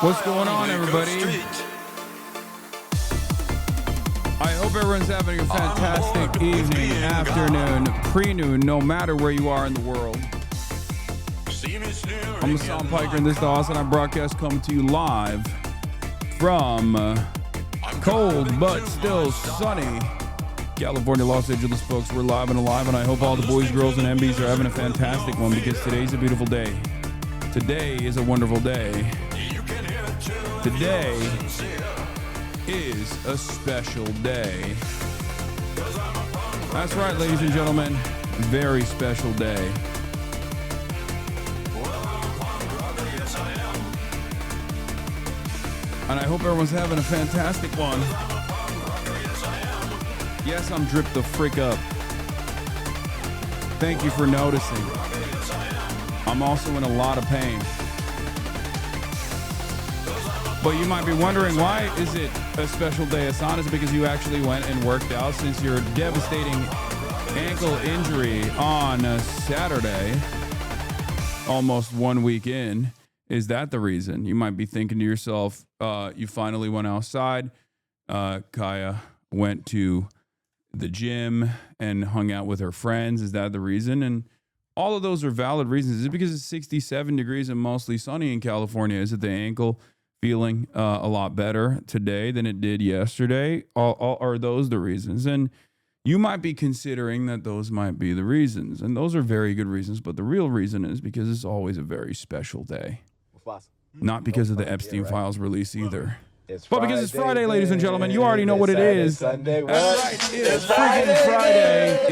What's going on, everybody? I hope everyone's having a fantastic evening, afternoon, pre-noon, no matter where you are in the world. I'm Hasan Piker, and this is the HasanAbi broadcast coming to you live from cold but still sunny California, Los Angeles, folks. We're live and alive, and I hope all the boys, girls, and MBs are having a fantastic one because today's a beautiful day. Today is a wonderful day. Today is a special day. That's right, ladies and gentlemen, very special day. And I hope everyone's having a fantastic one. Yes, I'm dripped the frick up. Thank you for noticing. I'm also in a lot of pain. But you might be wondering, why is it a special day, Hasan? Is it because you actually went and worked out since your devastating ankle injury on Saturday, almost 1 week in? Is that the reason? You might be thinking to yourself, you finally went outside. Kaya went to the gym and hung out with her friends. Is that the reason? And all of those are valid reasons. Is it because it's 67 degrees and mostly sunny in California? Is it the ankle feeling a lot better today than it did yesterday? Are those the reasons? And you might be considering that those might be the reasons. And those are very good reasons. But the real reason is because it's always a very special day. Not because of the Epstein files release either. But because it's Friday, ladies and gentlemen, you already know what it is. That's right, it's freaking Friday.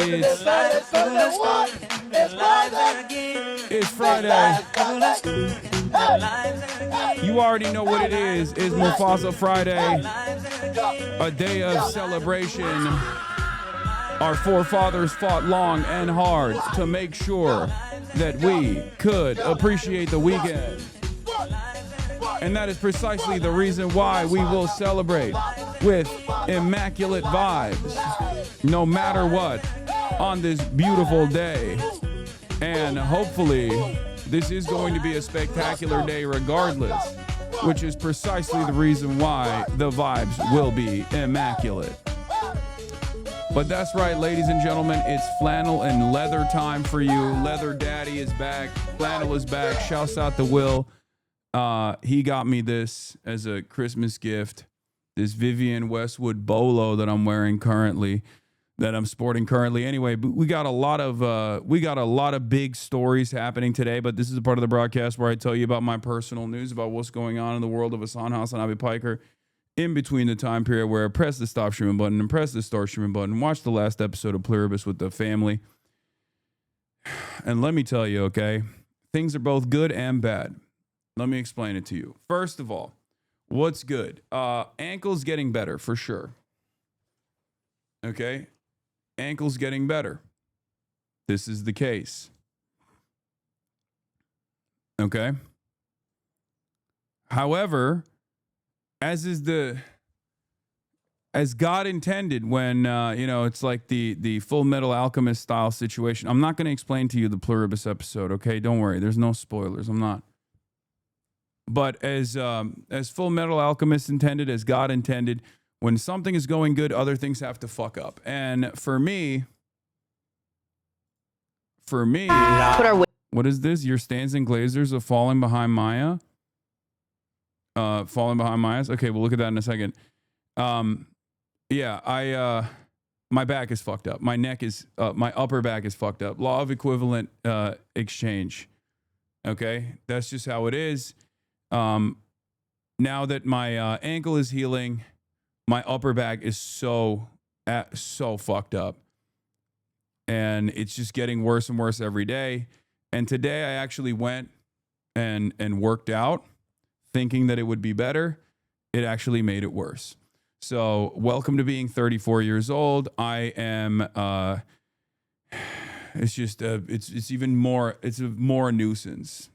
It's Friday. You already know what it is. It's Mufasa Friday, a day of celebration. Our forefathers fought long and hard to make sure that we could appreciate the weekend. And that is precisely the reason why we will celebrate with immaculate vibes, no matter what, on this beautiful day. And hopefully, this is going to be a spectacular day regardless, which is precisely the reason why the vibes will be immaculate. But that's right, ladies and gentlemen, it's flannel and leather time for you. Leather Daddy is back. Flannel is back. Shouts out to Will. He got me this as a Christmas gift, this Vivienne Westwood bolo that I'm wearing currently, that I'm sporting currently. Anyway, we got a lot of big stories happening today, but this is a part of the broadcast where I tell you about my personal news about what's going on in the world of HasanAbi Piker in between the time period where I press the stop streaming button and press the start streaming button. Watch the last episode of Pluribus with the family. And let me tell you, okay, things are both good and bad. Let me explain it to you. First of all, what's good? Ankle's getting better for sure. Okay? Ankle's getting better. This is the case. Okay? However, as God intended when, it's like the Full Metal Alchemist style situation. I'm not going to explain to you the Pluribus episode, okay? Don't worry. There's no spoilers. I'm not. But as Full Metal Alchemist intended, as God intended, when something is going good, other things have to fuck up. And for me, what is this? Your Stans and Glazers of Falling Behind Maya? Falling Behind Maya's? Okay, we'll look at that in a second. My back is fucked up. My neck is, my upper back is fucked up. Law of equivalent exchange. Okay, that's just how it is. Now that my ankle is healing, my upper back is so fucked up, and it's just getting worse and worse every day. And today I actually went and worked out, thinking that it would be better. It actually made it worse. So welcome to being 34 years old. I am. It's just it's even more. It's more nuisance.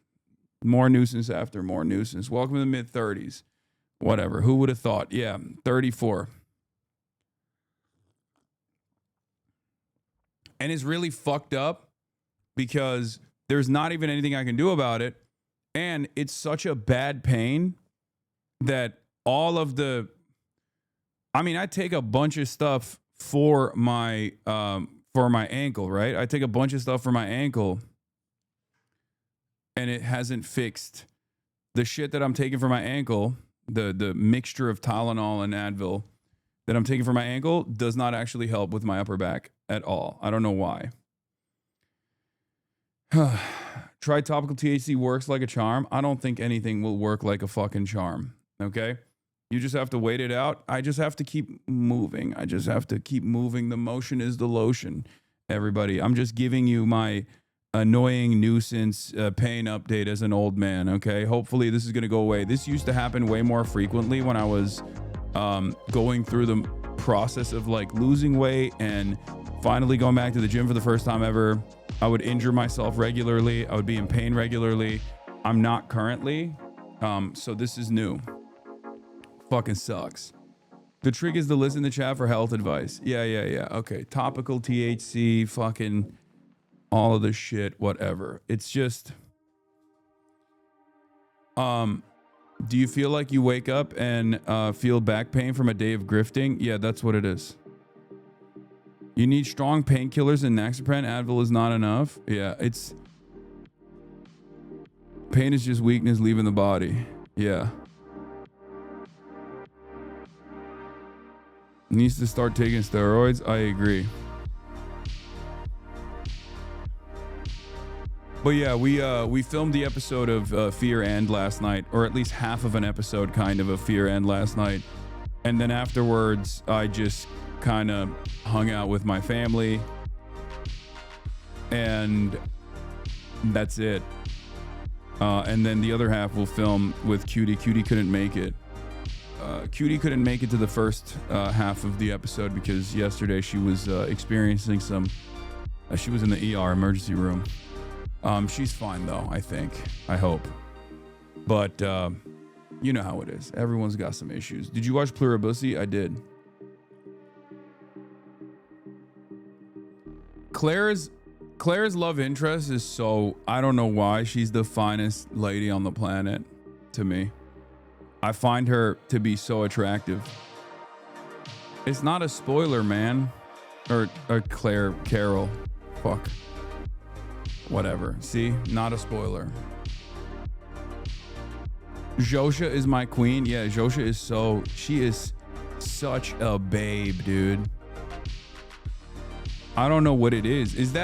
More nuisance after more nuisance. Welcome to the mid-30s. Whatever. Who would have thought? Yeah, 34. And it's really fucked up because there's not even anything I can do about it. And it's such a bad pain that all of the I mean, I take a bunch of stuff for my ankle, right? I take a bunch of stuff for my ankle, and it hasn't fixed the shit that I'm taking for my ankle. The mixture of Tylenol and Advil that I'm taking for my ankle does not actually help with my upper back at all. I don't know why. Try topical THC works like a charm. I don't think anything will work like a fucking charm. Okay? You just have to wait it out. I just have to keep moving. I just have to keep moving. The motion is the lotion, everybody. I'm just giving you my annoying nuisance pain update as an old man, okay? Hopefully this is going to go away. This used to happen way more frequently when I was going through the process of like losing weight and finally going back to the gym for the first time ever. I would injure myself regularly. I would be in pain regularly. I'm not currently. So this is new. Fucking sucks. The trick is to listen to chat for health advice. Yeah. Okay. Topical THC, fucking all of this shit, whatever. It's just, do you feel like you wake up and feel back pain from a day of grifting? Yeah, that's what it is. You need strong painkillers and Naxapren. Advil is not enough. Yeah, it's pain is just weakness leaving the body. Yeah. Needs to start taking steroids. I agree. But yeah, we filmed the episode of Fear End last night, or at least half of an episode kind of Fear End last night. And then afterwards, I just kind of hung out with my family. And that's it. And then the other half we'll film with Cutie. Cutie couldn't make it. Cutie couldn't make it to the first half of the episode because yesterday she was experiencing some... she was in the ER emergency room. She's fine though, I think. I hope. But you know how it is. Everyone's got some issues. Did you watch Pluribus? I did. Claire's love interest is so... I don't know why. She's the finest lady on the planet to me. I find her to be so attractive. It's not a spoiler, man. Or Claire Carol. Fuck. Whatever. See? Not a spoiler. Josha is my queen. Yeah, Josha is so... She is such a babe, dude. I don't know what it is. Is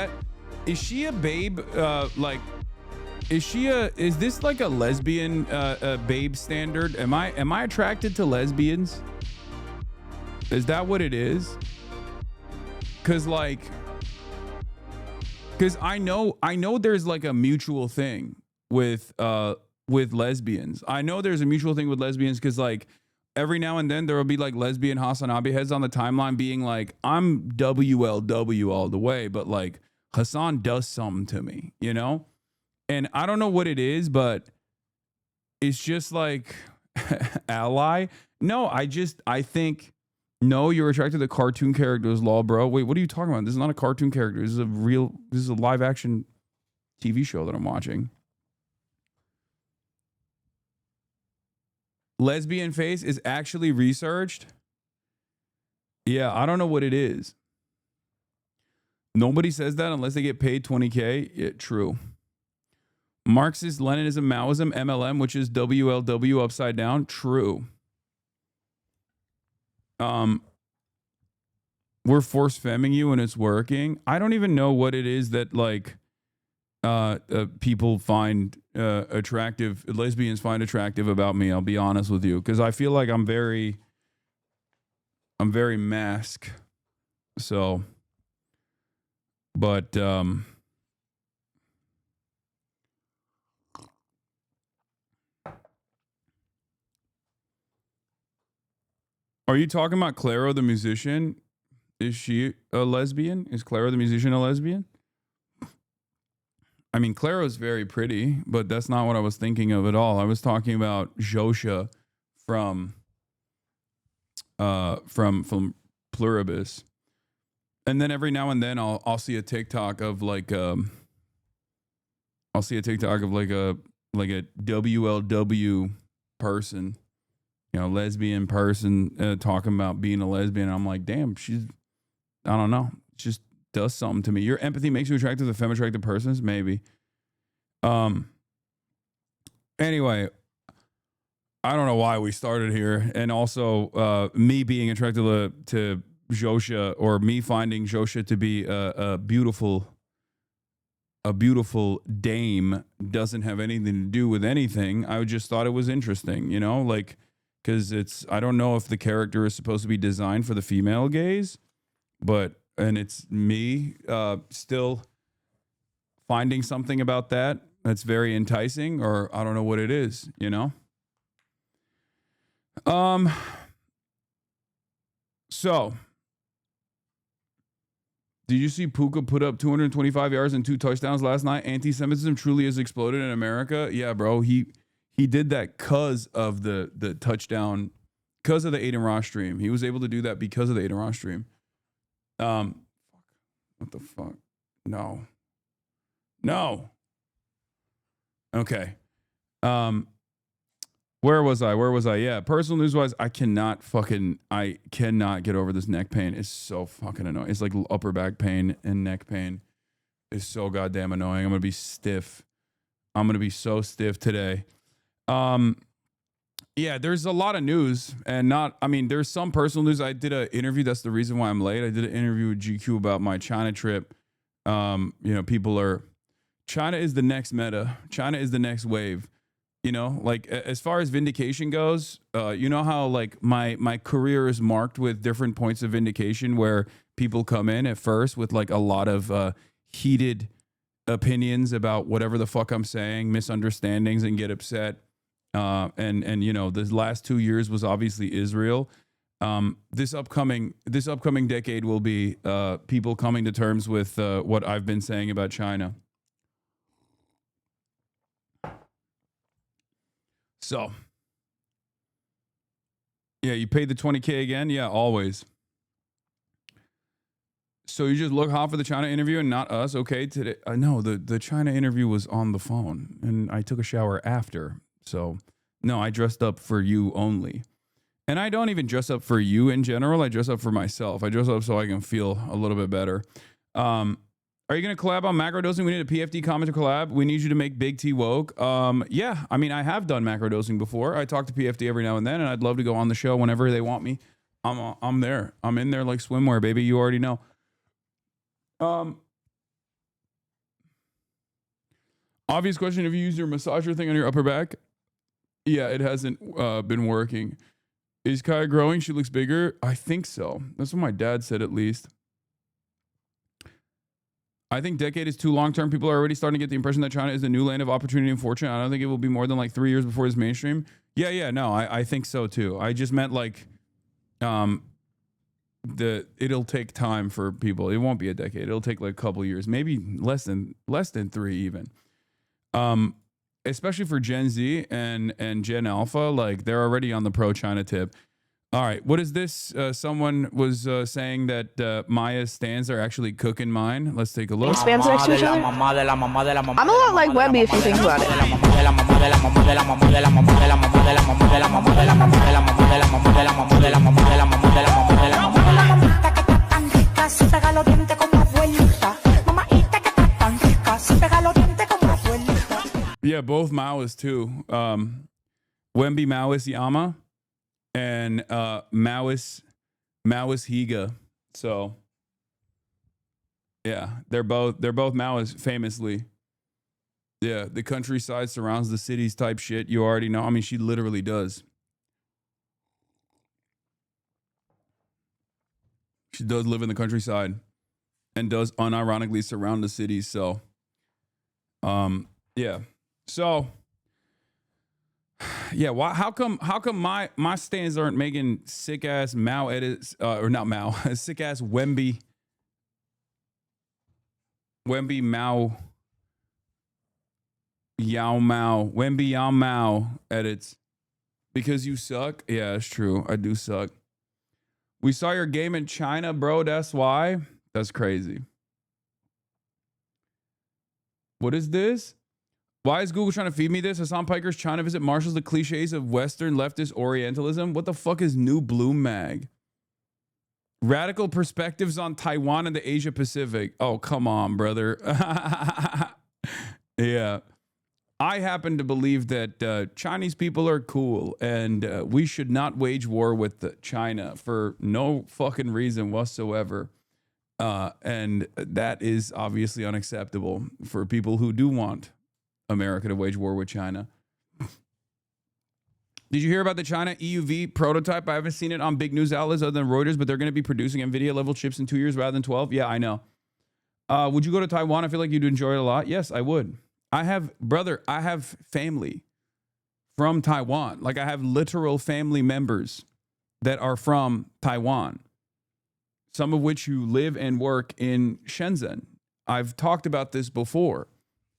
she a babe? Is this like a lesbian babe standard? Am I attracted to lesbians? Is that what it is? Cause I know there's like a mutual thing with lesbians. I know there's a mutual thing with lesbians because like every now and then there will be like lesbian HasanAbi heads on the timeline being like, I'm WLW all the way, but like Hasan does something to me, you know? And I don't know what it is, but it's just like ally. No, I think, no, you're attracted to cartoon characters, lol, bro. Wait, what are you talking about? This is not a cartoon character. This is a live action TV show that I'm watching. Lesbian face is actually researched. Yeah, I don't know what it is. Nobody says that unless they get paid $20K. Yeah, true. Marxist, Leninism, Maoism, MLM, which is WLW upside down. True. We're force femming you and it's working. I don't even know what it is that like people find attractive, lesbians find attractive about me. I'll be honest with you, because I feel like I'm very mask. So, but are you talking about Claro the musician? Is she a lesbian? Is Claro the musician a lesbian? I mean, Claro's very pretty, but that's not what I was thinking of at all. I was talking about Josha from Pluribus. And then every now and then I'll see a TikTok of like a WLW person lesbian person talking about being a lesbian. And I'm like, damn, I don't know, just does something to me. Your empathy makes you attracted to femme attracted persons, maybe. Anyway, I don't know why we started here, and also me being attracted to Josha, or me finding Josha to be a beautiful dame, doesn't have anything to do with anything. I just thought it was interesting, because I don't know if the character is supposed to be designed for the female gaze, and it's me still finding something about that's very enticing, or I don't know what it is, So, did you see Puka put up 225 yards and 2 touchdowns last night? Anti-Semitism truly has exploded in America. Yeah, bro. He did that because of the touchdown, because of the Aiden Ross stream. He was able to do that because of the Aiden Ross stream. What the fuck? No. Okay. Where was I? Yeah, personal news wise, I cannot get over this neck pain. It's so fucking annoying. It's like upper back pain and neck pain. It's so goddamn annoying. I'm gonna be stiff. I'm gonna be so stiff today. Yeah, there's a lot of news, and there's some personal news. I did an interview. That's the reason why I'm late. I did an interview with GQ about my China trip. China is the next meta. China is the next wave. As far as vindication goes, how my career is marked with different points of vindication where people come in at first with a lot of heated opinions about whatever the fuck I'm saying, misunderstandings, and get upset. This last 2 years was obviously Israel. This upcoming decade will be people coming to terms with what I've been saying about China. So, yeah, you paid the $20K again? Yeah, always. So you just look hot for the China interview and not us? Okay, today. No, the China interview was on the phone, and I took a shower after. So, no, I dressed up for you only. And I don't even dress up for you in general. I dress up for myself. I dress up so I can feel a little bit better. Are you going to collab on macrodosing? We need a PFD commenter collab. We need you to make Big T woke. Yeah, I have done macrodosing before. I talk to PFD every now and then, and I'd love to go on the show whenever they want me. I'm there. I'm in there like swimwear, baby. You already know. Obvious question: have you used your massager thing on your upper back? Yeah, it hasn't been working. Is Kaya growing? She looks bigger. I think so. That's what my dad said, at least. I think decade is too long term. People are already starting to get the impression that China is the new land of opportunity and fortune. I don't think it will be more than 3 years before it's mainstream. Yeah, no, I think so too. I just meant it'll take time for people. It won't be a decade. It'll take a couple years, maybe less than 3 even. Especially for Gen Z and Gen Alpha, they're already on the pro China tip. All right, what is this? Someone was saying that Maya's stands are actually cooking mine. Let's take a look. Spans next to each other? I'm a lot like Webby if you think about it. Yeah, both Maoists too. Wemby Maoist Yama and Maoist Higa. So yeah, they're both Maoists famously. Yeah, the countryside surrounds the cities type shit. You already know. I mean, she literally does. She does live in the countryside and does unironically surround the cities. So, yeah. So, yeah. How come my stands aren't making sick ass Mao edits or not Mao, sick ass Wemby Mao Yao Mao edits? Because you suck. Yeah, it's true. I do suck. We saw your game in China, bro. That's why. That's crazy. What is this? Why is Google trying to feed me this? Hassan Piker's trying to visit marshals the cliches of Western leftist Orientalism. What the fuck is New Bloom Mag? Radical perspectives on Taiwan and the Asia Pacific. Oh, come on, brother. Yeah. I happen to believe that Chinese people are cool and we should not wage war with China for no fucking reason whatsoever. And that is obviously unacceptable for people who do want America to wage war with China. Did you hear about the China EUV prototype? I haven't seen it on big news outlets other than Reuters, but they're going to be producing NVIDIA level chips in 2 years rather than 12. Yeah, I know. Would you go to Taiwan? I feel like you'd enjoy it a lot. Yes, I would. I have family from Taiwan. Like I have literal family members that are from Taiwan, some of which who live and work in Shenzhen. I've talked about this before.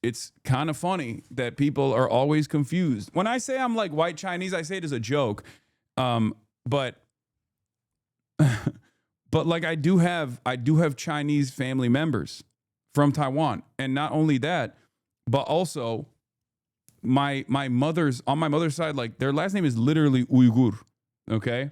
It's kind of funny that people are always confused. When I say I'm like white Chinese, I say it as a joke. But like I do have Chinese family members from Taiwan. And not only that, but also on my mother's side, like their last name is literally Uyghur. Okay.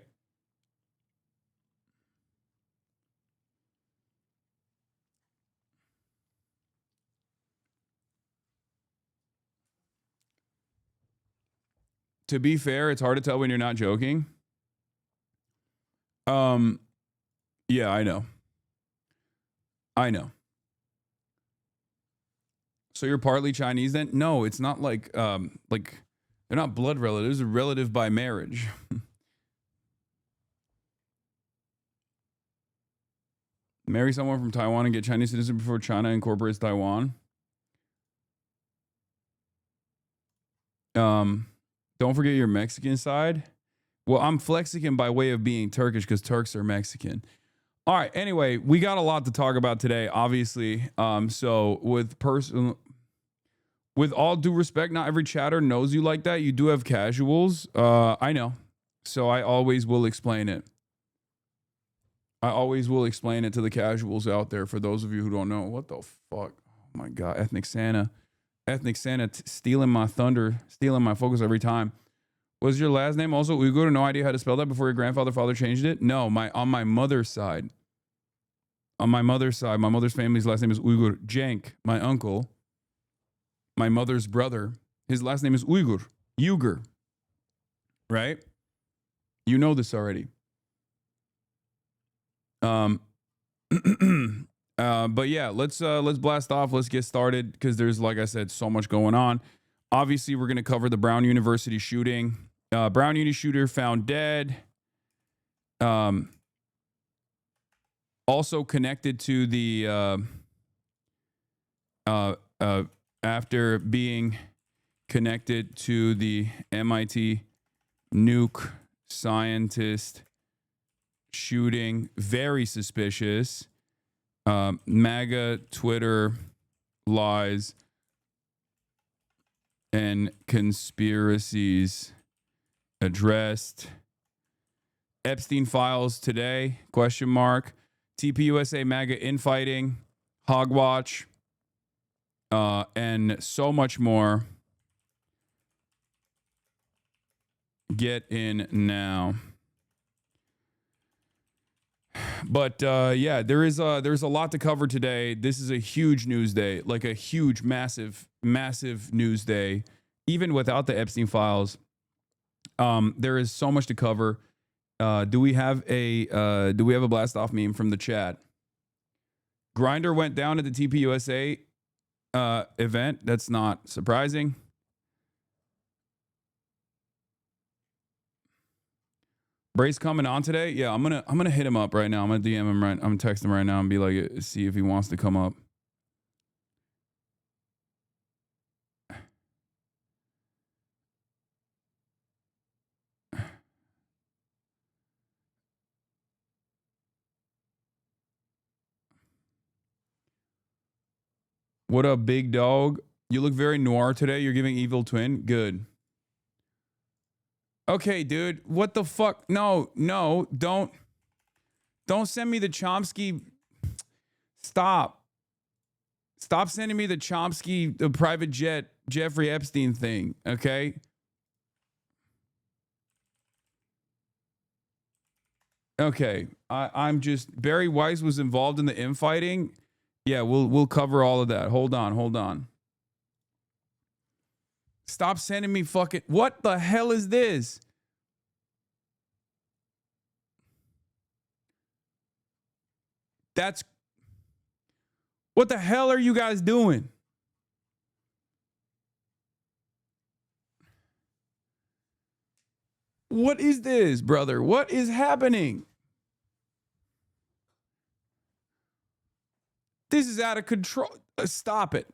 To be fair, it's hard to tell when you're not joking. Yeah, I know. So you're partly Chinese then? No, it's not like they're not blood relatives, they're relative by marriage. Marry someone from Taiwan and get Chinese citizenship before China incorporates Taiwan. Don't forget your Mexican side. Well, I'm Flexican by way of being Turkish because Turks are Mexican. All right. Anyway, we got a lot to talk about today, obviously. So with all due respect, not every chatter knows you like that. You do have casuals. I know. So I always will explain it. I always will explain it to the casuals out there. For those of you who don't know, what the fuck? Oh my God, Ethnic Santa stealing my thunder, stealing my focus every time. Was your last name also Uyghur? No idea how to spell that before your father changed it? No, on my mother's side. On my mother's side, my mother's family's last name is Uyghur. Cenk, my uncle, my mother's brother, his last name is Uyghur. Uyghur. Right? You know this already. But yeah, let's blast off. Let's get started because there's, like I said, so much going on. Obviously, we're going to cover the Brown University shooting. Brown Uni shooter found dead. Also connected to the after being connected to the MIT NUKE scientist shooting, very suspicious. MAGA Twitter lies and conspiracies addressed. Epstein files today, ? TPUSA MAGA infighting, HOGWATCH, and so much more. Get in now. But yeah, there's a lot to cover today. This is a huge news day, like a huge, massive news day. Even without the Epstein files, there is so much to cover. Do we have a blast off meme from the chat? Grinder went down at the TPUSA event. That's not surprising. Brace coming on today? Yeah, I'm gonna hit him up right now. I'm gonna DM him I'm gonna text him right now and be like, see if he wants to come up. What up, big dog? You look very noir today. You're giving evil twin. Good. Okay, dude. What the fuck? No, don't send me the Chomsky. Stop sending me the Chomsky, the private jet Jeffrey Epstein thing, okay? Okay, I'm just, Barry Weiss was involved in the infighting. Yeah, we'll cover all of that. Hold on. Stop sending me fucking, what the hell is this? What the hell are you guys doing? What is this, brother? What is happening? This is out of control. Stop it.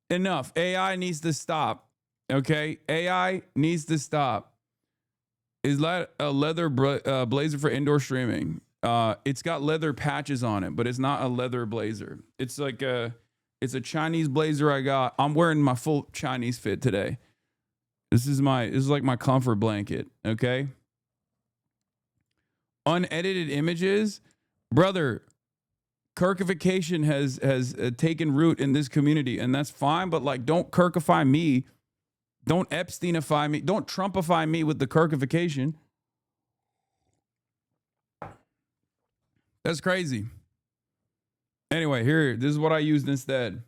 Enough. AI needs to stop. Okay? AI needs to stop. Is that a leather blazer for indoor streaming? It's got leather patches on it, but it's not a leather blazer. It's like it's a Chinese blazer I got. I'm wearing my full Chinese fit today. This is like my comfort blanket, okay? Unedited images, brother. Kirkification has taken root in this community, and that's fine. But like, don't Kirkify me, don't Epsteinify me, don't Trumpify me with the Kirkification. That's crazy. Anyway, here, this is what I used instead.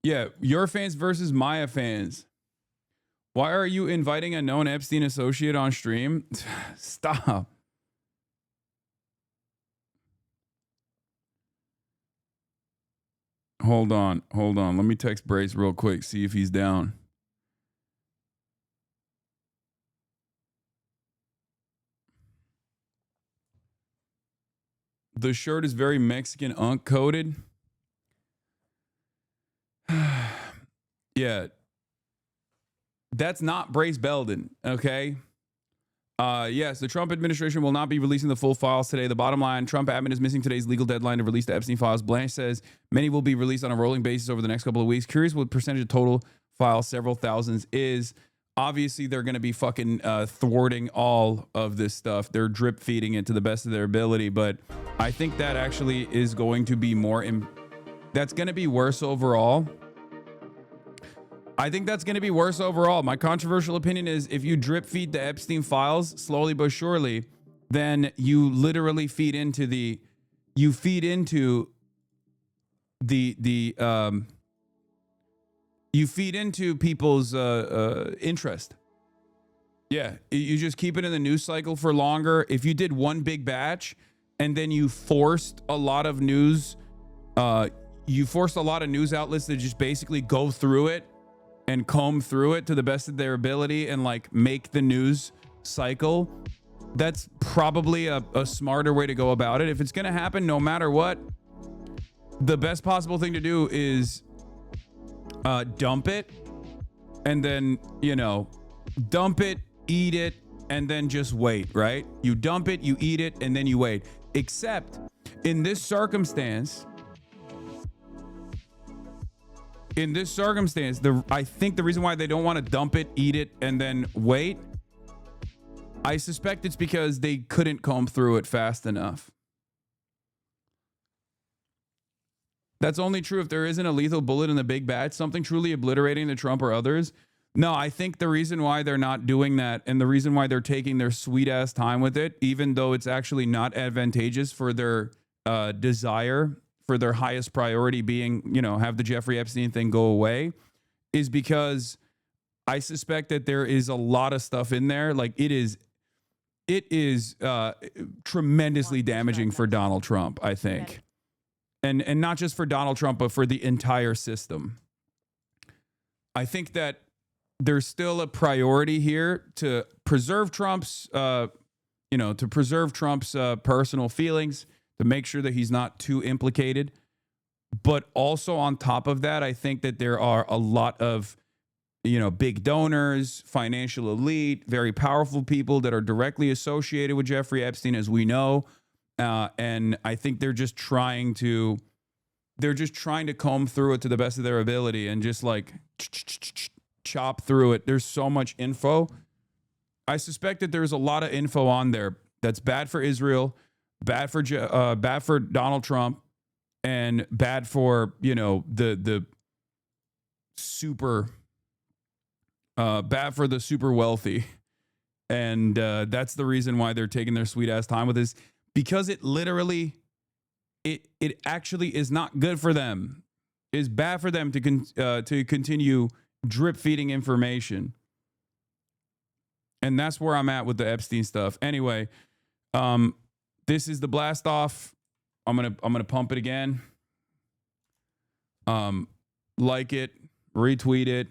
Yeah, your fans versus Maya fans. Why are you inviting a known Epstein associate on stream? Stop. Hold on. Let me text Brace real quick, see if he's down. The shirt is very Mexican unk coated. Yeah. That's not Brace Belden, okay? Yes, the Trump administration will not be releasing the full files today. The bottom line, Trump admin is missing today's legal deadline to release the Epstein files. Blanche says many will be released on a rolling basis over the next couple of weeks. Curious what percentage of total files, several thousands, is. Obviously, they're going to be fucking thwarting all of this stuff. They're drip feeding it to the best of their ability. But I think that actually is going to be that's going to be worse overall. I think that's going to be worse overall. My controversial opinion is if you drip feed the Epstein files slowly but surely, then you literally feed into people's interest. Yeah, you just keep it in the news cycle for longer. If you did one big batch and then you forced a lot of news, outlets to just basically go through it and comb through it to the best of their ability and like make the news cycle, that's probably a smarter way to go about it. If it's going to happen, no matter what, the best possible thing to do is dump it and then, dump it, eat it, and then just wait, right? You dump it, you eat it, and then you wait. Except in this circumstance, I think the reason why they don't want to dump it, eat it, and then wait, I suspect it's because they couldn't comb through it fast enough. That's only true if there isn't a lethal bullet in the big batch, something truly obliterating the Trump or others. No, I think the reason why they're not doing that and the reason why they're taking their sweet ass time with it, even though it's actually not advantageous for their desire, for their highest priority being, have the Jeffrey Epstein thing go away, is because I suspect that there is a lot of stuff in there. Like it is tremendously damaging for Donald Trump, I think. And not just for Donald Trump, but for the entire system. I think that there's still a priority here to preserve Trump's, personal feelings, to make sure that he's not too implicated. But also on top of that, I think that there are a lot of, big donors, financial elite, very powerful people that are directly associated with Jeffrey Epstein, as we know. And I think they're just trying to comb through it to the best of their ability and just like chop through it. There's so much info. I suspect that there's a lot of info on there that's bad for Israel, bad for Donald Trump, and bad for, you know, the super bad for the super wealthy. And that's the reason why they're taking their sweet ass time with this, because it literally, it actually is not good for them. It's bad for them to continue drip feeding information. And that's where I'm at with the Epstein stuff. Anyway, this is the blast off. I'm gonna pump it again. Like it, retweet it,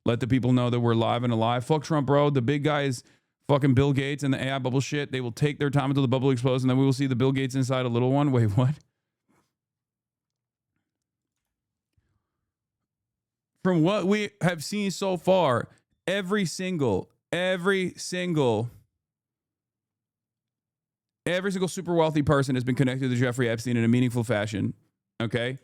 let the people know that we're live and alive. Fuck Trump, bro. The big guy is fucking Bill Gates and the AI bubble shit. They will take their time until the bubble explodes, and then we will see the Bill Gates inside a little one. Wait, what? From what we have seen so far, every single super wealthy person has been connected to Jeffrey Epstein in a meaningful fashion. Okay.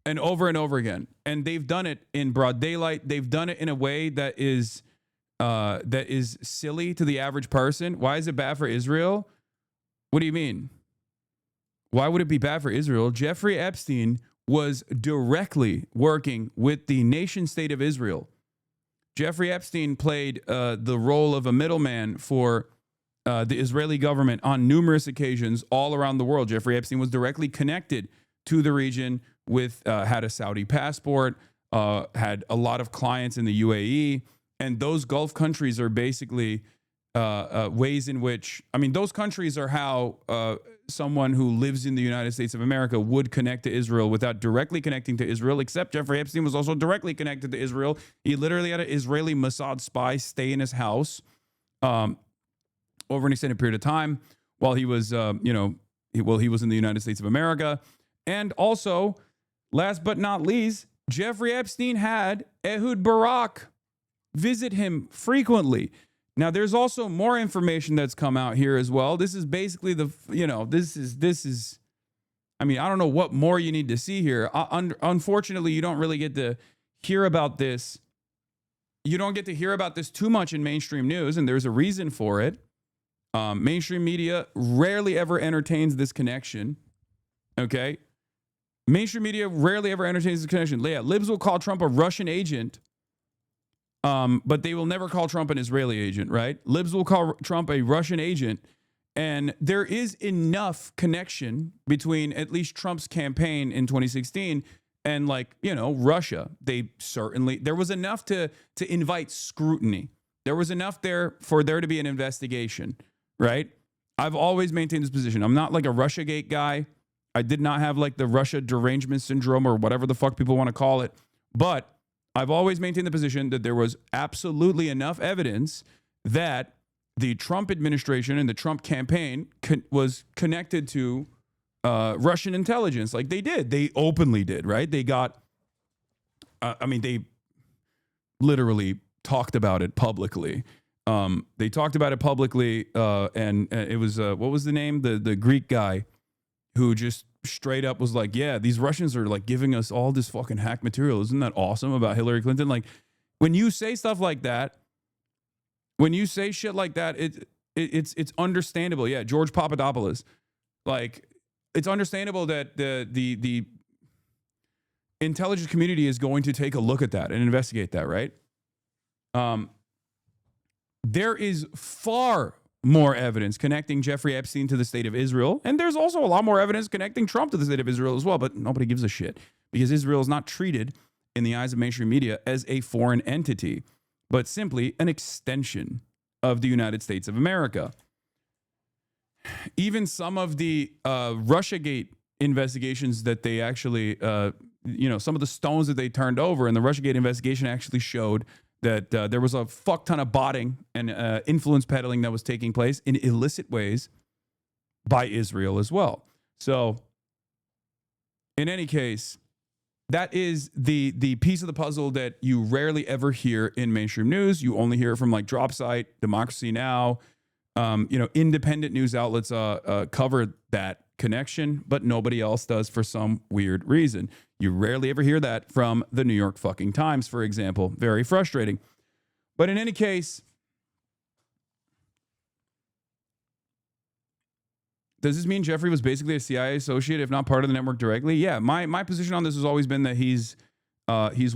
And over again. And they've done it in broad daylight. They've done it in a way that is silly to the average person. Why is it bad for Israel? What do you mean? Why would it be bad for Israel? Jeffrey Epstein was directly working with the nation state of Israel. Jeffrey Epstein played the role of a middleman for the Israeli government on numerous occasions all around the world. Jeffrey Epstein was directly connected to the region with, had a Saudi passport, had a lot of clients in the UAE, and those Gulf countries are basically ways in which, I mean, those countries are how someone who lives in the United States of America would connect to Israel without directly connecting to Israel, except Jeffrey Epstein was also directly connected to Israel. He literally had an Israeli Mossad spy stay in his house over an extended period of time while he was, he was in the United States of America. And also, last but not least, Jeffrey Epstein had Ehud Barak visit him frequently. Now, there's also more information that's come out here as well. This is basically this is, I mean, I don't know what more you need to see here. Unfortunately, you don't really get to hear about this. You don't get to hear about this too much in mainstream news, and there's a reason for it. Mainstream media rarely ever entertains this connection. Okay? Mainstream media rarely ever entertains this connection. Yeah, libs will call Trump a Russian agent. But they will never call Trump an Israeli agent, right? Libs will call Trump a Russian agent. And there is enough connection between at least Trump's campaign in 2016 and, Russia. There was enough to invite scrutiny. There was enough there for there to be an investigation, right? I've always maintained this position. I'm not like a Russiagate guy. I did not have the Russia derangement syndrome or whatever the fuck people want to call it. But I've always maintained the position that there was absolutely enough evidence that the Trump administration and the Trump campaign was connected to Russian intelligence. Like they did. They openly did, right? They got, they literally talked about it publicly. They talked about it publicly, and it was, what was the name? The Greek guy who just straight up was like, yeah, these Russians are giving us all this fucking hack material. Isn't that awesome about Hillary Clinton? When you say stuff like that, when you say shit like that, it's understandable. Yeah, George Papadopoulos. It's understandable that the intelligence community is going to take a look at that and investigate that, right? There is far more evidence connecting Jeffrey Epstein to the state of Israel. And there's also a lot more evidence connecting Trump to the state of Israel as well. But nobody gives a shit because Israel is not treated in the eyes of mainstream media as a foreign entity, but simply an extension of the United States of America. Even some of the Russiagate investigations that they actually, some of the stones that they turned over in the Russiagate investigation actually showed that there was a fuck ton of botting and influence peddling that was taking place in illicit ways by Israel as well. So, in any case, that is the piece of the puzzle that you rarely ever hear in mainstream news. You only hear it from DropSite, Democracy Now!, independent news outlets cover that connection, but nobody else does for some weird reason. You rarely ever hear that from the New York fucking Times, for example. Very frustrating. But in any case, Does this mean Jeffrey was basically a CIA associate, if not part of the network directly? Yeah, my position on this has always been that he's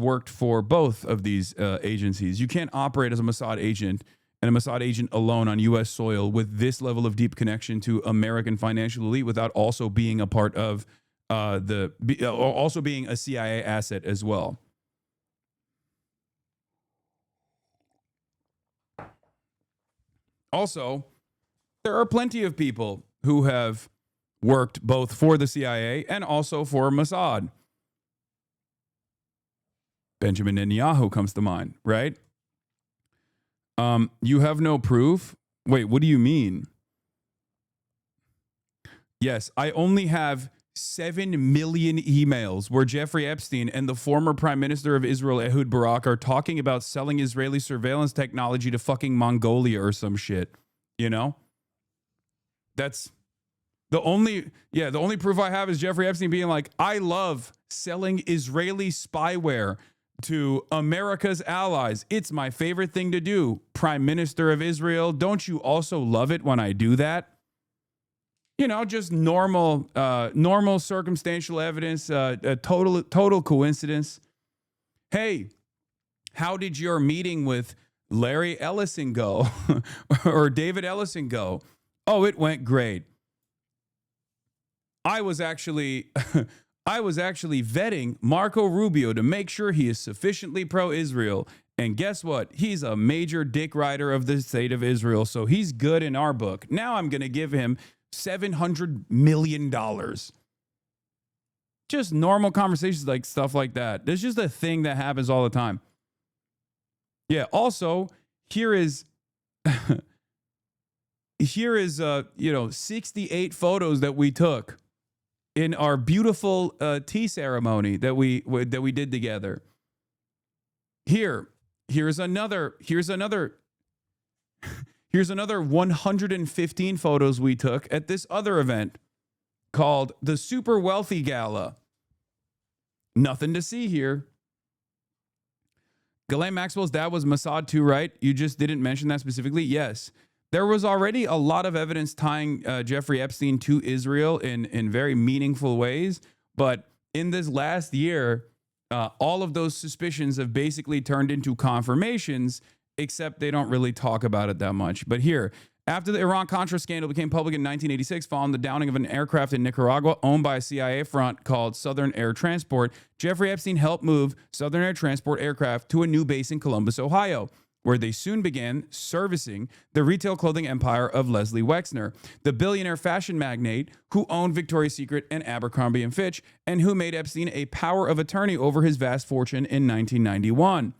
worked for both of these agencies. You can't operate as a Mossad agent and a Mossad agent alone on U.S. soil with this level of deep connection to American financial elite without also being a part of also being a CIA asset as well. Also, there are plenty of people who have worked both for the CIA and also for Mossad. Benjamin Netanyahu comes to mind, right? You have no proof? Wait, what do you mean? Yes, I only have 7 million emails where Jeffrey Epstein and the former Prime Minister of Israel, Ehud Barak, are talking about selling Israeli surveillance technology to fucking Mongolia or some shit. You know? That's the only proof I have is Jeffrey Epstein being like, I love selling Israeli spyware to America's allies. It's my favorite thing to do. Prime Minister of Israel, don't you also love it when I do that? You know, just normal circumstantial evidence, a total coincidence. Hey, how did your meeting with Larry Ellison go or David Ellison go? Oh, it went great. I was actually vetting Marco Rubio to make sure he is sufficiently pro-Israel. And guess what? He's a major dick rider of the state of Israel, so he's good in our book. Now I'm going to give him $700 million. Just normal conversations, like stuff like that. There's just a thing that happens all the time. Yeah. Also, here is 68 photos that we took in our beautiful tea ceremony that we did together. Here's another 115 photos we took at this other event called the Super Wealthy Gala. Nothing to see here. Ghislaine Maxwell's dad was Mossad too, right? You just didn't mention that specifically? Yes. There was already a lot of evidence tying Jeffrey Epstein to Israel in very meaningful ways. But in this last year, all of those suspicions have basically turned into confirmations, except they don't really talk about it that much. But here, after the Iran-Contra scandal became public in 1986, following the downing of an aircraft in Nicaragua owned by a CIA front called Southern Air Transport, Jeffrey Epstein helped move Southern Air Transport aircraft to a new base in Columbus, Ohio, where they soon began servicing the retail clothing empire of Leslie Wexner, the billionaire fashion magnate who owned Victoria's Secret and Abercrombie & Fitch, and who made Epstein a power of attorney over his vast fortune in 1991.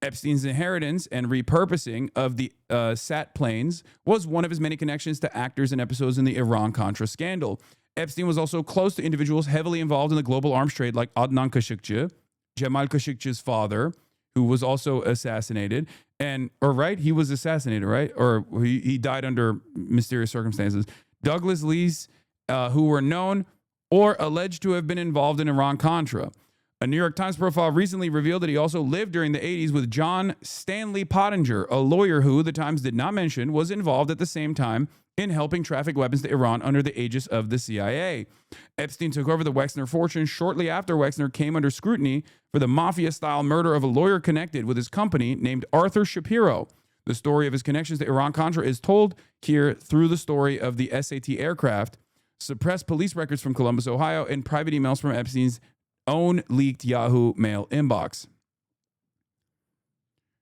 Epstein's inheritance and repurposing of the SAT planes was one of his many connections to actors and episodes in the Iran-Contra scandal. Epstein was also close to individuals heavily involved in the global arms trade like Adnan Khashoggi, Jamal Khashoggi's father, who was also assassinated. He was assassinated, right? Or he died under mysterious circumstances. Douglas Lee's, who were known or alleged to have been involved in Iran-Contra. A New York Times profile recently revealed that he also lived during the 80s with John Stanley Pottinger, a lawyer who, the Times did not mention, was involved at the same time in helping traffic weapons to Iran under the aegis of the CIA. Epstein took over the Wexner fortune shortly after Wexner came under scrutiny for the mafia-style murder of a lawyer connected with his company named Arthur Shapiro. The story of his connections to Iran-Contra is told here through the story of the SAT aircraft, suppressed police records from Columbus, Ohio, and private emails from Epstein's own leaked Yahoo Mail inbox.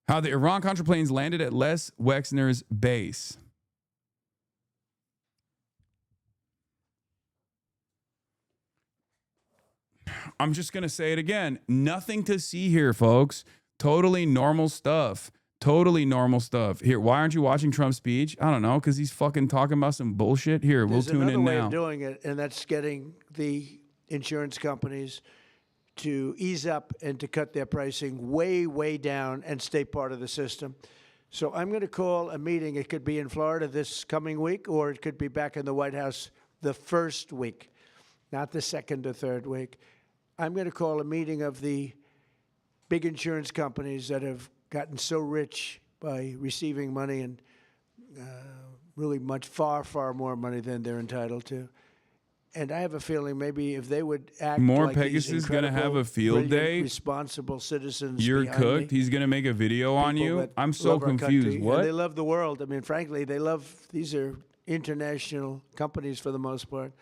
How the Iran-Contra planes landed at Les Wexner's base. I'm just going to say it again. Nothing to see here, folks. Totally normal stuff. Totally normal stuff. Here, why aren't you watching Trump's speech? I don't know, because he's fucking talking about some bullshit. Here, we'll tune in now. There's another way of doing it, and that's getting the insurance companies to ease up and to cut their pricing way, way down and stay part of the system. So I'm going to call a meeting. It could be in Florida this coming week, or it could be back in the White House the first week, not the second or third week. I'm going to call a meeting of the big insurance companies that have gotten so rich by receiving money and really much, far, far more money than they're entitled to. And I have a feeling maybe if they would act More like Pegasus going to have a field day. responsible citizens, You're behind cooked. me, He's going to make a video on people you. that I'm so love our confused. country, What? And they love the world. I mean, frankly, they love. These are international companies for the most part.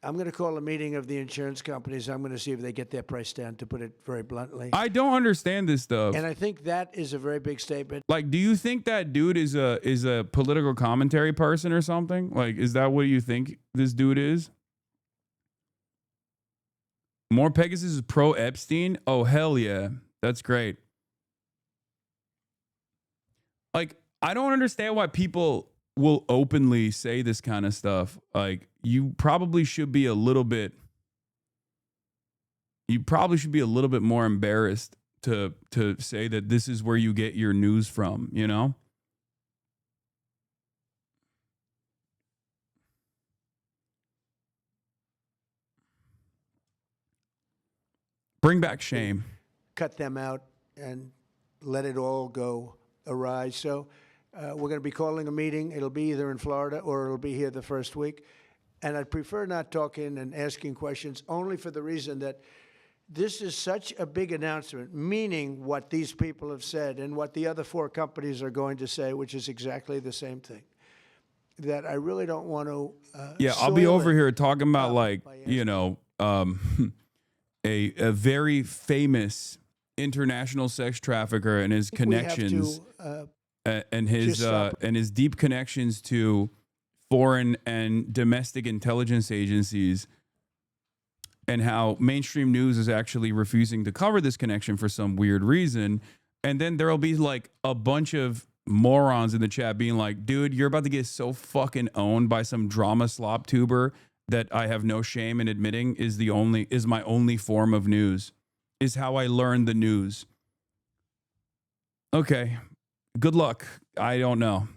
I'm going to call a meeting of the insurance companies. I'm going to see if they get their price down, to put it very bluntly. I don't understand this stuff. And I think that is a very big statement. Like, do you think that dude is a political commentary person or something? Like, is that what you think this dude is? More Pegasus is pro Epstein? Oh, hell yeah. That's great. Like, I don't understand why people will openly say this kind of stuff. Like, you probably should be a little bit more embarrassed to say that this is where you get your news from, you know? Bring back shame. Cut them out and let it all go awry. So we're going to be calling a meeting. It'll be either in Florida or it'll be here the first week. And I'd prefer not talking and asking questions, only for the reason that this is such a big announcement, meaning what these people have said and what the other 4 companies are going to say, which is exactly the same thing, that I really don't want to yeah, I'll be over here talking about, like, you know, a very famous international sex trafficker and his connections and his deep connections to foreign and domestic intelligence agencies, and how mainstream news is actually refusing to cover this connection for some weird reason. And then there'll be like a bunch of morons in the chat being like, dude, you're about to get so fucking owned by some drama slop tuber that I have no shame in admitting is my only form of news, is how I learn the news. Okay. Good luck. I don't know.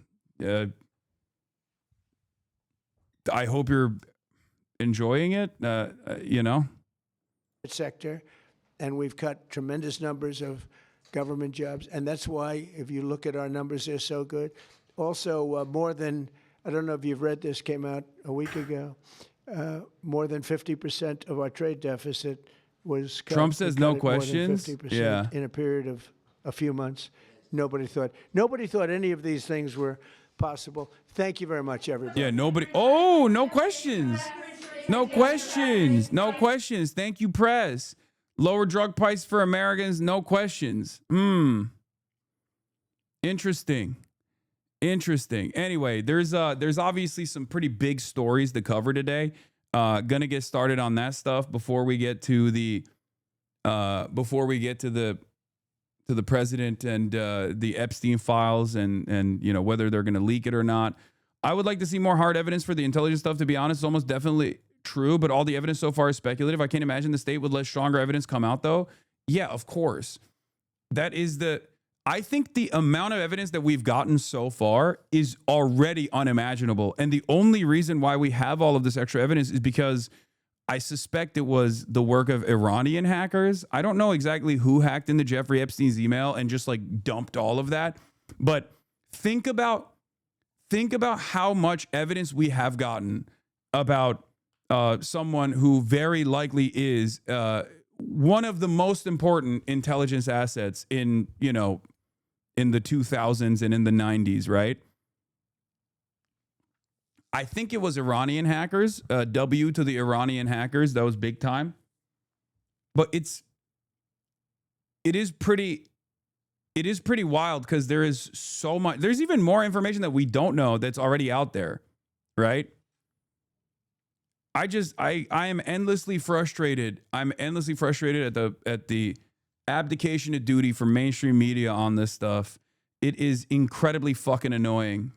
I hope you're enjoying it, you know? Sector, and we've cut tremendous numbers of government jobs. And that's why, if you look at our numbers, they're so good. Also, more than, I don't know if you've read this, came out a week ago, more than 50% of our trade deficit was cut. Trump says no questions. Yeah. In a period of a few months. Nobody thought any of these things were possible. Thank you very much, everybody. Yeah, nobody. Oh, no questions. No questions. No questions. Thank you, press. Lower drug price for Americans. No questions. Interesting. Anyway, there's obviously some pretty big stories to cover today. Gonna get started on that stuff before we get to the president and the Epstein files and you know, whether they're gonna leak it or not. I would like to see more hard evidence for the intelligence stuff. To be honest, it's almost definitely true, but all the evidence so far is speculative. I can't imagine the state would let stronger evidence come out, though. Yeah, of course. I think the amount of evidence that we've gotten so far is already unimaginable. And the only reason why we have all of this extra evidence is because I suspect it was the work of Iranian hackers. I don't know exactly who hacked into Jeffrey Epstein's email and just like dumped all of that. But think about how much evidence we have gotten about someone who very likely is one of the most important intelligence assets in the 2000s and in the 90s, right? I think it was Iranian hackers. W to the Iranian hackers. That was big time. But it is pretty wild because there is so much. There's even more information that we don't know that's already out there, right? I am endlessly frustrated. I'm endlessly frustrated at the abdication of duty from mainstream media on this stuff. It is incredibly fucking annoying.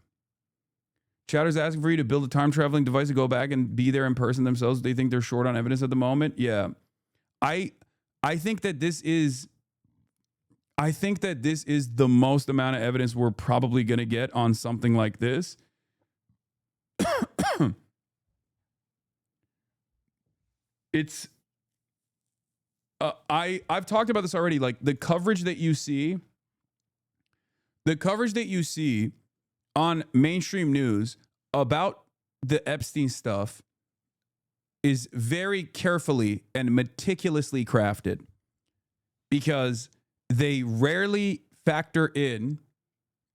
Chatter's asking for you to build a time traveling device to go back and be there in person themselves. They think they're short on evidence at the moment. Yeah. I think that this is the most amount of evidence we're probably going to get on something like this. It's I've talked about this already. Like the coverage that you see on mainstream news about the Epstein stuff is very carefully and meticulously crafted because they rarely factor in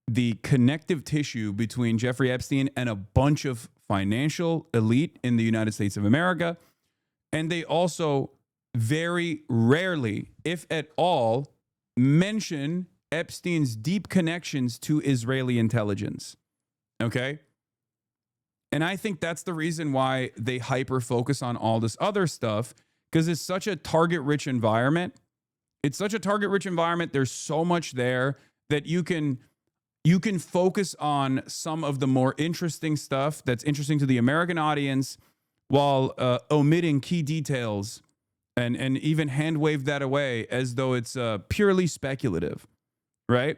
the connective tissue between Jeffrey Epstein and a bunch of financial elite in the United States of America. And they also very rarely, if at all, mention Epstein's deep connections to Israeli intelligence. Okay? And I think that's the reason why they hyper focus on all this other stuff, because it's such a target-rich environment. It's such a target-rich environment. There's so much there that you can focus on some of the more interesting stuff that's interesting to the American audience while omitting key details and even hand wave that away as though it's purely speculative, right?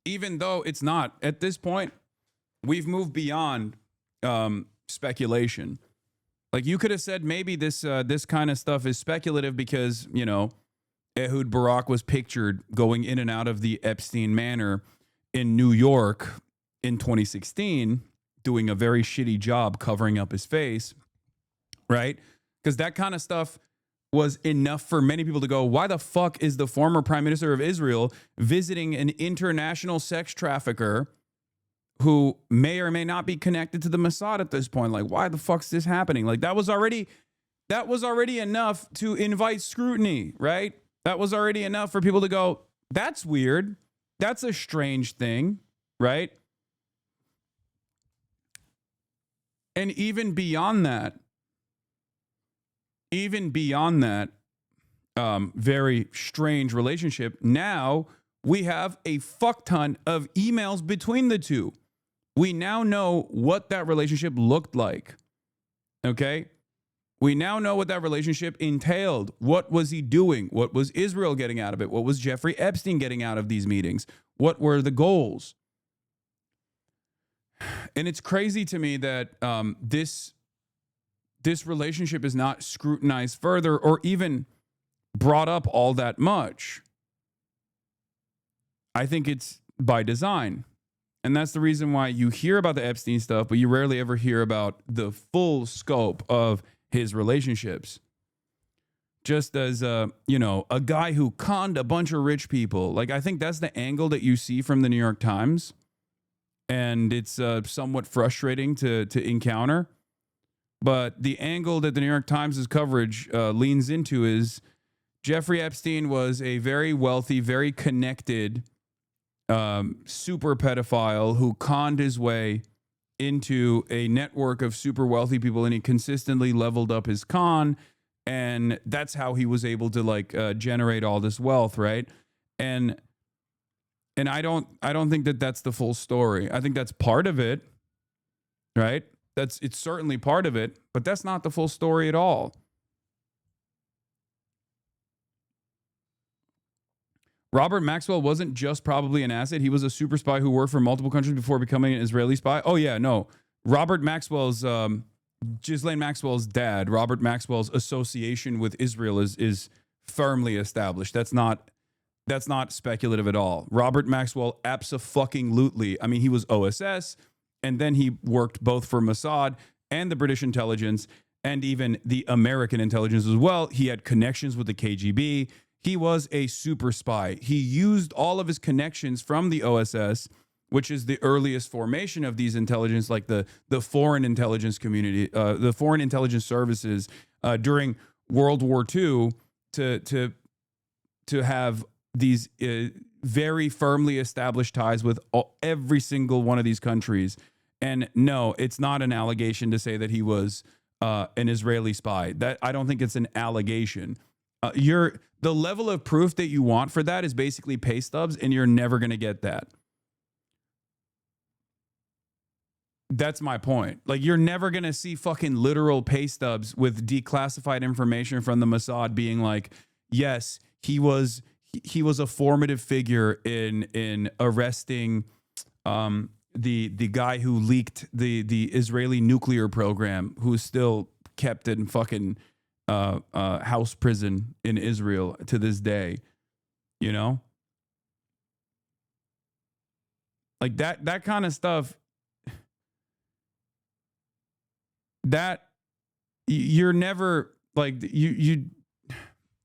Even though it's not. At this point, we've moved beyond speculation. Like, you could have said maybe this kind of stuff is speculative because, you know, Ehud Barak was pictured going in and out of the Epstein Manor in New York in 2016, doing a very shitty job covering up his face, right? Because that kind of stuff was enough for many people to go, why the fuck is the former prime minister of Israel visiting an international sex trafficker who may or may not be connected to the Mossad at this point? Like, why the fuck's this happening? Like, that was already enough to invite scrutiny, right? That was already enough for people to go, that's weird. That's a strange thing, right? And even beyond that, very strange relationship, now we have a fuck ton of emails between the two. We now know what that relationship looked like. Okay? We now know what that relationship entailed. What was he doing? What was Israel getting out of it? What was Jeffrey Epstein getting out of these meetings? What were the goals? And it's crazy to me that this relationship is not scrutinized further or even brought up all that much. I think it's by design. And that's the reason why you hear about the Epstein stuff, but you rarely ever hear about the full scope of his relationships. Just as, a guy who conned a bunch of rich people. Like, I think that's the angle that you see from the New York Times. And it's somewhat frustrating to encounter. But the angle that the New York Times' coverage leans into is Jeffrey Epstein was a very wealthy, very connected super pedophile who conned his way into a network of super wealthy people, and he consistently leveled up his con, and that's how he was able to generate all this wealth, right? And I don't think that that's the full story. I think that's part of it, right? It's certainly part of it, but that's not the full story at all. Robert Maxwell wasn't just probably an asset. He was a super spy who worked for multiple countries before becoming an Israeli spy. Oh, yeah, no. Robert Maxwell's, Ghislaine Maxwell's dad, Robert Maxwell's association with Israel is firmly established. That's not speculative at all. Robert Maxwell, abso-fucking-lutely. I mean, he was OSS, and then he worked both for Mossad and the British intelligence and even the American intelligence as well. He had connections with the KGB. He was a super spy. He used all of his connections from the OSS, which is the earliest formation of these intelligence, like the foreign intelligence community, the foreign intelligence services during World War II, to have these very firmly established ties with every single one of these countries. And no, it's not an allegation to say that he was an Israeli spy. That I don't think it's an allegation. The level of proof that you want for that is basically pay stubs, and you're never going to get that. That's my point. Like, you're never going to see fucking literal pay stubs with declassified information from the Mossad being like, yes, he was a formative figure in arresting the guy who leaked the Israeli nuclear program, who's still kept in fucking house prison in Israel to this day, you know? Like that kind of stuff, that you're never like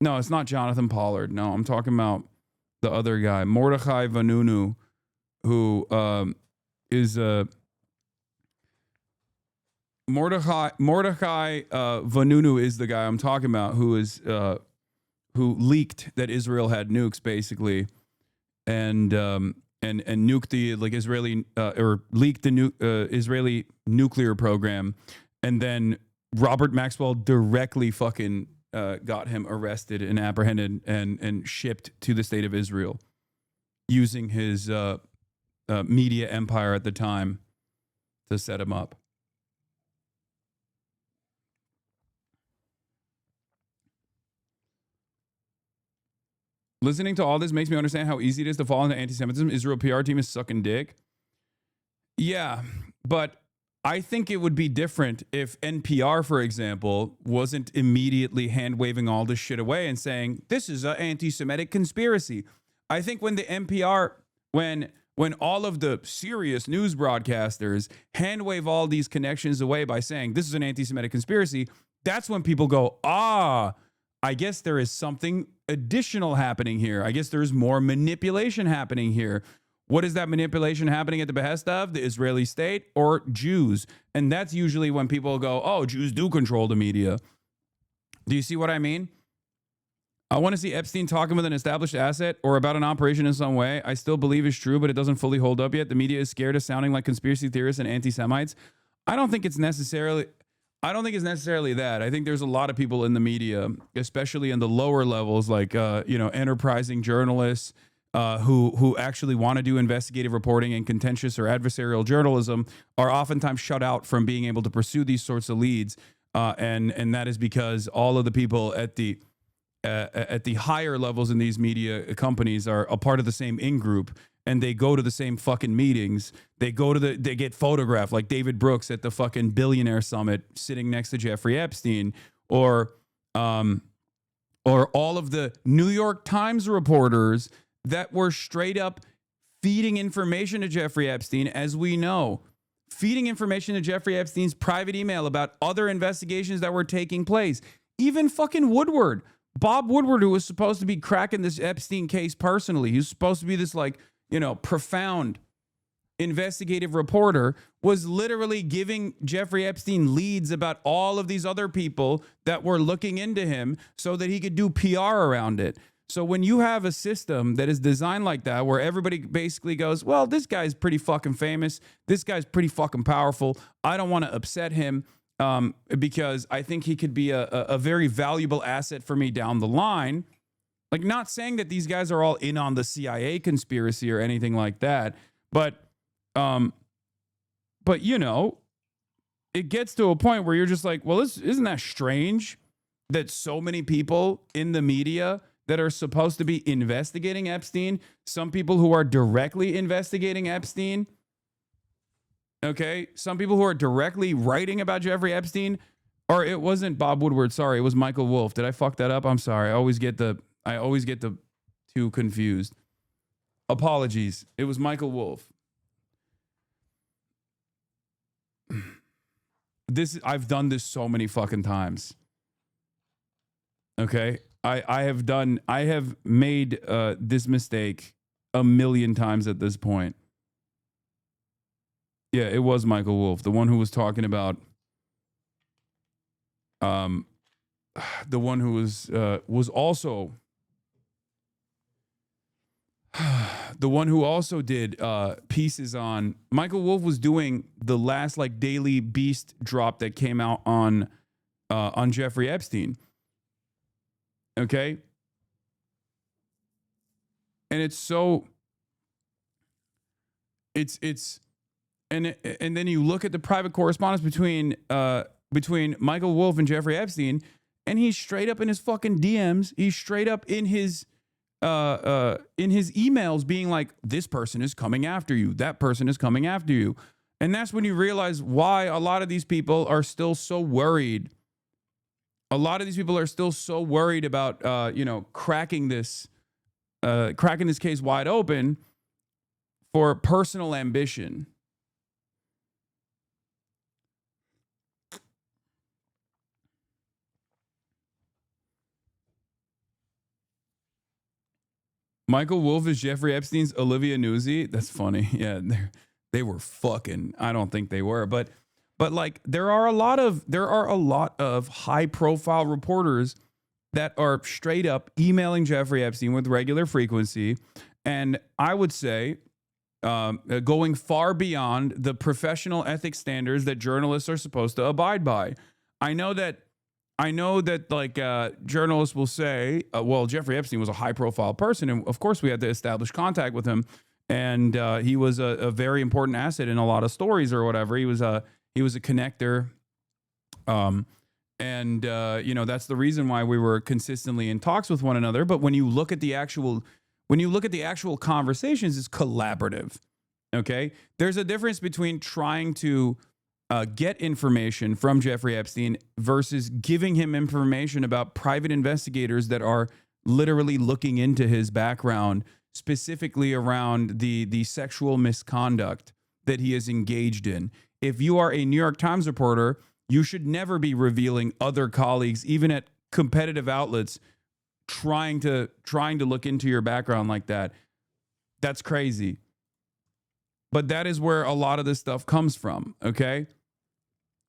no, it's not Jonathan Pollard. No, I'm talking about the other guy, Mordechai Vanunu, who is Mordechai Vanunu is the guy I'm talking about, who is who leaked that Israel had nukes, basically, and nuked the Israeli or leaked the Israeli nuclear program, and then Robert Maxwell directly fucking got him arrested and apprehended and shipped to the state of Israel using his media empire at the time to set him up. Listening to all this makes me understand how easy it is to fall into anti-Semitism. Israel PR team is sucking dick. Yeah, but I think it would be different if NPR, for example, wasn't immediately hand-waving all this shit away and saying, this is an anti-Semitic conspiracy. I think when the NPR, when all of the serious news broadcasters hand-wave all these connections away by saying, this is an anti-Semitic conspiracy, that's when people go, I guess there is something additional happening here. I guess there's more manipulation happening here. What is that manipulation happening at the behest of? The Israeli state or Jews? And that's usually when people go, oh, Jews do control the media. Do you see what I mean? I want to see Epstein talking with an established asset or about an operation in some way. I still believe is true, but it doesn't fully hold up yet. The media is scared of sounding like conspiracy theorists and anti-Semites. I don't think it's necessarily that. I think there's a lot of people in the media, especially in the lower levels, like enterprising journalists who actually want to do investigative reporting and contentious or adversarial journalism, are oftentimes shut out from being able to pursue these sorts of leads, and that is because all of the people at the higher levels in these media companies are a part of the same in-group, and they go to the same fucking meetings. They get photographed like David Brooks at the fucking billionaire summit sitting next to Jeffrey Epstein, or all of the New York Times reporters that were straight up feeding information to Jeffrey Epstein, as we know, feeding information to Jeffrey Epstein's private email about other investigations that were taking place. Even fucking Woodward, Bob Woodward, who was supposed to be cracking this Epstein case personally. He was supposed to be this profound investigative reporter, was literally giving Jeffrey Epstein leads about all of these other people that were looking into him so that he could do PR around it. So when you have a system that is designed like that, where everybody basically goes, well, this guy's pretty fucking famous, this guy's pretty fucking powerful, I don't want to upset him because I think he could be a very valuable asset for me down the line. Like, not saying that these guys are all in on the CIA conspiracy or anything like that, but it gets to a point where you're just like, well, isn't that strange that so many people in the media that are supposed to be investigating Epstein, some people who are directly investigating Epstein, okay, some people who are directly writing about Jeffrey Epstein, or it wasn't Bob Woodward, sorry, it was Michael Wolff. Did I fuck that up? I'm sorry. I always get the two confused. Apologies. It was Michael Wolff. I've done this so many fucking times. Okay? I have made this mistake a million times at this point. Yeah, it was Michael Wolff, the one who was talking about the one who was also the one who also did pieces on. Michael Wolff was doing the last daily beast drop that came out on Jeffrey Epstein. Okay, and and then you look at the private correspondence between Michael Wolff and Jeffrey Epstein, and he's straight up in his fucking DMs. He's straight up in his emails being like, this person is coming after you. That person is coming after you. And that's when you realize why a lot of these people are still so worried. A lot of these people are still so worried about, cracking this case wide open for personal ambition. Michael Wolff is Jeffrey Epstein's Olivia Nuzzi. That's funny. Yeah, they were fucking. I don't think they were, but like there are a lot of high profile reporters that are straight up emailing Jeffrey Epstein with regular frequency, and I would say going far beyond the professional ethics standards that journalists are supposed to abide by. I know that like journalists will say, well, Jeffrey Epstein was a high profile person. And of course we had to establish contact with him. And he was a very important asset in a lot of stories or whatever. He was a connector. That's the reason why we were consistently in talks with one another. But when you look at the actual conversations, it's collaborative. Okay. There's a difference between trying to get information from Jeffrey Epstein versus giving him information about private investigators that are literally looking into his background, specifically around the sexual misconduct that he is engaged in. If you are a New York Times reporter, you should never be revealing other colleagues, even at competitive outlets, trying to look into your background like that. That's crazy. But that is where a lot of this stuff comes from, okay?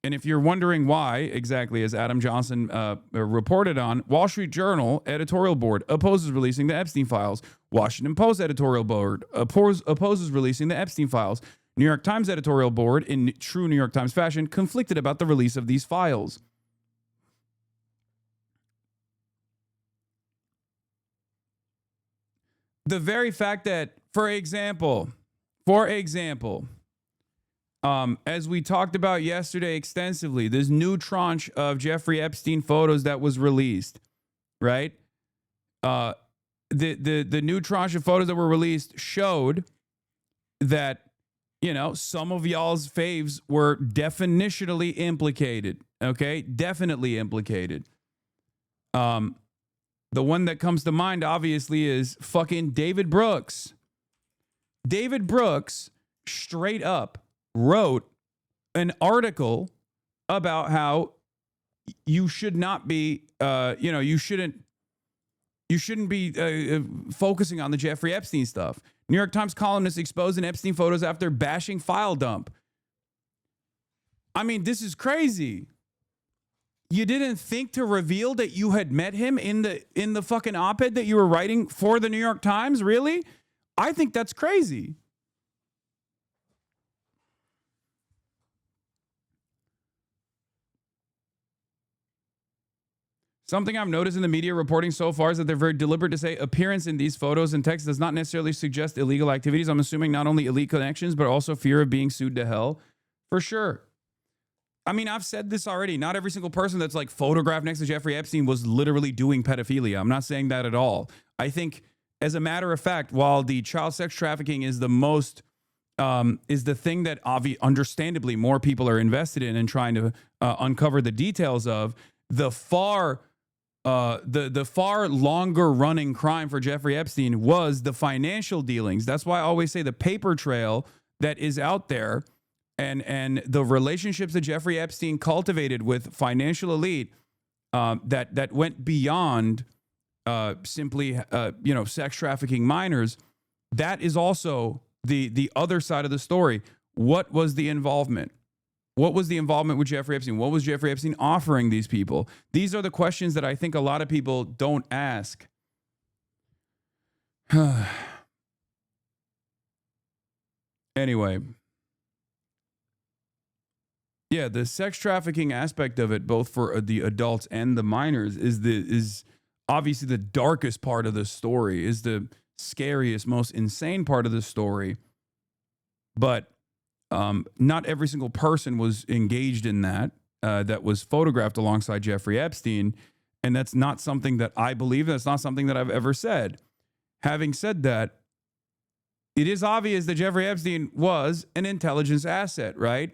And if you're wondering why, exactly as Adam Johnson reported on, Wall Street Journal editorial board opposes releasing the Epstein files. Washington Post editorial board opposes releasing the Epstein files. New York Times editorial board, in true New York Times fashion, conflicted about the release of these files. The very fact that, for example, as we talked about yesterday extensively, this new tranche of Jeffrey Epstein photos that was released, right? The new tranche of photos that were released showed that, some of y'all's faves were definitionally implicated, okay? Definitely implicated. The one that comes to mind, obviously, is fucking David Brooks. David Brooks straight up wrote an article about how you should not be, you shouldn't be focusing on the Jeffrey Epstein stuff. New York Times columnist exposing Epstein photos after bashing file dump. I mean, this is crazy. You didn't think to reveal that you had met him in the fucking op-ed that you were writing for the New York Times? Really? I think that's crazy. Something I've noticed in the media reporting so far is that they're very deliberate to say appearance in these photos and text does not necessarily suggest illegal activities. I'm assuming not only elite connections, but also fear of being sued to hell. For sure. I mean, I've said this already. Not every single person that's like photographed next to Jeffrey Epstein was literally doing pedophilia. I'm not saying that at all. I think, as a matter of fact, while the child sex trafficking is the most, is the thing that understandably more people are invested in and trying to uncover the details of, the far longer running crime for Jeffrey Epstein was the financial dealings. That's why I always say the paper trail that is out there and the relationships that Jeffrey Epstein cultivated with financial elite that went beyond simply sex trafficking minors. That is also the other side of the story. What was the involvement? What was the involvement with Jeffrey Epstein? What was Jeffrey Epstein offering these people? These are the questions that I think a lot of people don't ask. Anyway. Yeah, the sex trafficking aspect of it, both for the adults and the minors, is obviously the darkest part of the story, is the scariest, most insane part of the story. But not every single person was engaged in that was photographed alongside Jeffrey Epstein. And that's not something that I believe. That's not something that I've ever said. Having said that, it is obvious that Jeffrey Epstein was an intelligence asset, right?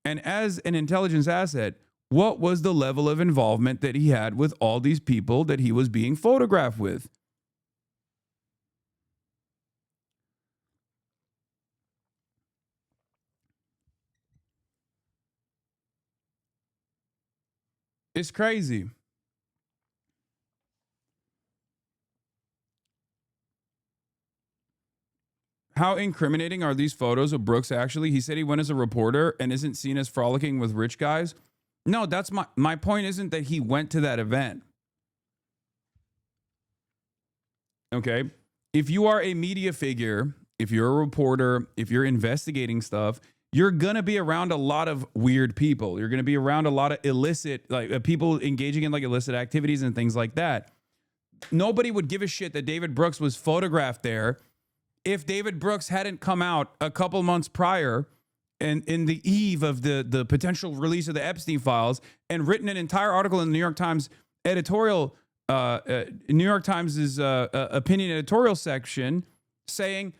And as an intelligence asset, what was the level of involvement that he had with all these people that he was being photographed with? It's crazy. How incriminating are these photos of Brooks actually? He said he went as a reporter and isn't seen as frolicking with rich guys. No, that's my point isn't that he went to that event. Okay? If you are a media figure, if you're a reporter, if you're investigating stuff, you're going to be around a lot of weird people. You're going to be around a lot of illicit, like people engaging in like illicit activities and things like that. Nobody would give a shit that David Brooks was photographed there if David Brooks hadn't come out a couple months prior and in the eve of the potential release of the Epstein files and written an entire article in the New York Times editorial, New York Times' opinion editorial section saying,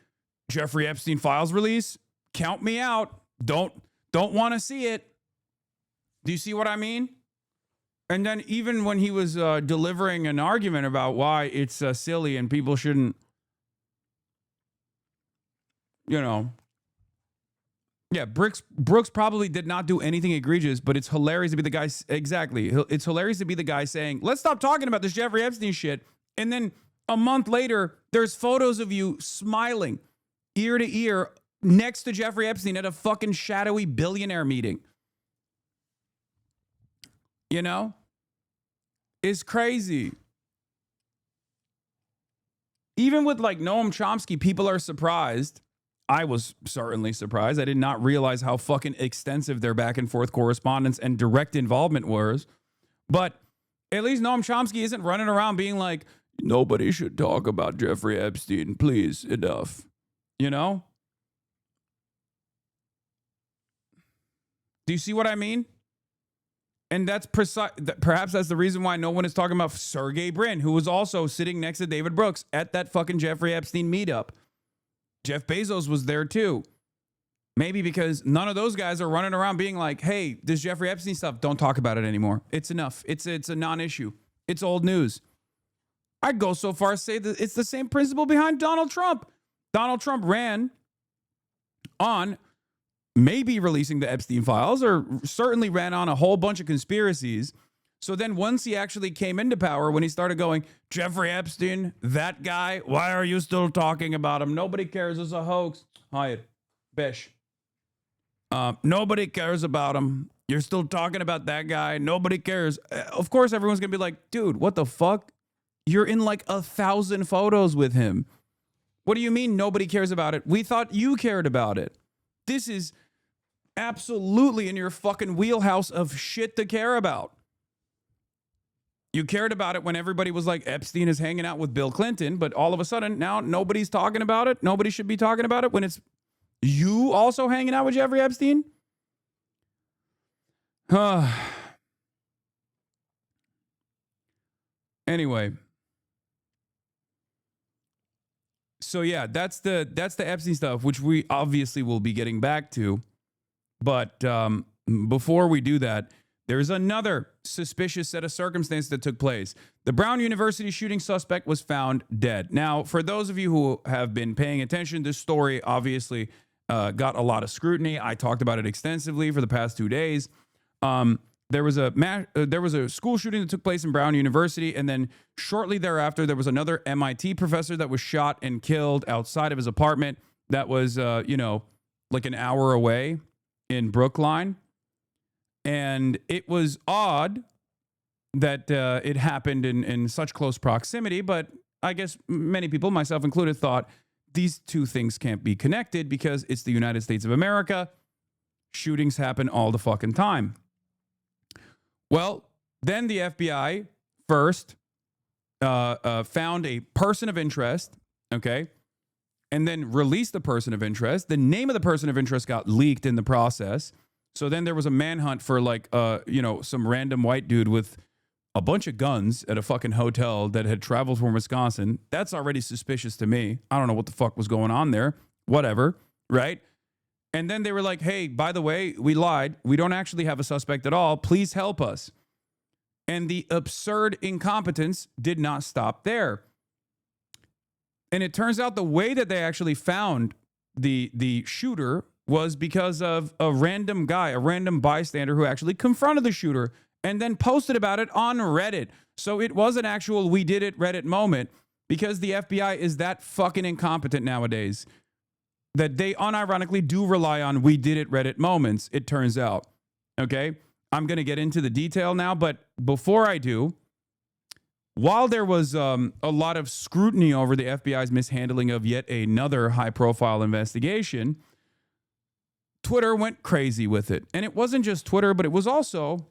Jeffrey Epstein files release, count me out. Don't want to see it. Do you see what I mean? And then even when he was delivering an argument about why it's silly and people shouldn't, you know, yeah, Brooks probably did not do anything egregious, but it's hilarious to be the guy. Exactly. It's hilarious to be the guy saying, let's stop talking about this Jeffrey Epstein shit. And then a month later, there's photos of you smiling ear to ear next to Jeffrey Epstein at a fucking shadowy billionaire meeting. You know? It's crazy. Even with like Noam Chomsky, people are surprised. I was certainly surprised. I did not realize how fucking extensive their back and forth correspondence and direct involvement was. But at least Noam Chomsky isn't running around being like, nobody should talk about Jeffrey Epstein. Please, enough. You know? Do you see what I mean? And that's perhaps that's the reason why no one is talking about Sergey Brin, who was also sitting next to David Brooks at that fucking Jeffrey Epstein meetup. Jeff Bezos was there too. Maybe because none of those guys are running around being like, hey, this Jeffrey Epstein stuff, don't talk about it anymore. It's enough. It's a non-issue. It's old news. I'd go so far as to say that it's the same principle behind Donald Trump. Donald Trump ran on maybe releasing the Epstein files, or certainly ran on a whole bunch of conspiracies. So then once he actually came into power, when he started going, Jeffrey Epstein, that guy, why are you still talking about him? Nobody cares. It's a hoax. Hide. Bish. Nobody cares about him. You're still talking about that guy. Nobody cares. Of course, everyone's going to be like, dude, what the fuck? You're in like 1,000 photos with him. What do you mean nobody cares about it? We thought you cared about it. This is absolutely in your fucking wheelhouse of shit to care about. You cared about it when everybody was like, Epstein is hanging out with Bill Clinton, but all of a sudden now nobody's talking about it. Nobody should be talking about it when it's you also hanging out with Jeffrey Epstein. Anyway. So yeah, that's the Epstein stuff, which we obviously will be getting back to. But before we do that, there's another suspicious set of circumstances that took place. The Brown University shooting suspect was found dead. Now, for those of you who have been paying attention, this story obviously got a lot of scrutiny. I talked about it extensively for the past 2 days. There was a school shooting that took place in Brown University, and then shortly thereafter, there was another MIT professor that was shot and killed outside of his apartment. That was, like an hour away in Brookline. And it was odd that it happened in such close proximity, but I guess many people, myself included, thought these two things can't be connected because it's the United States of America. Shootings happen all the fucking time. Well, then the FBI first found a person of interest, okay, and then released the person of interest. The name of the person of interest got leaked in the process. So then there was a manhunt for like, some random white dude with a bunch of guns at a fucking hotel that had traveled from Wisconsin. That's already suspicious to me. I don't know what the fuck was going on there. Whatever, right? And then they were like, hey, by the way, we lied. We don't actually have a suspect at all. Please help us. And the absurd incompetence did not stop there. And it turns out the way that they actually found the shooter was because of a random guy, a random bystander who actually confronted the shooter and then posted about it on Reddit. So it was an actual we did it Reddit moment, because the FBI is that fucking incompetent nowadays that they unironically do rely on we did it Reddit moments, it turns out. Okay? I'm going to get into the detail now, but before I do, while there was a lot of scrutiny over the FBI's mishandling of yet another high-profile investigation, Twitter went crazy with it. And it wasn't just Twitter, but it was also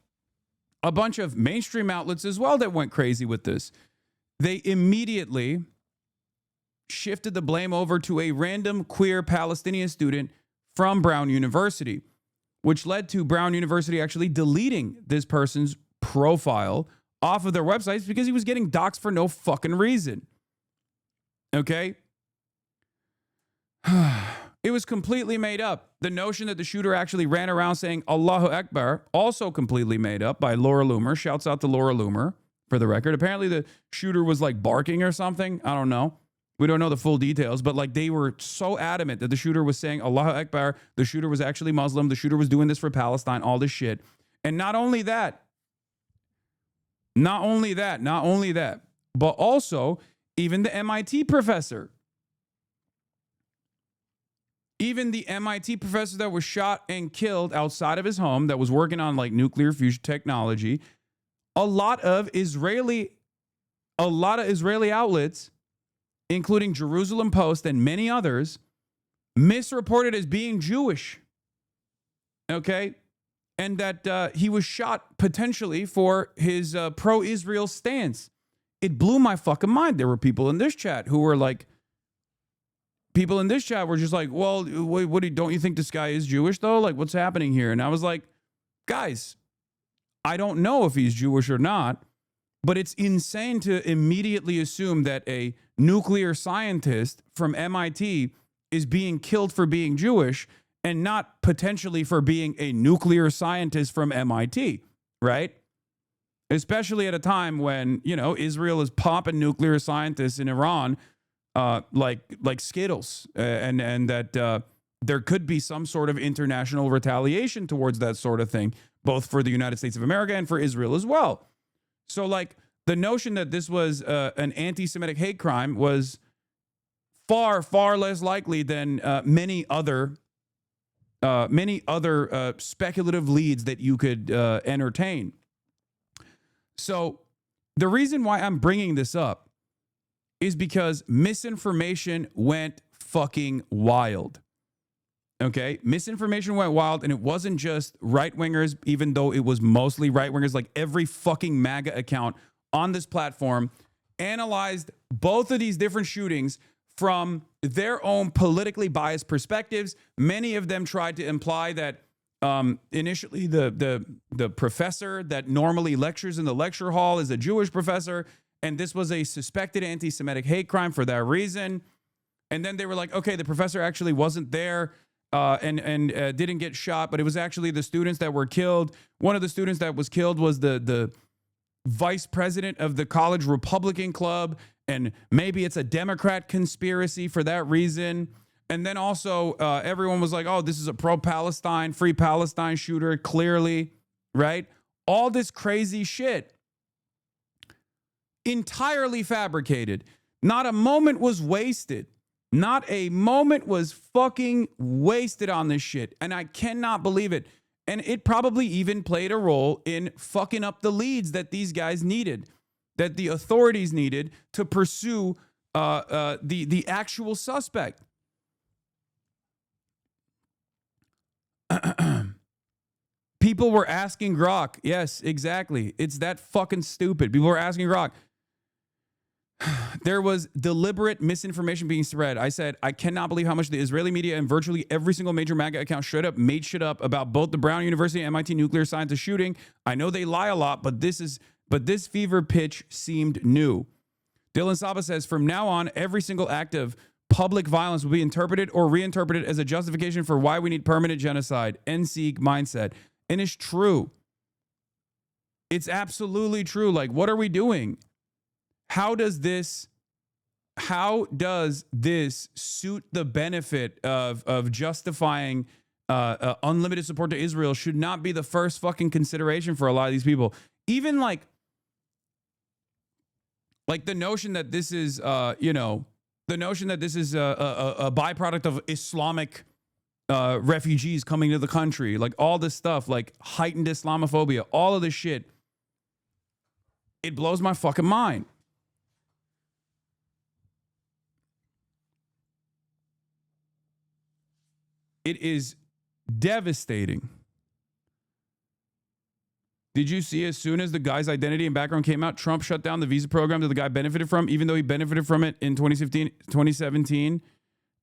a bunch of mainstream outlets as well that went crazy with this. They immediately shifted the blame over to a random queer Palestinian student from Brown University, which led to Brown University actually deleting this person's profile off of their websites because he was getting doxxed for no fucking reason. Okay? It was completely made up. The notion that the shooter actually ran around saying Allahu Akbar, also completely made up by Laura Loomer. Shouts out to Laura Loomer, for the record. Apparently the shooter was like barking or something. I don't know. We don't know the full details, but like they were so adamant that the shooter was saying Allahu Akbar. The shooter was actually Muslim. The shooter was doing this for Palestine, all this shit. And not only that, but also even the MIT professor. Even the MIT professor that was shot and killed outside of his home that was working on like nuclear fusion technology, a lot of Israeli outlets, including Jerusalem Post and many others, misreported as being Jewish. Okay? And that he was shot potentially for his pro-Israel stance. It blew my fucking mind. There were people in this chat who were like, just like, well, don't you think this guy is Jewish though? Like, what's happening here? And I was like, guys, I don't know if he's Jewish or not, but it's insane to immediately assume that a nuclear scientist from MIT is being killed for being Jewish and not potentially for being a nuclear scientist from MIT, right? Especially at a time when, you know, Israel is popping nuclear scientists in Iran like Skittles, and that there could be some sort of international retaliation towards that sort of thing, both for the United States of America and for Israel as well. So, like, the notion that this was an anti-Semitic hate crime was far, far less likely than many other speculative leads that you could entertain. So, the reason why I'm bringing this up is because misinformation went fucking wild. Okay? Misinformation went wild, and it wasn't just right-wingers, even though it was mostly right-wingers. Like, every fucking MAGA account on this platform analyzed both of these different shootings from their own politically biased perspectives. Many of them tried to imply that initially the professor that normally lectures in the lecture hall is a Jewish professor, and this was a suspected anti-Semitic hate crime for that reason. And then they were like, okay, the professor actually wasn't there and didn't get shot, but it was actually the students that were killed. One of the students that was killed was the vice president of the college Republican club, and maybe it's a Democrat conspiracy for that reason. And then also everyone was like, oh, this is a pro-Palestine, free Palestine shooter, clearly, right? All this crazy shit. Entirely fabricated. Not a moment was wasted. Not a moment was fucking wasted on this shit. And I cannot believe it. And it probably even played a role in fucking up the leads that these guys needed, that the authorities needed to pursue the actual suspect. People were asking Grok. Yes, exactly. It's that fucking stupid. People were asking Grok. There was deliberate misinformation being spread. I said, I cannot believe how much the Israeli media and virtually every single major MAGA account made shit up about both the Brown University and MIT nuclear scientist shooting. I know they lie a lot, but this fever pitch seemed new. Dylan Saba says, from now on, every single act of public violence will be interpreted or reinterpreted as a justification for why we need permanent genocide. NSEG mindset. And it's true. It's absolutely true. Like, what are we doing? How does this suit the benefit of justifying unlimited support to Israel should not be the first fucking consideration for a lot of these people. Even like the notion that this is, the notion that this is a byproduct of Islamic refugees coming to the country, like all this stuff, like heightened Islamophobia, all of this shit. It blows my fucking mind. It is devastating. Did you see as soon as the guy's identity and background came out, Trump shut down the visa program that the guy benefited from, even though he benefited from it in 2017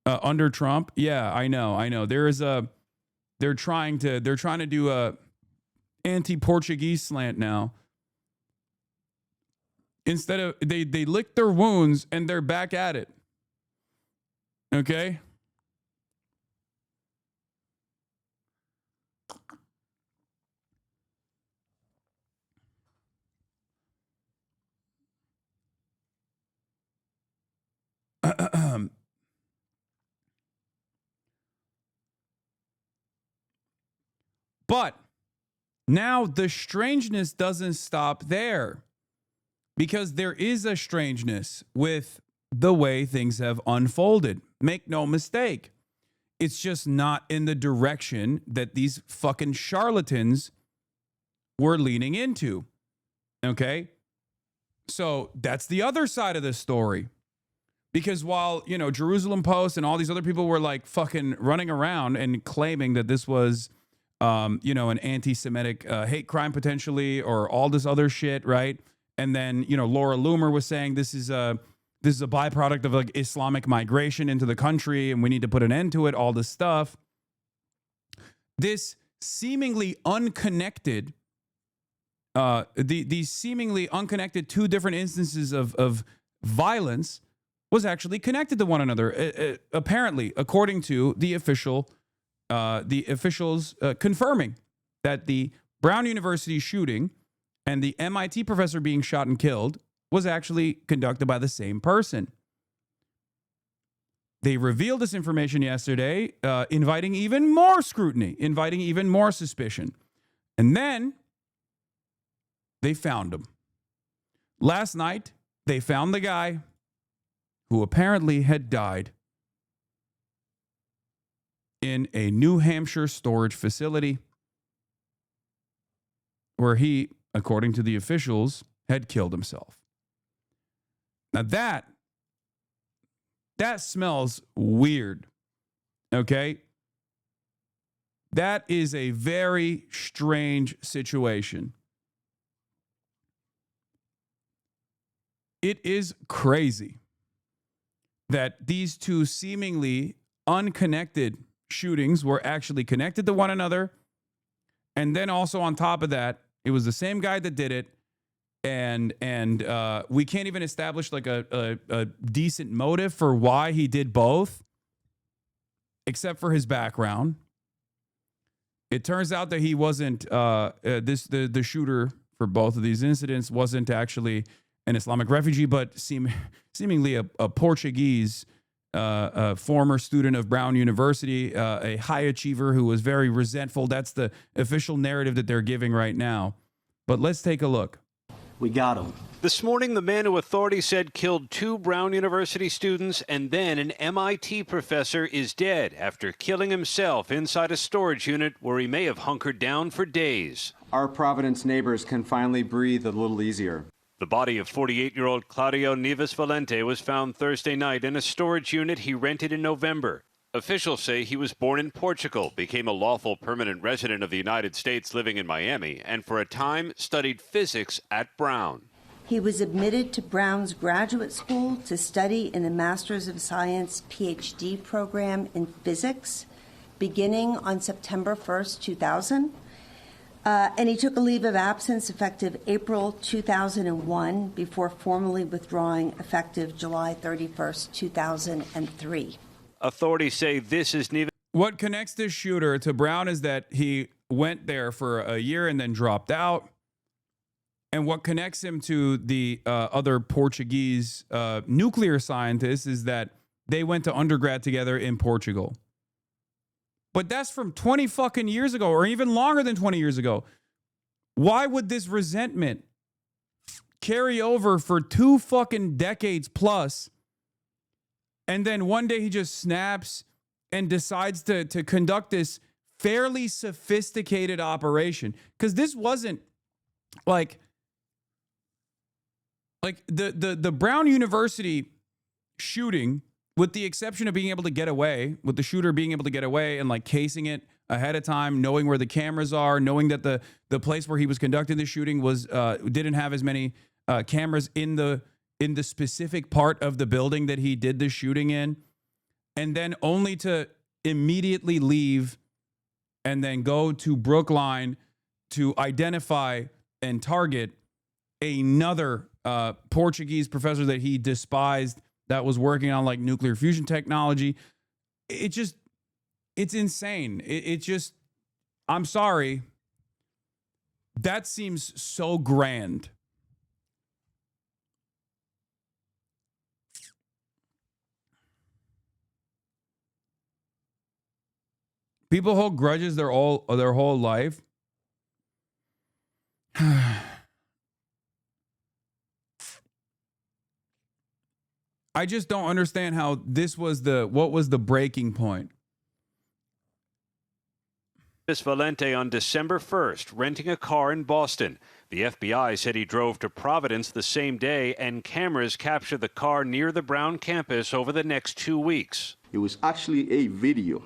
under Trump? Yeah, I know. They're trying to do a anti-Portuguese slant now. Instead of they licked their wounds and they're back at it. Okay? But now the strangeness doesn't stop there, because there is a strangeness with the way things have unfolded. Make no mistake. It's just not in the direction that these fucking charlatans were leaning into. Okay? So that's the other side of the story. Because while, Jerusalem Post and all these other people were like fucking running around and claiming that this was, an anti-Semitic hate crime potentially, or all this other shit, right? And then, Laura Loomer was saying this is a byproduct of like Islamic migration into the country and we need to put an end to it, all this stuff. This seemingly unconnected, these seemingly unconnected two different instances of violence was actually connected to one another, apparently, according to the officials confirming that the Brown University shooting and the MIT professor being shot and killed was actually conducted by the same person. They revealed this information yesterday, inviting even more scrutiny, inviting even more suspicion. And then they found him. Last night, they found the guy who apparently had died in a New Hampshire storage facility where he, according to the officials, had killed himself. Now that smells weird, okay? That is a very strange situation. It is crazy that these two seemingly unconnected shootings were actually connected to one another. And then also on top of that, it was the same guy that did it. And we can't even establish like a decent motive for why he did both, except for his background. It turns out that he wasn't, the shooter for both of these incidents wasn't actually an Islamic refugee, but seemingly a Portuguese former student of Brown University, a high achiever who was very resentful. That's the official narrative that they're giving right now. But let's take a look. We got him. This morning, the man who authorities said killed 2 Brown University students and then an MIT professor is dead after killing himself inside a storage unit where he may have hunkered down for days. Our Providence neighbors can finally breathe a little easier. The body of 48-year-old Claudio Neves Valente was found Thursday night in a storage unit he rented in November. Officials say he was born in Portugal, became a lawful permanent resident of the United States living in Miami, and for a time studied physics at Brown. He was admitted to Brown's graduate school to study in the Master's of Science PhD program in physics, beginning on September 1st, 2000. And he took a leave of absence effective April 2001 before formally withdrawing effective July 31st, 2003. Authorities say this is Neves. What connects this shooter to Brown is that he went there for a year and then dropped out. And what connects him to the other Portuguese nuclear scientists is that they went to undergrad together in Portugal. But that's from 20 fucking years ago, or even longer than 20 years ago. Why would this resentment carry over for 2 fucking decades plus, and then one day he just snaps and decides to conduct this fairly sophisticated operation? Because this wasn't like the Brown University shooting, with the exception of being able to get away, with the shooter being able to get away and like casing it ahead of time, knowing where the cameras are, knowing that the place where he was conducting the shooting was didn't have as many cameras in the specific part of the building that he did the shooting in, and then only to immediately leave and then go to Brookline to identify and target another Portuguese professor that he despised that was working on like nuclear fusion technology. It's insane. It just, I'm sorry. That seems so grand. People hold grudges their whole life. I just don't understand how this was what was the breaking point. Valente on December 1st, renting a car in Boston. The FBI said he drove to Providence the same day, and cameras captured the car near the Brown campus over the next 2 weeks. It was actually a video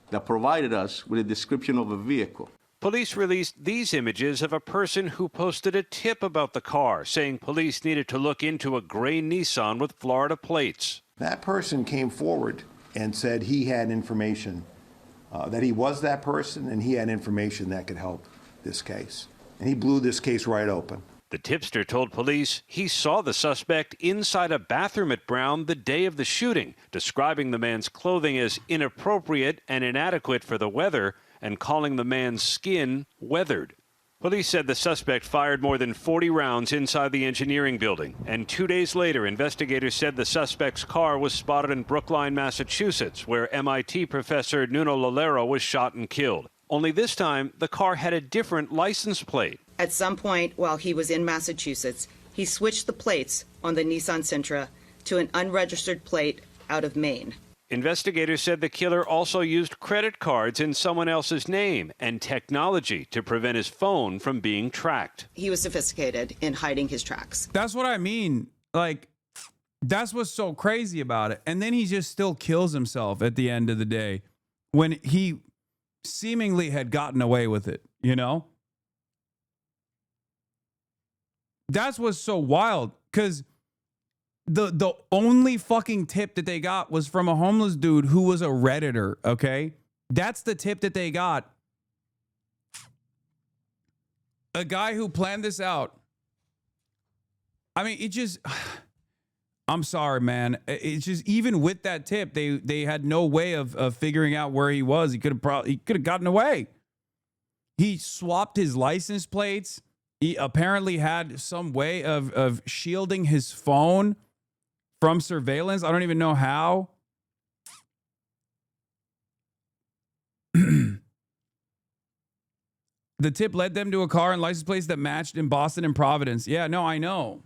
that provided us with a description of a vehicle. Police released these images of a person who posted a tip about the car, saying police needed to look into a gray Nissan with Florida plates. That person came forward and said he had information, that he was that person, and he had information that could help this case. And he blew this case right open. The tipster told police he saw the suspect inside a bathroom at Brown the day of the shooting, describing the man's clothing as inappropriate and inadequate for the weather, and calling the man's skin weathered. Police said the suspect fired more than 40 rounds inside the engineering building, and 2 days later, investigators said the suspect's car was spotted in Brookline, Massachusetts, where MIT professor Nuno Lalero was shot and killed. Only this time, the car had a different license plate. At some point while he was in Massachusetts, he switched the plates on the Nissan Sentra to an unregistered plate out of Maine. Investigators said the killer also used credit cards in someone else's name and technology to prevent his phone from being tracked. He was sophisticated in hiding his tracks. That's what I mean. Like, that's what's so crazy about it. And then he just still kills himself at the end of the day when he seemingly had gotten away with it, you know? That's what's so wild, because the only fucking tip that they got was from a homeless dude who was a Redditor, okay? That's the tip that they got. A guy who planned this out. I mean, it just, I'm sorry, man. It's just, even with that tip, they had no way of figuring out where he was. He could have gotten away. He swapped his license plates. He apparently had some way of shielding his phone from surveillance. I don't even know how. The tip led them to a car and license plates that matched in Boston and Providence. Yeah, no, I know.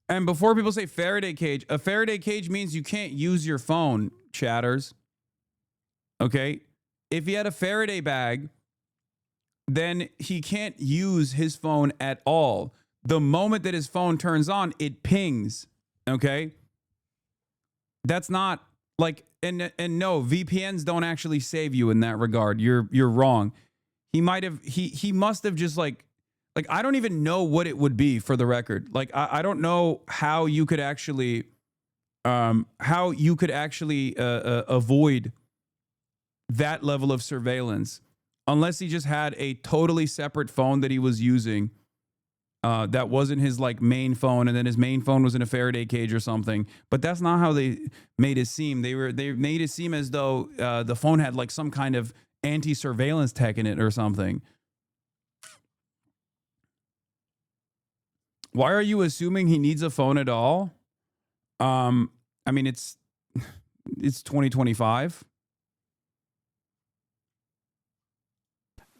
And before people say Faraday cage, a Faraday cage means you can't use your phone, chatters. Okay? If he had a Faraday bag, then he can't use his phone at all. The moment that his phone turns on, it pings. Okay? That's not like, and no, VPNs don't actually save you in that regard. You're wrong. He must have just like I don't even know what it would be, for the record. Like, I don't know how you could actually avoid that level of surveillance, unless he just had a totally separate phone that he was using that wasn't his like main phone, and then his main phone was in a Faraday cage or something. But that's not how they made it seem. They made it seem as though the phone had like some kind of anti-surveillance tech in it or something. Why are you assuming he needs a phone at all? I mean, it's 2025.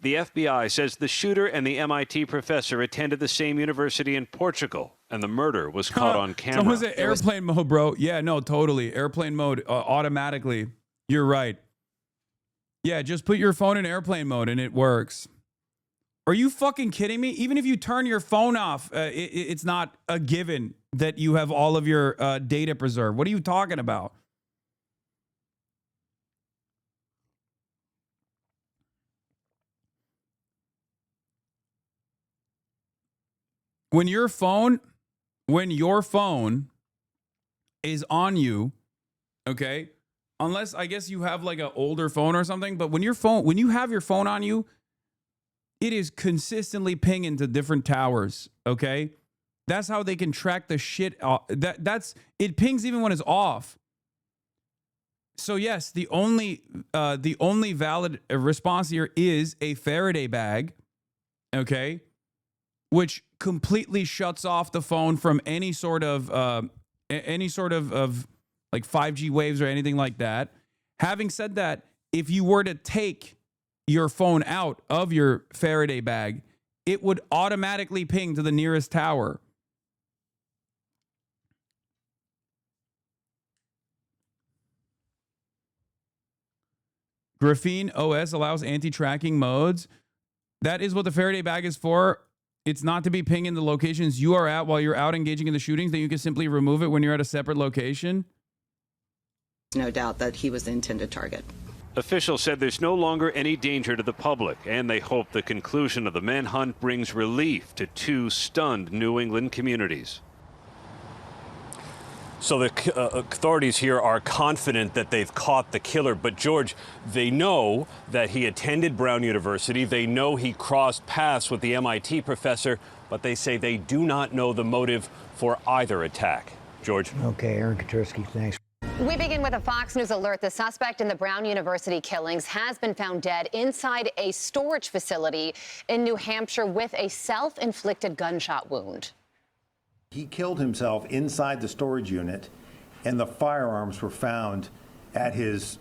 The FBI says the shooter and the MIT professor attended the same university in Portugal, and the murder was caught on camera. Someone said airplane mode, bro. Yeah, no, totally. Airplane mode automatically. You're right. Yeah, just put your phone in airplane mode and it works. Are you fucking kidding me? Even if you turn your phone off, it's not a given that you have all of your data preserved. What are you talking about? When your phone is on you, okay, unless I guess you have like an older phone or something, but when you have your phone on you, it is consistently pinging to different towers, okay? That's how they can track the shit. It pings even when it's off. So yes, the only valid response here is a Faraday bag, okay, which completely shuts off the phone from any sort of like 5G waves or anything like that. Having said that, if you were to take your phone out of your Faraday bag, it would automatically ping to the nearest tower. Graphene OS allows anti-tracking modes. That is what the Faraday bag is for. It's not to be pinging the locations you are at while you're out engaging in the shootings, that you can simply remove it when you're at a separate location. No doubt that he was the intended target. Officials said there's no longer any danger to the public, and they hope the conclusion of the manhunt brings relief to two stunned New England communities. So the authorities here are confident that they've caught the killer. But, George, they know that he attended Brown University. They know he crossed paths with the MIT professor, but they say they do not know the motive for either attack. George. Okay, Aaron Katursky, thanks. We begin with a Fox News alert. The suspect in the Brown University killings has been found dead inside a storage facility in New Hampshire with a self-inflicted gunshot wound. He killed himself inside the storage unit, and the firearms were found at his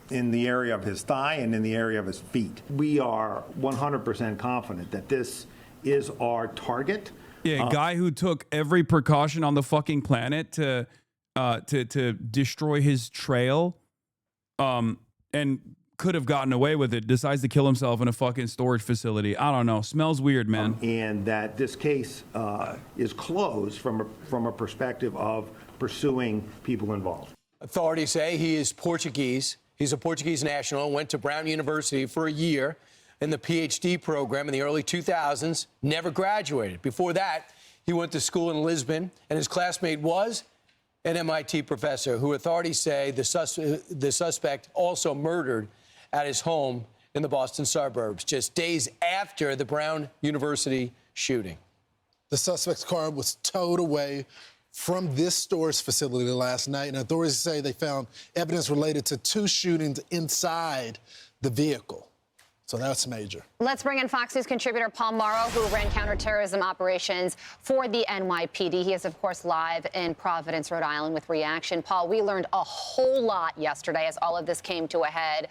in the area of his thigh and in the area of his feet. We are 100% confident that this is our target. Yeah, a guy who took every precaution on the fucking planet to destroy his trail, and could have gotten away with it, decides to kill himself in a fucking storage facility. I don't know. Smells weird, man. And that this case is closed from a perspective of pursuing people involved. Authorities say he is Portuguese. He's a Portuguese national, went to Brown University for a year in the PhD program in the early 2000s, never graduated. Before that, he went to school in Lisbon, and his classmate was an MIT professor who authorities say the suspect also murdered at his home in the Boston suburbs, just days after the Brown University shooting. The suspect's car was towed away from this storage facility last night, and authorities say they found evidence related to two shootings inside the vehicle. So that's major. Let's bring in Fox News contributor Paul Morrow, who ran counterterrorism operations for the NYPD. He is, of course, live in Providence, Rhode Island with Reaction. Paul, we learned a whole lot yesterday as all of this came to a head.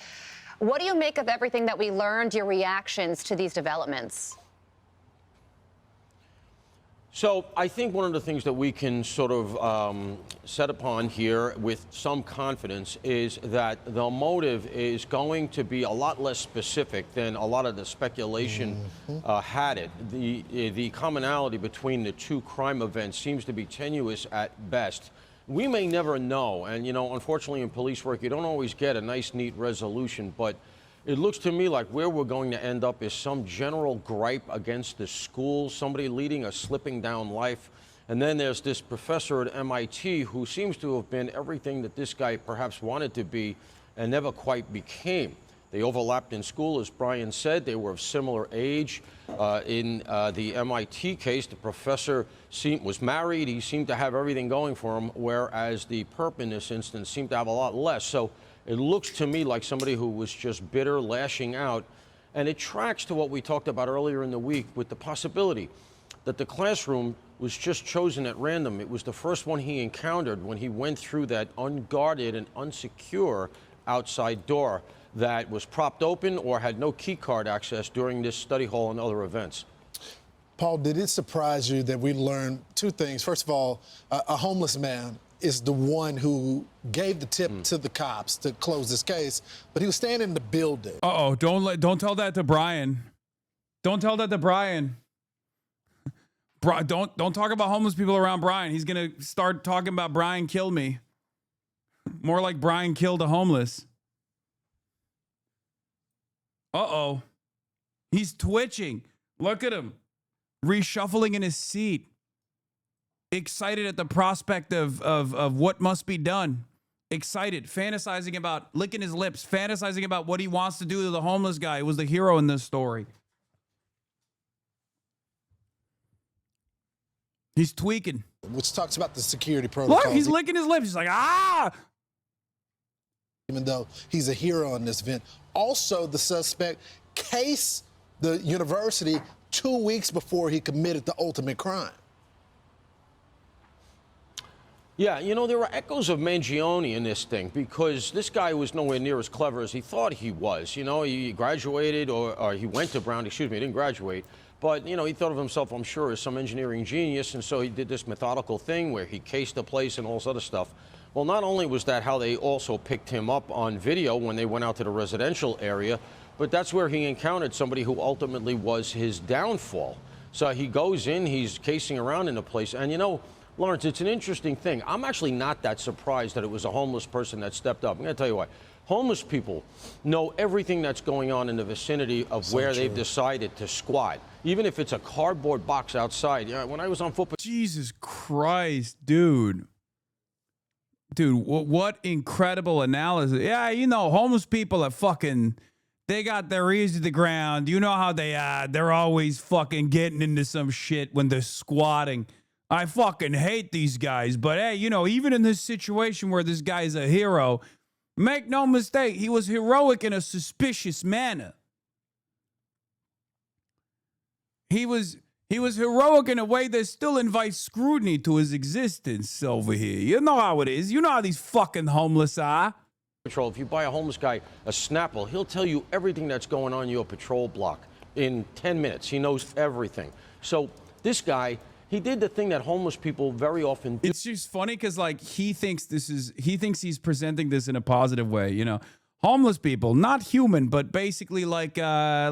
What do you make of everything that we learned, your reactions to these developments? So I think one of the things that we can sort of set upon here with some confidence is that the motive is going to be a lot less specific than a lot of the speculation had it. The commonality between the two crime events seems to be tenuous at best. We may never know, and you know, unfortunately in police work you don't always get a nice, neat resolution, but it looks to me like where we're going to end up is some general gripe against the school, somebody leading a slipping down life. And then there's this professor at MIT who seems to have been everything that this guy perhaps wanted to be and never quite became. They overlapped in school, as Brian said. They were of similar age. In the MIT case, the professor was married. He seemed to have everything going for him, whereas the perp in this instance seemed to have a lot less. So it looks to me like somebody who was just bitter, lashing out. And it tracks to what we talked about earlier in the week with the possibility that the classroom was just chosen at random. It was the first one he encountered when he went through that unguarded and unsecure outside door that was propped open or had no key card access during this study hall and other events. Paul, did it surprise you that we learned two things? First of all, a homeless man is the one who gave the tip to the cops to close this case, but he was staying in the building. Uh-oh, don't tell that to Brian. Don't tell that to Brian. Don't talk about homeless people around Brian. He's going to start talking about Brian killed me. More like Brian killed a homeless. Uh-oh. He's twitching. Look at him. Reshuffling in his seat. Excited at the prospect of what must be done. Excited. Fantasizing about licking his lips. Fantasizing about what he wants to do to the homeless guy who was the hero in this story. He's tweaking. Which talks about the security protocol. Look, he's licking his lips. He's like, ah! Even though he's a hero in this event. Also, the suspect cased the university 2 weeks before he committed the ultimate crime. Yeah, you know, there were echoes of Mangione in this thing because this guy was nowhere near as clever as he thought he was. You know, he graduated or he went to Brown, excuse me, he didn't graduate. But, you know, he thought of himself, I'm sure, as some engineering genius, and so he did this methodical thing where he cased the place and all this other stuff. Well, not only was that how they also picked him up on video when they went out to the residential area, but that's where he encountered somebody who ultimately was his downfall. So he goes in, he's casing around in the place, and, you know, Lawrence, it's an interesting thing. I'm actually not that surprised that it was a homeless person that stepped up. I'm going to tell you why. Homeless people know everything that's going on in the vicinity of where they've decided to squat, even if it's a cardboard box outside. Yeah, when I was on football. Jesus Christ, dude. Dude, what incredible analysis. Yeah, you know, homeless people are fucking, they got their ears to the ground. You know how they are. They're always fucking getting into some shit when they're squatting. I fucking hate these guys. But hey, you know, even in this situation where this guy's a hero, make no mistake, he was heroic in a suspicious manner. He was heroic in a way that still invites scrutiny to his existence over here. You know how it is. You know how these fucking homeless are. Patrol, if you buy a homeless guy a Snapple, he'll tell you everything that's going on in your patrol block in 10 minutes. He knows everything. So this guy, he did the thing that homeless people very often do. It's just funny because, like, he thinks he's presenting this in a positive way, you know. Homeless people, not human, but basically like a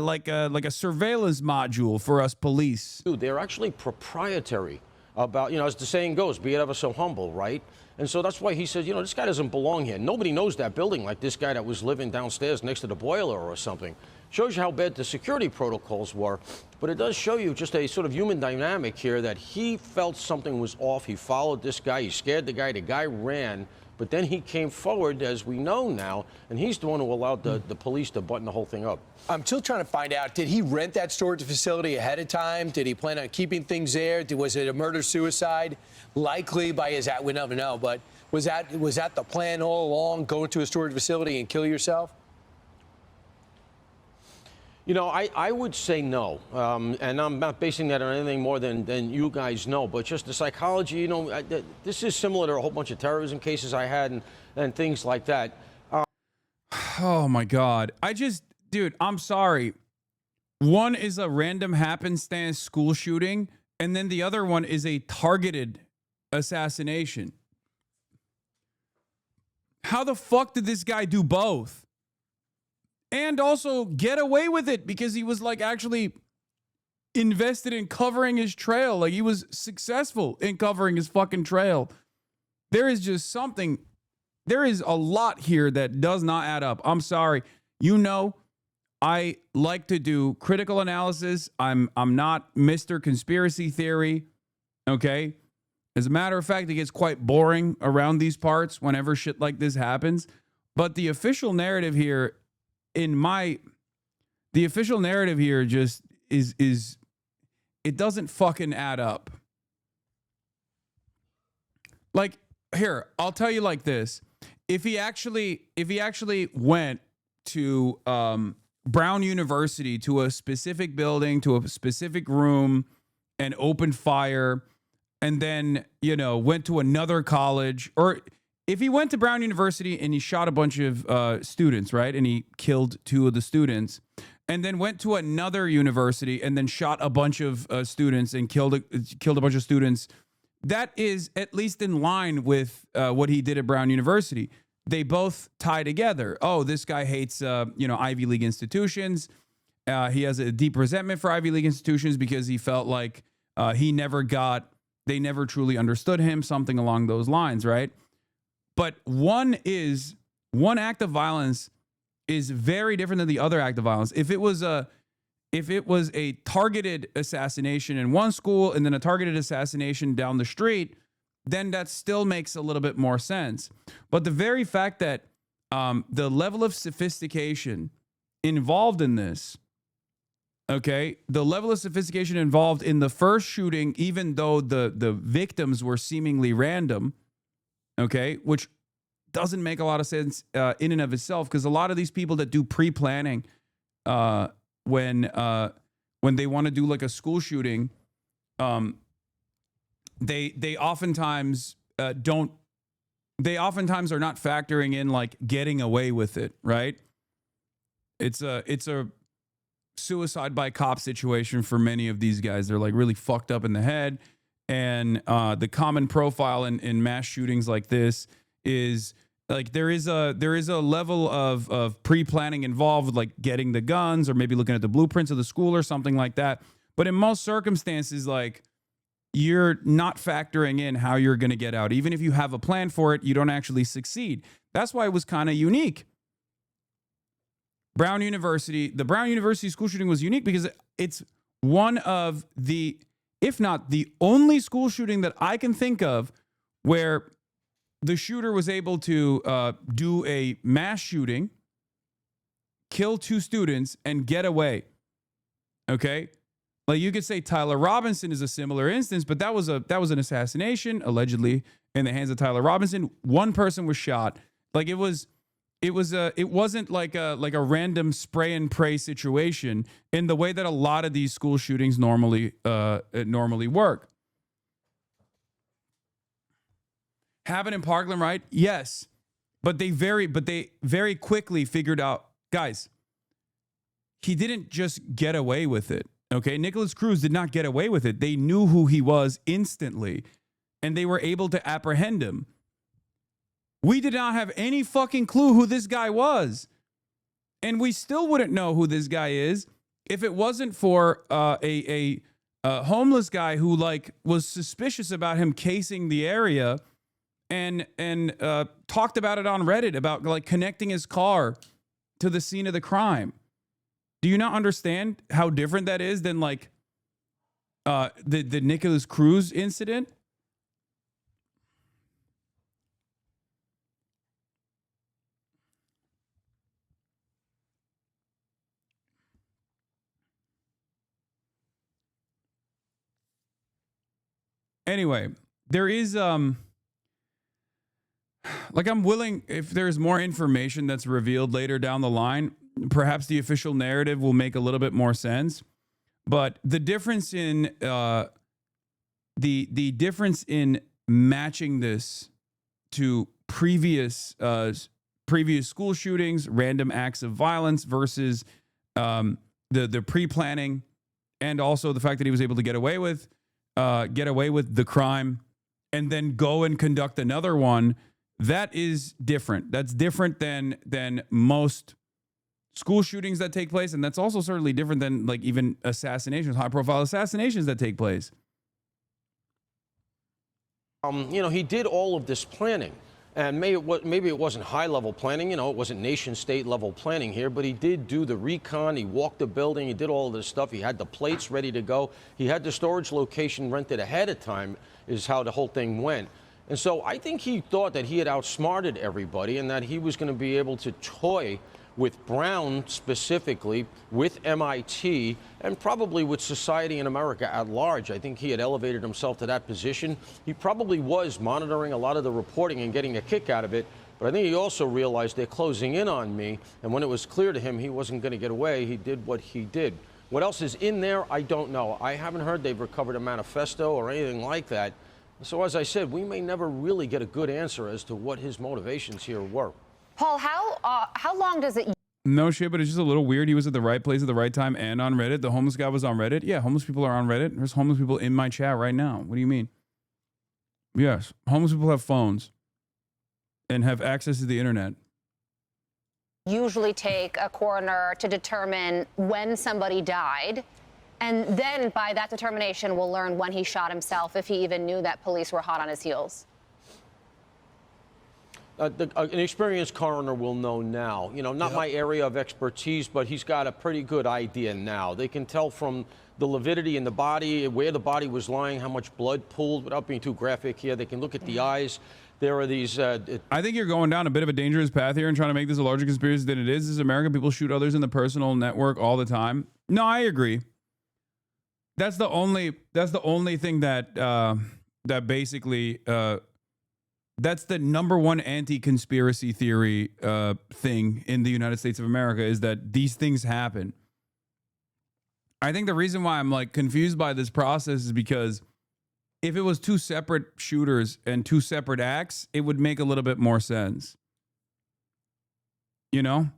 surveillance module for us police. Dude, they're actually proprietary about, you know, as the saying goes, be it ever so humble, right? And so that's why he says, you know, this guy doesn't belong here. Nobody knows that building like this guy that was living downstairs next to the boiler or something. Shows you how bad the security protocols were, but it does show you just a sort of human dynamic here that he felt something was off. He followed this guy, he scared the guy ran. But then he came forward, as we know now, and he's the one who allowed the police to button the whole thing up. I'm still trying to find out, did he rent that storage facility ahead of time? Did he plan on keeping things there? Was it a murder-suicide? Likely by his, we never know, but was that the plan all along, go into a storage facility and kill yourself? You know, I would say no, and I'm not basing that on anything more than you guys know, but just the psychology, you know, this is similar to a whole bunch of terrorism cases I had and things like that. Oh, my God. Dude, I'm sorry. One is a random happenstance school shooting, and then the other one is a targeted assassination. How the fuck did this guy do both? And also get away with it because he was like actually invested in covering his trail. Like he was successful in covering his fucking trail. There is just something, there is a lot here that does not add up. I'm sorry. You know, I like to do critical analysis. I'm not Mr. Conspiracy Theory. Okay. As a matter of fact, it gets quite boring around these parts whenever shit like this happens. But the official narrative here the official narrative here just is it doesn't fucking add up. Like, here, I'll tell you like this. If he actually went to Brown University, to a specific building, to a specific room, and opened fire, and then, you know, went to another college, or if he went to Brown University and he shot a bunch of students, right, and he killed 2 of the students, and then went to another university and then shot a bunch of students and killed a bunch of students, that is at least in line with what he did at Brown University. They both tie together. Oh, this guy hates, Ivy League institutions. He has a deep resentment for Ivy League institutions because he felt like they never truly understood him, something along those lines, right? But one act of violence is very different than the other act of violence. If it was a targeted assassination in one school and then a targeted assassination down the street, then that still makes a little bit more sense. But the very fact that the level of sophistication involved in this, okay, the level of sophistication involved in the first shooting, even though the victims were seemingly random, okay, which doesn't make a lot of sense in and of itself, because a lot of these people that do pre-planning when they want to do like a school shooting, they oftentimes are not factoring in like getting away with it, right? It's a suicide by cop situation for many of these guys. They're like really fucked up in the head, and the common profile in mass shootings like this is like there is a level of pre-planning involved with like getting the guns or maybe looking at the blueprints of the school or something like that. But in most circumstances, like, you're not factoring in how you're going to get out. Even if you have a plan for it, you don't actually succeed. That's why it was kind of unique. The Brown University school shooting was unique because it's one of the, if not the only school shooting that I can think of where the shooter was able to do a mass shooting, kill 2 students, and get away. Okay? Like, you could say Tyler Robinson is a similar instance, but that was an assassination, allegedly, in the hands of Tyler Robinson. 1 person was shot. Like, it wasn't like a random spray and pray situation in the way that a lot of these school shootings normally work. Happened in Parkland, right? Yes. But they very quickly figured out, guys, he didn't just get away with it. Okay, Nicholas Cruz did not get away with it. They knew who he was instantly, and they were able to apprehend him. We did not have any fucking clue who this guy was, and we still wouldn't know who this guy is if it wasn't for a homeless guy who like was suspicious about him casing the area, and talked about it on Reddit about like connecting his car to the scene of the crime. Do you not understand how different that is than like the Nicholas Cruz incident? Anyway, there is like, I'm willing, if there's more information that's revealed later down the line, perhaps the official narrative will make a little bit more sense. But the difference in the difference in matching this to previous school shootings, random acts of violence versus the pre-planning, and also the fact that he was able to get away with the crime and then go and conduct another one, that is different. That's different than most school shootings that take place, and that's also certainly different than like even assassinations, high-profile assassinations that take place. He did all of this planning, and maybe it wasn't high-level planning. It wasn't nation-state level planning here, but he did do the recon. He walked the building. He did all of this stuff. He had the plates ready to go. He had the storage location rented ahead of time, is how the whole thing went. And so I think he thought that he had outsmarted everybody and that he was going to be able to toy with Brown specifically, with MIT, and probably with society in America at large. I think he had elevated himself to that position. He probably was monitoring a lot of the reporting and getting a kick out of it. But I think he also realized they're closing in on me. And when it was clear to him he wasn't going to get away, he did what he did. What else is in there, I don't know. I haven't heard they've recovered a manifesto or anything like that. So as I said, we may never really get a good answer as to what his motivations here were. Paul, how long does it... No shit, but it's just a little weird. He was at the right place at the right time and on Reddit. The homeless guy was on Reddit. Yeah, homeless people are on Reddit. There's homeless people in my chat right now. What do you mean? Yes, homeless people have phones and have access to the internet. Usually take a coroner to determine when somebody died, and then by that determination we'll learn when he shot himself, if he even knew that police were hot on his heels. An experienced coroner will know now. You know, not my area of expertise, but he's got a pretty good idea now. They can tell from the lividity in the body, where the body was lying, how much blood pooled, without being too graphic here. They can look at the eyes. There are these... I think you're going down a bit of a dangerous path here and trying to make this a larger conspiracy than it is. This is America. People shoot others in the personal network all the time. No, I agree. That's the only thing that that basically that's the number one anti-conspiracy theory thing in the United States of America, is that these things happen. I think the reason why I'm like confused by this process is because if it was two separate shooters and two separate acts, it would make a little bit more sense. You know?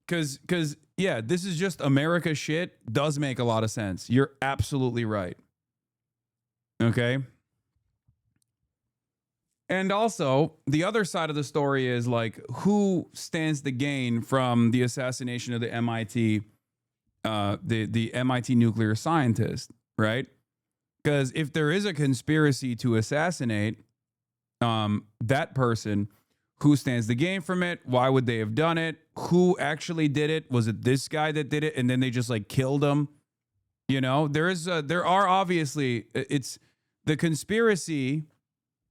Because yeah, this is just America shit does make a lot of sense. You're absolutely right. Okay? And also, the other side of the story is like, who stands to gain from the assassination of the MIT, the MIT nuclear scientist, right? Because if there is a conspiracy to assassinate that person, who stands to gain from it? Why would they have done it? Who actually did it? Was it this guy that did it and then they just like killed him? You know, there are obviously, it's the conspiracy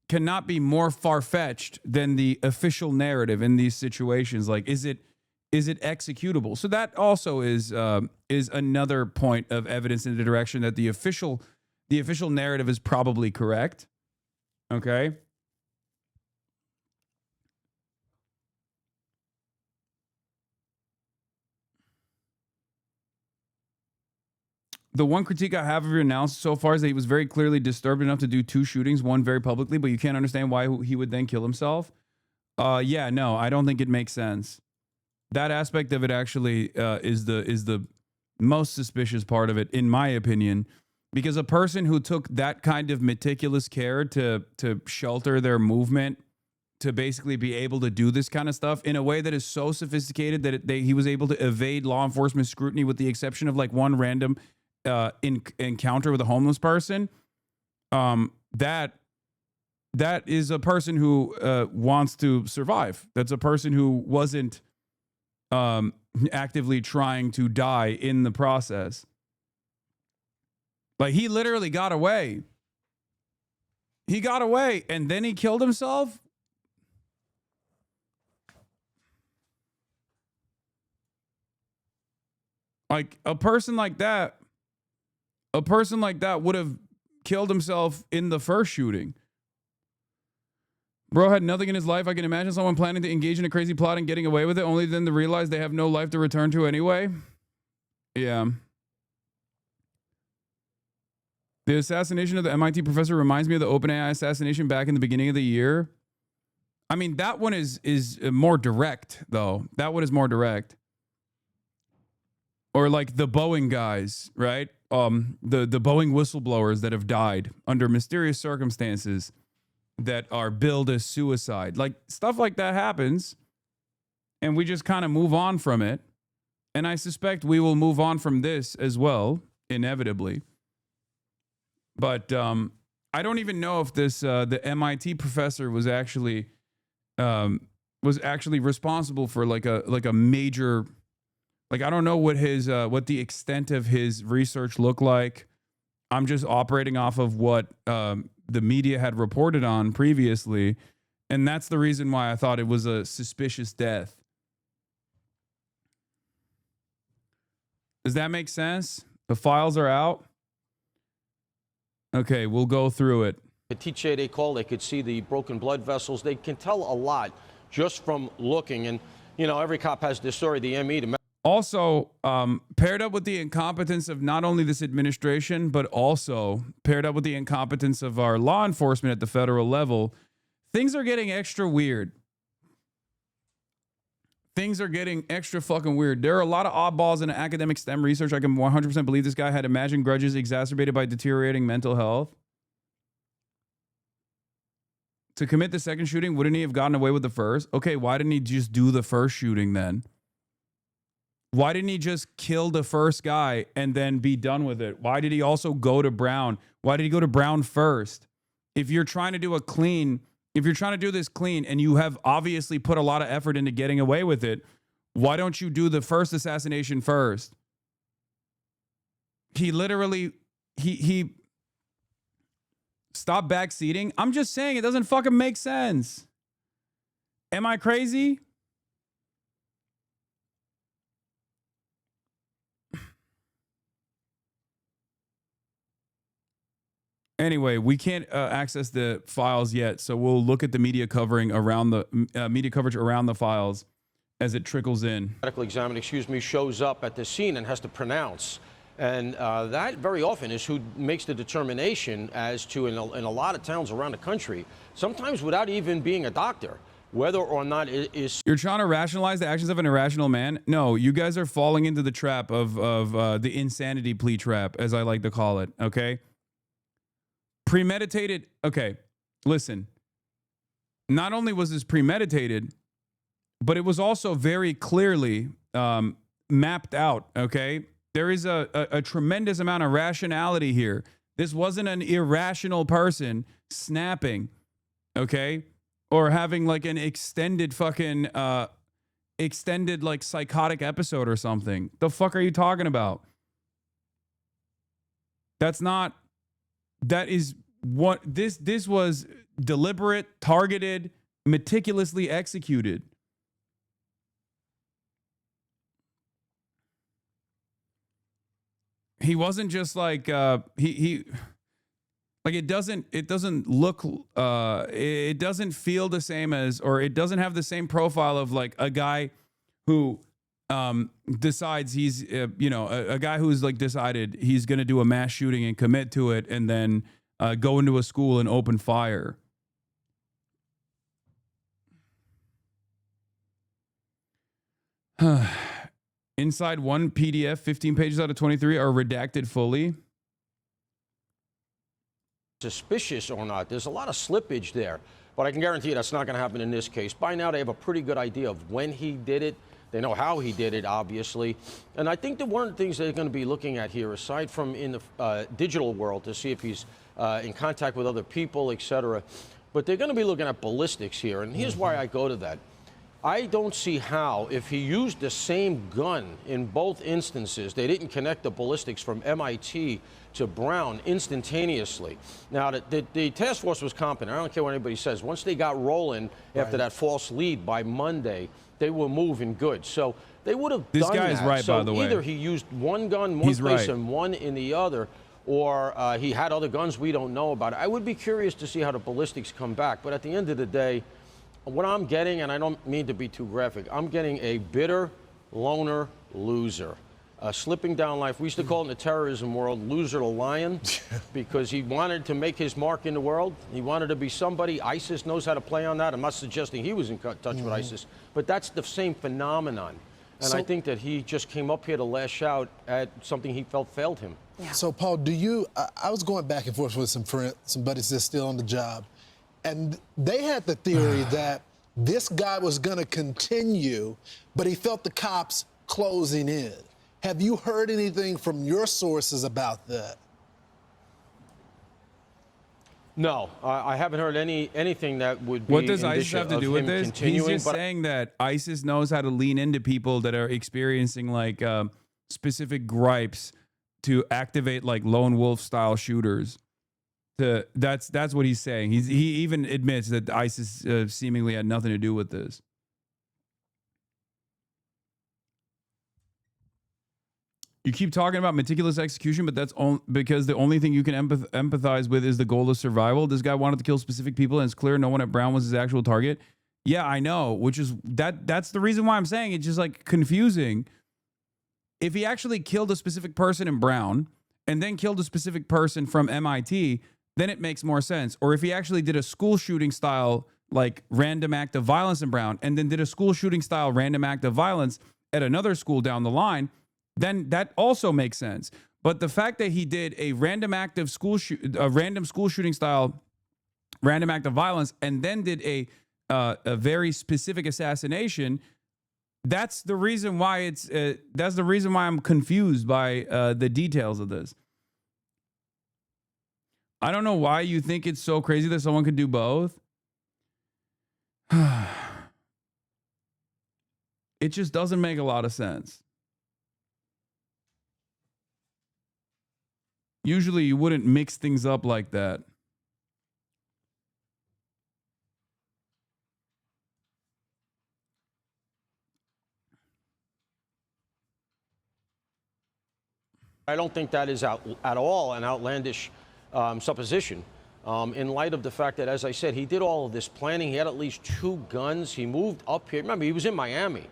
cannot be more far-fetched than the official narrative in these situations. Like, is it executable? So that also is another point of evidence in the direction that the official narrative is probably correct. Okay. The one critique I have of your analysis so far is that he was very clearly disturbed enough to do two shootings, one very publicly, but you can't understand why he would then kill himself. Yeah, no, I don't think it makes sense. That aspect of it actually is the most suspicious part of it, in my opinion, because a person who took that kind of meticulous care to shelter their movement, to basically be able to do this kind of stuff in a way that is so sophisticated that he was able to evade law enforcement scrutiny with the exception of like one random encounter with a homeless person, that is a person who wants to survive. That's a person who wasn't actively trying to die in the process. Like, he literally got away. He got away and then he killed himself. Like, a person like that would have killed himself in the first shooting. Bro had nothing in his life. I can imagine someone planning to engage in a crazy plot and getting away with it, only then to realize they have no life to return to anyway. Yeah. The assassination of the MIT professor reminds me of the OpenAI assassination back in the beginning of the year. I mean, that one is more direct, though. That one is more direct. Or like the Boeing guys, right? The Boeing whistleblowers that have died under mysterious circumstances that are billed as suicide. Like, stuff like that happens, and we just kind of move on from it. And I suspect we will move on from this as well, inevitably. But I don't even know if this the MIT professor was actually responsible for like a major. Like, I don't know what the extent of his research looked like. I'm just operating off of what the media had reported on previously. And that's the reason why I thought it was a suspicious death. Does that make sense? The files are out. Okay, we'll go through it. Tiche, they call, they could see the broken blood vessels. They can tell a lot just from looking. And, you know, every cop has this story, the ME. Also, paired up with the incompetence of not only this administration, but also paired up with the incompetence of our law enforcement at the federal level, things are getting extra weird. Things are getting extra fucking weird. There are a lot of oddballs in academic STEM research. I can 100% believe this guy had imagined grudges exacerbated by deteriorating mental health. To commit the second shooting, wouldn't he have gotten away with the first? Okay, why didn't he just do the first shooting then? Why didn't he just kill the first guy and then be done with it? Why did he also go to Brown? Why did he go to Brown first? If you're trying to do a clean, if you're trying to do this clean and you have obviously put a lot of effort into getting away with it, why don't you do the first assassination first? He literally, he stop backseating. I'm just saying it doesn't fucking make sense. Am I crazy? Anyway, we can't access the files yet, so we'll look at the media covering around the media coverage around the files as it trickles in. Medical examiner, shows up at the scene and has to pronounce. And that very often is who makes the determination as to, in a lot of towns around the country, sometimes without even being a doctor, whether or not it is. You're trying to rationalize the actions of an irrational man? No, you guys are falling into the trap of the insanity plea trap, as I like to call it, okay? Premeditated. Okay, listen. Not only was this premeditated, but it was also very clearly mapped out, okay? There is a tremendous amount of rationality here. This wasn't an irrational person snapping, okay? Or having like an extended fucking, extended like psychotic episode or something. The fuck are you talking about? That's not, that is what, this was deliberate, targeted, meticulously executed. He wasn't just like he like it doesn't look it doesn't feel the same as, or it doesn't have the same profile of like a guy who decides he's you know, a guy who's like decided he's going to do a mass shooting and commit to it and then go into a school and open fire. Inside one PDF, 15 pages out of 23 are redacted fully. Suspicious or not, there's a lot of slippage there, but I can guarantee you that's not going to happen in this case. By now, they have a pretty good idea of when he did it. They know how he did it, obviously. And I think that one of the things they're going to be looking at here, aside from in the digital world, to see if he's in contact with other people, et cetera, but they're going to be looking at ballistics here. And here's why I go to that. I don't see how, if he used the same gun in both instances, they didn't connect the ballistics from MIT to Brown instantaneously. Now, the task force was competent. I don't care what anybody says. Once they got rolling after that false lead by Monday, they were moving good. So they would have done that. This guy is right, by the way. Either he used one gun one place and one in the other, or he had other guns we don't know about. I would be curious to see how the ballistics come back. But at the end of the day, what I'm getting, and I don't mean to be too graphic, I'm getting a bitter loner loser. Slipping down life. We used to call it in the terrorism world, loser to lion, because he wanted to make his mark in the world. He wanted to be somebody. ISIS knows how to play on that. I'm not suggesting he was in touch with ISIS, but that's the same phenomenon. And so, I think that he just came up here to lash out at something he felt failed him. Yeah. So, Paul, do you, I was going back and forth with some friends, some buddies that's still on the job, and they had the theory that this guy was going to continue, but he felt the cops closing in. Have you heard anything from your sources about that? No, I haven't heard anything that would be. What does ISIS have to do with this? He's just saying that ISIS knows how to lean into people that are experiencing like specific gripes to activate like lone wolf style shooters. That's what he's saying. He even admits that ISIS seemingly had nothing to do with this. You keep talking about meticulous execution, but that's because the only thing you can empathize with is the goal of survival. This guy wanted to kill specific people, and it's clear no one at Brown was his actual target. Yeah, I know, which is that's the reason why I'm saying it's just like confusing. If he actually killed a specific person in Brown and then killed a specific person from MIT, then it makes more sense. Or if he actually did a school shooting style, like random act of violence in Brown, and then did a school shooting style random act of violence at another school down the line, then that also makes sense. But the fact that he did a random act of random school shooting style random act of violence and then did a very specific assassination, that's the reason why I'm confused by the details of this. I don't know why you think it's so crazy that someone could do both. It just doesn't make a lot of sense. Usually you wouldn't mix things up like that. I don't think that is at all an outlandish supposition. In light of the fact that, as I said, he did all of this planning. He had at least 2 guns. He moved up here. Remember, he was in Miami.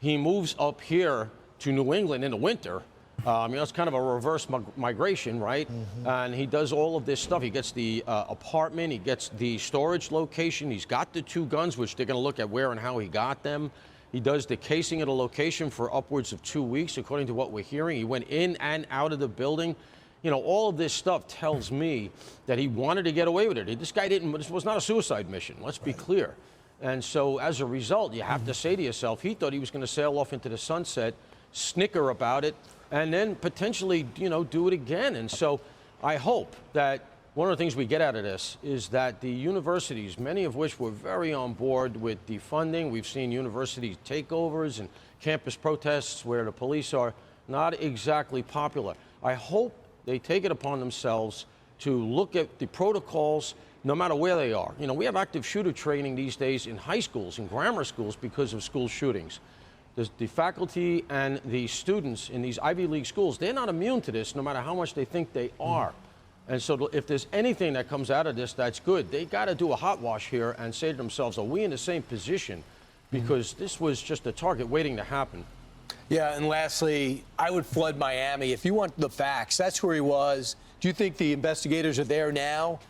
He moves up here to New England in the winter. It's kind of a reverse migration, right? Mm-hmm. And he does all of this stuff. He gets the apartment. He gets the storage location. He's got the 2 guns, which they're going to look at where and how he got them. He does the casing at a location for upwards of 2 weeks, according to what we're hearing. He went in and out of the building. You know, all of this stuff tells me that he wanted to get away with it. This guy this was not a suicide mission, let's be clear. And so as a result, you have to say to yourself, he thought he was going to sail off into the sunset, snicker about it, and then potentially, do it again. And so I hope that one of the things we get out of this is that the universities, many of which were very on board with defunding, we've seen university takeovers and campus protests where the police are not exactly popular. I hope they take it upon themselves to look at the protocols no matter where they are. We have active shooter training these days in high schools and grammar schools because of school shootings. The faculty and the students in these Ivy League schools, they're not immune to this no matter how much they think they are. And so if there's anything that comes out of this that's good, they got to do a hot wash here and say to themselves, are we in the same position? Because this was just a target waiting to happen. Yeah, and lastly, I would flood Miami. If you want the facts, that's where he was. Do you think the investigators are there now,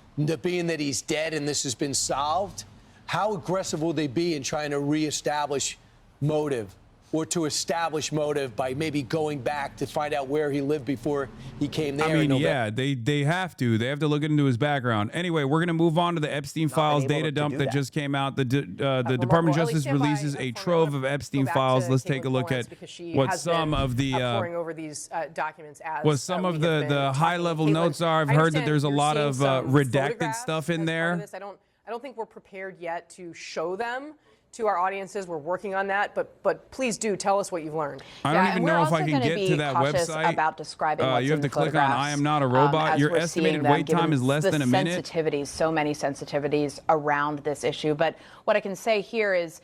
being that he's dead and this has been solved? How aggressive will they be in trying to reestablish motive? Or to establish motive by maybe going back to find out where he lived before he came there? I mean, yeah, they have to. They have to look into his background. Anyway, we're going to move on to the Epstein files data dump that just came out. The Department of Justice releases a trove of Epstein files. Let's take a look at what some of the pouring over these documents as what some of the high-level notes are. I've heard that there's a lot of redacted stuff in there. I don't think we're prepared yet to show them to our audiences. We're working on that, but please do tell us what you've learned. I don't even know if I can get to that website. About describing what's you have in to the click on I am not a robot. Your estimated wait time is less than a minute. Sensitivities, so many sensitivities around this issue. But what I can say here is,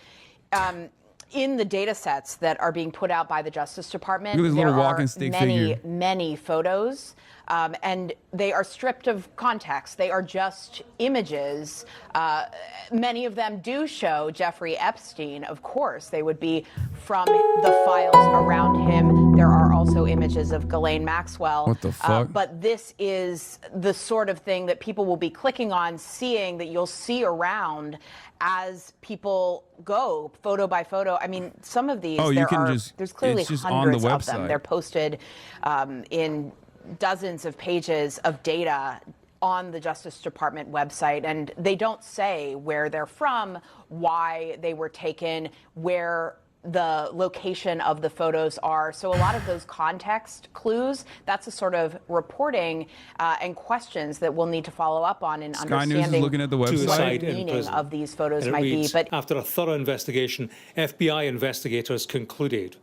in the data sets that are being put out by the Justice Department, there are many photos. And they are stripped of context. They are just images. Many of them do show Jeffrey Epstein, of course. They would be from the files around him. There are also images of Ghislaine Maxwell. What the fuck? But this is the sort of thing that people will be clicking on, seeing, that you'll see around as people go photo by photo. I mean, some of these, there's clearly hundreds of them. They're posted in dozens of pages of data on the Justice Department website, and they don't say where they're from, why they were taken, where the location of the photos are. So a lot of those context clues, that's the sort of reporting and questions that we'll need to follow up on in understanding looking at the website. What the meaning of these photos might be. But after a thorough investigation, FBI investigators concluded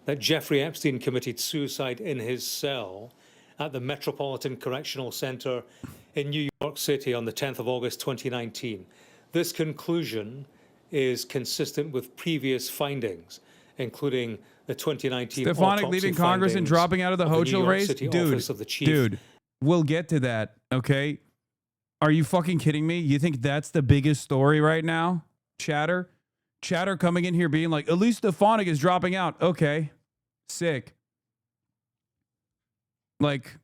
that Jeffrey Epstein committed suicide in his cell at the Metropolitan Correctional Center in New York City on the 10th of August 2019. This conclusion is consistent with previous findings, including the 2019 Stefanik autopsy leaving Congress and findings dropping out of the New Hochul York race? City Office of the Chief. Dude, we'll get to that, okay? Are you fucking kidding me? You think that's the biggest story right now? Chatter? Chatter coming in here being like, at least Stefanik is dropping out. Okay, sick. Like,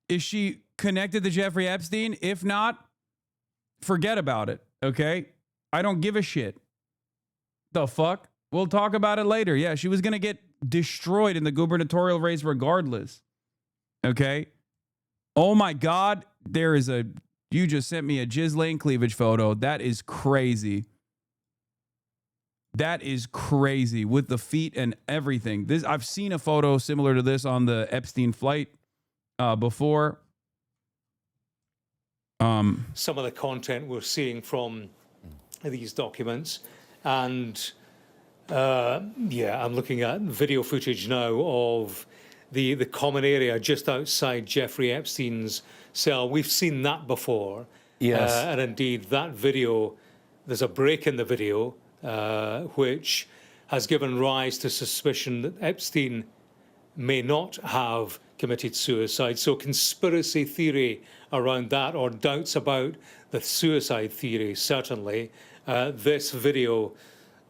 is she connected to Jeffrey Epstein? If not, forget about it, okay? I don't give a shit. The fuck? We'll talk about it later. Yeah, she was going to get destroyed in the gubernatorial race regardless. Okay? Oh my God, you just sent me a Ghislaine cleavage photo. That is crazy. That is crazy with the feet and everything. I've seen a photo similar to this on the Epstein flight before. Some of the content we're seeing from these documents. And I'm looking at video footage now of the common area just outside Jeffrey Epstein's cell. We've seen that before. Yes. And indeed, that video, there's a break in the video which has given rise to suspicion that Epstein may not have committed suicide. So conspiracy theory around that, or doubts about the suicide theory, certainly. This video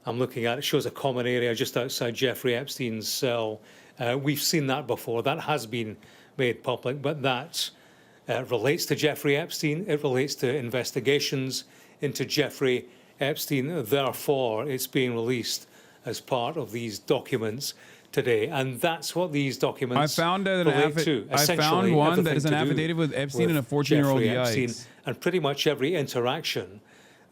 I'm looking at, it shows a common area just outside Jeffrey Epstein's cell. We've seen that before. That has been made public, but that relates to Jeffrey Epstein. It relates to investigations into Jeffrey Epstein. Therefore, it's being released as part of these documents today. And that's what these documents relate to. I found one that is an affidavit with Epstein and a 14-year-old. Yikes. And pretty much every interaction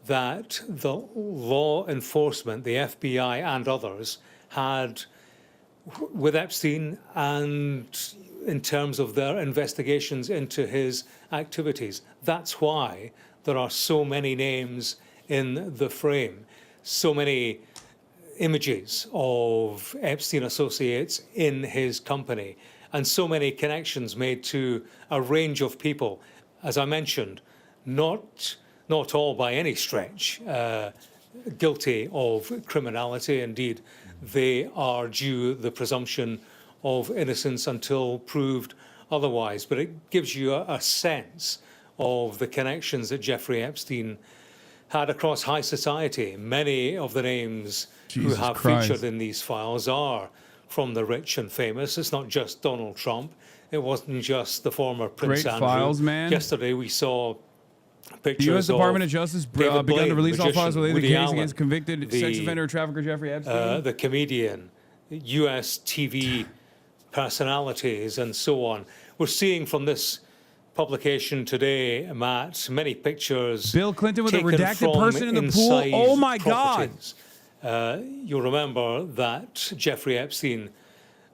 that the law enforcement, the FBI and others had with Epstein, and in terms of their investigations into his activities. That's why there are so many names in the frame, so many images of Epstein associates in his company, and so many connections made to a range of people. As I mentioned, not all by any stretch guilty of criminality. Indeed, they are due the presumption of innocence until proved otherwise. But it gives you a sense of the connections that Jeffrey Epstein had across high society. Many of the names who have featured in these files are from the rich and famous. It's not just Donald Trump. It wasn't just the former Prince Andrew. Files, man. Yesterday we saw pictures. The U.S. Department of Justice begun to release all files related to the case Allen, against convicted sex offender trafficker Jeffrey Epstein. The comedian, U.S. TV personalities, and so on. We're seeing from this publication today, Matt, many pictures. Bill Clinton with a redacted person in the pool. Oh my God! You'll remember that Jeffrey Epstein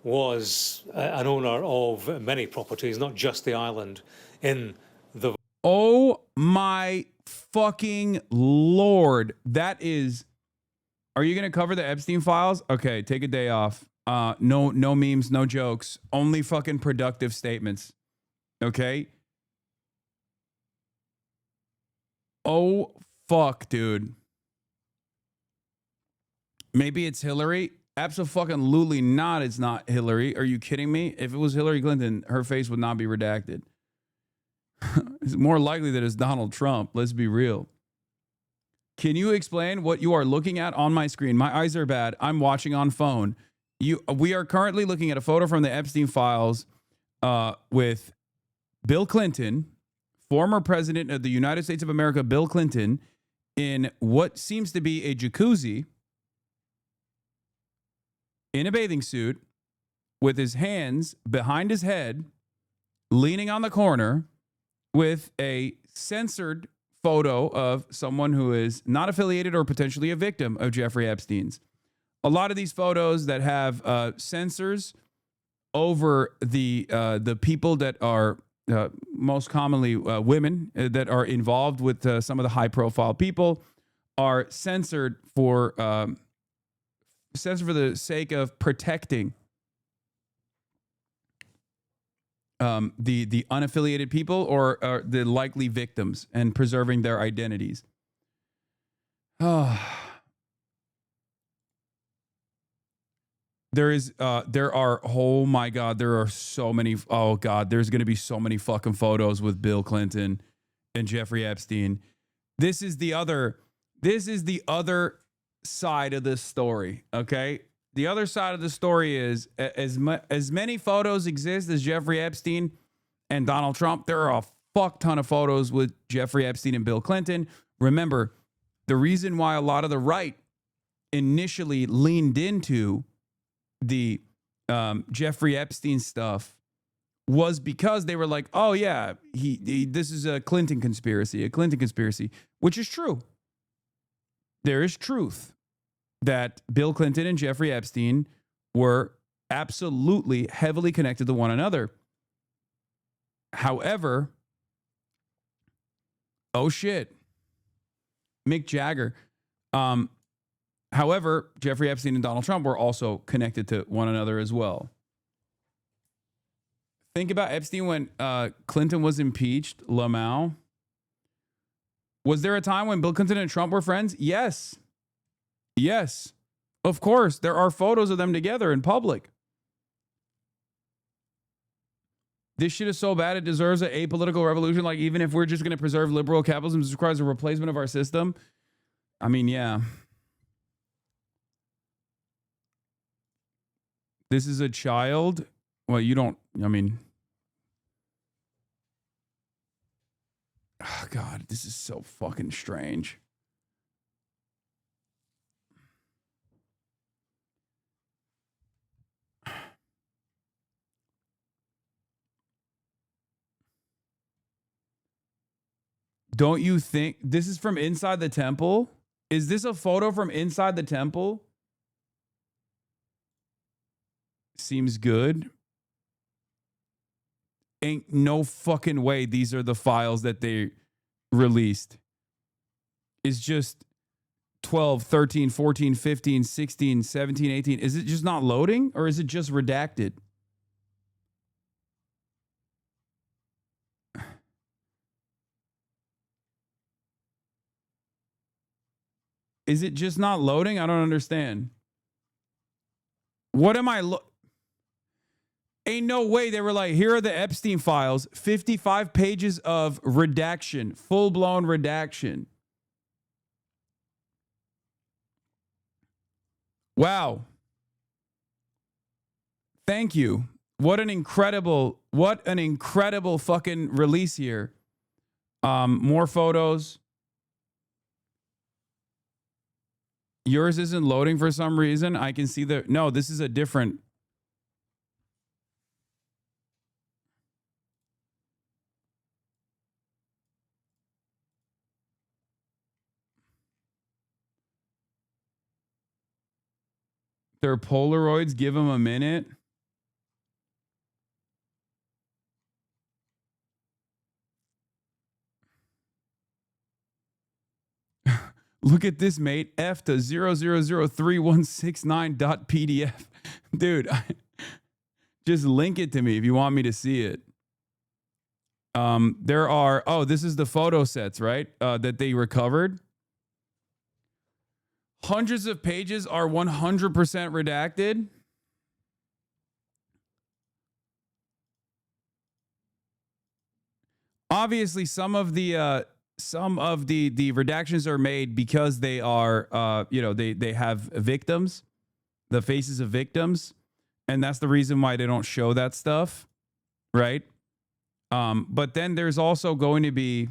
was an owner of many properties, not just the island in the. Oh my fucking Lord. That is. Are you going to cover the Epstein files? Okay, take a day off. No memes, no jokes. Only fucking productive statements. Okay? Oh, fuck, dude. Maybe it's Hillary. Abso-fucking-lutely not. It's not Hillary. Are you kidding me? If it was Hillary Clinton, her face would not be redacted. It's more likely that it's Donald Trump. Let's be real. Can you explain what you are looking at on my screen? My eyes are bad. I'm watching on phone. We are currently looking at a photo from the Epstein files with Bill Clinton, former president of the United States of America, Bill Clinton, in what seems to be a jacuzzi, in a bathing suit, with his hands behind his head, leaning on the corner, with a censored photo of someone who is not affiliated or potentially a victim of Jeffrey Epstein's. A lot of these photos that have censors over the people that are most commonly women that are involved with some of the high-profile people are censored for the sake of protecting the unaffiliated people or the likely victims and preserving their identities. There are, oh my God, there are so many, oh God, there's going to be so many fucking photos with Bill Clinton and Jeffrey Epstein. This is the other side of this story, okay? The other side of the story is as many photos exist as Jeffrey Epstein and Donald Trump, there are a fuck ton of photos with Jeffrey Epstein and Bill Clinton. Remember, the reason why a lot of the right initially leaned into the Jeffrey Epstein stuff was because they were like, oh yeah, this is a Clinton conspiracy, which is true. There is truth that Bill Clinton and Jeffrey Epstein were absolutely heavily connected to one another. However, oh shit, Mick Jagger. However, Jeffrey Epstein and Donald Trump were also connected to one another as well. Think about Epstein when Clinton was impeached, Lamau. Was there a time when Bill Clinton and Trump were friends? Yes. Yes. Of course, there are photos of them together in public. This shit is so bad it deserves an apolitical revolution. Like, even if we're just going to preserve liberal capitalism, this requires a replacement of our system. I mean, yeah. This is a child. Well, you don't, I mean. Oh, God, this is so fucking strange. Don't you think this is from inside the temple? Is this a photo from inside the temple? Seems good. Ain't no fucking way these are the files that they released. It's just 12, 13, 14, 15, 16, 17, 18. Is it just not loading or is it just redacted? Is it just not loading? I don't understand. What am I Ain't no way they were like, here are the Epstein files, 55 pages of redaction, full-blown redaction. Wow. Thank you. What an incredible fucking release here. More photos. Yours isn't loading for some reason. I can see no, this is a different. They're Polaroids. Give them a minute. Look at this, mate. F to 0003169.pdf. Dude, just link it to me if you want me to see it. There are, this is the photo sets, right? That they recovered. Hundreds of pages are 100% redacted. Obviously, some of the redactions are made because they are, they have victims, the faces of victims, and that's the reason why they don't show that stuff, right? But then there's also going to be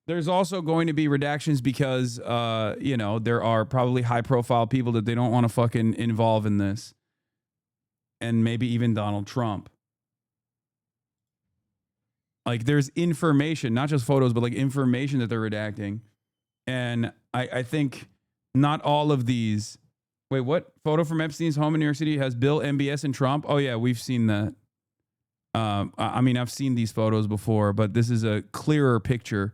redactions because, there are probably high-profile people that they don't want to fucking involve in this, and maybe even Donald Trump. Like, there's information, not just photos, but like information that they're redacting. And I think not all of these. Wait, what? Photo from Epstein's home in New York City has Bill, MBS, and Trump? Oh, yeah, we've seen that. I mean, I've seen these photos before, but this is a clearer picture.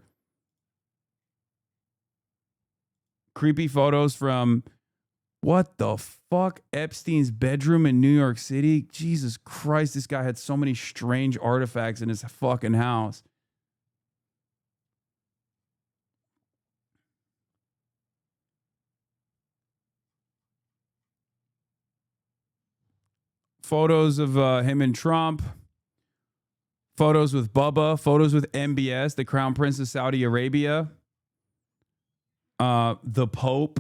Creepy photos from What the fuck? Epstein's bedroom in New York City? Jesus Christ, this guy had so many strange artifacts in his fucking house. Photos of him and Trump. Photos with Bubba. Photos with MBS, the Crown Prince of Saudi Arabia. The Pope.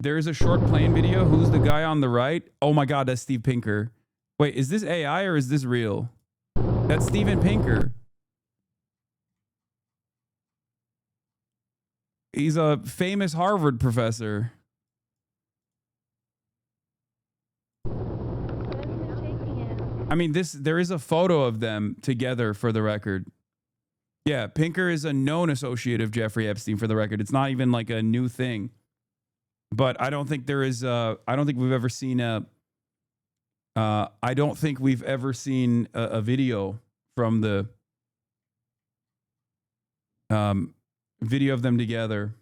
There is a short plane video. Who's the guy on the right? Oh my God, that's Steve Pinker. Wait, is this AI or is this real? That's Steven Pinker. He's a famous Harvard professor. I mean, there is a photo of them together for the record. Yeah, Pinker is a known associate of Jeffrey Epstein for the record. It's not even like a new thing. But I don't think there is I don't think we've ever seen a video from the video of them together.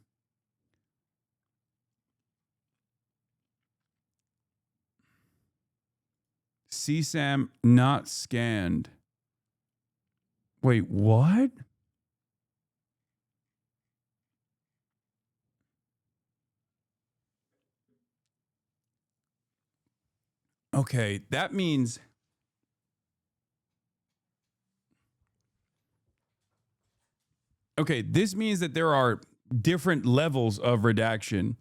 CSAM not scanned. Wait, what? Okay, that means this means that there are different levels of redaction.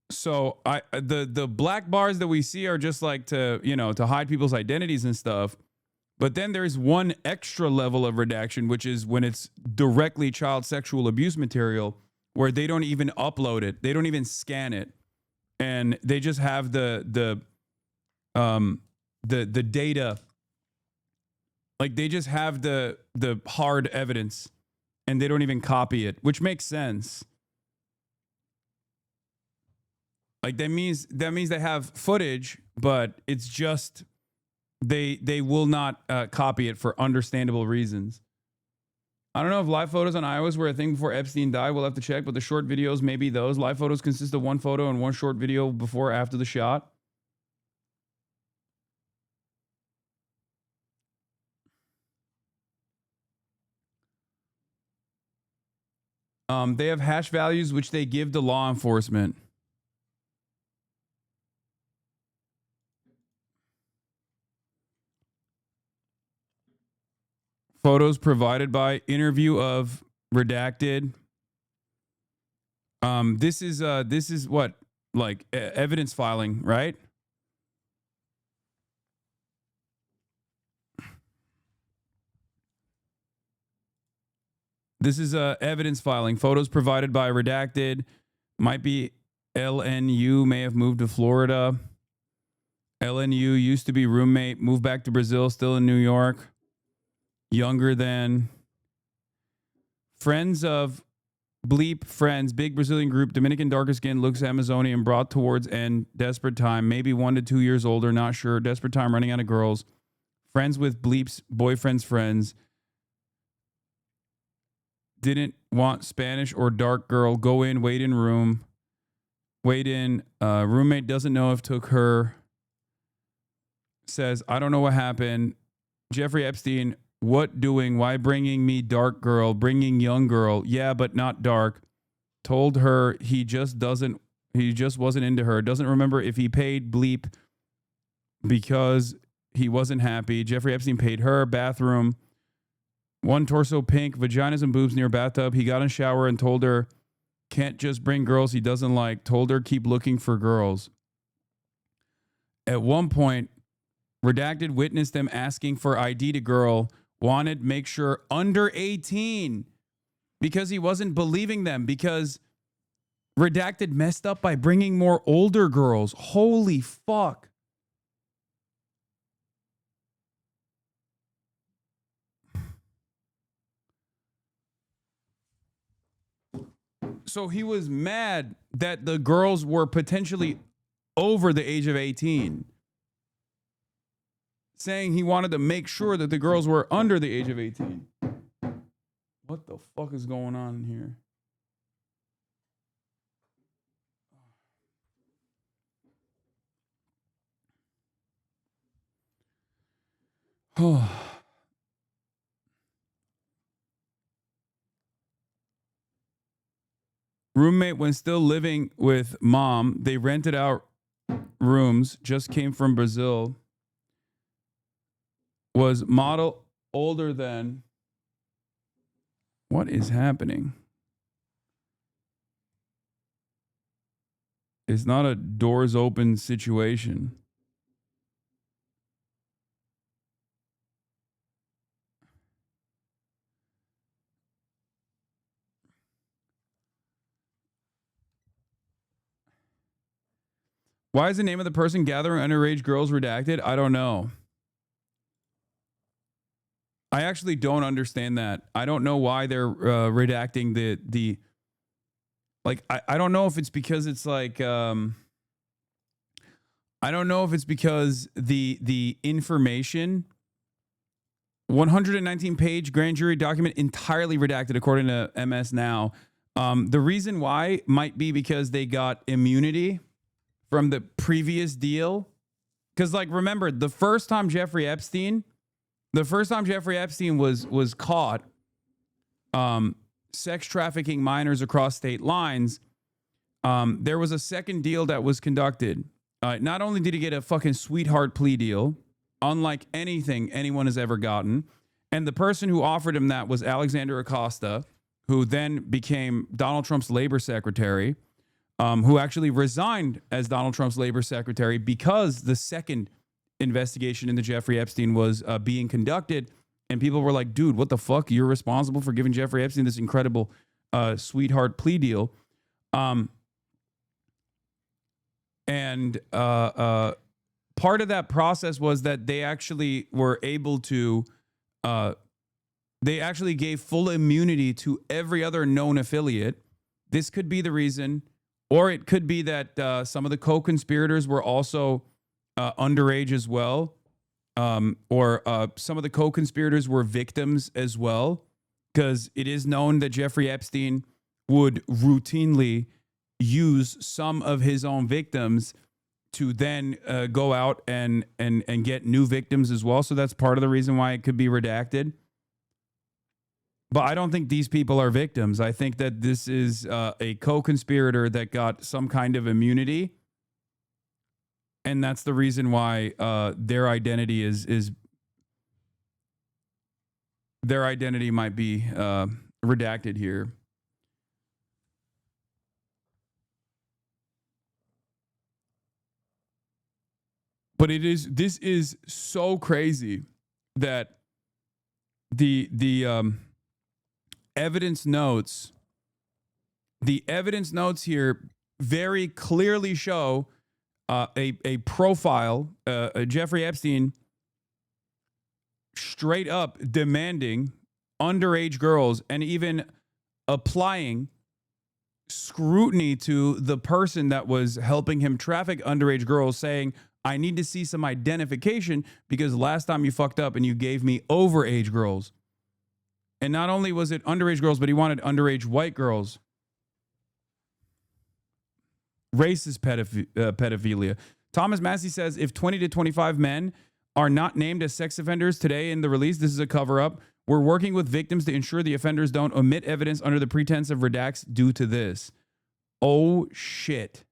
So the black bars that we see are just like to hide people's identities and stuff. But then there's one extra level of redaction, which is when it's directly child sexual abuse material, where they don't even upload it, they don't even scan it, and they just have the data. Like they just have the hard evidence, and they don't even copy it, which makes sense. Like that means they have footage, but it's just they will not copy it for understandable reasons. I don't know if live photos on iOS were a thing before Epstein died. We'll have to check, but the short videos may be those. Live photos consist of one photo and one short video before or after the shot. They have hash values which they give to law enforcement. Photos provided by interview of redacted. This is what, like evidence filing, right? This is evidence filing. Photos provided by redacted. Might be LNU, may have moved to Florida. LNU used to be roommate, moved back to Brazil, still in New York. Younger than. Friends of Bleep Friends, big Brazilian group, Dominican darker skin, looks Amazonian, brought towards end, desperate time, maybe 1 to 2 years older, not sure, desperate time, running out of girls. Friends with Bleep's boyfriend's friends. Didn't want Spanish or dark girl. Go in, wait in room. Wait in. Roommate doesn't know if took her. Says, I don't know what happened. Jeffrey Epstein, what doing? Why bringing me dark girl? Bringing young girl. Yeah, but not dark. Told her he just wasn't into her. Doesn't remember if he paid Bleep because he wasn't happy. Jeffrey Epstein paid her. Bathroom. One torso pink, vaginas and boobs near bathtub. He got in shower and told her, can't just bring girls he doesn't like. Told her, keep looking for girls. At one point, redacted witnessed them asking for ID to girl. Wanted make sure under 18 because he wasn't believing them, because redacted messed up by bringing more older girls. Holy fuck. So he was mad that the girls were potentially over the age of 18. Saying he wanted to make sure that the girls were under the age of 18. What the fuck is going on in here? Oh. Roommate, when still living with mom, they rented out rooms, just came from Brazil, was model older than. What is happening? It's not a doors open situation. Why is the name of the person gathering underage girls redacted? I don't know. I actually don't understand that. I don't know why they're redacting the like, I don't know if it's because it's like, I don't know if it's because the information, 119-page grand jury document entirely redacted according to MS Now. The reason why might be because they got immunity from the previous deal. Because, like, remember, the first time Jeffrey Epstein was caught sex trafficking minors across state lines, there was a second deal that was conducted. Not only did he get a fucking sweetheart plea deal, unlike anything anyone has ever gotten, and the person who offered him that was Alexander Acosta, who then became Donald Trump's labor secretary, who actually resigned as Donald Trump's labor secretary because the second investigation into Jeffrey Epstein was being conducted. And people were like, dude, what the fuck? You're responsible for giving Jeffrey Epstein this incredible sweetheart plea deal. And part of that process was that they actually were able to, they actually gave full immunity to every other known affiliate. This could be the reason. Or it could be that some of the co-conspirators were also underage as well. Or some of the co-conspirators were victims as well. Because it is known that Jeffrey Epstein would routinely use some of his own victims to then go out and get new victims as well. So that's part of the reason why it could be redacted. But I don't think these people are victims. I think that this is a co-conspirator that got some kind of immunity. And that's the reason why their identity is their identity might be redacted here. But this is so crazy that the evidence notes here very clearly show a profile, Jeffrey Epstein straight up demanding underage girls and even applying scrutiny to the person that was helping him traffic underage girls, saying, I need to see some identification because last time you fucked up and you gave me overage girls. And not only was it underage girls, but he wanted underage white girls. Racist pedophilia. Thomas Massey says if 20 to 25 men are not named as sex offenders today in the release, this is a cover-up. We're working with victims to ensure the offenders don't omit evidence under the pretense of redacts due to this. Oh, shit.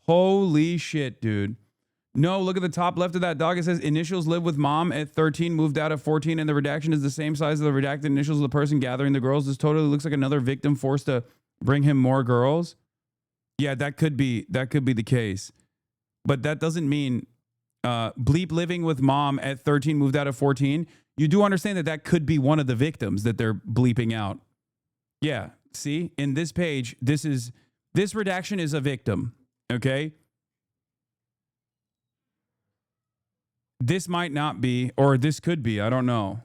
Holy shit, dude. No, look at the top left of that dog. It says initials live with mom at 13, moved out at 14, and the redaction is the same size as the redacted initials of the person gathering the girls. This totally looks like another victim forced to bring him more girls. Yeah, that could be the case. But that doesn't mean bleep living with mom at 13, moved out at 14. You do understand that that could be one of the victims that they're bleeping out. Yeah, see? In this page, this redaction is a victim, okay? This might not be, or this could be. I don't know.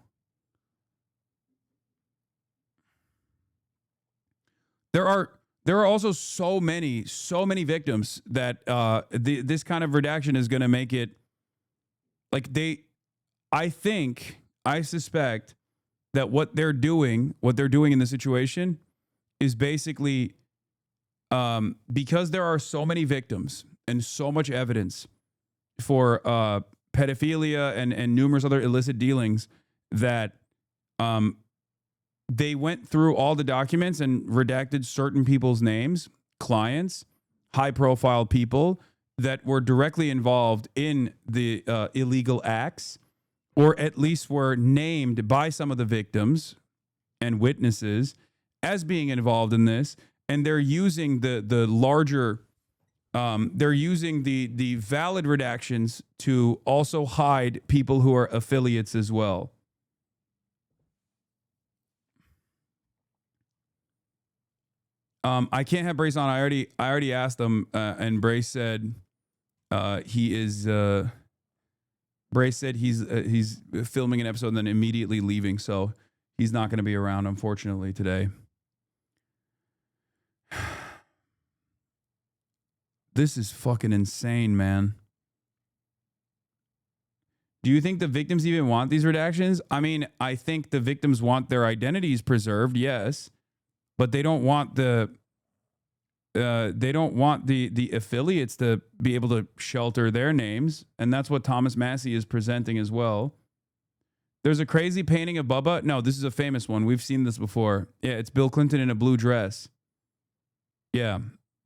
There are also so many victims that this kind of redaction is going to make it Like I suspect that what they're doing in the situation is basically because there are so many victims and so much evidence for pedophilia and numerous other illicit dealings that they went through all the documents and redacted certain people's names, clients, high-profile people that were directly involved in the illegal acts, or at least were named by some of the victims and witnesses as being involved in this, and they're using the larger, they're using the valid redactions to also hide people who are affiliates as well. I can't have Brace on. I already asked him, and Brace said he is. Brace said he's filming an episode and then immediately leaving, so he's not going to be around, unfortunately, today. This is fucking insane, man. Do you think the victims even want these redactions? I mean, I think the victims want their identities preserved, yes, but they don't want the affiliates to be able to shelter their names, and that's what Thomas Massey is presenting as well. There's a crazy painting of Bubba. No, this is a famous one. We've seen this before. Yeah, it's Bill Clinton in a blue dress. Yeah,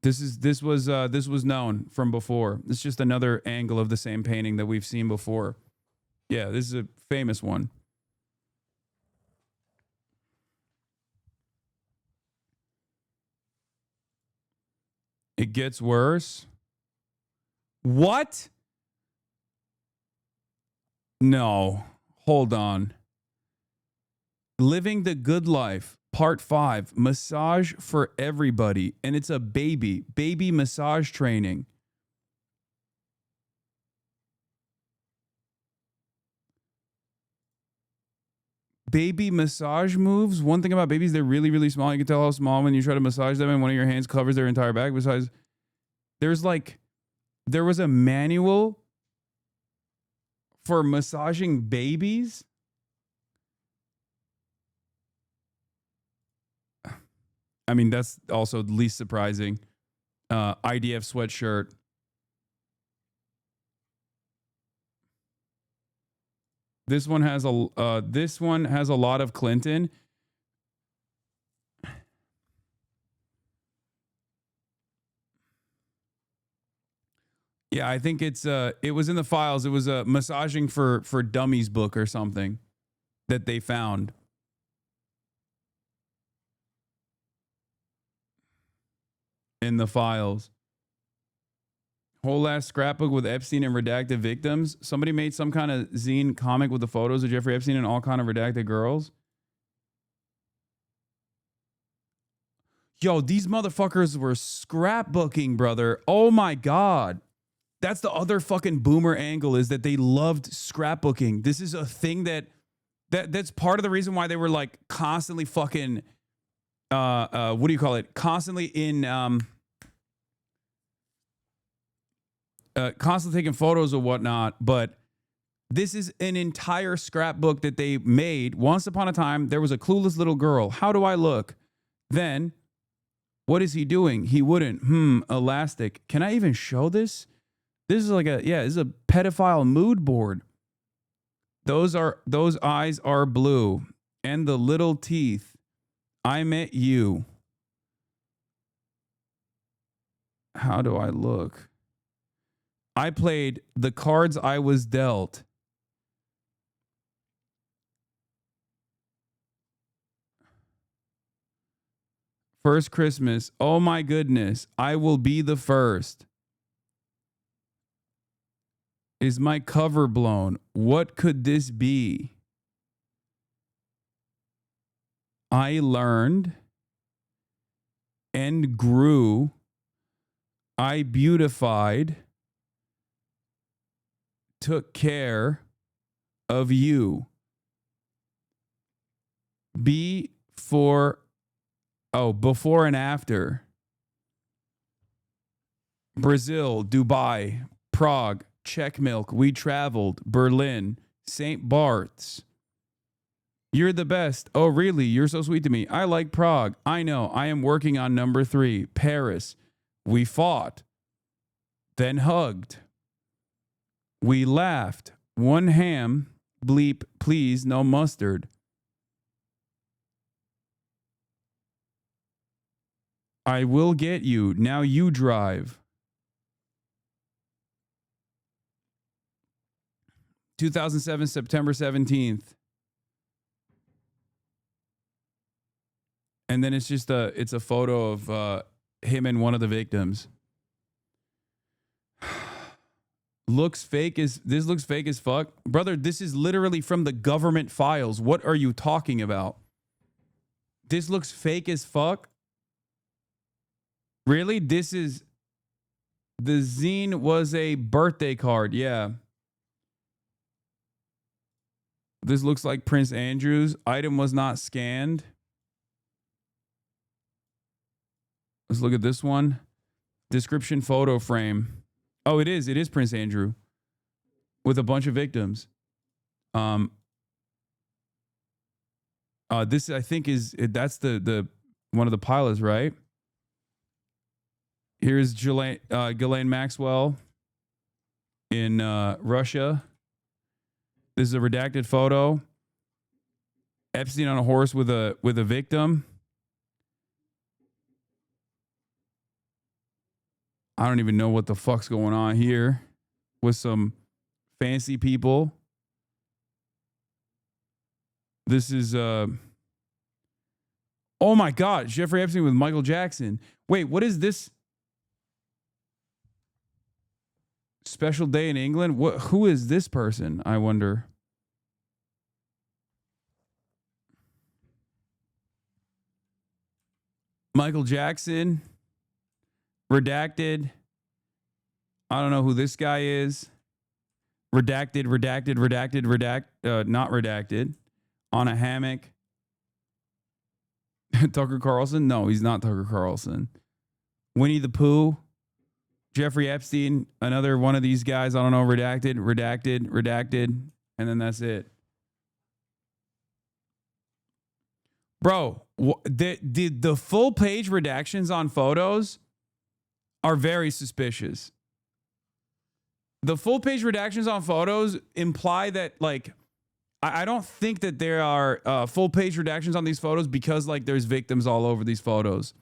this was known from before. It's just another angle of the same painting that we've seen before. Yeah, this is a famous one. It gets worse. What? No. Hold on. Living the Good Life, Part 5, Massage for Everybody. And it's a baby massage training. Baby massage moves. One thing about babies, they're really, really small. You can tell how small when you try to massage them and one of your hands covers their entire back. Besides, there was a manual for massaging babies. I mean, that's also the least surprising. IDF sweatshirt. This one has a lot of Clinton. Yeah, I think it was in the files. It was a Massaging for Dummies book or something that they found. In the files. Whole ass scrapbook with Epstein and redacted victims. Somebody made some kind of zine comic with the photos of Jeffrey Epstein and all kind of redacted girls. Yo, these motherfuckers were scrapbooking, brother. Oh my God. That's the other fucking boomer angle, is that they loved scrapbooking. This is a thing that's part of the reason why they were like constantly fucking what do you call it? Constantly in constantly taking photos or whatnot, but this is an entire scrapbook that they made. Once upon a time, there was a clueless little girl. How do I look? Then, what is he doing? He wouldn't. Elastic. Can I even show this? This is like this is a pedophile mood board. Those eyes are blue. And the little teeth. I met you. How do I look? I played the cards I was dealt. First Christmas. Oh my goodness. I will be the first. Is my cover blown? What could this be? I learned and grew. I beautified. Took care of you. Before and after. Brazil, Dubai, Prague, Czech Milk, We Traveled, Berlin, St. Bart's. You're the best. Oh, really? You're so sweet to me. I like Prague. I know. I am working on number 3. Paris. We fought. Then hugged. We laughed. One ham. Bleep, please, no mustard. I will get you. Now you drive. 2007, September 17th. And then it's just it's a photo of him and one of the victims. This looks fake as fuck. Brother, this is literally from the government files. What are you talking about? This looks fake as fuck. Really? This is the zine was a birthday card. Yeah. This looks like Prince Andrew's. Item was not scanned. Let's look at this one. Description photo frame. Oh, it is. It is Prince Andrew with a bunch of victims. This I think that's the one of the pilots, right? Here's Ghislaine Maxwell in Russia. This is a redacted photo. Epstein on a horse with a victim. I don't even know what the fuck's going on here with some fancy people. This is oh my God, Jeffrey Epstein with Michael Jackson. Wait, what is this? Special day in England? Who is this person? I wonder. Michael Jackson. Redacted. I don't know who this guy is. Redacted. Not redacted. On a hammock. Tucker Carlson? No, he's not Tucker Carlson. Winnie the Pooh. Jeffrey Epstein. Another one of these guys. I don't know. Redacted. And then that's it. Bro, the full page redactions on photos are very suspicious. The full page redactions on photos imply that, like, I don't think that there are full page redactions on these photos because, like, there's victims all over these photos.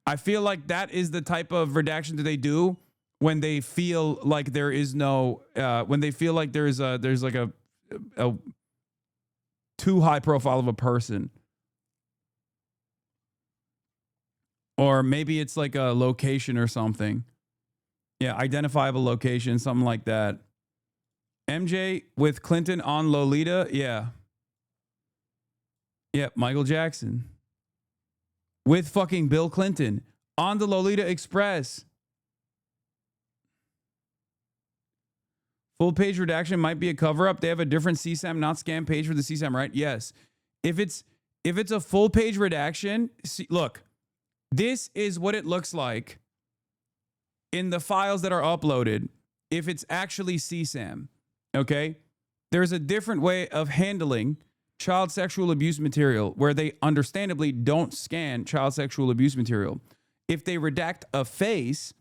I feel like that is the type of redaction that they do when they feel like there is no, when they feel like there's like a too high profile of a person. Or maybe it's like a location or something. Yeah, identifiable location, something like that. MJ with Clinton on Lolita. Yeah. Yeah, Michael Jackson. With fucking Bill Clinton on the Lolita Express. Full page redaction might be a cover up. They have a different CSAM, not scam page for the CSAM, right? Yes. If it's a full page redaction, see, look. This is what it looks like in the files that are uploaded if it's actually CSAM, okay? There's a different way of handling child sexual abuse material where they understandably don't scan child sexual abuse material. If they redact a face,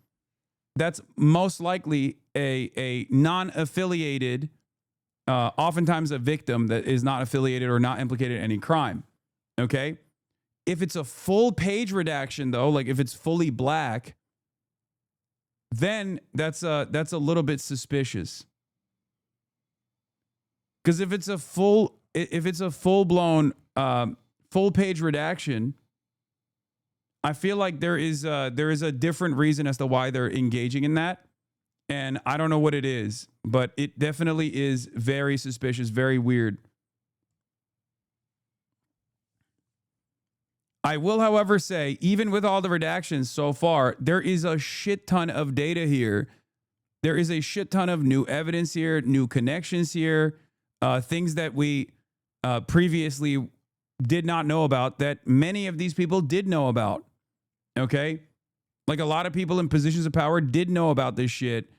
that's most likely a non-affiliated, oftentimes a victim that is not affiliated or not implicated in any crime, okay? If it's a full page redaction, though, like if it's fully black, then that's a little bit suspicious. Because if it's a full blown full page redaction, I feel like there is a different reason as to why they're engaging in that, and I don't know what it is, but it definitely is very suspicious, very weird. I will, however, say, even with all the redactions so far, there is a shit ton of data here. There is a shit ton of new evidence here, new connections here, things that we previously did not know about that many of these people did know about. Okay? Like a lot of people in positions of power did know about this shit.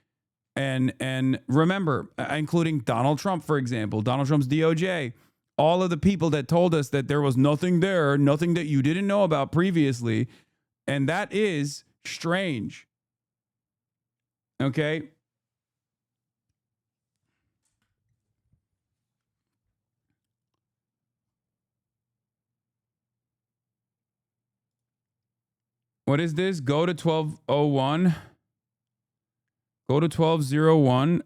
And remember, including Donald Trump, for example, Donald Trump's DOJ, all of the people that told us that there was nothing there, nothing that you didn't know about previously. And that is strange. Okay. What is this? Go to 1201. Go to 1201.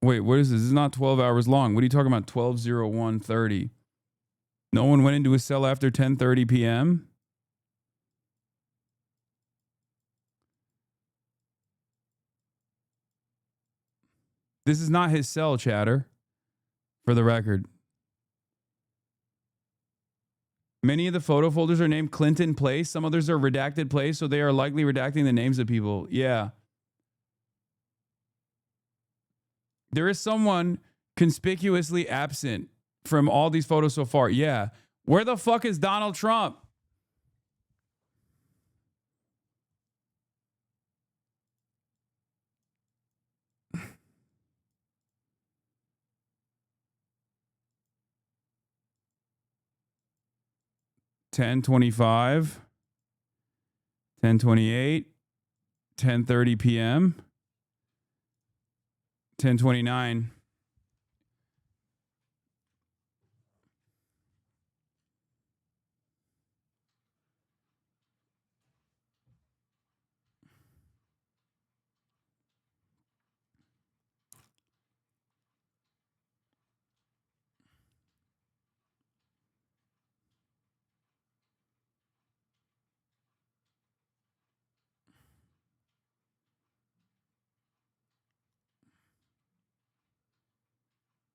Wait, what is this? This is not 12 hours long. What are you talking about? 1201:30. No one went into his cell after 10:30 p.m. This is not his cell, chatter, for the record. Many of the photo folders are named Clinton Place. Some others are redacted place, so they are likely redacting the names of people. Yeah. There is someone conspicuously absent from all these photos so far. Yeah. Where the fuck is Donald Trump? $10:25, 10:28, 10:30 p.m., 10:29.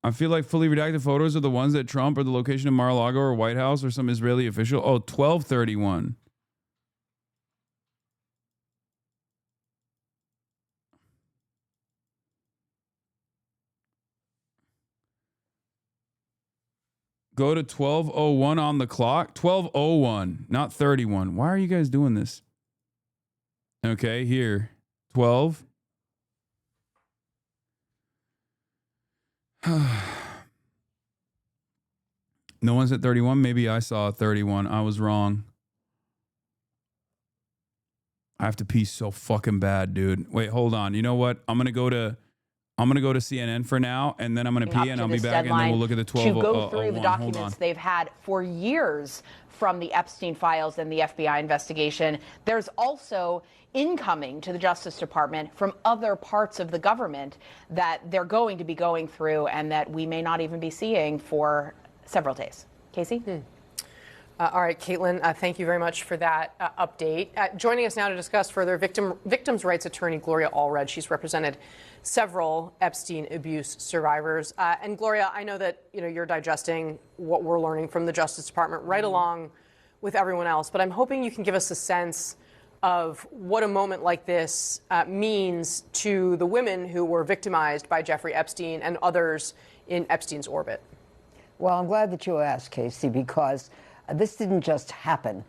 I feel like fully redacted photos are the ones that Trump or the location of Mar-a-Lago or White House or some Israeli official. Oh, 12:31. Go to 12:01 on the clock. 12:01, not 31. Why are you guys doing this? Okay, here. 12. No one's at 31. Maybe I saw 31. I was wrong. I have to pee so fucking bad, dude. Wait, hold on. You know what? I'm gonna go to CNN for now, and then I'm gonna pee, and I'll be back, and then we'll look at the 12. To go through the documents they've had for years from the Epstein files and the FBI investigation. There's also incoming to the Justice Department from other parts of the government that they're going to be going through and that we may not even be seeing for several days. Casey? All right, Caitlin, thank you very much for that update. Joining us now to discuss further, victims' rights attorney Gloria Allred. She's represented several Epstein abuse survivors. And Gloria, I know that you're digesting what we're learning from the Justice Department right along with everyone else, but I'm hoping you can give us a sense of what a moment like this means to the women who were victimized by Jeffrey Epstein and others in Epstein's orbit. Well, I'm glad that you asked, Casey, because this didn't just happen.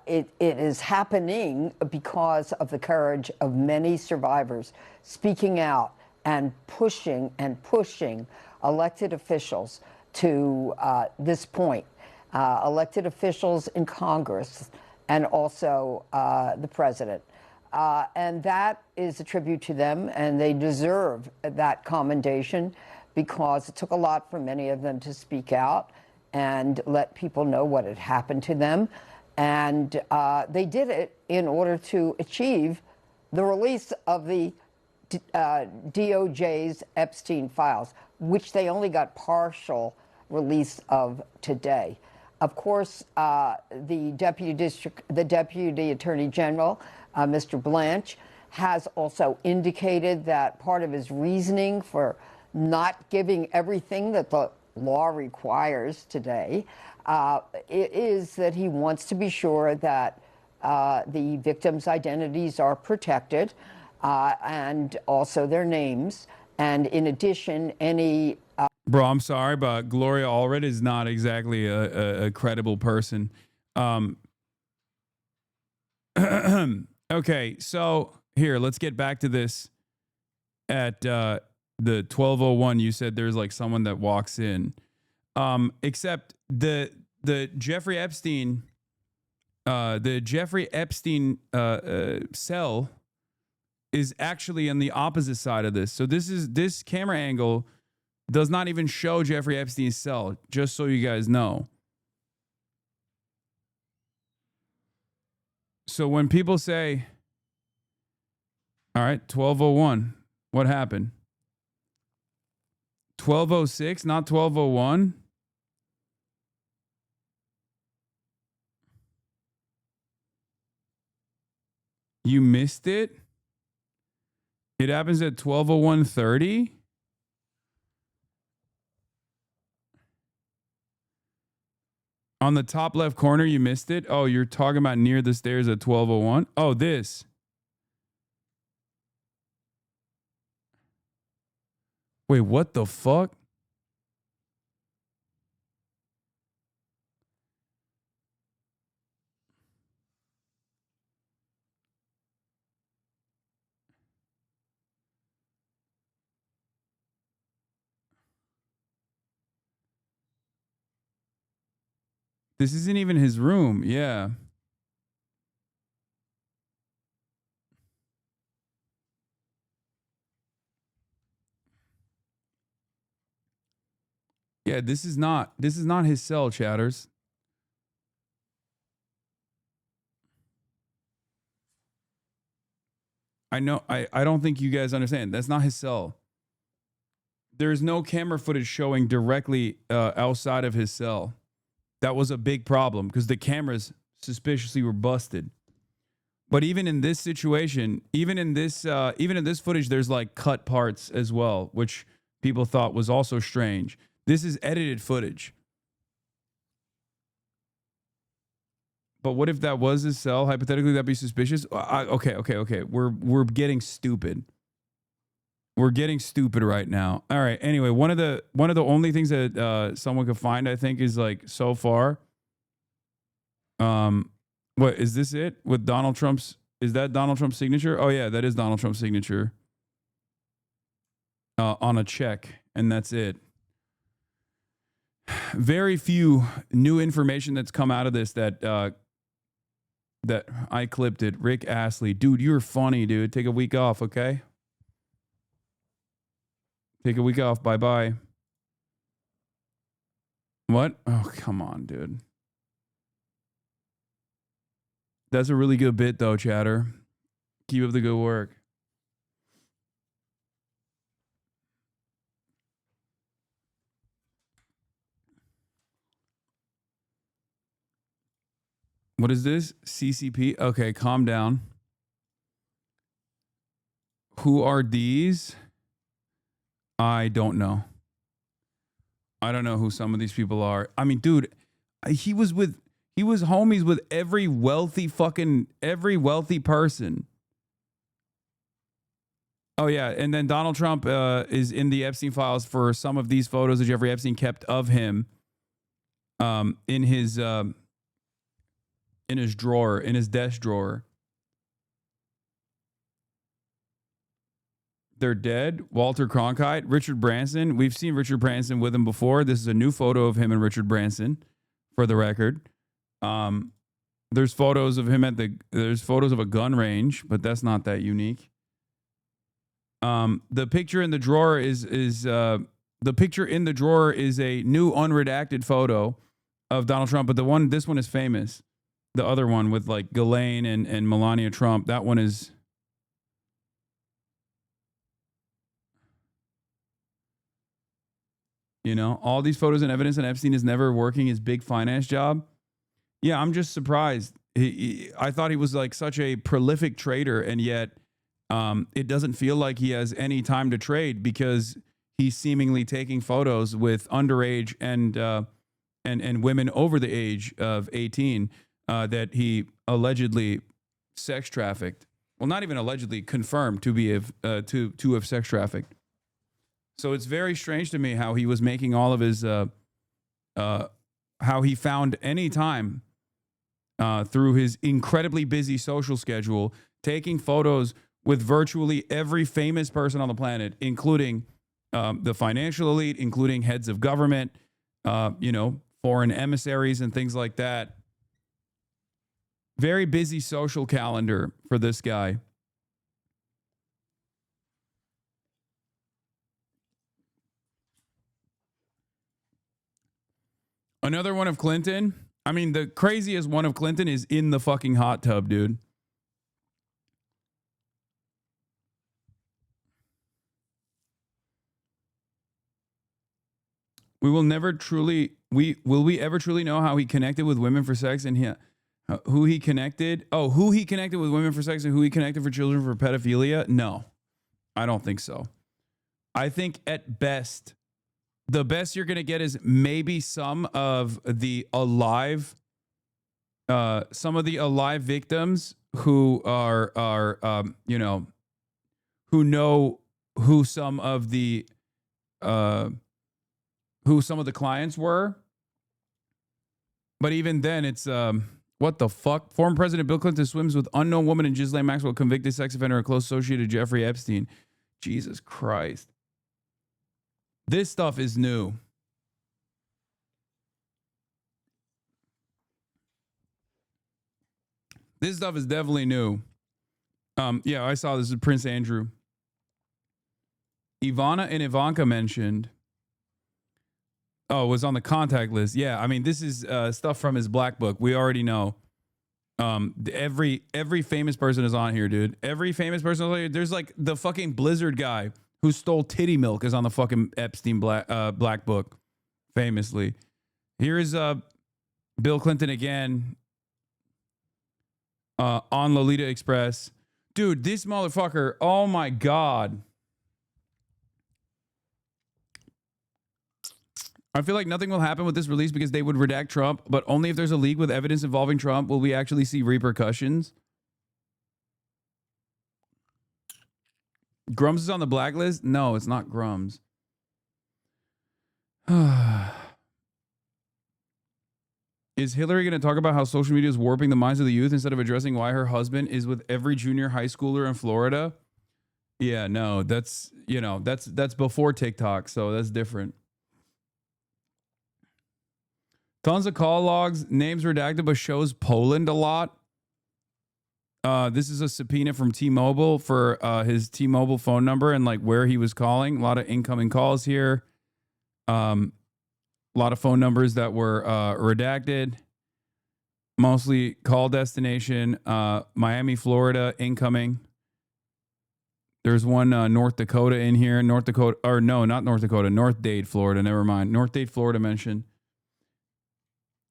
It is happening because of the courage of many survivors speaking out and pushing elected officials to this point. Elected officials in Congress and also the president. And that is a tribute to them, and they deserve that commendation because it took a lot for many of them to speak out and let people know what had happened to them. And they did it in order to achieve the release of the DOJ's Epstein files, which they only got partial release of today. Of course, the Deputy Attorney General, Mr. Blanche, has also indicated that part of his reasoning for not giving everything that the law requires today is that he wants to be sure that the victims' identities are protected and also their names. And in addition, any... Bro, I'm sorry, but Gloria Allred is not exactly a credible person. Okay, so here, let's get back to this. at the 1201, you said there's like someone that walks in. Except the Jeffrey Epstein cell is actually on the opposite side of this. So this camera angle does not even show Jeffrey Epstein's cell, just so you guys know. So when people say, all right, 1201, what happened? 1206, not 1201? You missed it? It happens at 1201:30? On the top left corner, you missed it? Oh, you're talking about near the stairs at 1201? Oh, this. Wait, what the fuck? This isn't even his room. Yeah. Yeah, this is not his cell, chatters. I know I don't think you guys understand. That's not his cell. There's no camera footage showing directly outside of his cell. That was a big problem because the cameras suspiciously were busted. But even in this situation, even in this footage, there's like cut parts as well, which people thought was also strange. This is edited footage. But what if that was his cell? Hypothetically, that'd be suspicious. Okay. We're getting stupid. We're getting stupid right now. All right. Anyway, one of the only things that someone could find, I think, is like so far. What is this? It with Donald Trump's? Is that Donald Trump's signature? Oh yeah, that is Donald Trump's signature. On a check, and that's it. Very few new information that's come out of this that I clipped it. Rick Astley, dude, you're funny, dude. Take a week off, okay? Take a week off. Bye-bye. What? Oh, come on, dude. That's a really good bit, though, chatter. Keep up the good work. What is this? CCP? Okay, calm down. Who are these? I don't know. I don't know who some of these people are. I mean, dude, he was homies with every wealthy person. Oh yeah, and then Donald Trump is in the Epstein files for some of these photos that Jeffrey Epstein kept of him in his drawer, in his desk drawer. They're dead. Walter Cronkite, Richard Branson. We've seen Richard Branson with him before. This is a new photo of him and Richard Branson, for the record. There's photos of him there's photos of a gun range, but that's not that unique. The picture in the drawer is a new unredacted photo of Donald Trump, but this one is famous. The other one with like Ghislaine and Melania Trump, that one is. You know, all these photos and evidence, and Epstein is never working his big finance job. Yeah, I'm just surprised. I thought he was like such a prolific trader, and yet it doesn't feel like he has any time to trade because he's seemingly taking photos with underage and women over the age of 18 that he allegedly sex trafficked. Well, not even allegedly, confirmed to have sex trafficked. So it's very strange to me how he was making all of his, how he found any time through his incredibly busy social schedule, taking photos with virtually every famous person on the planet, including the financial elite, including heads of government, foreign emissaries and things like that. Very busy social calendar for this guy. Another one of Clinton. I mean, the craziest one of Clinton is in the fucking hot tub, dude. Will we ever truly know how he connected with women for sex and who he connected with women for sex and who he connected for children for pedophilia? No, I don't think so. I think at best, the best you're going to get is maybe some of the alive victims who who know who some of the clients were. But even then, it's what the fuck? Former President Bill Clinton swims with unknown woman and Ghislaine Maxwell, convicted sex offender and close associate of Jeffrey Epstein. Jesus Christ. This stuff is new. This stuff is definitely new. Yeah, I saw this with Prince Andrew. Ivana and Ivanka mentioned. Oh, it was on the contact list. Yeah, I mean, this is stuff from his black book. We already know. Every famous person is on here, dude. Every famous person is on here. There's like the fucking Blizzard guy who stole titty milk is on the fucking Epstein black book, famously. Here is Bill Clinton again on Lolita Express. Dude, this motherfucker, oh my God. I feel like nothing will happen with this release because they would redact Trump, but only if there's a leak with evidence involving Trump will we actually see repercussions. Grums is on the blacklist? No, it's not Grums. Is Hillary going to talk about how social media is warping the minds of the youth instead of addressing why her husband is with every junior high schooler in Florida? Yeah, no, that's before TikTok, so that's different. Tons of call logs, names redacted, but shows Poland a lot. This is a subpoena from T-Mobile for his T-Mobile phone number and like where he was calling. A lot of incoming calls here. A lot of phone numbers that were redacted. Mostly call destination, Miami, Florida, incoming. There's one North Dakota in here. North Dakota, or no, not North Dakota. North Dade, Florida. Never mind. North Dade, Florida mentioned.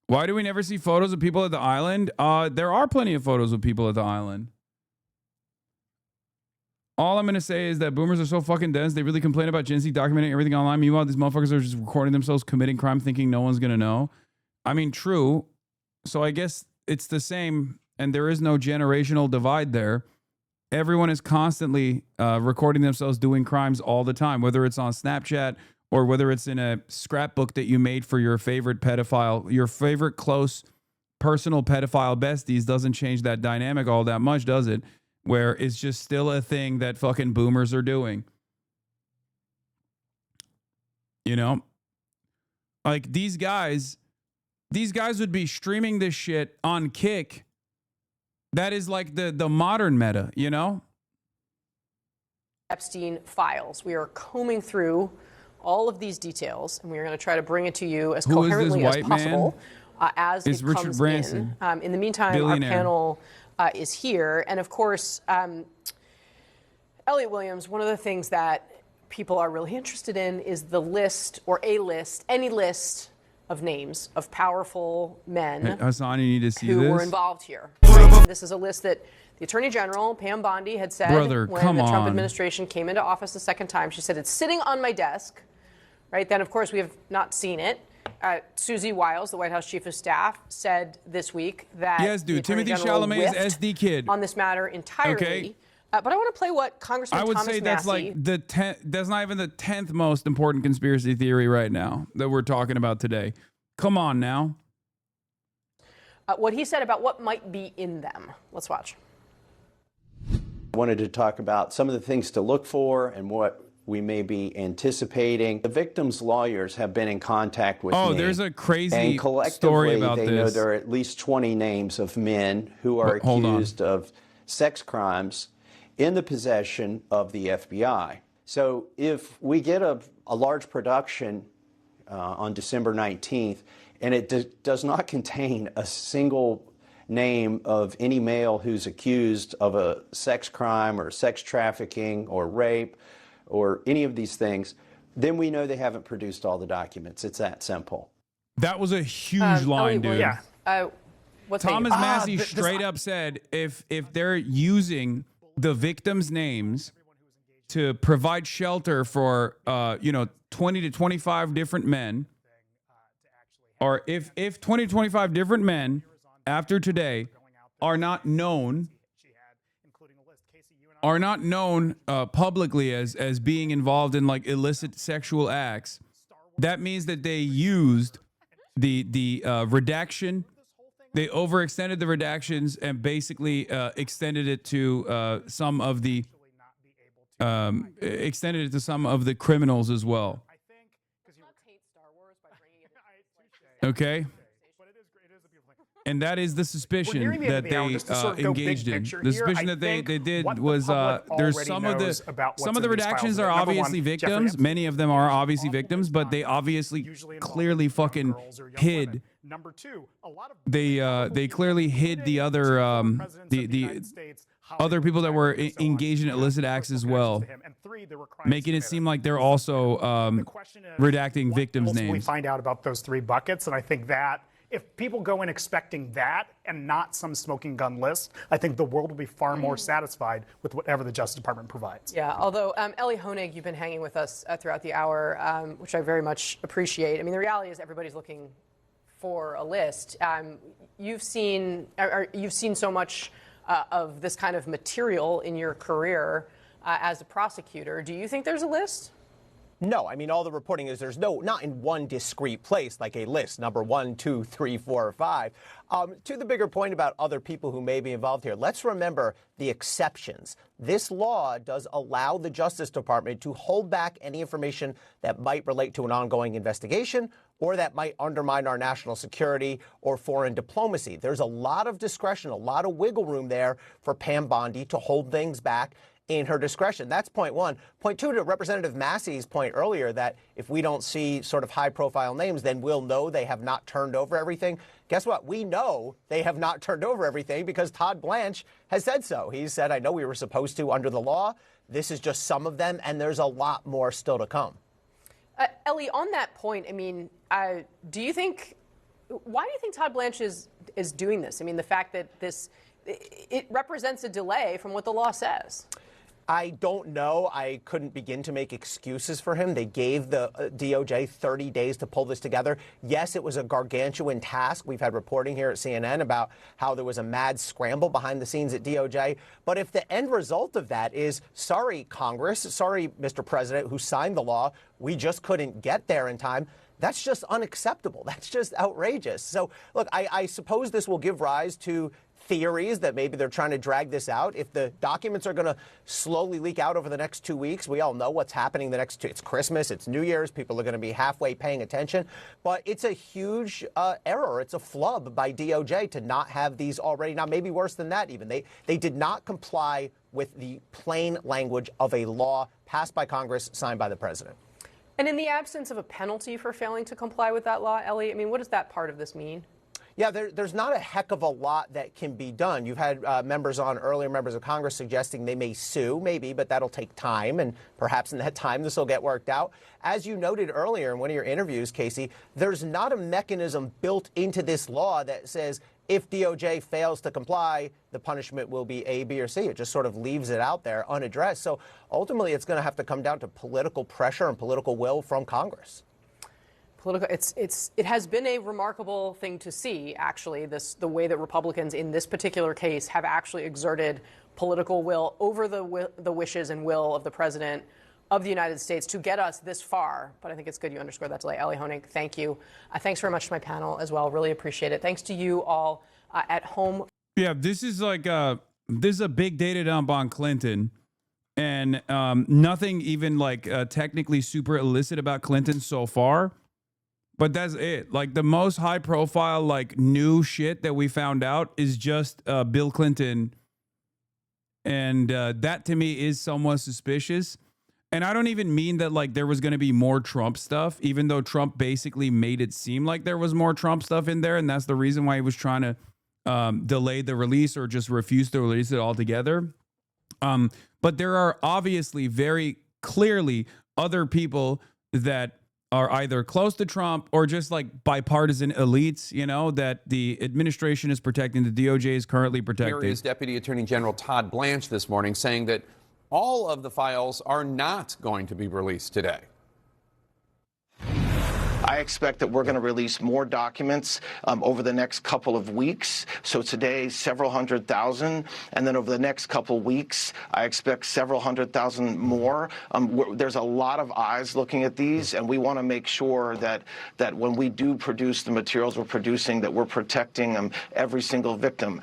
Why do we never see photos of people at the island? There are plenty of photos of people at the island. All I'm going to say is that boomers are so fucking dense. They really complain about Gen Z documenting everything online. Meanwhile, these motherfuckers are just recording themselves committing crime thinking no one's going to know. I mean, true. So I guess it's the same. And there is no generational divide there. Everyone is constantly recording themselves doing crimes all the time, whether it's on Snapchat or whether it's in a scrapbook that you made for your favorite pedophile, your favorite close personal pedophile besties. Doesn't change that dynamic all that much, does it? Where it's just still a thing that fucking boomers are doing. You know? Like these guys would be streaming this shit on Kick. That is like the modern meta, you know? Epstein files. We are combing through all of these details, and we're going to try to bring it to you as coherently as possible as it Richard comes Branson. in the meantime, Billionaire. our panel is here. And of course, Elliot Williams, one of the things that people are really interested in is the list or a list, any list of names of powerful men Hey, Hasan, you need to see who this. were involved here. Right? This is a list that the Attorney General, Pam Bondi, had said when the Trump administration came into office the second time. She said, it's sitting on my desk. Right? Then, of course, we have not seen it. Susie Wiles, the White House Chief of Staff, said this week that yes, dude, Timothy Chalamet is SD kid on this matter entirely. Okay. But I want to play what Congressman I would Thomas say that's Massey, like that's not even the 10th most important conspiracy theory right now that we're talking about today. Come on now. What he said about what might be in them. Let's watch. Wanted to talk about some of the things to look for and what we may be anticipating. The victims' lawyers have been in contact with me. Oh, there's a crazy and collectively, story about they this. know there are at least 20 names of men who are accused of sex crimes in the possession of the FBI. So if we get a large production on December 19th, and it does not contain a single name of any male who's accused of a sex crime or sex trafficking or rape or any of these things, then we know they haven't produced all the documents. It's that simple. That was a huge line, dude. Yeah. Thomas Massey straight up said if they're using the victims' names to provide shelter for 20 to 25 different men, or if 20 to 25 different men after today are not known publicly as being involved in like illicit sexual acts, that means that they used the redaction. They overextended the redactions and basically extended it to some of the criminals as well. Okay. And that is the suspicion that they engaged in. The suspicion that they did was there's some of the redactions are obviously victims. Many of them are obviously victims, but they obviously clearly fucking hid. They clearly hid the other other people that were engaged in illicit acts as well, making it seem like they're also redacting victims' names. We find out about those 3 buckets, and I think that if people go in expecting that and not some smoking gun list, I think the world will be far more satisfied with whatever the Justice Department provides. Yeah, although, Ellie Honig, you've been hanging with us throughout the hour, which I very much appreciate. I mean, the reality is everybody's looking for a list. You've seen so much of this kind of material in your career as a prosecutor. Do you think there's a list? No, I mean, all the reporting is there's not in one discrete place, like a list, number 1, 2, 3, 4, or 5. To the bigger point about other people who may be involved here, let's remember the exceptions. This law does allow the Justice Department to hold back any information that might relate to an ongoing investigation or that might undermine our national security or foreign diplomacy. There's a lot of discretion, a lot of wiggle room there for Pam Bondi to hold things back in her discretion. That's point 1. Point 2, to Representative Massey's point earlier, that if we don't see sort of high-profile names, then we'll know they have not turned over everything. Guess what? We know they have not turned over everything because Todd Blanche has said so. He said, I know we were supposed to under the law. This is just some of them, and there's a lot more still to come. Ellie, on that point, I mean, why do you think Todd Blanche is doing this? I mean, the fact that it represents a delay from what the law says. I don't know. I couldn't begin to make excuses for him. They gave the DOJ 30 days to pull this together. Yes, it was a gargantuan task. We've had reporting here at CNN about how there was a mad scramble behind the scenes at DOJ. But if the end result of that is, sorry, Congress, sorry, Mr. President, who signed the law, we just couldn't get there in time, that's just unacceptable. That's just outrageous. So, look, I suppose this will give rise to theories that maybe they're trying to drag this out. If the documents are going to slowly leak out over the next 2 weeks, we all know what's happening the next 2. It's Christmas, it's New Year's, people are going to be halfway paying attention. But it's a huge error. It's a flub by DOJ to not have these already. Now, maybe worse than that even. They did not comply with the plain language of a law passed by Congress, signed by the president. And in the absence of a penalty for failing to comply with that law, Ellie, I mean, what does that part of this mean? Yeah, there's not a heck of a lot that can be done. You've had earlier members of Congress suggesting they may sue, maybe, but that'll take time, and perhaps in that time this will get worked out. As you noted earlier in one of your interviews, Casey, there's not a mechanism built into this law that says if DOJ fails to comply, the punishment will be A, B, or C. It just sort of leaves it out there unaddressed. So ultimately, it's going to have to come down to political pressure and political will from Congress. It has been a remarkable thing to see, actually, the way that Republicans in this particular case have actually exerted political will over the wishes and will of the President of the United States to get us this far. But I think it's good you underscored that today. Ellie Honig, thank you. Thanks very much to my panel as well. Really appreciate it. Thanks to you all at home. Yeah, this is like this is a big data dump on Clinton, and nothing even like technically super illicit about Clinton so far. But that's it. Like the most high profile, like new shit that we found out is just Bill Clinton. And that to me is somewhat suspicious. And I don't even mean that like there was going to be more Trump stuff, even though Trump basically made it seem like there was more Trump stuff in there. And that's the reason why he was trying to delay the release or just refuse to release it altogether. But there are obviously very clearly other people that are either close to Trump or just like bipartisan elites, you know, that the administration is protecting, the DOJ is currently protecting. Here is Deputy Attorney General Todd Blanche this morning saying that all of the files are not going to be released today. I expect that we're going to release more documents over the next couple of weeks. So today, several 100,000. And then over the next couple of weeks, I expect several 100,000 more. There's a lot of eyes looking at these, and we want to make sure that when we do produce the materials we're producing, that we're protecting every single victim.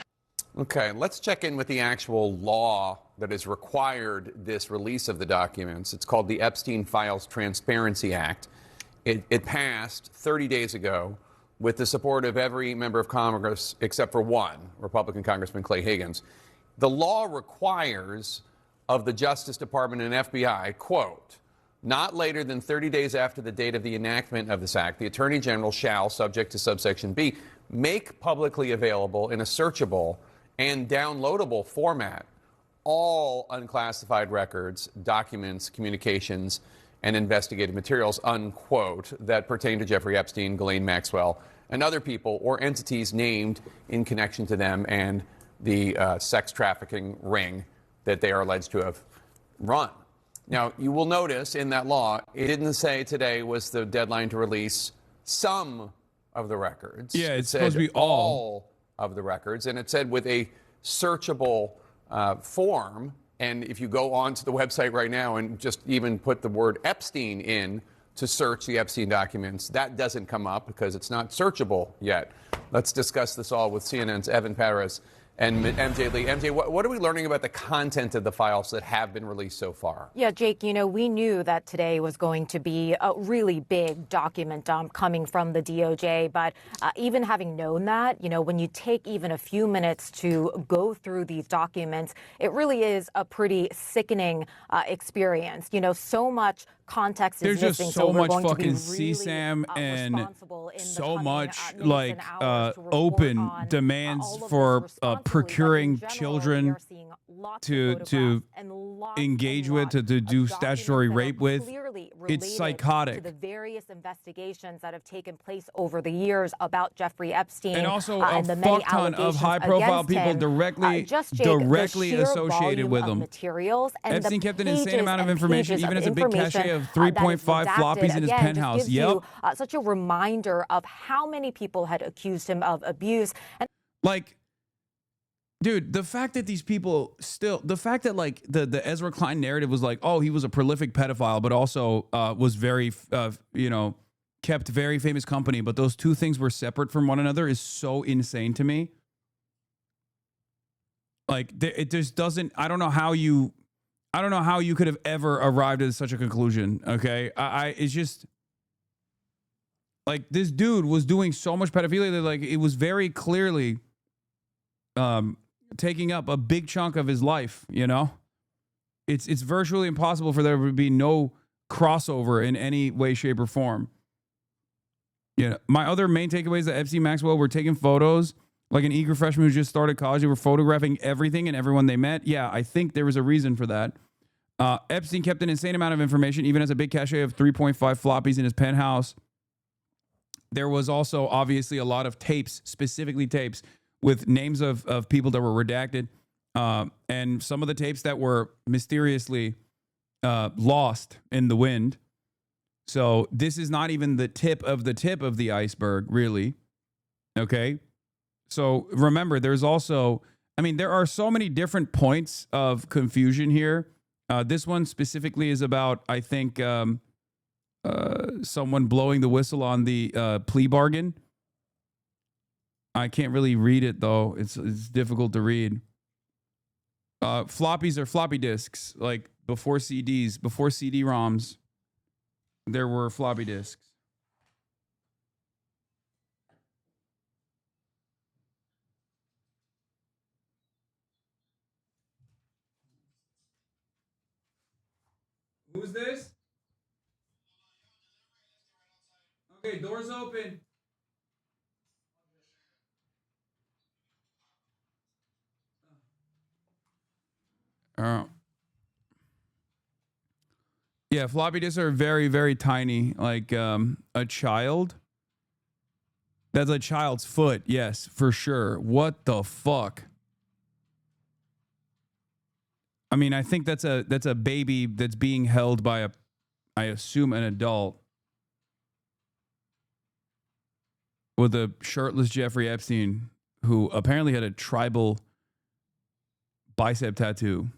Okay, let's check in with the actual law that has required this release of the documents. It's called the Epstein Files Transparency Act. It passed 30 days ago with the support of every member of Congress except for one, Republican Congressman Clay Higgins. The law requires of the Justice Department and FBI, quote, not later than 30 days after the date of the enactment of this act, the Attorney General shall, subject to subsection B, make publicly available in a searchable and downloadable format all unclassified records, documents, communications, and investigative materials, unquote, that pertain to Jeffrey Epstein, Ghislaine Maxwell, and other people or entities named in connection to them and the sex trafficking ring that they are alleged to have run. Now, you will notice in that law, it didn't say today was the deadline to release some of the records. Yeah, it's supposed to be all of the records, and it said with a searchable form. And if you go onto the website right now and just even put the word Epstein in to search the Epstein documents, that doesn't come up because it's not searchable yet. Let's discuss this all with CNN's Evan Perez and MJ Lee. MJ, what are we learning about the content of the files that have been released so far? Yeah, Jake, you know, we knew that today was going to be a really big document dump coming from the DOJ. But even having known that, you know, when you take even a few minutes to go through these documents, it really is a pretty sickening experience. You know, so much context is There's missing. just so much fucking really, CSAM and so much like open demands for procuring children to engage with, to do statutory rape with. It's psychotic. To the various investigations that have taken place over the years about Jeffrey Epstein, and also and the many ton of high-profile people directly associated with him. Materials and Epstein kept an insane amount of information, even as a big cache of 3.5 floppies in his penthouse. Yep. Such a reminder of how many people had accused him of abuse. And like, dude, the fact that these people still, the fact that like the Ezra Klein narrative was like, oh, he was a prolific pedophile, but also was very, you know, kept very famous company, but those two things were separate from one another is so insane to me. Like, it just doesn't, I don't know how you could have ever arrived at such a conclusion. Okay. It's just like this dude was doing so much pedophilia that like it was very clearly taking up a big chunk of his life, you know? It's virtually impossible for there to be no crossover in any way, shape, or form. Yeah. My other main takeaway is that Epstein Maxwell were taking photos like an eager freshman who just started college. They were photographing everything and everyone they met. Yeah, I think there was a reason for that. Epstein kept an insane amount of information, even as a big cache of 3.5 floppies in his penthouse. There was also obviously a lot of tapes, specifically tapes, with names of people that were redacted. And some of the tapes that were mysteriously lost in the wind. So this is not even the tip of the iceberg, really. Okay? So remember, there's also, I mean, there are so many different points of confusion here. This one specifically is about, I think, someone blowing the whistle on the plea bargain. I can't really read it, though. It's difficult to read. Floppies are floppy disks, like before CDs, before CD-ROMs, there were floppy disks. Who's this? Okay, doors open. Yeah, floppy disks are very, very tiny, like a child. That's a child's foot, yes, for sure. What the fuck? I mean, I think that's a baby that's being held by I assume an adult with a shirtless Jeffrey Epstein who apparently had a tribal bicep tattoo.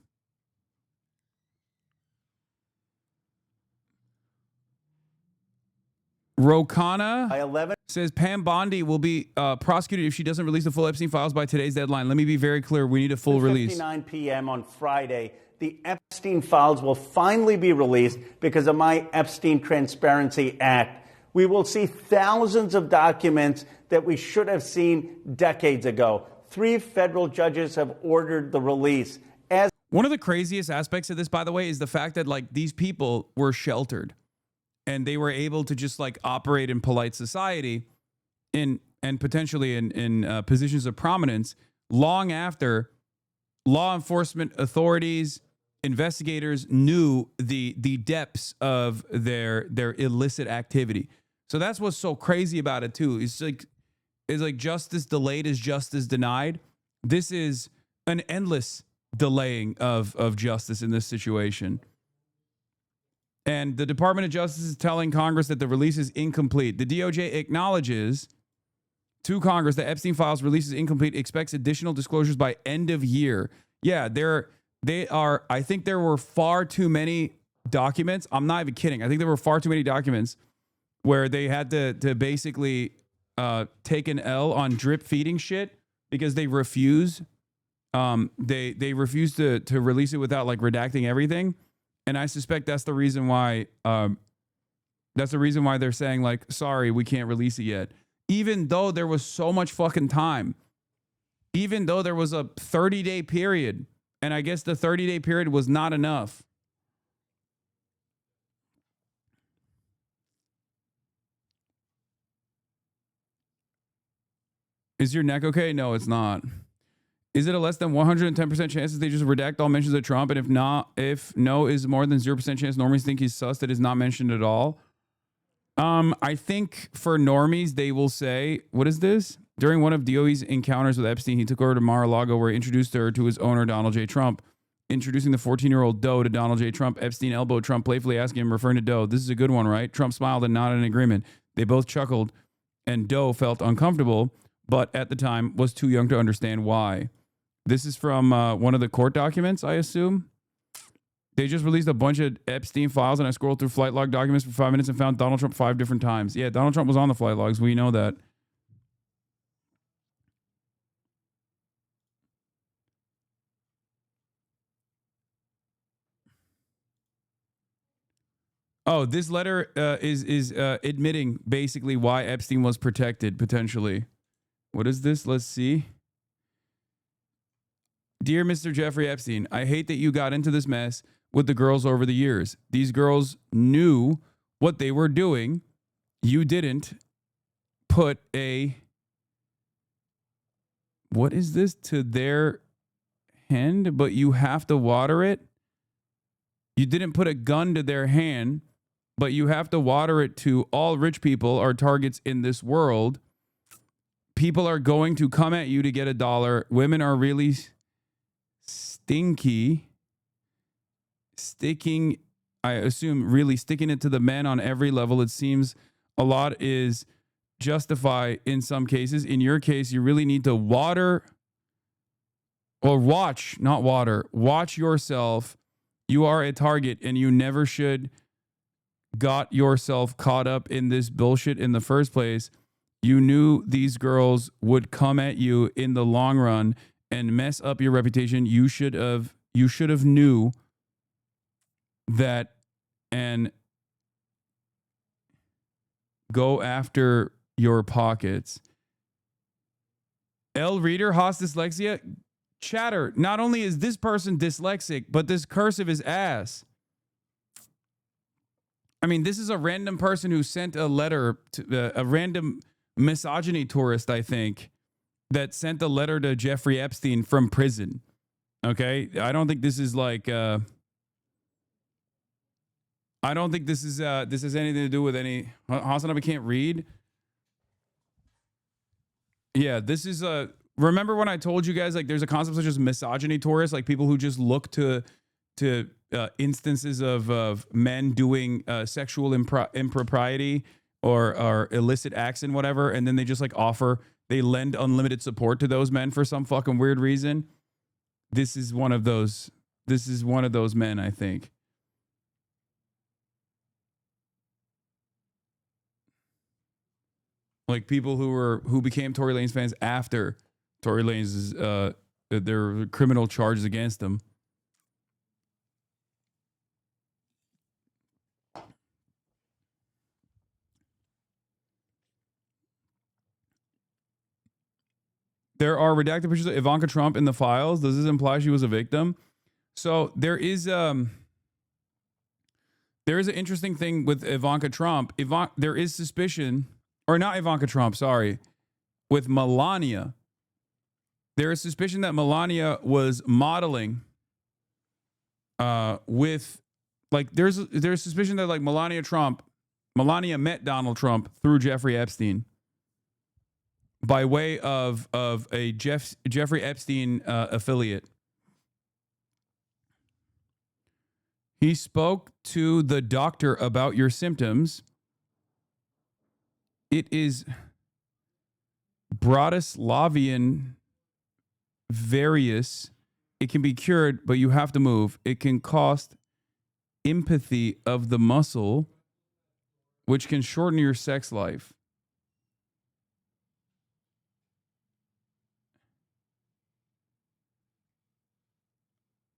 Rokana says Pam Bondi will be prosecuted if she doesn't release the full Epstein files by today's deadline. Let me be very clear. We need a full release. 9 p.m. on Friday, the Epstein files will finally be released because of my Epstein Transparency Act. We will see thousands of documents that we should have seen decades ago. 3 federal judges have ordered the release. One of the craziest aspects of this, by the way, is the fact that like these people were sheltered. And they were able to just like operate in polite society and potentially in positions of prominence long after law enforcement authorities, investigators knew the depths of their illicit activity. So that's what's so crazy about it too. It's like justice delayed is justice denied. This is an endless delaying of justice in this situation. And the Department of Justice is telling Congress that the release is incomplete. The DOJ acknowledges to Congress that Epstein files release is incomplete, expects additional disclosures by end of year. Yeah, they are. I think there were far too many documents. I'm not even kidding. I think there were far too many documents where they had to basically take an L on drip feeding shit because they refuse. They refuse to release it without like redacting everything. And I suspect that's the reason why they're saying like, sorry, we can't release it yet. Even though there was so much fucking time, even though there was a 30-day period, and I guess the 30-day period was not enough. Is your neck okay? No, it's not. Is it a less than 110% chance that they just redact all mentions of Trump? And if no is more than 0% chance, normies think he's sus that is not mentioned at all? I think for normies, they will say, what is this? During one of DOE's encounters with Epstein, he took her to Mar-a-Lago where he introduced her to his owner, Donald J. Trump. Introducing the 14-year-old Doe to Donald J. Trump, Epstein elbowed Trump, playfully asking him, referring to Doe, this is a good one, right? Trump smiled and nodded in agreement. They both chuckled, and Doe felt uncomfortable, but at the time was too young to understand why. This is from one of the court documents, I assume. They just released a bunch of Epstein files, and I scrolled through flight log documents for 5 minutes and found Donald Trump 5 different times. Yeah, Donald Trump was on the flight logs. We know that. Oh, this letter is admitting basically why Epstein was protected, potentially. What is this? Let's see. Dear Mr. Jeffrey Epstein, I hate that you got into this mess with the girls over the years. These girls knew what they were doing. You didn't put a... What is this? To their hand, but you have to water it? You didn't put a gun to their hand, but you have to water it to all rich people are targets in this world. People are going to come at you to get $1. Women are really stinking, I assume, really sticking it to the men on every level. It seems a lot is justified in some cases. In your case, you really need to water or watch, not water, watch yourself. You are a target and you never should got yourself caught up in this bullshit in the first place. You knew these girls would come at you in the long run and mess up your reputation, you should have knew that and go after your pockets. L reader, Haas dyslexia, chatter. Not only is this person dyslexic, but this cursive is ass. I mean, this is a random person who sent a letter to a random misogyny tourist, I think, that sent a letter to Jeffrey Epstein from prison. Okay? I don't think this is like I don't think this has anything to do with any HasanAbi can't read. Yeah, this is remember when I told you guys like there's a concept such as misogyny tourists, like people who just look to instances of men doing sexual impropriety or illicit acts and whatever, and then they just like they lend unlimited support to those men for some fucking weird reason. This is one of those men, I think. Like people who became Tory Lanez fans after Tory Lanez's their criminal charges against them. There are redacted pictures of Ivanka Trump in the files. Does this imply she was a victim? So there is an interesting thing with Ivanka Trump. There is suspicion, or not Ivanka Trump, sorry, with Melania. There is suspicion that Melania was modeling with, like, there's suspicion that like Melania met Donald Trump through Jeffrey Epstein. By way of a Jeffrey Epstein affiliate. He spoke to the doctor about your symptoms. It is Bratislavian various. It can be cured, but you have to move. It can cost empathy of the muscle, which can shorten your sex life.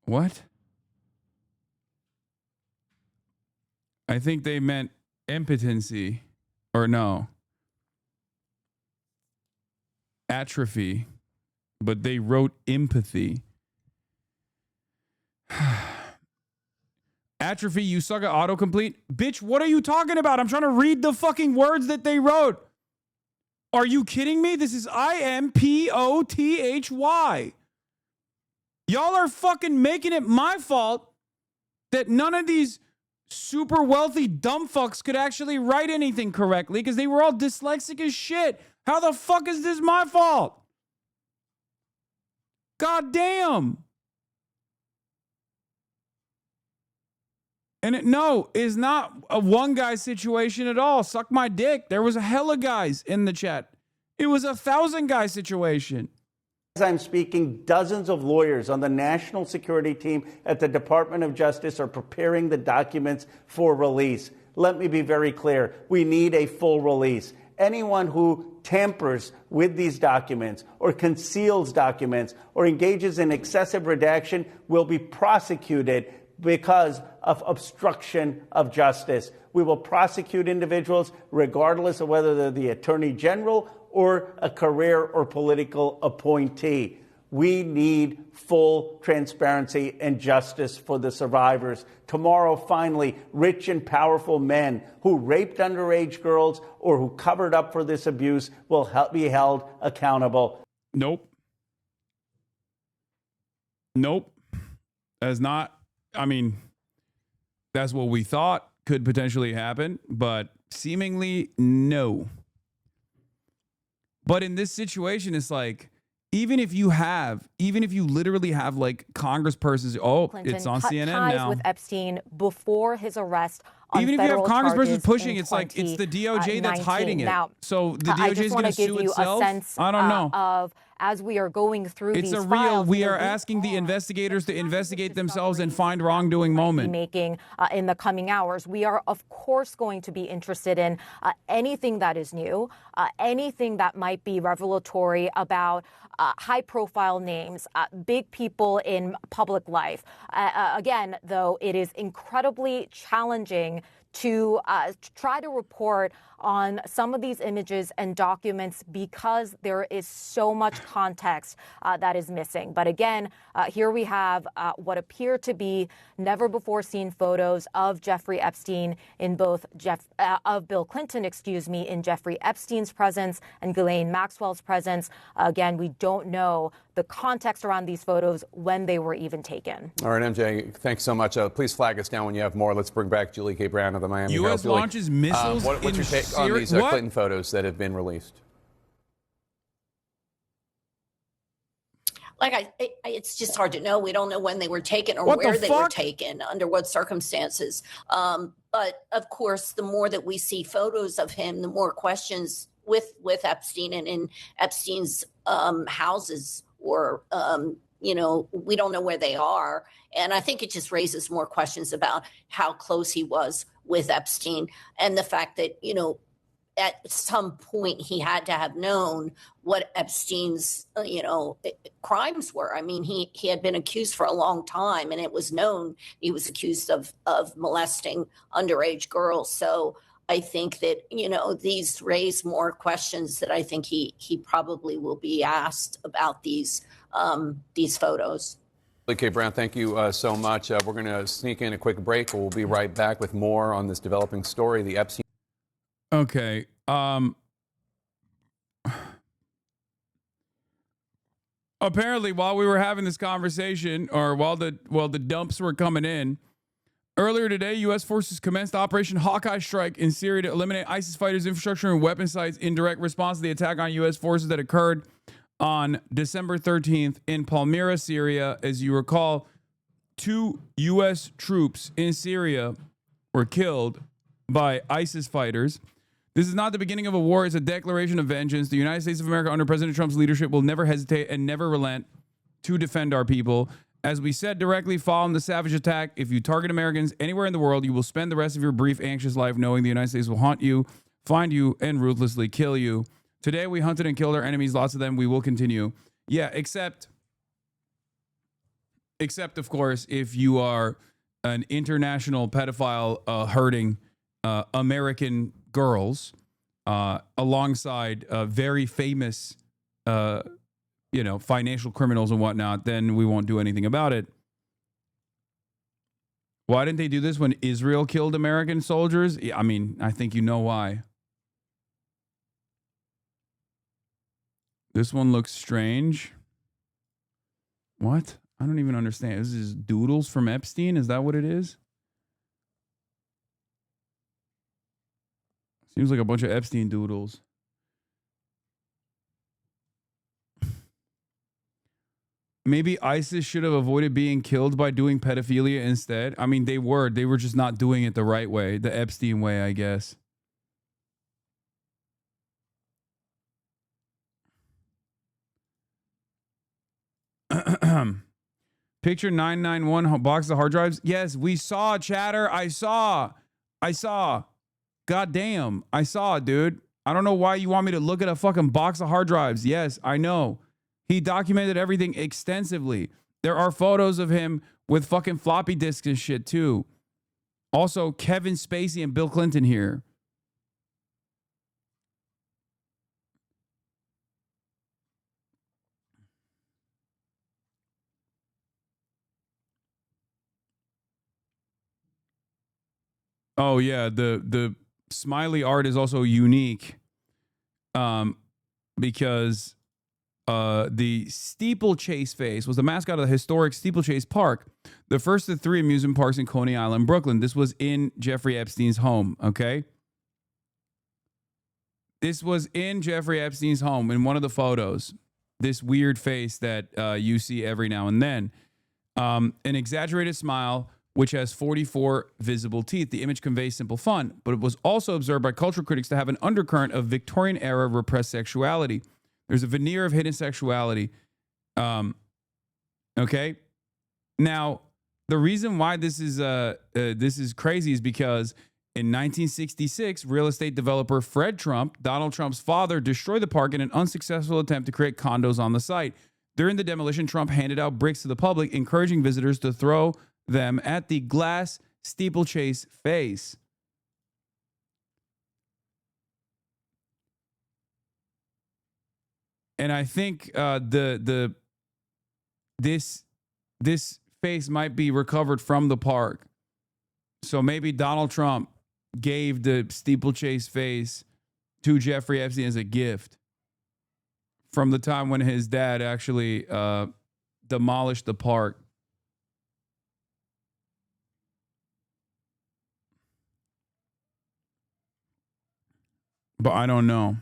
What? I think they meant impotency, or no, atrophy, but they wrote empathy. Atrophy, you suck at autocomplete? Bitch, what are you talking about? I'm trying to read the fucking words that they wrote. Are you kidding me? This is IMPOTHY. Y'all are fucking making it my fault that none of these super wealthy dumb fucks could actually write anything correctly because they were all dyslexic as shit. How the fuck is this my fault? God damn. And it's not a one guy situation at all. Suck my dick. There was a hella guys in the chat. It was 1,000 guy situation. As I'm speaking, dozens of lawyers on the national security team at the Department of Justice are preparing the documents for release. Let me be very clear. We need a full release. Anyone who tampers with these documents or conceals documents or engages in excessive redaction will be prosecuted because of obstruction of justice. We will prosecute individuals regardless of whether they're the Attorney General or a career or political appointee. We need full transparency and justice for the survivors. Tomorrow, finally, rich and powerful men who raped underage girls or who covered up for this abuse will be held accountable. Nope. That's not, that's what we thought could potentially happen, but seemingly no. But in this situation, it's like, even if you literally have like congresspersons, Clinton it's on cut CNN ties now. with Epstein before his arrest on Even if you have federal congresspersons charges pushing, in it's like it's the DOJ that's 2019. hiding it. Now, so the I DOJ just is want going to to give sue you itself. a sense I don't know. of as we are going through it's these a real, files, we are asking the investigators to investigate themselves and find wrongdoing moment. Making in the coming hours. We are, of course, going to be interested in anything that is new, anything that might be revelatory about high-profile names, big people in public life. Again, though, it is incredibly challenging to try to report on some of these images and documents because there is so much context that is missing. But again, here we have what appear to be never-before-seen photos of Jeffrey Epstein in both of Bill Clinton, in Jeffrey Epstein's presence and Ghislaine Maxwell's presence. Again, we don't know the context around these photos when they were even taken. All right, MJ, thanks so much. Please flag us down when you have more. Let's bring back Julie K. Brown of the Miami Herald. U.S. launches missiles what's your take on these Clinton photos that have been released? It's just hard to know. We don't know when they were taken or where they were taken, under what circumstances. But of course, the more that we see photos of him, the more questions with Epstein and in Epstein's houses, or we don't know where they are. And I think it just raises more questions about how close he was with Epstein, and the fact that, at some point he had to have known what Epstein's, crimes were. I mean, he had been accused for a long time, and it was known he was accused of molesting underage girls. So I think that, these raise more questions that I think he probably will be asked about these photos. Okay, Brown, thank you so much. We're going to sneak in a quick break. We'll be right back with more on this developing story, the Epstein. Okay. Apparently, while we were having this conversation, or while the dumps were coming in, earlier today, U.S. forces commenced Operation Hawkeye Strike in Syria to eliminate ISIS fighters' infrastructure and weapon sites in direct response to the attack on U.S. forces that occurred on December 13th in Palmyra, Syria. As you recall, 2 U.S. troops in Syria were killed by ISIS fighters. This is not the beginning of a war. It's a declaration of vengeance. The United States of America, under President Trump's leadership, will never hesitate and never relent to defend our people. As we said directly following the savage attack, if you target Americans anywhere in the world, you will spend the rest of your brief, anxious life knowing the United States will haunt you, find you, and ruthlessly kill you. Today, we hunted and killed our enemies, lots of them. We will continue. Yeah, except, of course, if you are an international pedophile hurting American girls alongside very famous, financial criminals and whatnot, then we won't do anything about it. Why didn't they do this when Israel killed American soldiers? I mean, I think you know why. This one looks strange. What? I don't even understand. This is doodles from Epstein? Is that what it is? Seems like a bunch of Epstein doodles. Maybe ISIS should have avoided being killed by doing pedophilia instead. I mean, they were just not doing it the right way, the Epstein way, I guess. Picture 991 box of hard drives. Yes, we saw, chatter. I saw. God damn, I saw it, dude. I don't know why you want me to look at a fucking box of hard drives. Yes, I know. He documented everything extensively. There are photos of him with fucking floppy disks and shit, too. Also, Kevin Spacey and Bill Clinton here. Oh, yeah, the smiley art is also unique because the steeplechase face was the mascot of the historic Steeplechase Park, the first of 3 amusement parks in Coney Island, Brooklyn. This was in Jeffrey Epstein's home, okay? This was in Jeffrey Epstein's home in one of the photos. This weird face that you see every now and then. An exaggerated smile, which has 44 visible teeth. The image conveys simple fun, but it was also observed by cultural critics to have an undercurrent of Victorian-era repressed sexuality. There's a veneer of hidden sexuality. Okay. Now, the reason why this is crazy is because in 1966, real estate developer Fred Trump, Donald Trump's father, destroyed the park in an unsuccessful attempt to create condos on the site. During the demolition, Trump handed out bricks to the public, encouraging visitors to throw them at the glass steeplechase face. And I think this face might be recovered from the park. So maybe Donald Trump gave the steeplechase face to Jeffrey Epstein as a gift from the time when his dad actually demolished the park. But I don't know.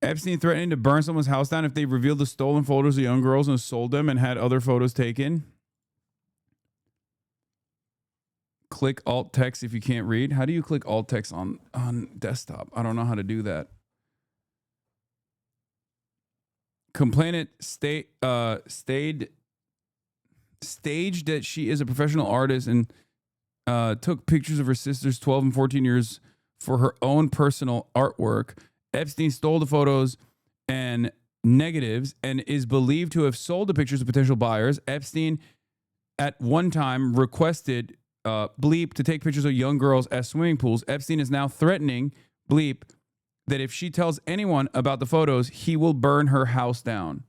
Epstein threatening to burn someone's house down if they revealed the stolen photos of young girls and sold them and had other photos taken. Click alt text if you can't read. How do you click alt text on desktop? I don't know how to do that. Complainant staged that she is a professional artist and took pictures of her sisters 12 and 14 years for her own personal artwork. Epstein stole the photos and negatives and is believed to have sold the pictures to potential buyers. Epstein at one time requested Bleep to take pictures of young girls at swimming pools. Epstein is now threatening Bleep that if she tells anyone about the photos, he will burn her house down.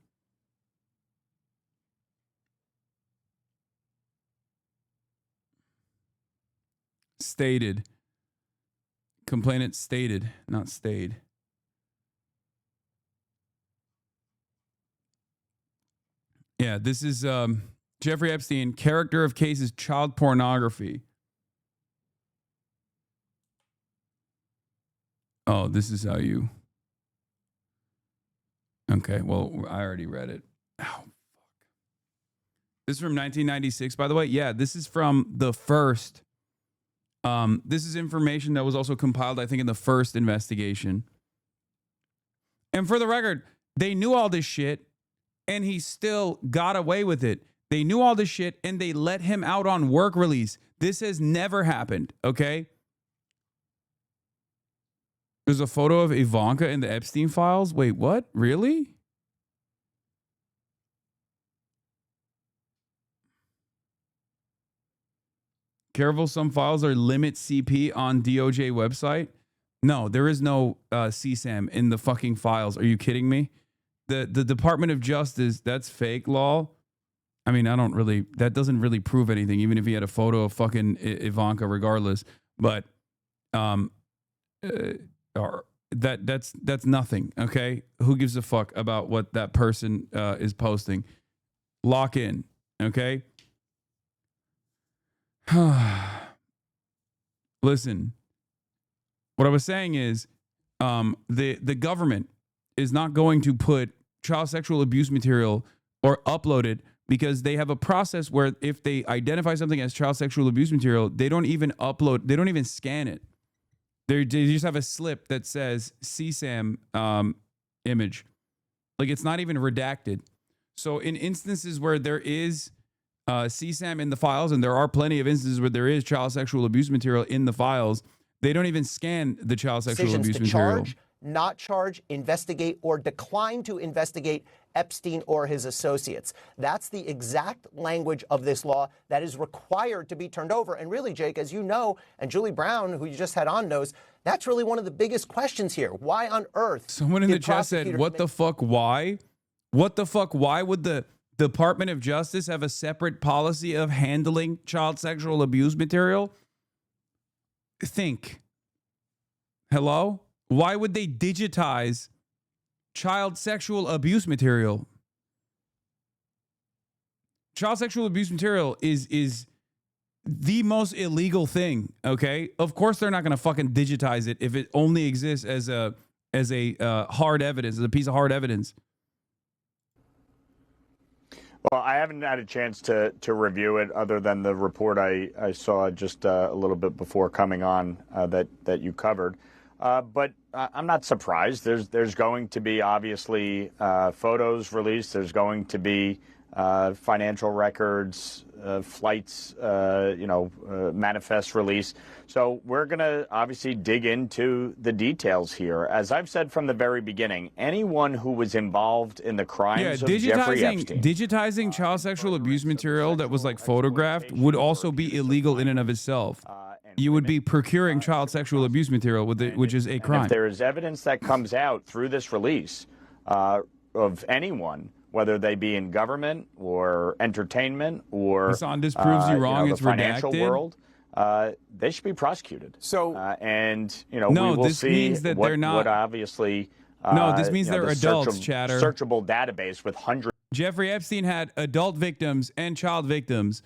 Stated. Complainant stated, not stayed. Yeah, this is Jeffrey Epstein, character of cases, child pornography. Oh, this is how you... Okay, well, I already read it. Oh, fuck. This is from 1996, by the way. Yeah, this is from the first... this is information that was also compiled, I think, in the first investigation. And for the record, they knew all this shit, and he still got away with it. They knew all this shit, and they let him out on work release. This has never happened, okay? There's a photo of Ivanka in the Epstein files. Wait, what? Really? Careful, some files are limit CP on DOJ website. No, there is no CSAM in the fucking files. Are you kidding me? The Department of Justice, that's fake law. I mean, that doesn't really prove anything, even if he had a photo of fucking Ivanka regardless. But that's nothing, okay? Who gives a fuck about what that person is posting? Lock in, okay? Listen, what I was saying is the government is not going to put child sexual abuse material or upload it because they have a process where if they identify something as child sexual abuse material, they don't even upload, they don't even scan it. They just have a slip that says CSAM image. Like, it's not even redacted. So in instances where there is CSAM in the files, and there are plenty of instances where there is child sexual abuse material in the files, they don't even scan the child sexual abuse material. Charge, not charge, investigate, or decline to investigate Epstein or his associates. That's the exact language of this law that is required to be turned over. And really, Jake, as you know, and Julie Brown, who you just had on, knows, that's really one of the biggest questions here. Why on earth? Someone in the chat said, what the fuck, why? What the fuck, why would the Department of Justice have a separate policy of handling child sexual abuse material? Think. Hello? Why would they digitize child sexual abuse material? Child sexual abuse material is the most illegal thing, okay? Of course they're not going to fucking digitize it if it only exists as a hard evidence, as a piece of hard evidence. Well, I haven't had a chance to review it other than the report I saw just a little bit before coming on that you covered. But I'm not surprised. There's going to be obviously photos released. There's going to be financial records, flights, manifest release. So we're going to obviously dig into the details here. As I've said from the very beginning, anyone who was involved in the crimes of Jeffrey Epstein. Digitizing child sexual abuse material that was like photographed would also be illegal in and of itself. You would be procuring child sexual abuse material, which is a crime. If there is evidence that comes out through this release of anyone, whether they be in government or entertainment or Hasan, this proves you wrong. It's the financial redacted. World, they should be prosecuted. So, we will this see means that what, they're not. what obviously. No, this means they're adults, chatter. Searchable database with hundreds. Jeffrey Epstein had adult victims and child victims.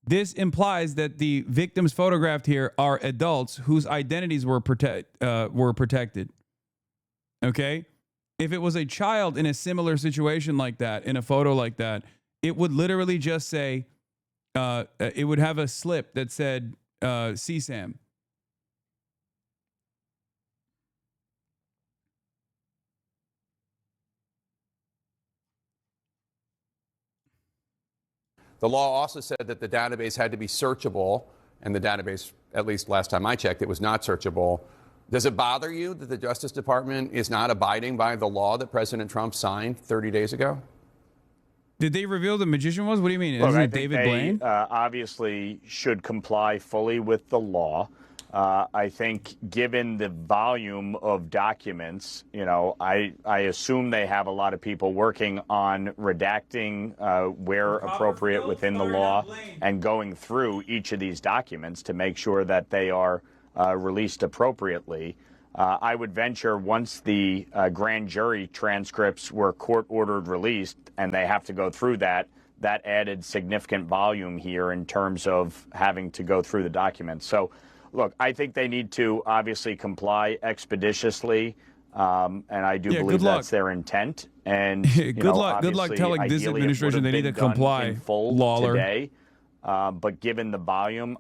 This implies that the victims photographed here are adults whose identities were protected. Okay? If it was a child in a similar situation like that, in a photo like that, it would literally just say, it would have a slip that said CSAM. The law also said that the database had to be searchable, and the database, at least last time I checked, it was not searchable. Does it bother you that the Justice Department is not abiding by the law that President Trump signed 30 days ago? Did they reveal the magician was? What do you mean? Look, Isn't I it think David Blaine? Obviously should comply fully with the law. I think given the volume of documents, I assume they have a lot of people working on redacting where appropriate within the law and going through each of these documents to make sure that they are released appropriately. I would venture once the grand jury transcripts were court-ordered released and they have to go through that added significant volume here in terms of having to go through the documents. So, look, I think they need to obviously comply expeditiously, and I do believe that's their intent. And good luck telling this administration they need to comply, in full Lawler. Today. But given the volume,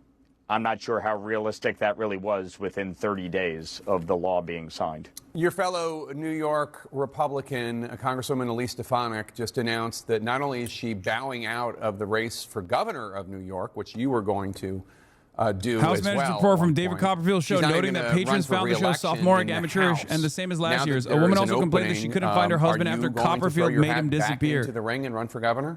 I'm not sure how realistic that really was within 30 days of the law being signed. Your fellow New York Republican, Congresswoman Elise Stefanik, just announced that not only is she bowing out of the race for governor of New York, which you were going to do House as Manager's well. report from David Copperfield's show, noting that patrons found the show sophomoric, amateurish, and the same as last year's. A woman also complained that she couldn't find her husband after Copperfield made him disappear. Into the ring and run for governor?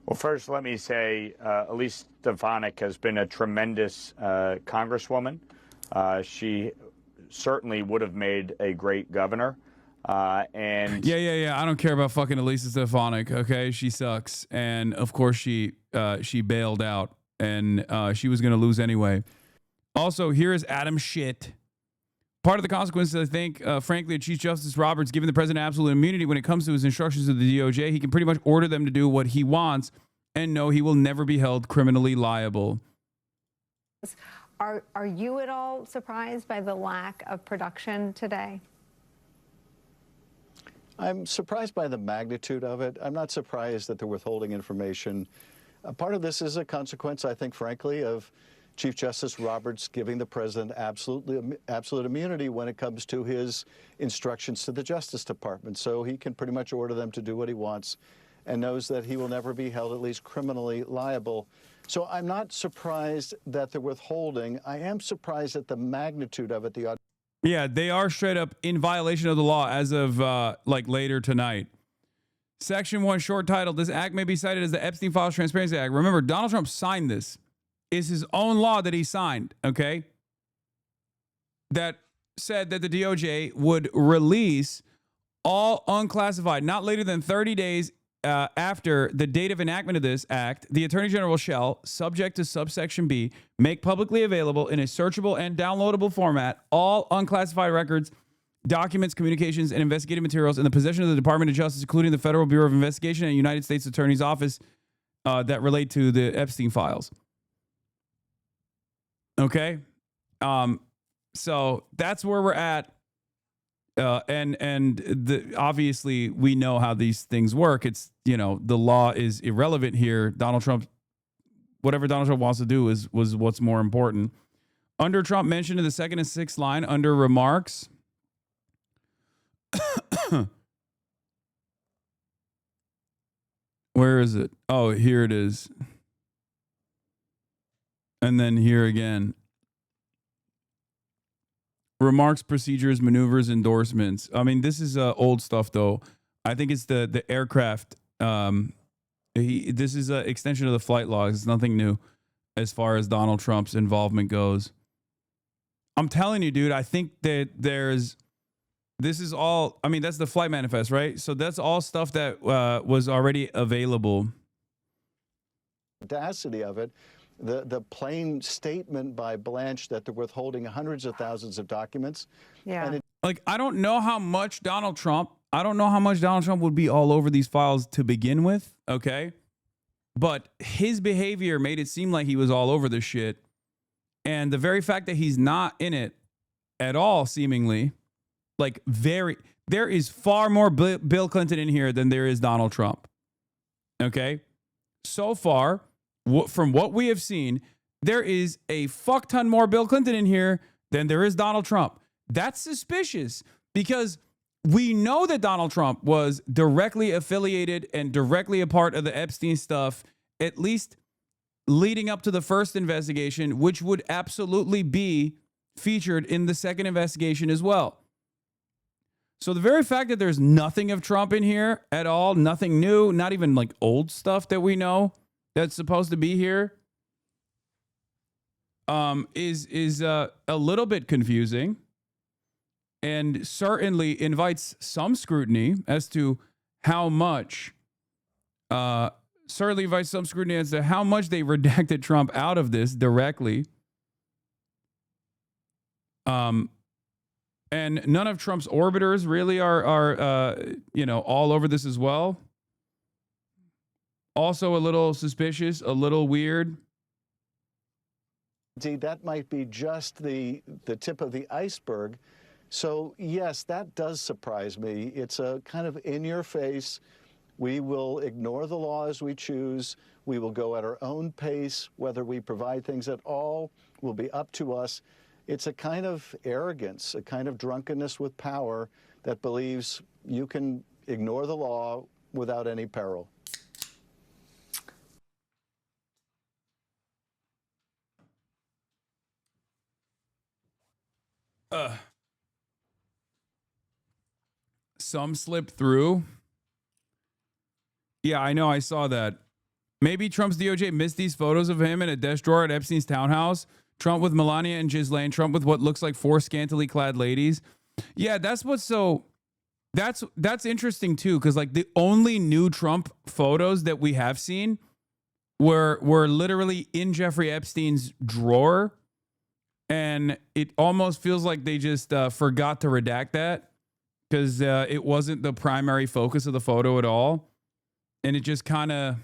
Well, first, let me say Elise Stefanik has been a tremendous congresswoman. She certainly would have made a great governor. And yeah. I don't care about fucking Elise Stefanik. Okay, she sucks, and of course she bailed out, and she was going to lose anyway. Also, here is Adam Schiff. Part of the consequences, I think, frankly, of Chief Justice Roberts giving the president absolute immunity when it comes to his instructions to the DOJ. He can pretty much order them to do what he wants, and no, he will never be held criminally liable. Are you at all surprised by the lack of production today? I'm surprised by the magnitude of it. I'm not surprised that they're withholding information. Part of this is a consequence, I think, frankly, of Chief Justice Roberts giving the president absolute immunity when it comes to his instructions to the Justice Department. So he can pretty much order them to do what he wants and knows that he will never be held at least criminally liable. So I'm not surprised that they're withholding. I am surprised at the magnitude of it. Yeah, they are straight up in violation of the law as of later tonight. Section 1, short title, this act may be cited as the Epstein Files Transparency Act. Remember, Donald Trump signed this. It's his own law that he signed, okay? That said that the DOJ would release all unclassified, not later than 30 days after the date of enactment of this act, the Attorney General shall, subject to subsection B, make publicly available in a searchable and downloadable format all unclassified records, documents, communications, and investigative materials in the possession of the Department of Justice, including the Federal Bureau of Investigation and United States Attorney's Office that relate to the Epstein files. Okay? So that's where we're at. Obviously we know how these things work. It's, the law is irrelevant here. Whatever Donald Trump wants to do was what's more important. Under Trump mentioned in the second and sixth line under remarks. Where is it? Oh, here it is. And then here again. Remarks, procedures, maneuvers, endorsements. I mean, this is old stuff, though. I think it's the aircraft. This is an extension of the flight logs. It's nothing new as far as Donald Trump's involvement goes. I'm telling you, dude, I think that this is all, I mean, that's the flight manifest, right? So that's all stuff that was already available. Audacity of it. The plain statement by Blanche that they're withholding hundreds of thousands of documents. Yeah. Like, I don't know how much Donald Trump would be all over these files to begin with, okay? But his behavior made it seem like he was all over this shit. And the very fact that he's not in it at all, seemingly, like there is far more Bill Clinton in here than there is Donald Trump, okay? So far, from what we have seen, there is a fuck ton more Bill Clinton in here than there is Donald Trump. That's suspicious because we know that Donald Trump was directly affiliated and directly a part of the Epstein stuff, at least leading up to the first investigation, which would absolutely be featured in the second investigation as well. So the very fact that there's nothing of Trump in here at all, nothing new, not even like old stuff that we know that's supposed to be here, is a little bit confusing, and certainly invites some scrutiny as to how much. Certainly invites some scrutiny as to how much they redacted Trump out of this directly. And none of Trump's orbiters really are all over this as well. Also a little suspicious, a little weird. That might be just the tip of the iceberg. So, yes, that does surprise me. It's a kind of in-your-face, we will ignore the law as we choose, we will go at our own pace, whether we provide things at all will be up to us. It's a kind of arrogance, a kind of drunkenness with power that believes you can ignore the law without any peril. Some slipped through. Yeah, I know. I saw that. Maybe Trump's DOJ missed these photos of him in a desk drawer at Epstein's townhouse. Trump with Melania and Ghislaine. Trump with what looks like 4 scantily clad ladies. Yeah, that's what's so... That's interesting, too, because, like, the only new Trump photos that we have seen were literally in Jeffrey Epstein's drawer. And it almost feels like they just forgot to redact that because it wasn't the primary focus of the photo at all. And it just kind of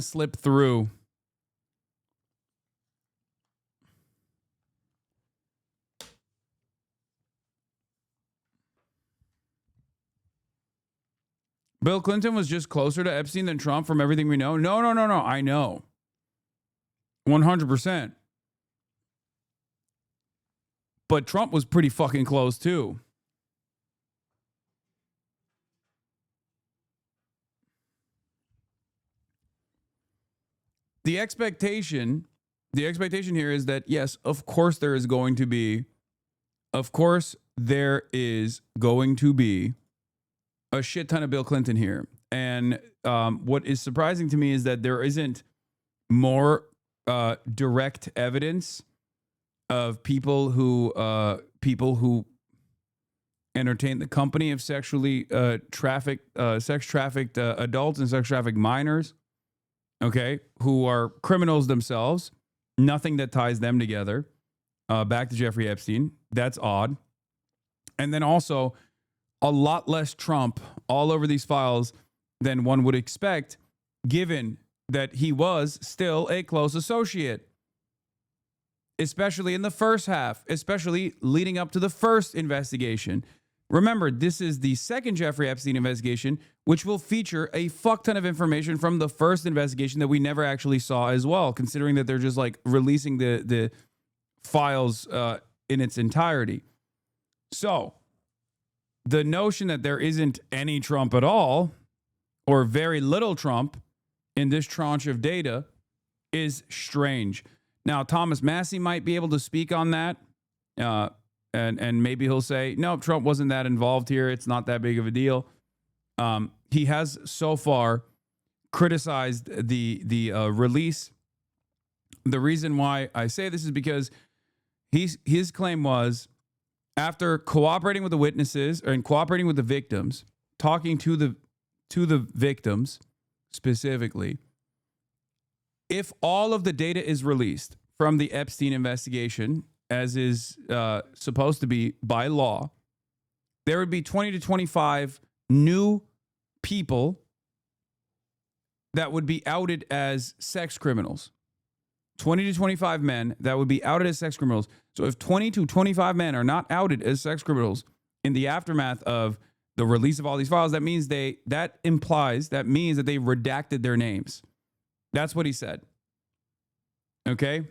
slipped through. Bill Clinton was just closer to Epstein than Trump from everything we know. No. I know. 100%. But Trump was pretty fucking close too. The expectation here is that, yes, of course there is going to be a shit ton of Bill Clinton here. And what is surprising to me is that there isn't more direct evidence of people who entertain the company of sex trafficked adults and sex trafficked minors, okay, who are criminals themselves. Nothing that ties them together. Back to Jeffrey Epstein. That's odd. And then also a lot less Trump all over these files than one would expect, given that he was still a close associate. Especially in the first half, especially leading up to the first investigation. Remember, this is the second Jeffrey Epstein investigation, which will feature a fuck ton of information from the first investigation that we never actually saw as well, considering that they're just like releasing the files in its entirety. So the notion that there isn't any Trump at all or very little Trump in this tranche of data is strange. Now, Thomas Massey might be able to speak on that. And maybe he'll say, no, Trump wasn't that involved here. It's not that big of a deal. He has so far criticized the release. The reason why I say this is because his claim was, after cooperating with the witnesses and cooperating with the victims, talking to the victims specifically, if all of the data is released from the Epstein investigation, as is supposed to be by law, there would be 20 to 25 new people that would be outed as sex criminals. 20 to 25 men that would be outed as sex criminals. So if 20 to 25 men are not outed as sex criminals in the aftermath of the release of all these files, that means that means that they redacted their names. That's what he said. Okay?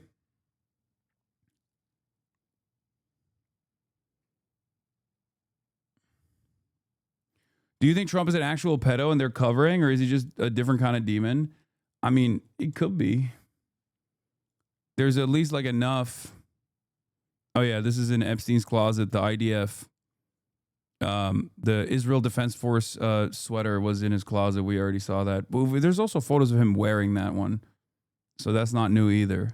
Do you think Trump is an actual pedo and they're covering, or is he just a different kind of demon? I mean, it could be. There's at least like enough. Oh yeah, this is in Epstein's closet. The IDF, the Israel Defense Force sweater was in his closet. We already saw that. But there's also photos of him wearing that one, so that's not new either.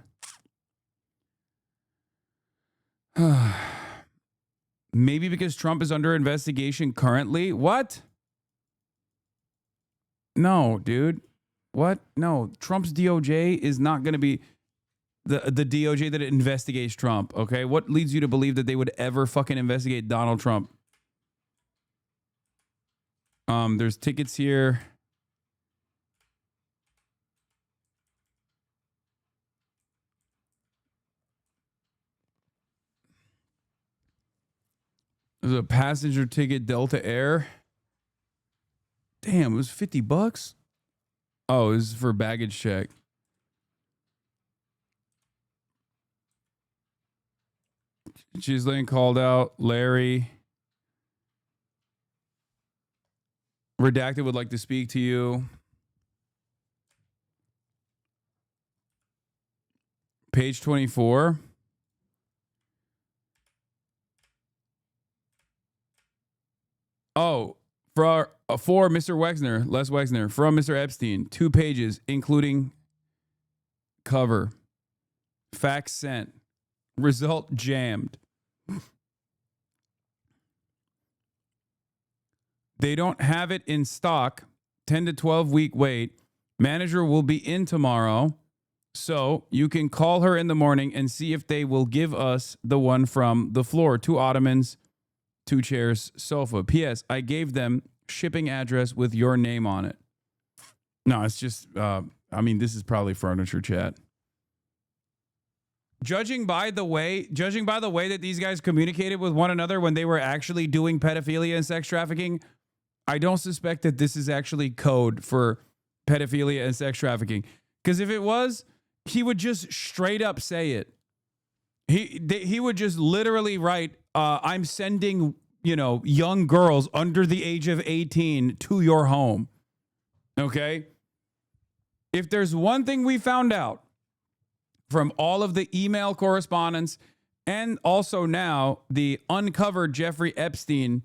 Maybe because Trump is under investigation currently. What? No, dude. What? No, Trump's DOJ is not going to be the DOJ that investigates Trump, okay? What leads you to believe that they would ever fucking investigate Donald Trump? There's tickets here. There's a passenger ticket, Delta Air. Damn, it was $50. Oh, this is for baggage check. Ghislaine called out Larry. Redacted would like to speak to you. Page 24. Oh, for Mr. Wexner, Les Wexner, from Mr. Epstein, 2 pages, including cover. Fax sent. Result jammed. They don't have it in stock. 10 to 12 week wait. Manager will be in tomorrow. So you can call her in the morning and see if they will give us the one from the floor. 2 ottomans, 2 chairs, sofa. P.S. I gave them shipping address with your name on it. No, it's just, I mean, this is probably furniture chat. Judging by the way that these guys communicated with one another when they were actually doing pedophilia and sex trafficking, I don't suspect that this is actually code for pedophilia and sex trafficking. Because if it was, he would just straight up say it. He would just literally write, I'm sending, young girls under the age of 18 to your home. Okay? If there's one thing we found out from all of the email correspondence and also now the uncovered Jeffrey Epstein,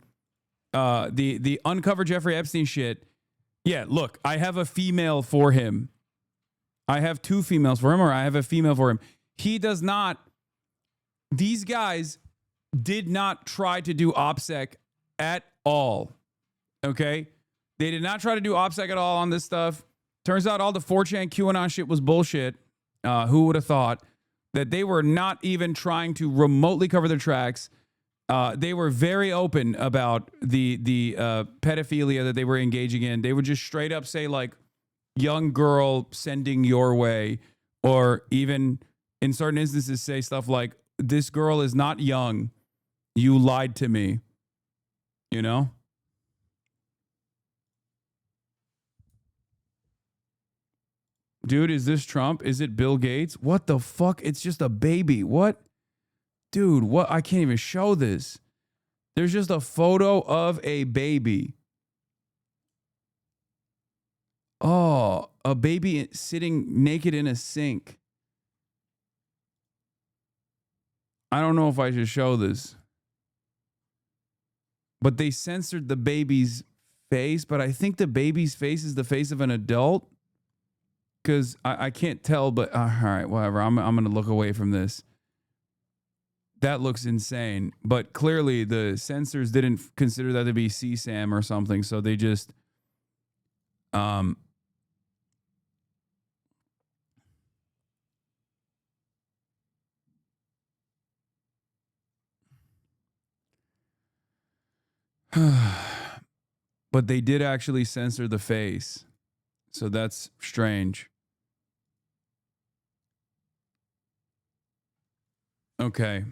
the uncovered Jeffrey Epstein shit. Yeah, look, I have a female for him. I have 2 females for him, or I have a female for him. He does not. These guys did not try to do OPSEC at all. Okay? They did not try to do OPSEC at all on this stuff. Turns out all the 4chan QAnon shit was bullshit. Who would have thought that they were not even trying to remotely cover their tracks? They were very open about the pedophilia that they were engaging in. They would just straight up say, like, young girl sending your way, or even in certain instances say stuff like, this girl is not young. You lied to me. You know? Dude, is this Trump? Is it Bill Gates? What the fuck? It's just a baby. What? Dude, what? I can't even show this. There's just a photo of a baby. Oh, a baby sitting naked in a sink. I don't know if I should show this. But they censored the baby's face, but I think the baby's face is the face of an adult. Because I can't tell, but all right, whatever. I'm going to look away from this. That looks insane. But clearly the censors didn't consider that to be CSAM or something, so they just... But they did actually censor the face. So that's strange. Okay.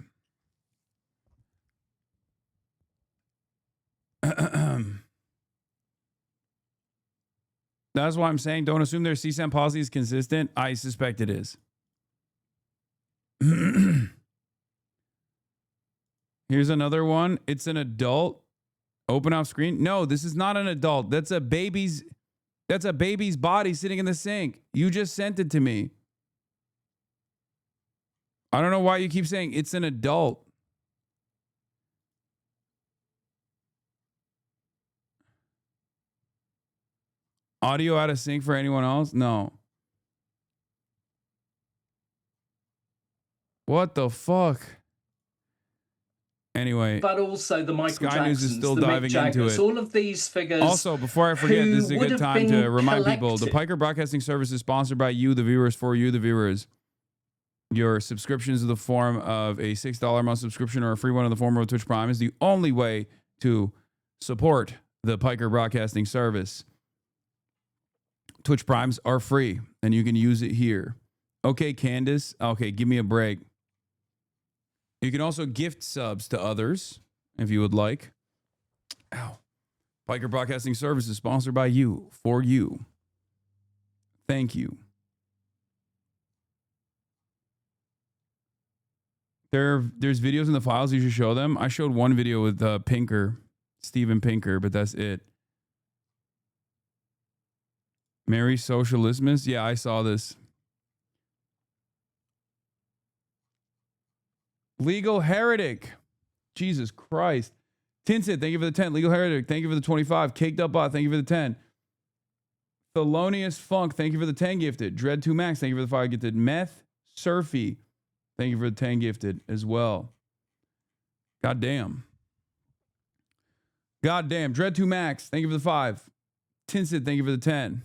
That's why I'm saying don't assume their CSAM policy is consistent. I suspect it is. Here's another one. It's an adult. Open off screen. No, this is not an adult. That's a baby's body sitting in the sink. You just sent it to me. I don't know why you keep saying it's an adult. Audio out of sync for anyone else? No. What the fuck? Anyway, but also the Michael Sky News is Jacksons, still the diving Mick into Jaggers, it. all of these figures. Also, before I forget, this is a good time to remind people, the Piker Broadcasting Service is sponsored by you, the viewers, for you, the viewers. Your subscriptions in the form of a $6 a month subscription or a free one in the form of Twitch Prime is the only way to support the Piker Broadcasting Service. Twitch Primes are free, and you can use it here. Okay, Candace. Okay, give me a break. You can also gift subs to others if you would like. Ow. Piker Broadcasting Service is sponsored by you, for you. Thank you. There's videos in the files. You should show them. I showed one video with Pinker, Steven Pinker, but that's it. Mary Socialistmas? Yeah, I saw this. Legal Heretic. Jesus Christ. Tinsid, thank you for the 10. Legal Heretic, thank you for the 25. Caked Up Bot, thank you for the 10. Thelonious Funk, thank you for the 10 gifted. Dread2 Max, thank you for the 5 gifted. Meth Surfy, thank you for the 10 gifted as well. God damn. God damn. Dread2 Max, thank you for the 5. Tinsid, thank you for the 10.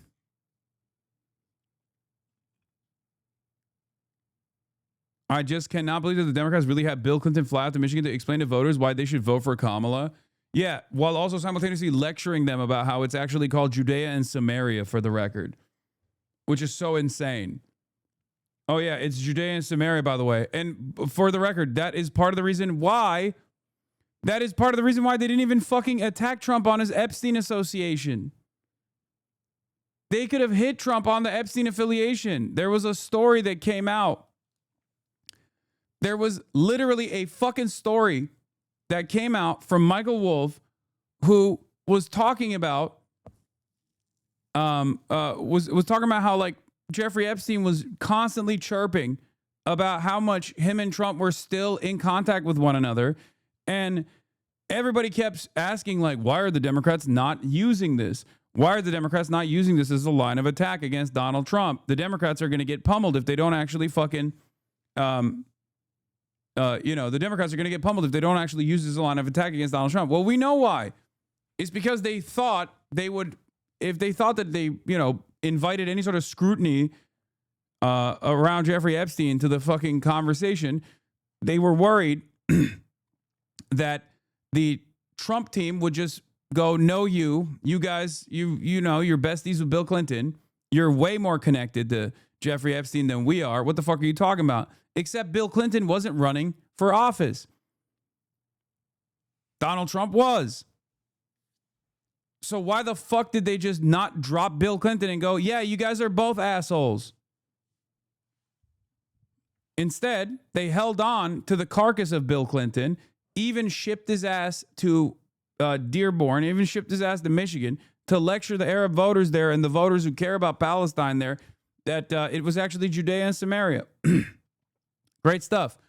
I just cannot believe that the Democrats really had Bill Clinton fly out to Michigan to explain to voters why they should vote for Kamala. Yeah, while also simultaneously lecturing them about how it's actually called Judea and Samaria, for the record, which is so insane. Oh, yeah, it's Judea and Samaria, by the way. And for the record, that is part of the reason why they didn't even fucking attack Trump on his Epstein association. They could have hit Trump on the Epstein affiliation. There was a story that came out. There was literally a fucking story that came out from Michael Wolff, who was talking about was talking about how, like, Jeffrey Epstein was constantly chirping about how much him and Trump were still in contact with one another, and everybody kept asking, like, why are the Democrats not using this? Why are the Democrats not using this as a line of attack against Donald Trump? The Democrats are going to get pummeled if they don't actually fucking the Democrats are going to get pummeled if they don't actually use this as a line of attack against Donald Trump. Well, we know why. It's because they thought they would, if they thought that they, invited any sort of scrutiny around Jeffrey Epstein to the fucking conversation, they were worried that the Trump team would just go, no, you guys, you're besties with Bill Clinton. You're way more connected to Jeffrey Epstein than we are. What the fuck are you talking about? Except Bill Clinton wasn't running for office. Donald Trump was. So why the fuck did they just not drop Bill Clinton and go, yeah, you guys are both assholes? Instead, they held on to the carcass of Bill Clinton, even shipped his ass to Dearborn, even shipped his ass to Michigan to lecture the Arab voters there and the voters who care about Palestine there that it was actually Judea and Samaria. Great stuff.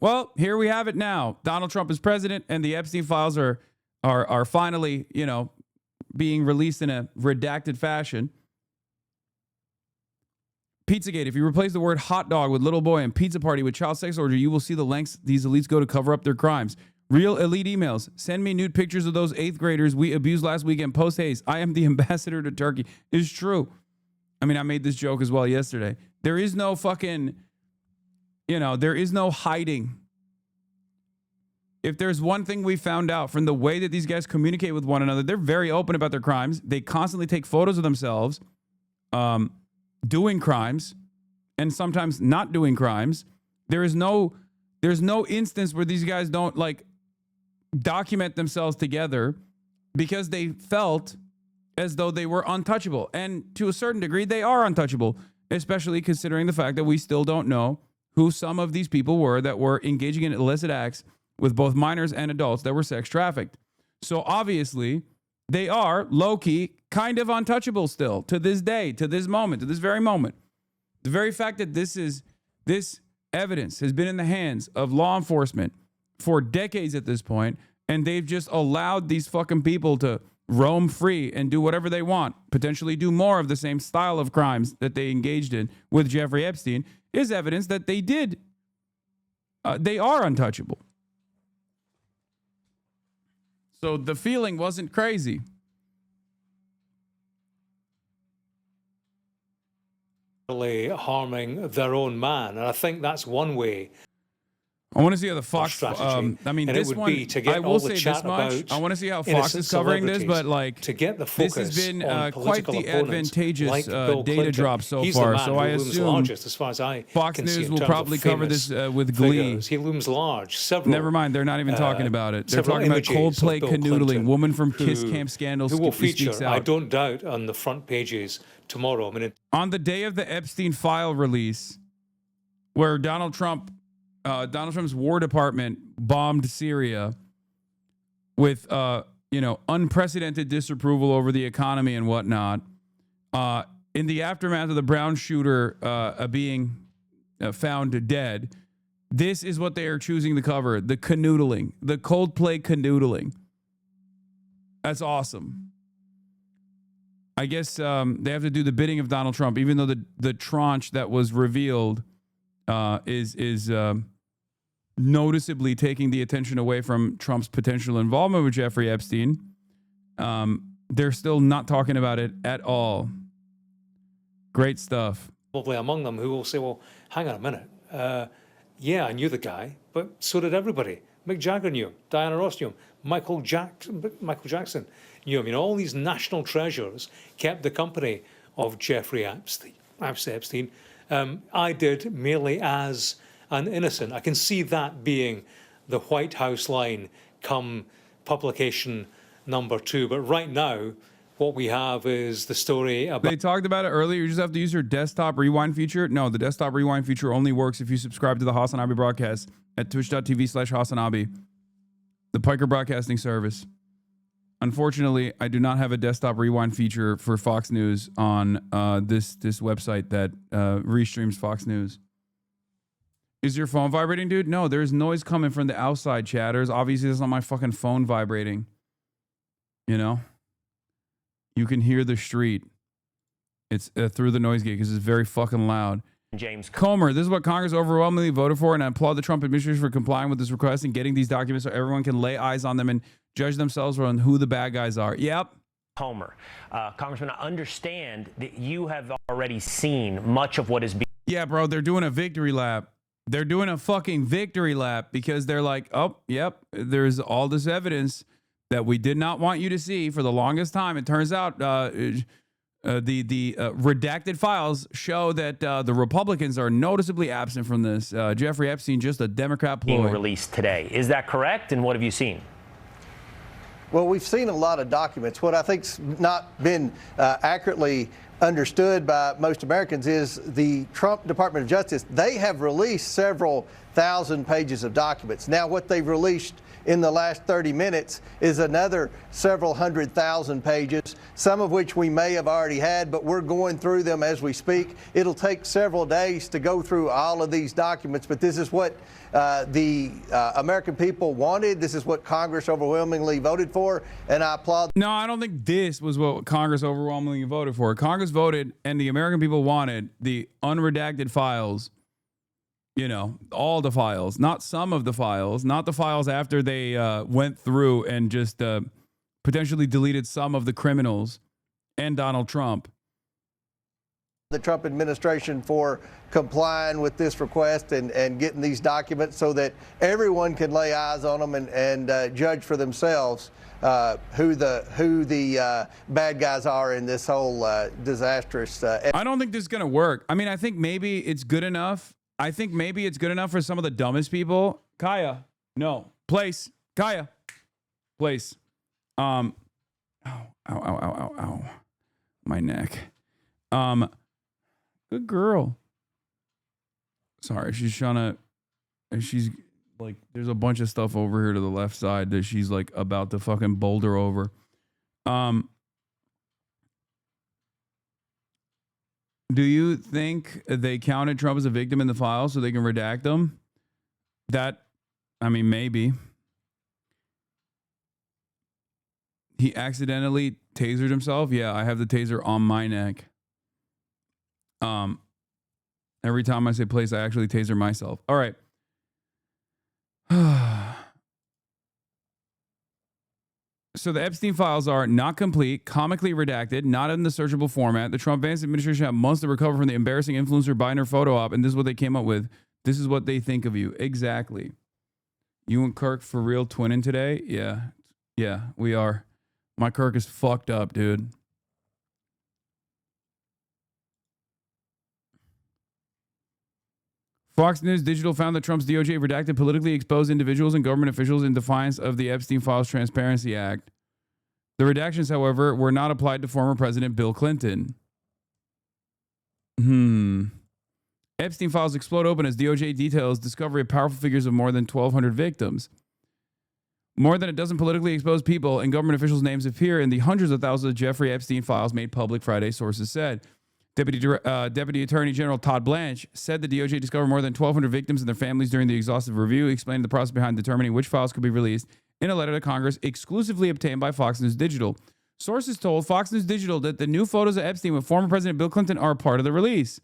Well, here we have it now. Donald Trump is president, and the Epstein files are finally, being released in a redacted fashion. Pizzagate. If you replace the word hot dog with little boy and pizza party with child sex orgy, you will see the lengths these elites go to cover up their crimes. Real elite emails. Send me nude pictures of those 8th graders we abused last weekend. Post haste. I am the ambassador to Turkey. It's true. I mean, I made this joke as well yesterday. There is no fucking, there is no hiding. If there's one thing we found out from the way that these guys communicate with one another, they're very open about their crimes. They constantly take photos of themselves doing crimes and sometimes not doing crimes. There's no instance where these guys don't document themselves together because they felt as though they were untouchable. And to a certain degree, they are untouchable, especially considering the fact that we still don't know who some of these people were that were engaging in illicit acts with both minors and adults that were sex trafficked. So obviously, they are low-key kind of untouchable still to this day, to this moment, to this very moment. The very fact that this evidence has been in the hands of law enforcement for decades at this point, and they've just allowed these fucking people to roam free and do whatever they want, potentially do more of the same style of crimes that they engaged in with Jeffrey Epstein, is evidence that they are untouchable. So the feeling wasn't crazy. Harming their own man. And I think that's one way. I want to see how the Fox strategy. And this one, I will say this much. I want to see how Fox is covering this, but to get the focus, this has been quite the advantageous data drop so far. So I assume as far as Fox News will probably cover this with glee. He looms large. Never mind, they're not even talking about it. They're talking about Coldplay canoodling, woman from Kiss Camp Scandal who will feature, speaks out. I don't doubt, on the front pages tomorrow. On the day of the Epstein file release, where Donald Trump's War Department bombed Syria with, unprecedented disapproval over the economy and whatnot. In the aftermath of the Brown shooter being found dead, this is what they are choosing to cover: the canoodling, the Coldplay canoodling. That's awesome. I guess they have to do the bidding of Donald Trump, even though the tranche that was revealed is noticeably taking the attention away from Trump's potential involvement with Jeffrey Epstein. They're still not talking about it at all. Great stuff. Probably among them who will say, well, hang on a minute. Yeah, I knew the guy, but so did everybody. Mick Jagger knew him. Diana Ross knew him. Michael Jackson knew him. All these national treasures kept the company of Jeffrey Epstein. I did merely as an innocent. I can see that being the White House line come publication number 2. But right now, what we have is the story about... They talked about it earlier. You just have to use your desktop rewind feature. No, the desktop rewind feature only works if you subscribe to the HasanAbi broadcast at twitch.tv/HasanAbi, the Piker Broadcasting Service. Unfortunately, I do not have a desktop rewind feature for Fox News on this website that restreams Fox News. Is your phone vibrating, dude? No, there's noise coming from the outside chatters. Obviously, it's not my fucking phone vibrating. You can hear the street. It's through the noise gate because it's very fucking loud. James Comer, this is what Congress overwhelmingly voted for, and I applaud the Trump administration for complying with this request and getting these documents so everyone can lay eyes on them and judge themselves on who the bad guys are. Yep. Homer, Congressman, I understand that you have already seen much of what is being... Yeah, bro, they're doing a victory lap. They're doing a fucking victory lap because they're like, oh, yep, there's all this evidence that we did not want you to see for the longest time. It turns out the redacted files show that the Republicans are noticeably absent from this. Jeffrey Epstein, just a Democrat ploy. Being released today. Is that correct? And what have you seen? Well, we've seen a lot of documents. What I think's not been accurately understood by most Americans is the Trump Department of Justice. They have released several thousand pages of documents. Now, what they've released in the last 30 minutes is another several 100,000 pages, some of which we may have already had, but we're going through them as we speak. It'll take several days to go through all of these documents, but this is what the American people wanted. This is what Congress overwhelmingly voted for, and I applaud. No, I don't think this was what Congress overwhelmingly voted for. Congress voted, and the American people wanted the unredacted files. You know, all the files, not some of the files, not the files after they went through and just potentially deleted some of the criminals and Donald Trump. The Trump administration for complying with this request and getting these documents so that everyone can lay eyes on them and judge for themselves who the bad guys are in this whole disastrous. I don't think this is going to work. I mean, I think maybe it's good enough. I think maybe it's good enough for some of the dumbest people. Kaya, no. Place. Kaya. Place. Ow. My neck. Good girl. Sorry, she's like, there's a bunch of stuff over here to the left side that she's like about to fucking boulder over. Do you think they counted Trump as a victim in the file so they can redact them? I mean, maybe. He accidentally tasered himself? Yeah, I have the taser on my neck. Every time I say place, I actually taser myself. All right. So the Epstein files are not complete, comically redacted, not in the searchable format. The Trump-Vance administration had months to recover from the embarrassing influencer Biden photo op, and this is what they came up with. This is what they think of you. Exactly. You and Kirk for real twinning today? Yeah, we are. My Kirk is fucked up, dude. Fox News Digital found that Trump's DOJ redacted politically exposed individuals and government officials in defiance of the Epstein Files Transparency Act. The redactions, however, were not applied to former President Bill Clinton. Epstein files explode open as DOJ details discovery of powerful figures of more than 1,200 victims. More than a dozen politically exposed people and government officials' names appear in the hundreds of thousands of Jeffrey Epstein files made public Friday, sources said. Deputy Attorney General Todd Blanche said the DOJ discovered more than 1,200 victims and their families during the exhaustive review, explaining the process behind determining which files could be released in a letter to Congress exclusively obtained by Fox News Digital. Sources told Fox News Digital that the new photos of Epstein with former President Bill Clinton are a part of the release.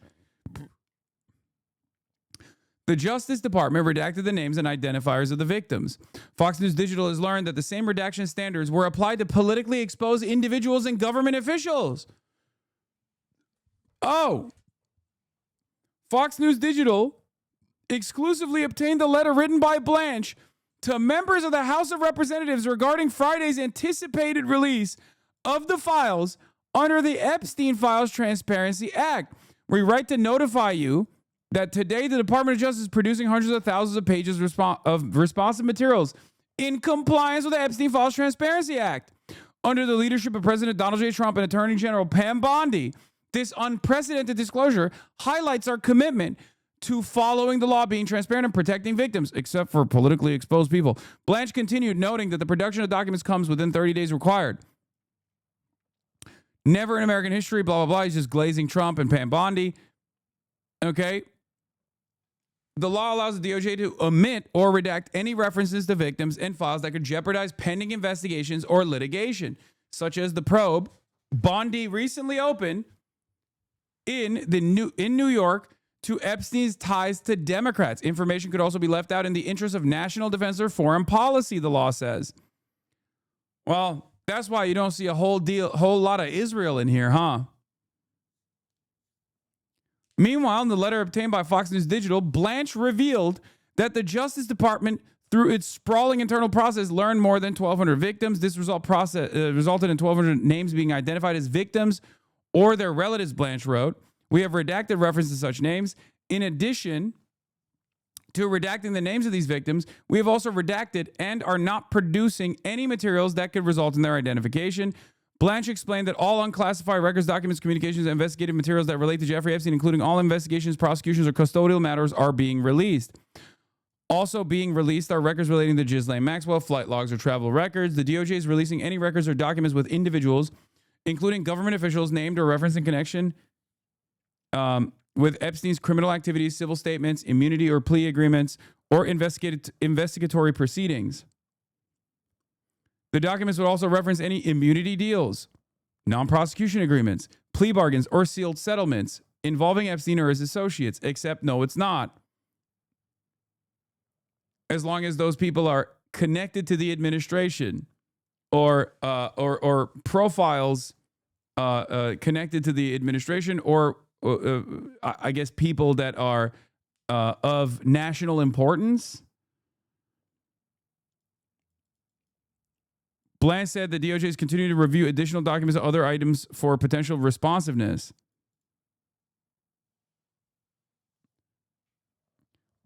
The Justice Department redacted the names and identifiers of the victims. Fox News Digital has learned that the same redaction standards were applied to politically exposed individuals and government officials. Oh, Fox News Digital exclusively obtained a letter written by Blanche to members of the House of Representatives regarding Friday's anticipated release of the files under the Epstein Files Transparency Act. We write to notify you that today the Department of Justice is producing hundreds of thousands of pages of responsive materials in compliance with the Epstein Files Transparency Act. Under the leadership of President Donald J. Trump and Attorney General Pam Bondi, this unprecedented disclosure highlights our commitment to following the law, being transparent, and protecting victims, except for politically exposed people. Blanche continued, noting that the production of documents comes within 30 days required. Never in American history, blah, blah, blah. He's just glazing Trump and Pam Bondi. Okay. The law allows the DOJ to omit or redact any references to victims and files that could jeopardize pending investigations or litigation, such as the probe Bondi recently opened in New York to Epstein's ties to Democrats. Information could also be left out in the interest of national defense or foreign policy, the law says. Well, that's why you don't see a whole lot of Israel in here, huh? Meanwhile, in the letter obtained by Fox News Digital, Blanche revealed that the Justice Department, through its sprawling internal process, learned more than 1,200 victims. This resulted in 1,200 names being identified as victims or their relatives, Blanche wrote. We have redacted reference to such names. In addition to redacting the names of these victims, we have also redacted and are not producing any materials that could result in their identification. Blanche explained that all unclassified records, documents, communications, and investigative materials that relate to Jeffrey Epstein, including all investigations, prosecutions, or custodial matters, are being released. Also being released are records relating to Ghislaine Maxwell, flight logs, or travel records. The DOJ is releasing any records or documents with individuals, including government officials named or referenced in connection with Epstein's criminal activities, civil statements, immunity or plea agreements, or investigatory proceedings. The documents would also reference any immunity deals, non-prosecution agreements, plea bargains, or sealed settlements involving Epstein or his associates, except no, it's not. As long as those people are connected to the administration or profiles connected to the administration or I guess people that are of national importance. Blanche said the DOJ is continuing to review additional documents and other items for potential responsiveness.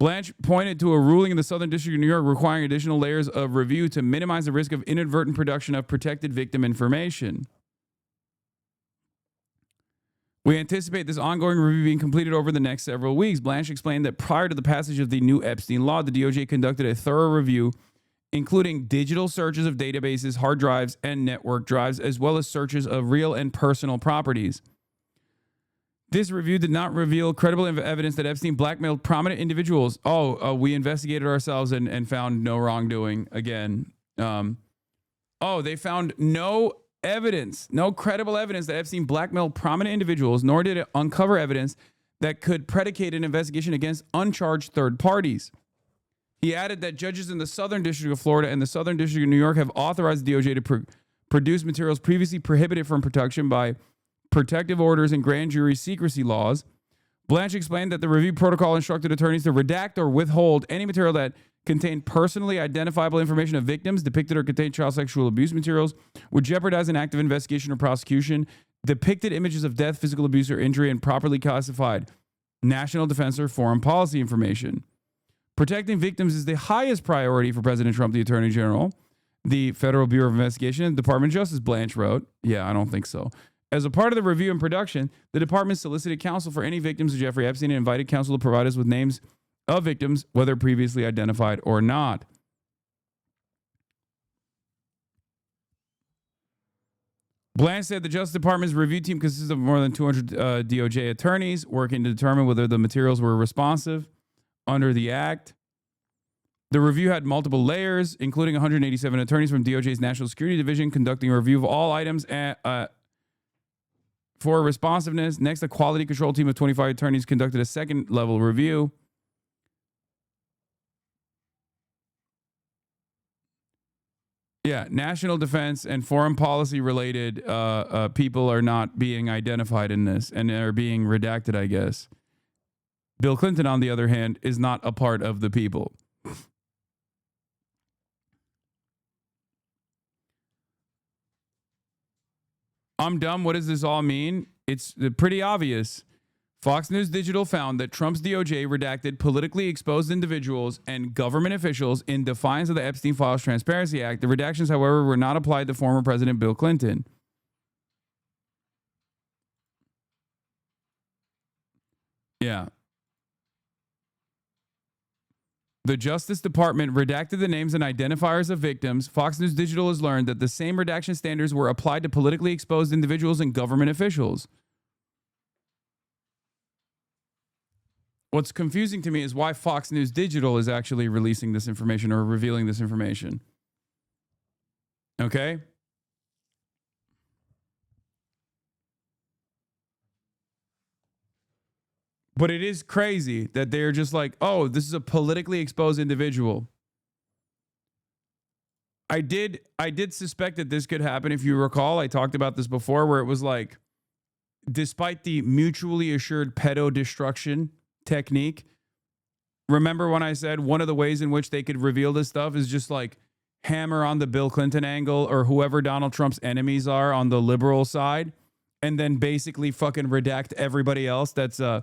Blanche pointed to a ruling in the Southern District of New York requiring additional layers of review to minimize the risk of inadvertent production of protected victim information. We anticipate this ongoing review being completed over the next several weeks. Blanche explained that prior to the passage of the new Epstein law, the DOJ conducted a thorough review, including digital searches of databases, hard drives, and network drives, as well as searches of real and personal properties. This review did not reveal credible evidence that Epstein blackmailed prominent individuals. We investigated ourselves and found no wrongdoing again. They found no evidence, no credible evidence that Epstein blackmailed prominent individuals, nor did it uncover evidence that could predicate an investigation against uncharged third parties. He added that judges in the Southern District of Florida and the Southern District of New York have authorized the DOJ to produce materials previously prohibited from production by protective orders and grand jury secrecy laws. Blanche explained that the review protocol instructed attorneys to redact or withhold any material that contained personally identifiable information of victims, depicted or contained child sexual abuse materials, would jeopardize an active investigation or prosecution, depicted images of death, physical abuse, or injury, and properly classified national defense or foreign policy information. Protecting victims is the highest priority for President Trump, the Attorney General, the Federal Bureau of Investigation, and the Department of Justice, Blanche wrote. Yeah, I don't think so. As a part of the review and production, the department solicited counsel for any victims of Jeffrey Epstein and invited counsel to provide us with names of victims, whether previously identified or not. Blanche said the Justice Department's review team consists of more than 200 DOJ attorneys working to determine whether the materials were responsive under the Act. The review had multiple layers, including 187 attorneys from DOJ's National Security Division conducting a review of all items for responsiveness. Next, a quality control team of 25 attorneys conducted a second level review. Yeah, national defense and foreign policy related people are not being identified in this and are being redacted, I guess. Bill Clinton, on the other hand, is not a part of the people. I'm dumb. What does this all mean? It's pretty obvious. Fox News Digital found that Trump's DOJ redacted politically exposed individuals and government officials in defiance of the Epstein Files Transparency Act. The redactions, however, were not applied to former President Bill Clinton. Yeah. The Justice Department redacted the names and identifiers of victims. Fox News Digital has learned that the same redaction standards were applied to politically exposed individuals and government officials. What's confusing to me is why Fox News Digital is actually releasing this information or revealing this information. Okay? But it is crazy that they're just like, oh, this is a politically exposed individual. I did suspect that this could happen. If you recall, I talked about this before, where it was like, despite the mutually assured pedo destruction technique, remember when I said one of the ways in which they could reveal this stuff is just like hammer on the Bill Clinton angle or whoever Donald Trump's enemies are on the liberal side, and then basically fucking redact everybody else that's an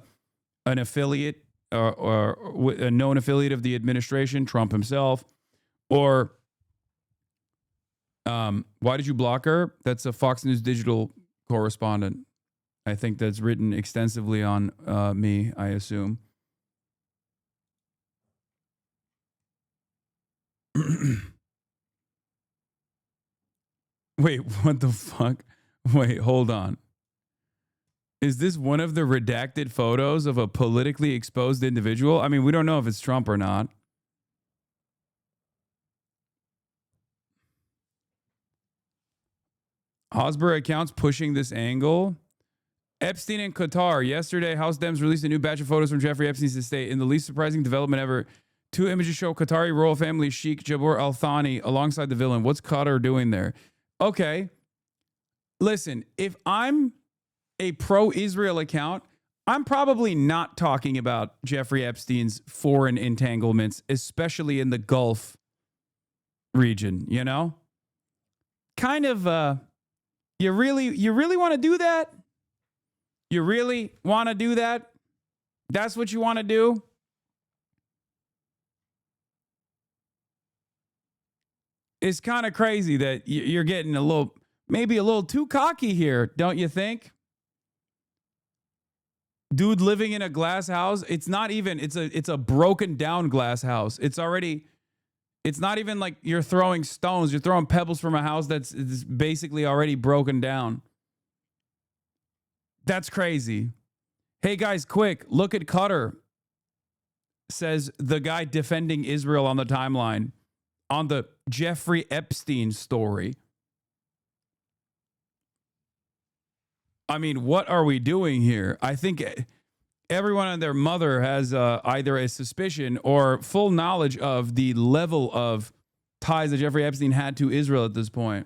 affiliate or a known affiliate of the administration, Trump himself, or why did you block her? That's a Fox News Digital correspondent. I think that's written extensively on me, I assume. Wait, what the fuck? Wait, hold on. Is this one of the redacted photos of a politically exposed individual? I mean, we don't know if it's Trump or not. Hosber accounts pushing this angle. Epstein in Qatar. Yesterday, House Dems released a new batch of photos from Jeffrey Epstein's estate. In the least surprising development ever, 2 images show Qatari royal family Sheikh Jabor Al Thani alongside the villain. What's Qatar doing there? Okay. Listen, if I'm a pro-Israel account, I'm probably not talking about Jeffrey Epstein's foreign entanglements, especially in the Gulf region, you know? Kind of, you really want to do that? You really want to do that? That's what you want to do? It's kind of crazy that you're getting maybe a little too cocky here, don't you think? Dude living in a glass house. It's not even, it's a broken down glass house. It's not even like you're throwing stones. You're throwing pebbles from a house that's basically already broken down. That's crazy. Hey guys, quick, look at Qatar, says the guy defending Israel on the timeline on the Jeffrey Epstein story. I mean, what are we doing here? I think everyone and their mother has either a suspicion or full knowledge of the level of ties that Jeffrey Epstein had to Israel at this point.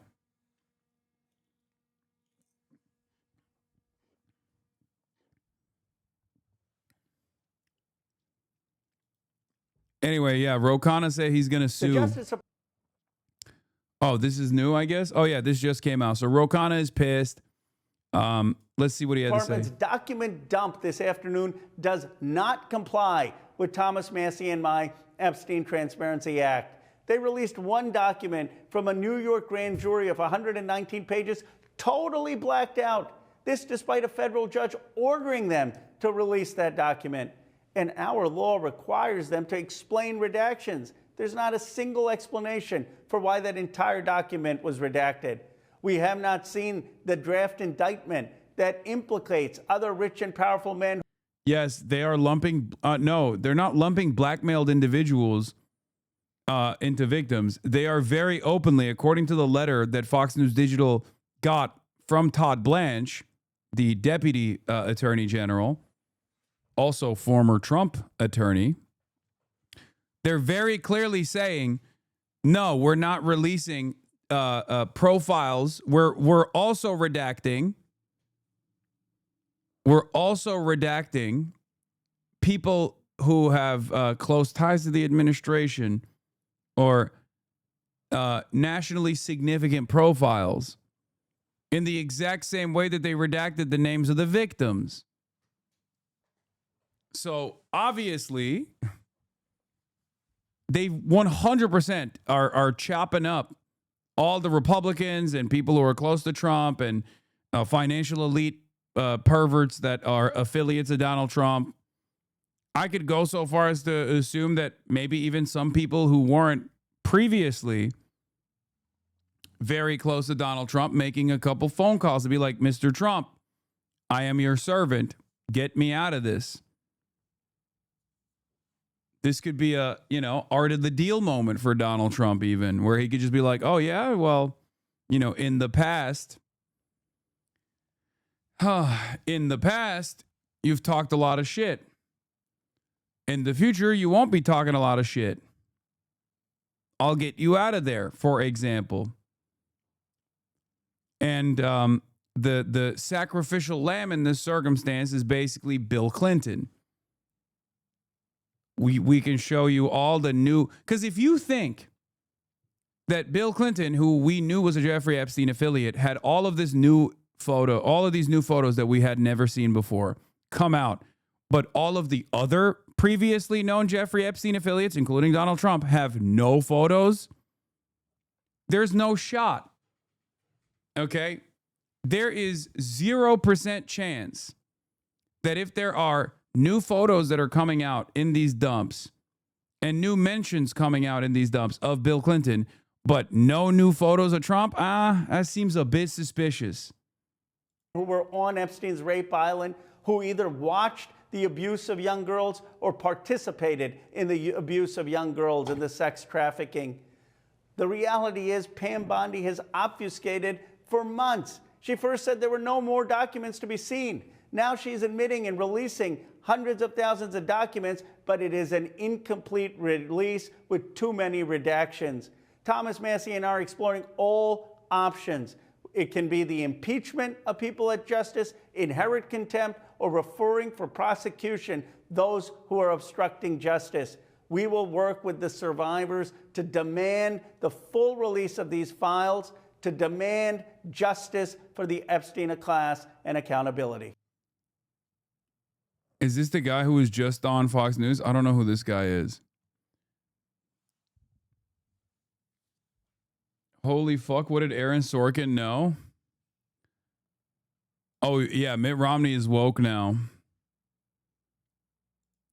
Anyway, yeah, Ro Khanna said he's going to sue. Oh, this is new, I guess? Oh, yeah, this just came out. So Ro Khanna is pissed. Let's see what he had to say. Department's document dump this afternoon does not comply with Thomas Massie and my Epstein Transparency Act. They released one document from a New York grand jury of 119 pages, totally blacked out. This despite a federal judge ordering them to release that document. And our law requires them to explain redactions. There's not a single explanation for why that entire document was redacted. We have not seen the draft indictment that implicates other rich and powerful men. Yes, they are lumping. No, they're not lumping blackmailed individuals into victims. They are very openly, according to the letter that Fox News Digital got from Todd Blanche, the deputy attorney general, also former Trump attorney. They're very clearly saying, no, we're not releasing profiles. We're also redacting. We're also redacting people who have close ties to the administration or nationally significant profiles in the exact same way that they redacted the names of the victims. So obviously, they 100% are chopping up all the Republicans and people who are close to Trump and financial elite perverts that are affiliates of Donald Trump. I could go so far as to assume that maybe even some people who weren't previously very close to Donald Trump making a couple phone calls to be like, Mr. Trump, I am your servant. Get me out of this. This could be a, art of the deal moment for Donald Trump even, where he could just be like, oh, yeah, well, in the past, you've talked a lot of shit. In the future, you won't be talking a lot of shit. I'll get you out of there, for example. And the sacrificial lamb in this circumstance is basically Bill Clinton. We can show you all the new, because if you think that Bill Clinton, who we knew was a Jeffrey Epstein affiliate, had all of these new photos that we had never seen before come out, but all of the other previously known Jeffrey Epstein affiliates, including Donald Trump, have no photos, there's no shot. Okay? There is 0% chance that if there are new photos that are coming out in these dumps and new mentions coming out in these dumps of Bill Clinton, but no new photos of Trump, that seems a bit suspicious. Who were on Epstein's rape island, who either watched the abuse of young girls or participated in the abuse of young girls and the sex trafficking. The reality is Pam Bondi has obfuscated for months. She first said there were no more documents to be seen. Now she's admitting and releasing hundreds of thousands of documents, but it is an incomplete release with too many redactions. Thomas Massie and I are exploring all options. It can be the impeachment of people at justice, inherent contempt, or referring for prosecution those who are obstructing justice. We will work with the survivors to demand the full release of these files, to demand justice for the Epstein class and accountability. Is this the guy who was just on Fox News? I don't know who this guy is. Holy fuck, what did Aaron Sorkin know? Oh, yeah, Mitt Romney is woke now.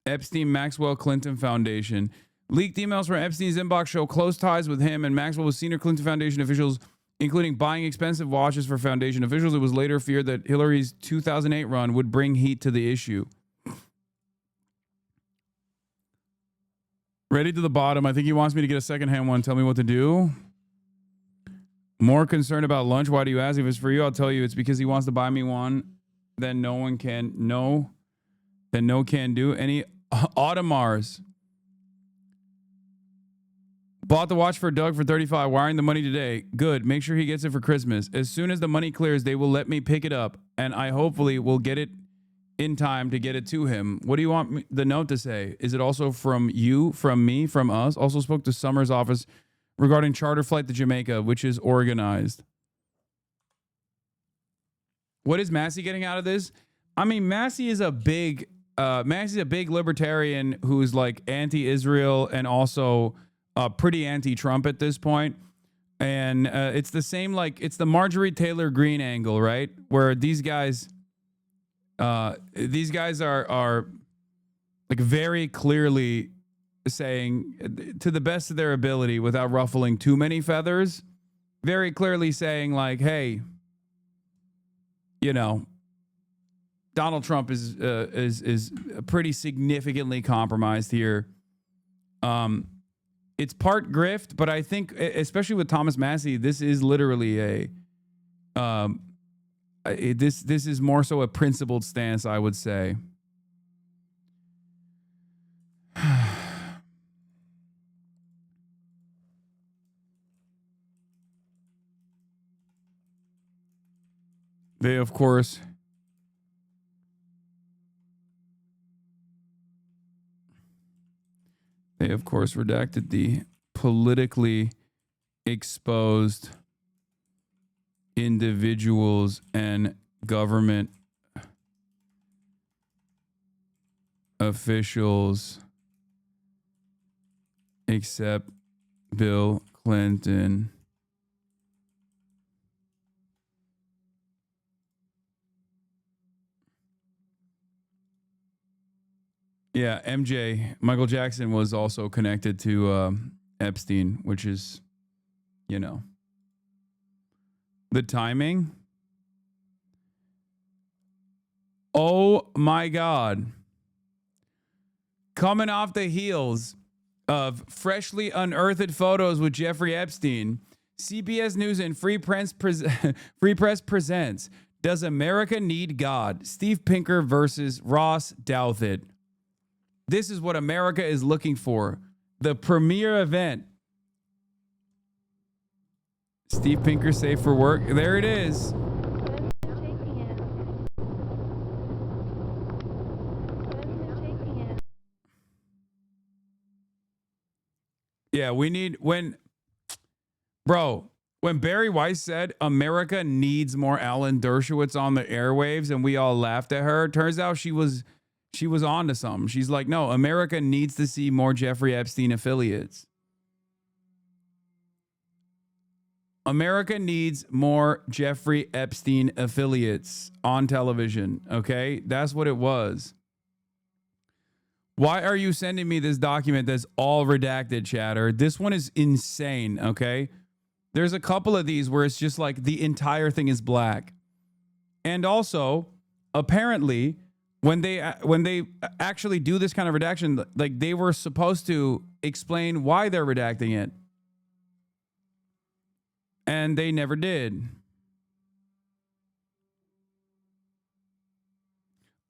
Epstein Maxwell Clinton Foundation. Leaked emails from Epstein's inbox show close ties with him and Maxwell with senior Clinton Foundation officials, including buying expensive watches for foundation officials. It was later feared that Hillary's 2008 run would bring heat to the issue. Ready to the bottom. I think he wants me to get a secondhand one. Tell me what to do. More concerned about lunch. Why do you ask? If it's for you, I'll tell you. It's because he wants to buy me one. Then no one can. No. Then no can do. Any Audemars. Bought the watch for Doug for $35. Wiring the money today. Good. Make sure he gets it for Christmas. As soon as the money clears, they will let me pick it up. And I hopefully will get it in time to get it to him. What do you want the note to say? Is it also from you, from me, from us? Also spoke to Summers' office regarding charter flight to Jamaica, which is organized. What is Massie getting out of this? I mean, Massie is a big libertarian who's like anti-Israel and also pretty anti-Trump at this point. And it's the same, like, it's the Marjorie Taylor Greene angle, right? Where these guys are like very clearly saying, to the best of their ability without ruffling too many feathers, very clearly saying like, hey, you know, Donald Trump is pretty significantly compromised here. It's part grift, but I think, especially with Thomas Massie, this is literally this is more so a principled stance, I would say. They, of course, redacted the politically exposed individuals and government officials except Bill Clinton. Yeah, MJ, Michael Jackson was also connected to Epstein, which is, you know, the timing. Oh my God. Coming off the heels of freshly unearthed photos with Jeffrey Epstein, CBS News and Free Press presents Does America Need God? Steve Pinker versus Ross Douthat. This is what America is looking for. The premier event. Steve Pinker safe for work. There it is. Yeah, we need when Barry Weiss said America needs more Alan Dershowitz on the airwaves and we all laughed at her. Turns out she was She was on to something. She's like, no, America needs to see more Jeffrey Epstein affiliates. America needs more Jeffrey Epstein affiliates on television, okay? That's what it was. Why are you sending me this document that's all redacted, chatter? This one is insane, okay? There's a couple of these where it's just like the entire thing is black. And also, apparently, when they actually do this kind of redaction, like they were supposed to explain why they're redacting it. And they never did.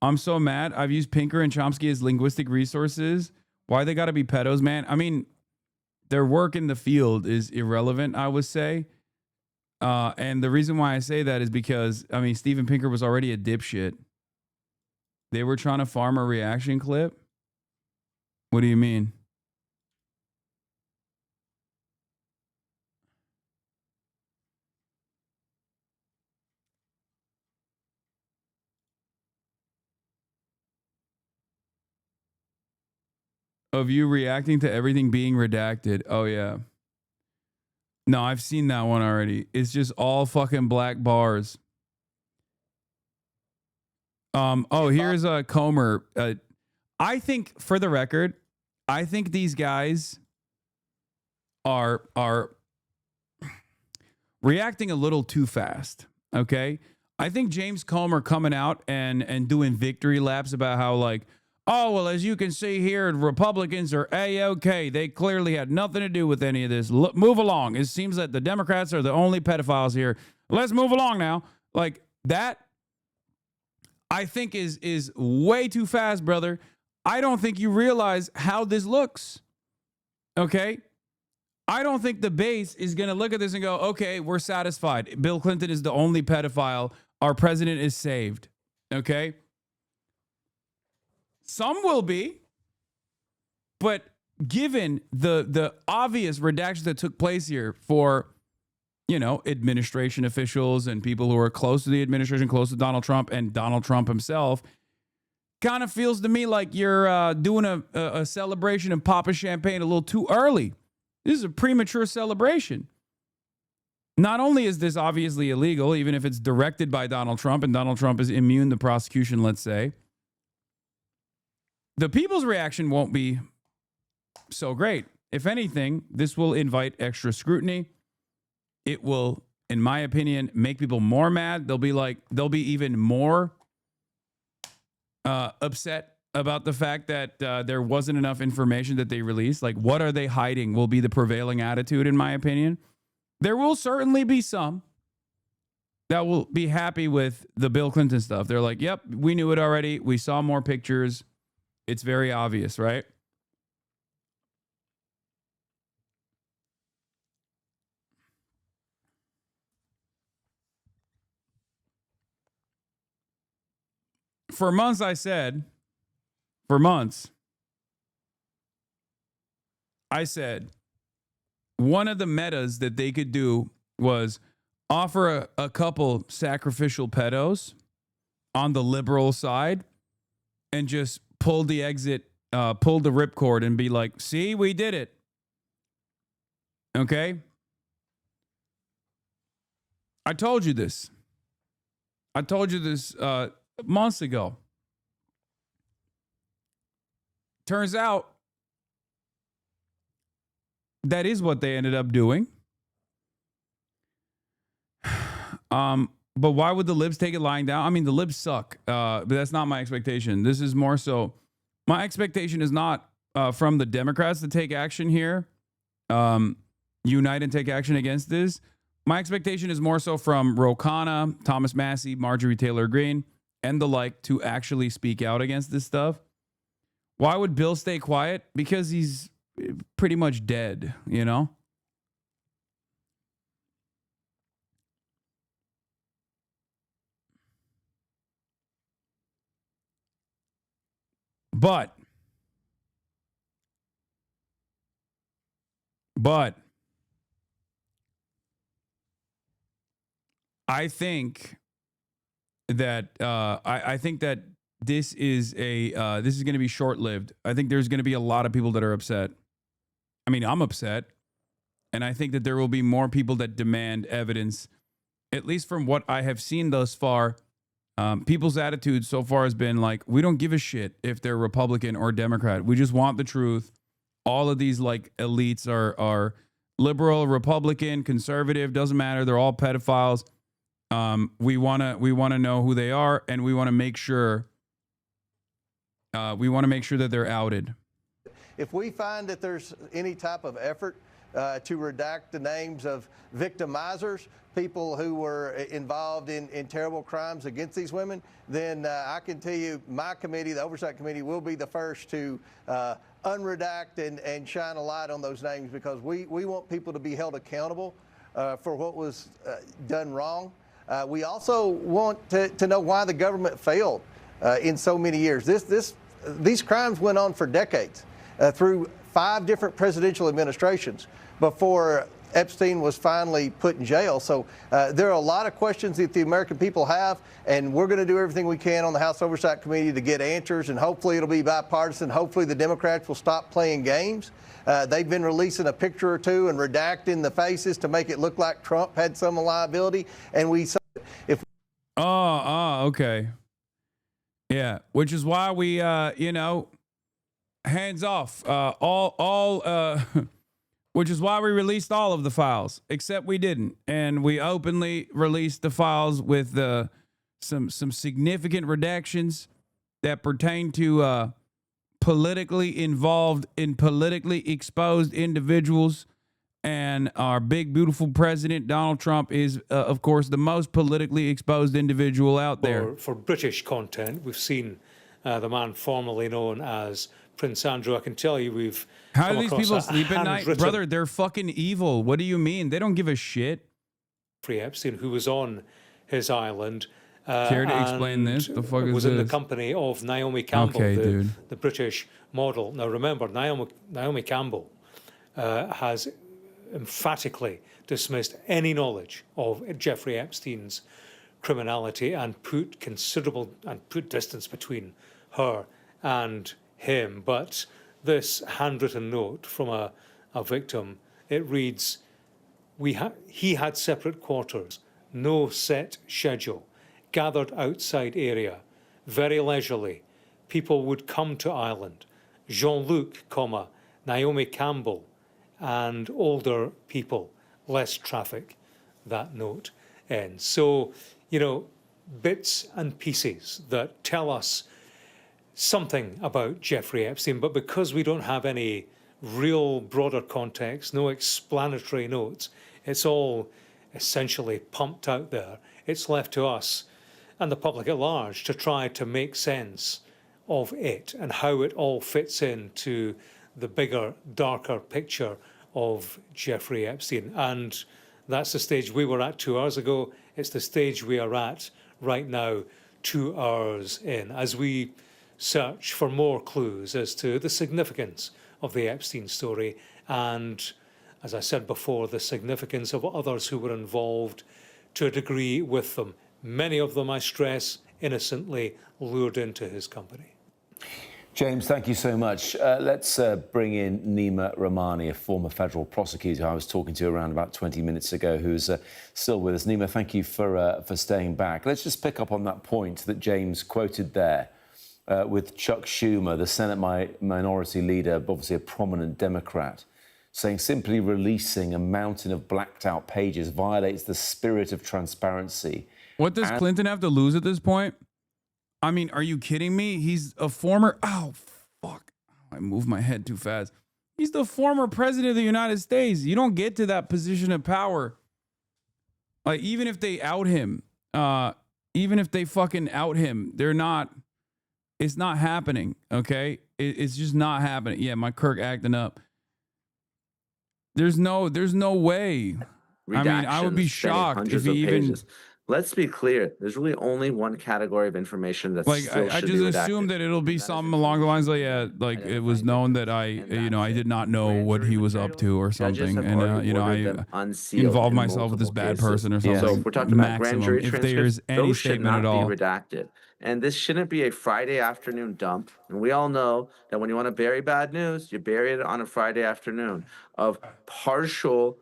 I'm so mad. I've used Pinker and Chomsky as linguistic resources. Why they got to be pedos, man? I mean, their work in the field is irrelevant, I would say. And the reason why I say that is because, I mean, Steven Pinker was already a dipshit. They were trying to farm a reaction clip. What do you mean? Of you reacting to everything being redacted. Oh, yeah. No, I've seen that one already. It's just all fucking black bars. Here's a Comer. I think, for the record, I think these guys are reacting a little too fast. Okay? I think James Comer coming out and doing victory laps about how, like, oh, well, as you can see here, Republicans are A-OK. They clearly had nothing to do with any of this. Move along. It seems that the Democrats are the only pedophiles here. Let's move along now. Like, that, I think, is way too fast, brother. I don't think you realize how this looks. Okay? I don't think the base is going to look at this and go, okay, we're satisfied. Bill Clinton is the only pedophile. Our president is saved. Okay? Some will be, but given the obvious redaction that took place here for, you know, administration officials and people who are close to the administration, close to Donald Trump and Donald Trump himself, kind of feels to me like you're doing a celebration and popping champagne a little too early. This is a premature celebration. Not only is this obviously illegal, even if it's directed by Donald Trump and Donald Trump is immune to prosecution, let's say, the people's reaction won't be so great. If anything, this will invite extra scrutiny. It will, in my opinion, make people more mad. They'll be even more upset about the fact that there wasn't enough information that they released. Like, what are they hiding will be the prevailing attitude, in my opinion. There will certainly be some that will be happy with the Bill Clinton stuff. They're like, yep, we knew it already. We saw more pictures. It's very obvious, right? For months, I said, one of the metas that they could do was offer a couple sacrificial pedos on the liberal side and just pull the ripcord and be like, see, we did it. Okay? I told you this. Months ago. Turns out that is what they ended up doing. But why would the libs take it lying down? I mean, the libs suck, but that's not my expectation. This is more so, my expectation is not from the Democrats to take action here, unite and take action against this. My expectation is more so from Ro Khanna, Thomas Massie, Marjorie Taylor Greene, and the like to actually speak out against this stuff. Why would Bill stay quiet? Because he's pretty much dead, you know? But I think that this is going to be short-lived. I think there's going to be a lot of people that are upset. I mean, I'm upset. And I think that there will be more people that demand evidence, at least from what I have seen thus far. People's attitude so far has been like, we don't give a shit if they're Republican or Democrat. We just want the truth. All of these like elites are liberal, Republican, conservative, doesn't matter. They're all pedophiles. We want to know who they are, and we want to make sure that they're outed. If we find that there's any type of effort to redact the names of victimizers, people who were involved in terrible crimes against these women, then I can tell you my committee, the Oversight Committee, will be the first to unredact and shine a light on those names, because we want people to be held accountable for what was done wrong. We also want to know why the government failed in so many years. These crimes went on for decades, through 5 different presidential administrations before Epstein was finally put in jail. So there are a lot of questions that the American people have, and we're going to do everything we can on the House Oversight Committee to get answers, and hopefully it'll be bipartisan. Hopefully the Democrats will stop playing games. They've been releasing a picture or two and redacting the faces to make it look like Trump had some liability, and okay. Yeah, which is why we, hands off, which is why we released all of the files, except we didn't. And we openly released the files with some significant redactions that pertain to politically involved and politically exposed individuals. And our big, beautiful president, Donald Trump, is, of course, the most politically exposed individual out there. For British content, we've seen the man formerly known as Prince Andrew. I can tell you we've How do these people sleep at night? Brother, they're fucking evil. What do you mean? They don't give a shit. Jeffrey Epstein, who was on his island. Care to explain this? The fuck is was this? in the company of Naomi Campbell, Okay, the British model. Now remember, Naomi Campbell has emphatically dismissed any knowledge of Jeffrey Epstein's criminality and put distance between her and him. But this handwritten note from a victim, it reads, he had separate quarters, no set schedule, gathered outside area, very leisurely. People would come to Ireland. Jean-Luc, Naomi Campbell, and older people, less traffic. That note ends. So, bits and pieces that tell us something about Jeffrey Epstein, but because we don't have any real broader context, no explanatory notes, it's all essentially pumped out there. It's left to us and the public at large to try to make sense of it and how it all fits into the bigger, darker picture of Jeffrey Epstein. And that's the stage we were at 2 hours ago. It's the stage we are at right now, 2 hours in, as we search for more clues as to the significance of the Epstein story and, as I said before, the significance of others who were involved to a degree with them. Many of them, I stress, innocently lured into his company. James, thank you so much. Let's bring in Nima Rahmani, a former federal prosecutor I was talking to around about 20 minutes ago, who's still with us. Nima, thank you for staying back. Let's just pick up on that point that James quoted there with Chuck Schumer, the Senate minority leader, obviously a prominent Democrat, saying simply releasing a mountain of blacked-out pages violates the spirit of transparency. What does Clinton have to lose at this point? I mean, are you kidding me? He's a former... Oh, fuck. I moved my head too fast. He's the former president of the United States. You don't get to that position of power. Like, even if they out him, even if they fucking out him, they're not... It's not happening, okay? It's just not happening. Yeah, my Kirk acting up. There's no way. I mean, I would be shocked if he even... let's be clear. There's really only one category of information that's like I just assume that it'll be something along the lines of like it was known that I did not know what he was up to or something, and I involved myself with this bad person or something. So if we're talking about grand jury if transcripts, there's any those should statement not at all. be redacted. And this shouldn't be a Friday afternoon dump. And we all know that when you want to bury bad news, you bury it on a Friday afternoon of partial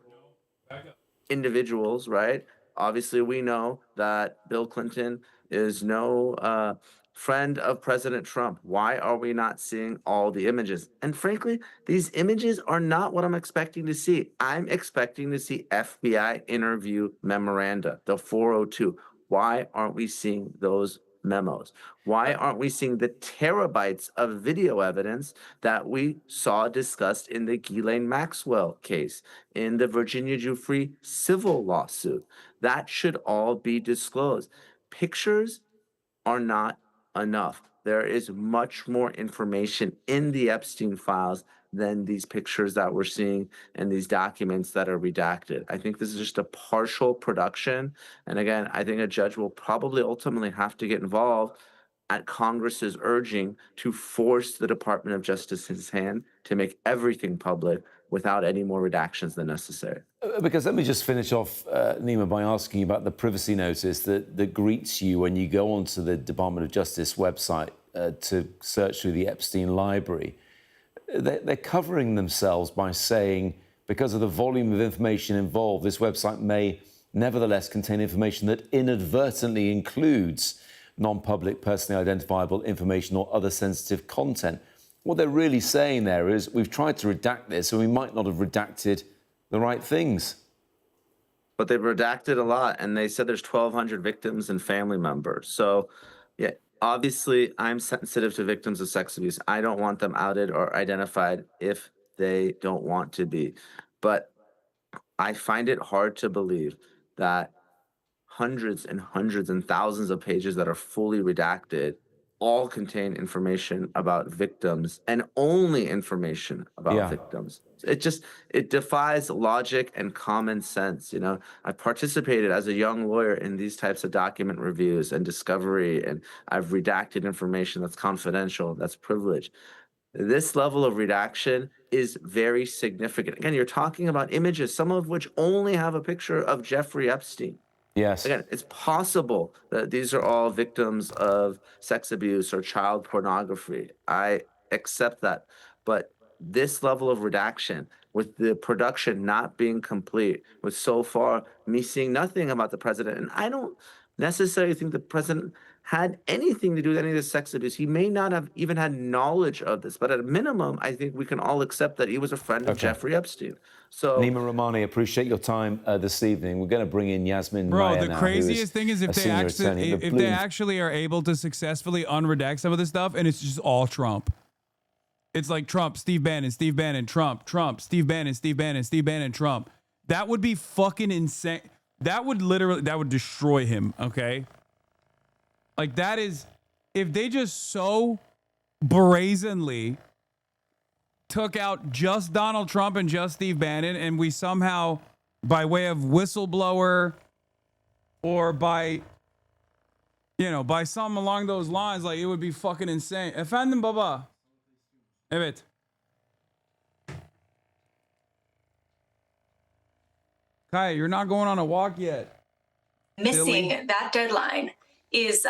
individuals, right? Obviously, we know that Bill Clinton is no friend of President Trump. Why are we not seeing all the images? And frankly, these images are not what I'm expecting to see. I'm expecting to see FBI interview memoranda, the 402. Why aren't we seeing those memos? Why aren't we seeing the terabytes of video evidence that we saw discussed in the Ghislaine Maxwell case, in the Virginia Giuffre civil lawsuit? That should all be disclosed. Pictures are not enough. There is much more information in the Epstein files than these pictures that we're seeing and these documents that are redacted. I think this is just a partial production. And again, I think a judge will probably ultimately have to get involved at Congress's urging to force the Department of Justice's hand to make everything public without any more redactions than necessary. Because let me just finish off, Nima, by asking you about the privacy notice that greets you when you go onto the Department of Justice website to search through the Epstein library. They're covering themselves by saying, because of the volume of information involved, this website may nevertheless contain information that inadvertently includes non-public, personally identifiable information or other sensitive content. What they're really saying there is, we've tried to redact this, and we might not have redacted the right things. But they've redacted a lot, and they said there's 1,200 victims and family members. So, yeah, obviously, I'm sensitive to victims of sex abuse. I don't want them outed or identified if they don't want to be. But I find it hard to believe that hundreds and hundreds and thousands of pages that are fully redacted all contain information about victims and only information about victims. It defies logic and common sense. You know, I participated as a young lawyer in these types of document reviews and discovery, and I've redacted information that's confidential, that's privileged. This level of redaction is very significant. Again, you're talking about images, some of which only have a picture of Jeffrey Epstein. Yes. Again, it's possible that these are all victims of sex abuse or child pornography. I accept that. But this level of redaction, with the production not being complete, with so far me seeing nothing about the president, and I don't necessarily think the president had anything to do with any of this sex abuse. He may not have even had knowledge of this, but at a minimum, I think we can all accept that he was a friend of Jeffrey Epstein. So, Nima Rahmani, appreciate your time this evening. We're going to bring in Yasmin Maya the now, craziest thing is if they actually are able to successfully unredact some of this stuff, and it's just all Trump. It's like Trump, Steve Bannon, Trump, Steve Bannon, Trump. That would be fucking insane. That would destroy him, okay? Like, that is, if they just so brazenly took out just Donald Trump and just Steve Bannon, and we somehow, by way of whistleblower or by something along those lines, like, it would be fucking insane. Efendim baba. Evet. Kai, you're not going on a walk yet. Missing that deadline is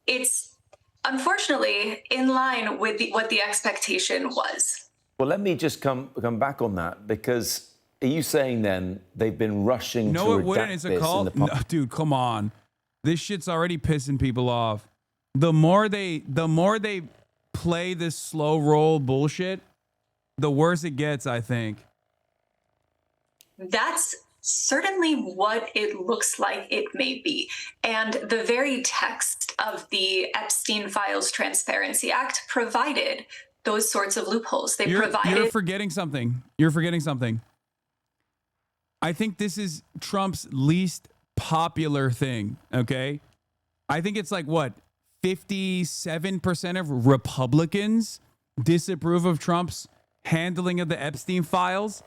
it's unfortunately in line with what the expectation was. Well, let me just come back on that, because are you saying then they've been rushing to redact this? No, it wouldn't. It's a call. No, dude, come on. This shit's already pissing people off. The more they play this slow roll bullshit, the worse it gets, I think. That's certainly what it looks like it may be. And the very text of the Epstein Files Transparency Act provided those sorts of loopholes. You're forgetting something. I think this is Trump's least popular thing, okay? I think it's like, what, 57% of Republicans disapprove of Trump's handling of the Epstein files.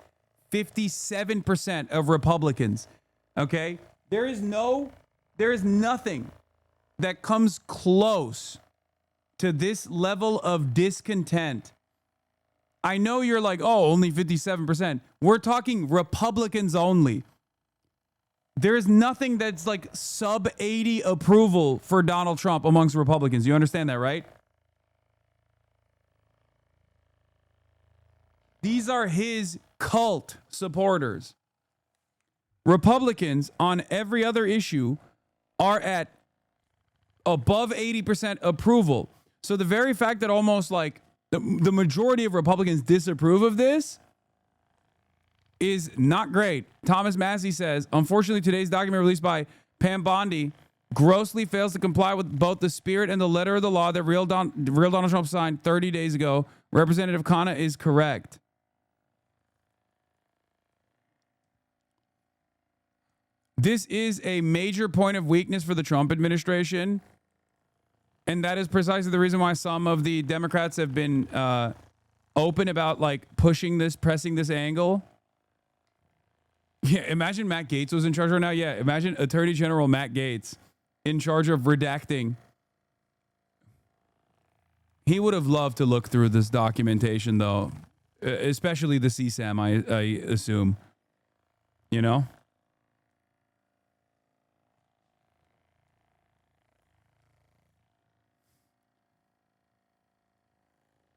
57% of Republicans, okay? There is no There is nothing that comes close to this level of discontent. I know you're like, oh, only 57%. We're talking Republicans only. There is nothing that's like sub 80 approval for Donald Trump amongst Republicans. You understand that, right? These are his cult supporters. Republicans on every other issue are at above 80% approval. So the very fact that almost like the majority of Republicans disapprove of this is not great. Thomas Massey says, unfortunately, today's document released by Pam Bondi grossly fails to comply with both the spirit and the letter of the law that real Donald Trump signed 30 days ago. Representative Khanna is correct. This is a major point of weakness for the Trump administration. And that is precisely the reason why some of the Democrats have been open about like pressing this angle. Yeah, imagine Matt Gaetz was in charge right now. Yeah, imagine Attorney General Matt Gaetz in charge of redacting. He would have loved to look through this documentation, though, especially the CSAM, I assume. You know?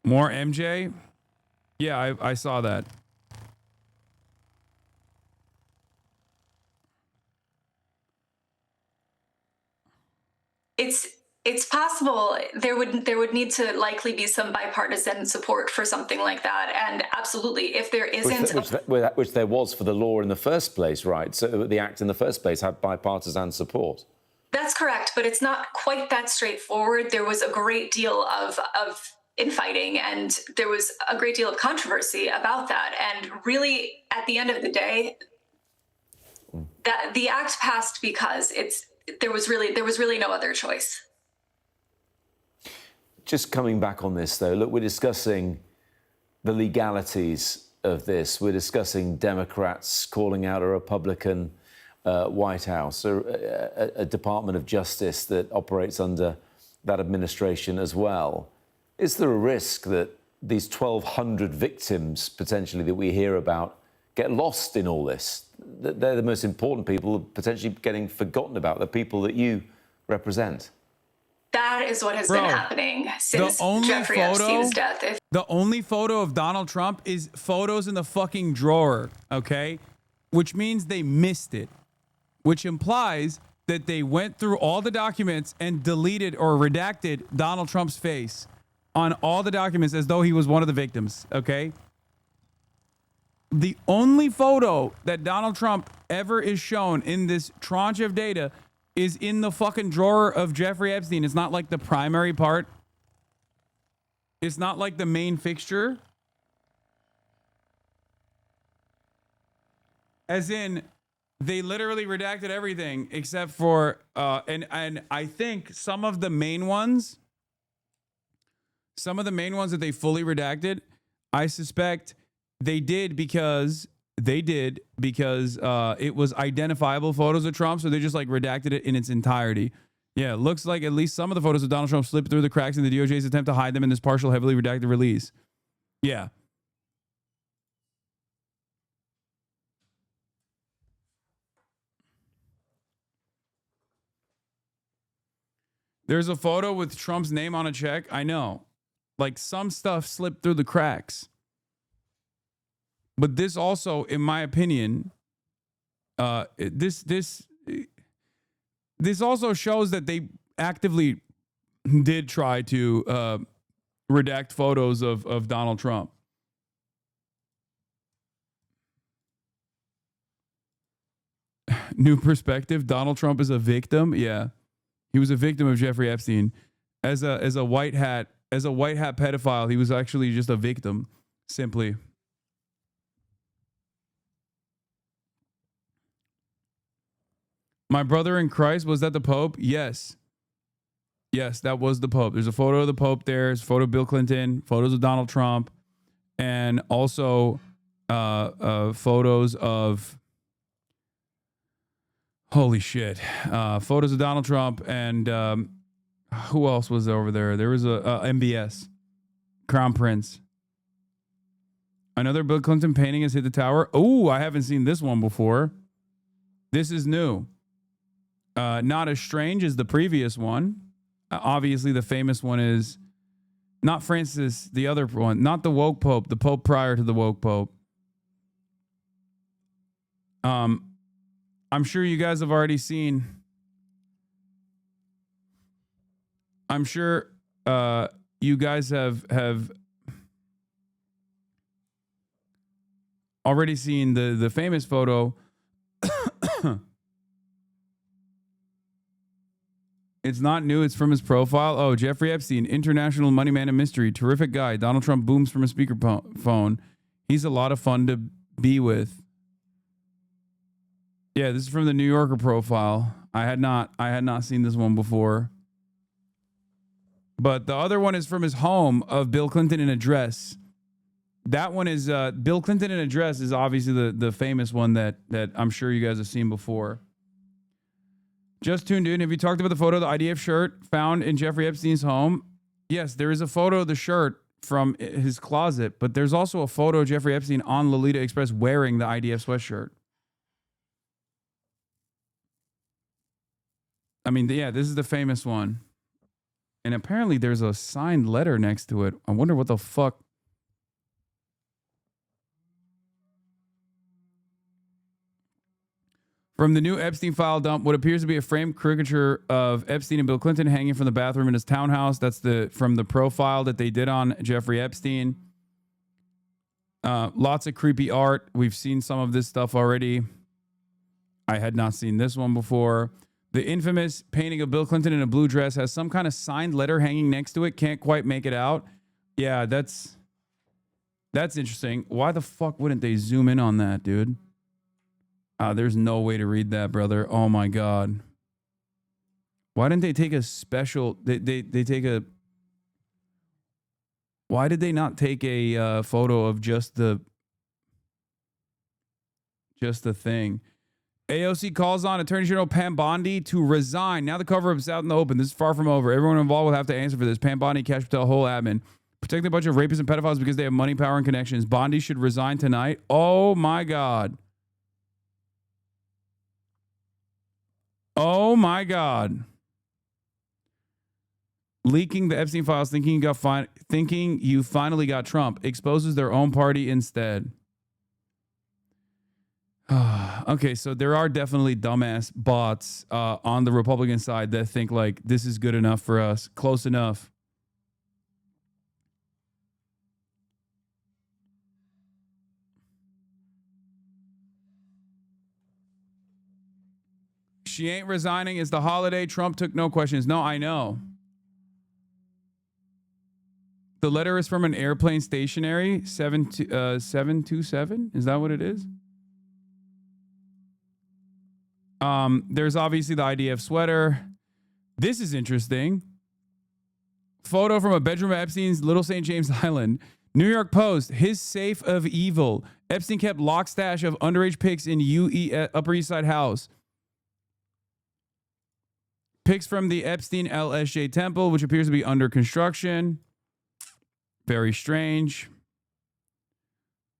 More MJ? Yeah, I saw that. It's possible there would need to likely be some bipartisan support for something like that, and absolutely, if there isn't, which there was for the law in the first place, right? So the act in the first place had bipartisan support. That's correct, but it's not quite that straightforward. There was a great deal of infighting, and there was a great deal of controversy about that. And really, at the end of the day, that the act passed because there was really no other choice. Just coming back on this, though, look, we're discussing the legalities of this. We're discussing Democrats calling out a Republican White House, a Department of Justice that operates under that administration as well. Is there a risk that these 1,200 victims, potentially, that we hear about get lost in all this? That they're the most important people, potentially getting forgotten about, the people that you represent? That is what has been happening since Jeffrey Epstein's death. The only photo of Donald Trump is photos in the fucking drawer, okay? Which means they missed it. Which implies that they went through all the documents and deleted or redacted Donald Trump's face on all the documents as though he was one of the victims, okay? The only photo that Donald Trump ever is shown in this tranche of data is in the fucking drawer of Jeffrey Epstein. It's not like the primary part. It's not like the main fixture. As in, they literally redacted everything except for, and I think some of the main ones that they fully redacted, I suspect they did because it was identifiable photos of Trump, so they just like redacted it in its entirety. Yeah, it looks like at least some of the photos of Donald Trump slipped through the cracks in the DOJ's attempt to hide them in this partial, heavily redacted release. Yeah. There's a photo with Trump's name on a check. I know. Like some stuff slipped through the cracks. But this also, in my opinion, this also shows that they actively did try to redact photos of Donald Trump. New perspective. Donald Trump is a victim. Yeah, he was a victim of Jeffrey Epstein. As a white hat pedophile, he was actually just a victim, simply. My brother in Christ, was that the Pope? Yes. Yes, that was the Pope. There's a photo of the Pope there. There's a photo of Bill Clinton, photos of Donald Trump, and also photos of Holy shit. Photos of Donald Trump and who else was over there? There was a MBS. Crown Prince. Another Bill Clinton painting has hit the tower. Oh, I haven't seen this one before. This is new. Not as strange as the previous one. Obviously, the famous one is not Francis, the other one, not the woke pope, the pope prior to the woke pope. I'm sure you guys have already seen. I'm sure you guys have already seen the famous photo. It's not new. It's from his profile. Oh, Jeffrey Epstein, international money man and mystery. Terrific guy. Donald Trump booms from a speakerphone. He's a lot of fun to be with. Yeah, this is from the New Yorker profile. I had not seen this one before. But the other one is from his home of Bill Clinton in a dress. That one is Bill Clinton in a dress is obviously the famous one that I'm sure you guys have seen before. Just tuned in. Have you talked about the photo of the IDF shirt found in Jeffrey Epstein's home? Yes, there is a photo of the shirt from his closet, but there's also a photo of Jeffrey Epstein on Lolita Express wearing the IDF sweatshirt. I mean, yeah, this is the famous one. And apparently there's a signed letter next to it. I wonder what the fuck. From the new Epstein file dump, what appears to be a framed caricature of Epstein and Bill Clinton hanging from the bathroom in his townhouse. That's from the profile that they did on Jeffrey Epstein. Lots of creepy art. We've seen some of this stuff already. I had not seen this one before. The infamous painting of Bill Clinton in a blue dress has some kind of signed letter hanging next to it. Can't quite make it out. Yeah, that's interesting. Why the fuck wouldn't they zoom in on that, dude? There's no way to read that, brother. Oh my God. Why didn't they take a special? They take a. Why did they not take a photo of just the thing? AOC calls on Attorney General Pam Bondi to resign. Now the cover-up is out in the open. This is far from over. Everyone involved will have to answer for this. Pam Bondi, Cash Patel, whole admin. Protecting a bunch of rapists and pedophiles because they have money, power, and connections. Bondi should resign tonight. Oh my God. Oh my God. Leaking the Epstein files, thinking you finally got Trump, exposes their own party instead. Okay, so there are definitely dumbass bots on the Republican side that think like this is good enough for us, close enough. She ain't resigning. It's the holiday. Trump took no questions. No, I know. The letter is from an airplane stationery, 727. Is that what it is? There's obviously the IDF sweater. This is interesting. Photo from a bedroom at Epstein's Little St. James Island. New York Post, his safe of evil. Epstein kept lock stash of underage pics in Upper East Side house. Pics from the Epstein LSJ temple, which appears to be under construction. Very strange.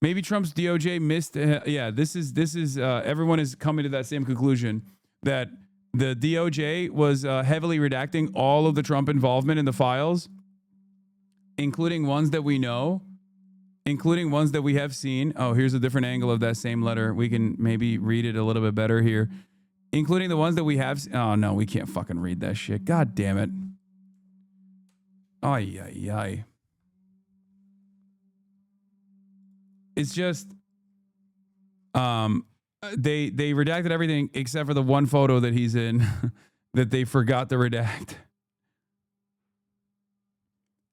Maybe Trump's DOJ missed. Yeah, this is. Everyone is coming to that same conclusion that the DOJ was heavily redacting all of the Trump involvement in the files, including ones that we know, including ones that we have seen. Oh, here's a different angle of that same letter. We can maybe read it a little bit better here. Including the ones that we have. Oh, no, we can't fucking read that shit. God damn it. Ay, ay, ay. It's just, they redacted everything except for the one photo that he's in that they forgot to redact.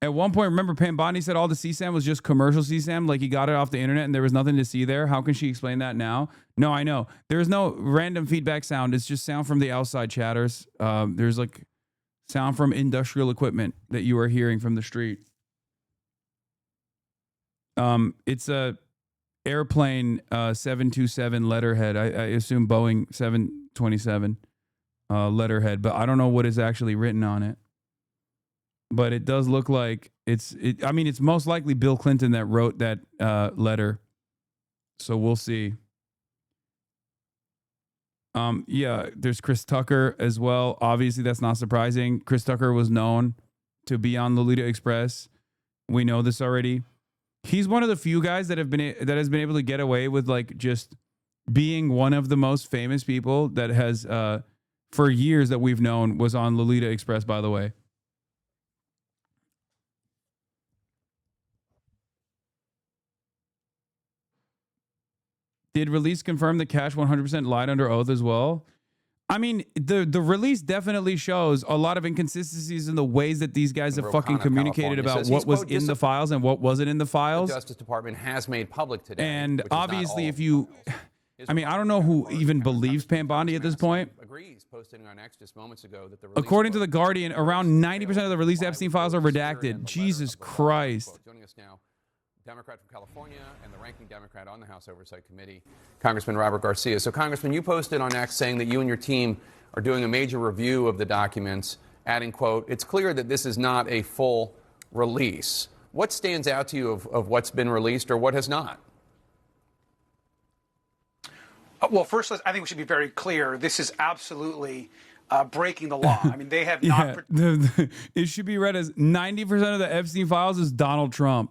At one point, remember Pam Bondi said all the CSAM was just commercial CSAM, like he got it off the internet and there was nothing to see there. How can she explain that now? No, I know. There's no random feedback sound. It's just sound from the outside chatters. There's like sound from industrial equipment that you are hearing from the street. It's airplane 727 letterhead. I assume Boeing 727 letterhead, but I don't know what is actually written on it. But it does look like it's most likely Bill Clinton that wrote that letter. So we'll see. Yeah, there's Chris Tucker as well. Obviously, that's not surprising. Chris Tucker was known to be on Lolita Express. We know this already. He's one of the few guys that has been able to get away with like just being one of the most famous people that has for years that we've known was on Lolita Express, by the way. Did release confirm that Cash 100% lied under oath as well? I mean, the release definitely shows a lot of inconsistencies in the ways that these guys have fucking communicated about what was in the files and what wasn't in the files. The Justice Department has made public today. And obviously, if you, I mean, I don't know who even believes Pam Bondi at this point. Agrees, posting on X just moments ago that the According to The Guardian, around 90% of the released Epstein files are redacted. Jesus Christ. Joining us now, Democrat from California and the ranking Democrat on the House Oversight Committee, Congressman Robert Garcia. So, Congressman, you posted on X saying that you and your team are doing a major review of the documents, adding, quote, "It's clear that this is not a full release." What stands out to you of what's been released or what has not? Well, first, I think we should be very clear. This is absolutely breaking the law. I mean, they have not. It should be read as 90% of the Epstein files is Donald Trump.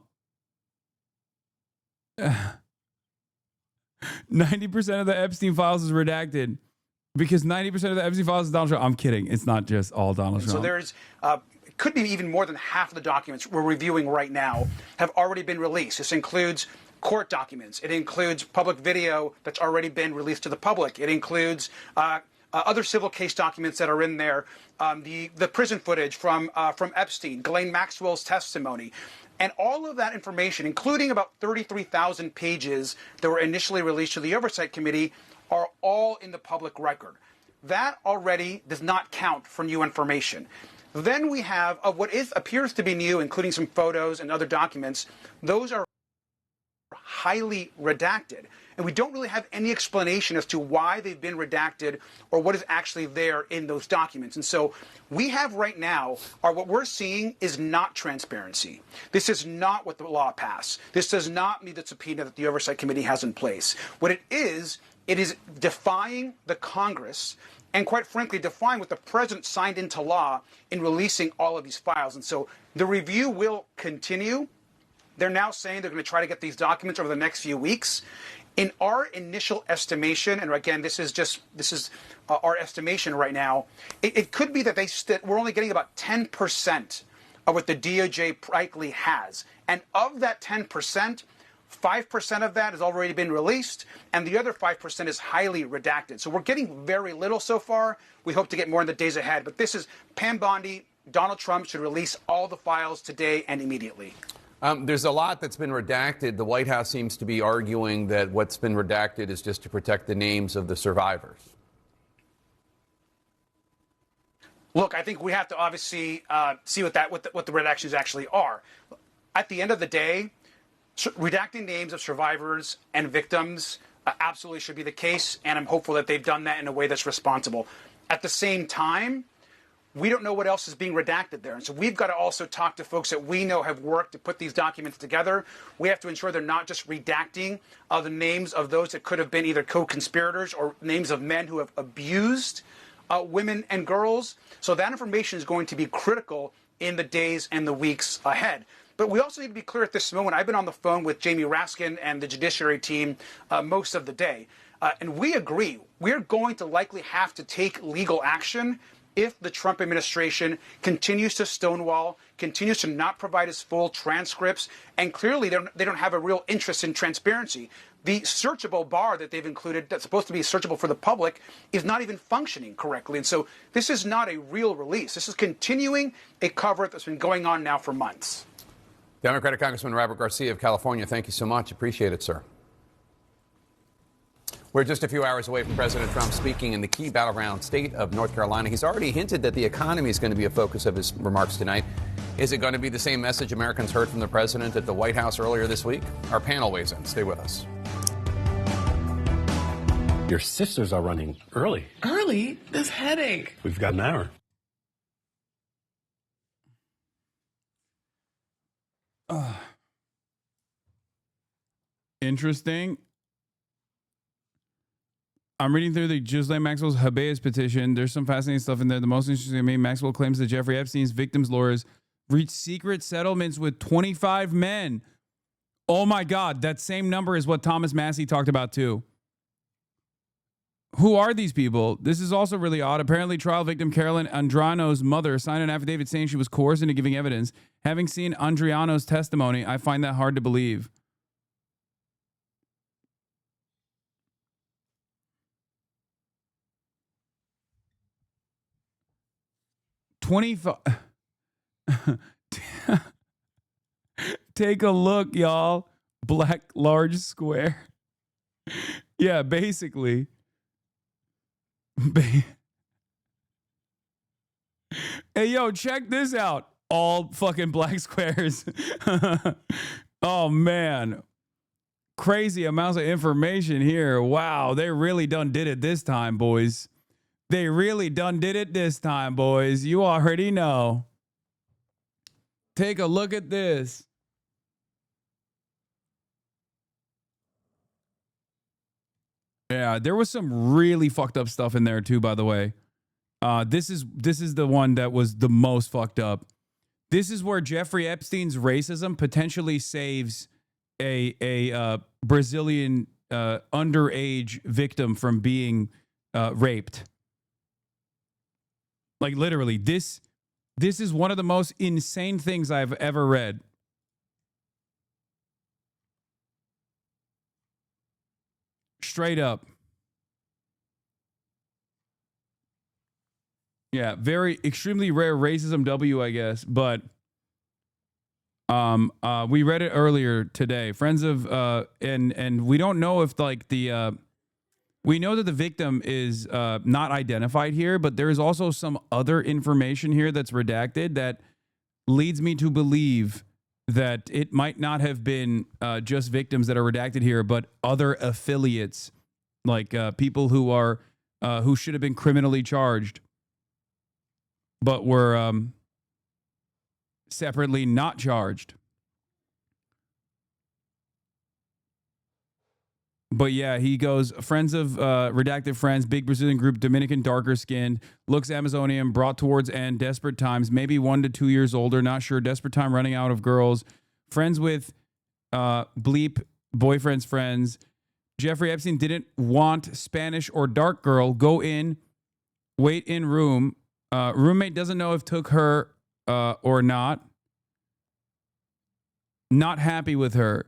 90% of the Epstein files is redacted because 90% of the Epstein files is Donald Trump. I'm kidding. It's not just all Donald Trump. So there's it could be even more than half of the documents we're reviewing right now have already been released. This includes court documents. It includes public video that's already been released to the public. It includes other civil case documents that are in there, the prison footage from Epstein, Ghislaine Maxwell's testimony. And all of that information, including about 33,000 pages that were initially released to the Oversight Committee, are all in the public record. That already does not count for new information. Then we have what appears to be new, including some photos and other documents. Those are highly redacted. And we don't really have any explanation as to why they've been redacted or what is actually there in those documents. And so we have right now, what we're seeing is not transparency. This is not what the law passed. This does not meet the subpoena that the Oversight Committee has in place. What it is defying the Congress and, quite frankly, defying what the president signed into law in releasing all of these files. And so the review will continue. They're now saying they're going to try to get these documents over the next few weeks. In our initial estimation, and again, this is our estimation right now, it could be that we're only getting about 10% of what the DOJ likely has. And of that 10%, 5% of that has already been released, and the other 5% is highly redacted. So we're getting very little so far. We hope to get more in the days ahead. But this is Pam Bondi. Donald Trump should release all the files today and immediately. There's a lot that's been redacted. The White House seems to be arguing that what's been redacted is just to protect the names of the survivors. Look, I think we have to obviously see what the redactions actually are. At the end of the day, redacting names of survivors and victims absolutely should be the case, and I'm hopeful that they've done that in a way that's responsible. At the same time, we don't know what else is being redacted there. And so we've got to also talk to folks that we know have worked to put these documents together. We have to ensure they're not just redacting the names of those that could have been either co-conspirators or names of men who have abused women and girls. So that information is going to be critical in the days and the weeks ahead. But we also need to be clear at this moment. I've been on the phone with Jamie Raskin and the Judiciary team most of the day. And we agree. We're going to likely have to take legal action if the Trump administration continues to stonewall, continues to not provide us full transcripts, and clearly they don't have a real interest in transparency. The searchable bar that they've included that's supposed to be searchable for the public is not even functioning correctly. And so this is not a real release. This is continuing a cover-up that's been going on now for months. Democratic Congressman Robert Garcia of California, thank you so much. Appreciate it, sir. We're just a few hours away from President Trump speaking in the key battleground state of North Carolina. He's already hinted that the economy is going to be a focus of his remarks tonight. Is it going to be the same message Americans heard from the president at the White House earlier this week? Our panel weighs in. Stay with us. Your sisters are running early. Early? This headache. We've got an hour. Interesting. I'm reading through the Ghislaine Maxwell's habeas petition. There's some fascinating stuff in there. The most interesting to me, Maxwell claims that Jeffrey Epstein's victims' lawyers reached secret settlements with 25 men. Oh my God, that same number is what Thomas Massey talked about too. Who are these people? This is also really odd. Apparently, trial victim Carolyn Andrano's mother signed an affidavit saying she was coerced into giving evidence. Having seen Andriano's testimony, I find that hard to believe. Take a look, y'all. Black large square. Yeah, basically. Hey, yo, check this out. All fucking black squares. Oh, man. Crazy amounts of information here. Wow, they really done did it this time, boys. They really done did it this time, boys. You already know. Take a look at this. Yeah, there was some really fucked up stuff in there too, by the way. This is the one that was the most fucked up. This is where Jeffrey Epstein's racism potentially saves a Brazilian underage victim from being raped. Like literally, this is one of the most insane things I've ever read. Straight up. Yeah, very extremely rare racism W, I guess, but we read it earlier today. Friends of and we don't know if like the we know that the victim is not identified here, but there is also some other information here that's redacted that leads me to believe that it might not have been just victims that are redacted here, but other affiliates, like people who are who should have been criminally charged, but were separately not charged. But yeah, he goes, friends of redacted friends, big Brazilian group, Dominican, darker skinned, looks Amazonian, brought towards end, desperate times, maybe 1 to 2 years older, not sure, desperate time running out of girls, friends with bleep, boyfriend's friends. Jeffrey Epstein didn't want Spanish or dark girl, go in, wait in room. Roommate doesn't know if took her or not. Not happy with her.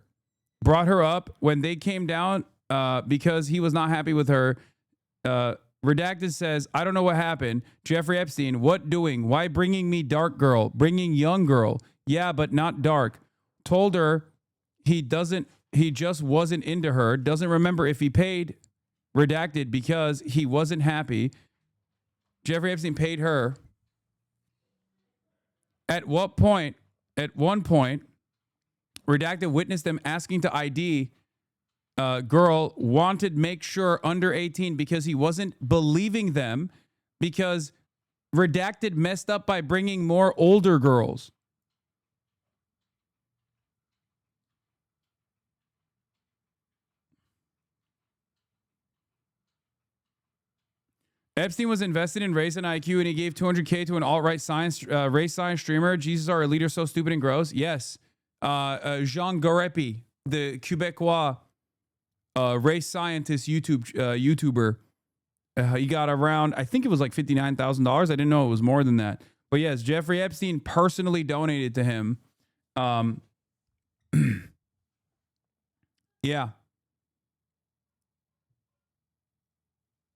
Brought her up when they came down because he was not happy with her. Redacted says, I don't know what happened. Jeffrey Epstein, what doing? Why bringing me dark girl? Bringing young girl. Yeah, but not dark. Told her he just wasn't into her. Doesn't remember if he paid. Redacted because he wasn't happy. Jeffrey Epstein paid her. At one point, redacted witnessed them asking to ID girl, wanted make sure under 18 because he wasn't believing them because redacted messed up by bringing more older girls. Epstein was invested in race and IQ, and he gave $200K to an alt-right science, race science streamer. Jesus, are a leader so stupid and gross? Yes. Jean Garepi, the Quebecois race scientist YouTuber. He got around, I think it was like $59,000. I didn't know it was more than that. But yes, Jeffrey Epstein personally donated to him. Yeah.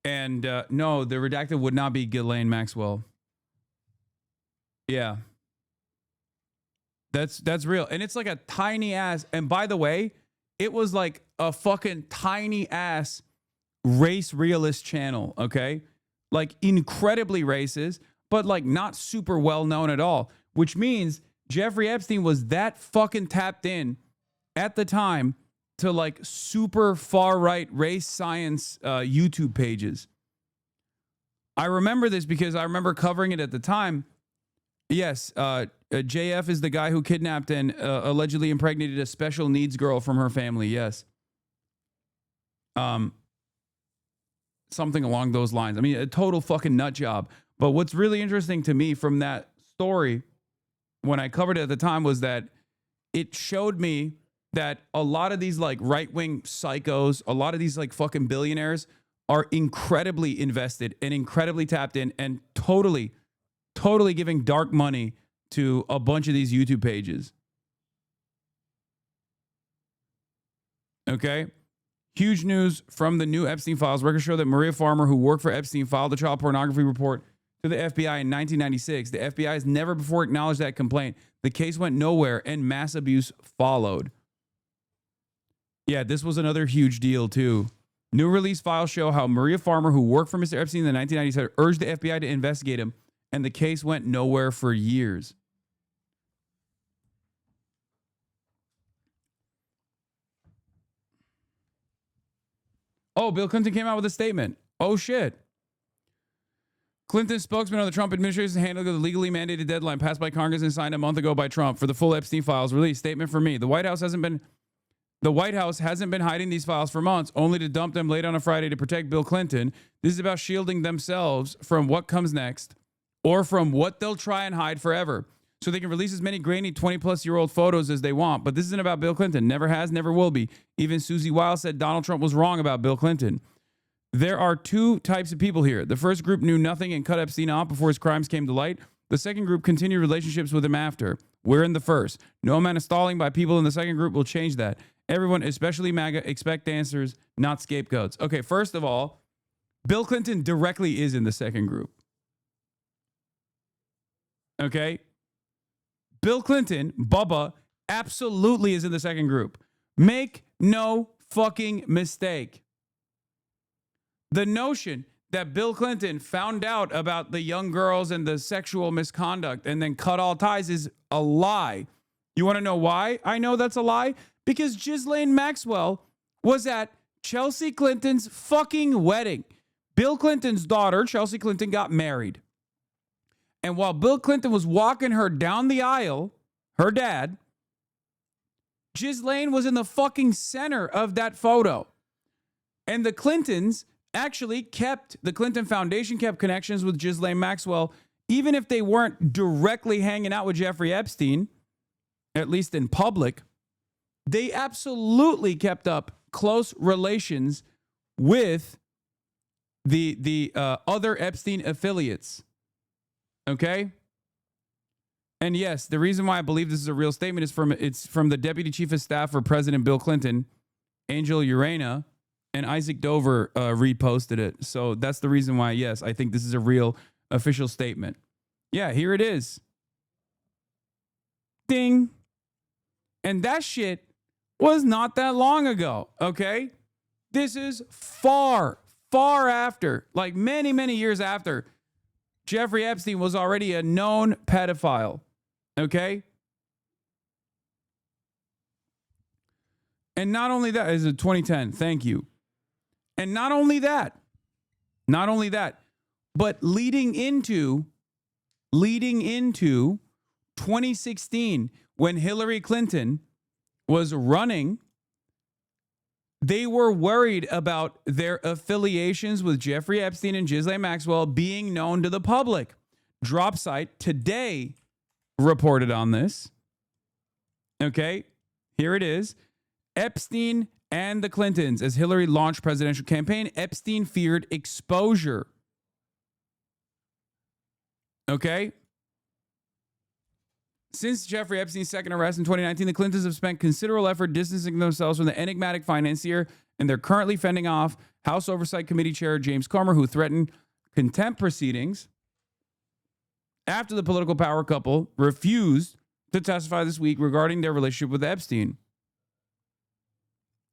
And no, the redacted would not be Ghislaine Maxwell. Yeah. That's real. And it's like a tiny ass. And by the way, it was like a fucking tiny ass race realist channel, okay? Like incredibly racist, but like not super well known at all. Which means Jeffrey Epstein was that fucking tapped in at the time to like super far right race science YouTube pages. I remember this because I remember covering it at the time. Yes, JF is the guy who kidnapped and allegedly impregnated a special needs girl from her family. Yes. Something along those lines. I mean, a total fucking nut job. But what's really interesting to me from that story when I covered it at the time was that it showed me that a lot of these like right-wing psychos, a lot of these like fucking billionaires are incredibly invested and incredibly tapped in and totally giving dark money to a bunch of these YouTube pages. Okay? Huge news from the new Epstein files. Records show that Maria Farmer, who worked for Epstein, filed a child pornography report to the FBI in 1996. The FBI has never before acknowledged that complaint. The case went nowhere and mass abuse followed. Yeah, this was another huge deal too. New release files show how Maria Farmer, who worked for Mr. Epstein in the 1990s, urged the FBI to investigate him, and the case went nowhere for years. Oh, Bill Clinton came out with a statement. Oh, shit. Clinton's spokesman on the Trump administration handled the legally mandated deadline passed by Congress and signed a month ago by Trump for the full Epstein files release. Statement from me. The White House hasn't been hiding these files for months, only to dump them late on a Friday to protect Bill Clinton. This is about shielding themselves from what comes next or from what they'll try and hide forever. So they can release as many grainy 20-plus-year-old photos as they want. But this isn't about Bill Clinton. Never has, never will be. Even Susie Wiles said Donald Trump was wrong about Bill Clinton. There are two types of people here. The first group knew nothing and cut Epstein off before his crimes came to light. The second group continued relationships with him after. We're in the first. No amount of stalling by people in the second group will change that. Everyone, especially MAGA, expect answers, not scapegoats. Okay, first of all, Bill Clinton directly is in the second group. Okay? Bill Clinton, Bubba, absolutely is in the second group. Make no fucking mistake. The notion that Bill Clinton found out about the young girls and the sexual misconduct and then cut all ties is a lie. You want to know why I know that's a lie? Because Ghislaine Maxwell was at Chelsea Clinton's fucking wedding. Bill Clinton's daughter, Chelsea Clinton, got married. And while Bill Clinton was walking her down the aisle, her dad, Ghislaine was in the fucking center of that photo. And the Clintons actually the Clinton Foundation kept connections with Ghislaine Maxwell, even if they weren't directly hanging out with Jeffrey Epstein, at least in public. They absolutely kept up close relations with the other Epstein affiliates. Okay? And yes, the reason why I believe this is a real statement is from the Deputy Chief of Staff for President Bill Clinton, Angel Urena, and Isaac Dover reposted it. So that's the reason why, yes, I think this is a real official statement. Yeah, here it is. Ding. And that shit was not that long ago, okay? This is far, far after, like many, many years after, Jeffrey Epstein was already a known pedophile, okay? And not only that, is it 2010, thank you. And not only that, but leading into 2016, when Hillary Clinton was running, they were worried about their affiliations with Jeffrey Epstein and Ghislaine Maxwell being known to the public. DropSite Today reported on this. Okay, here it is. Epstein and the Clintons, as Hillary launched presidential campaign, Epstein feared exposure. Okay? Since Jeffrey Epstein's second arrest in 2019, the Clintons have spent considerable effort distancing themselves from the enigmatic financier, and they're currently fending off House Oversight Committee Chair James Comer, who threatened contempt proceedings after the political power couple refused to testify this week regarding their relationship with Epstein.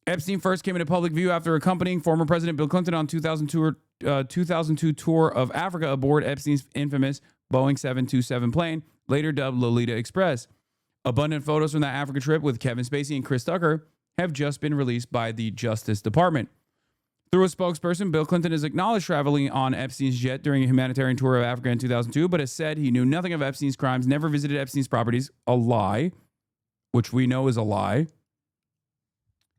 Epstein first came into public view after accompanying former President Bill Clinton on 2002 tour of Africa aboard Epstein's infamous Boeing 727 plane, later dubbed Lolita Express. Abundant photos from that Africa trip with Kevin Spacey and Chris Tucker have just been released by the Justice Department. Through a spokesperson, Bill Clinton has acknowledged traveling on Epstein's jet during a humanitarian tour of Africa in 2002, but has said he knew nothing of Epstein's crimes, never visited Epstein's properties, a lie, which we know is a lie,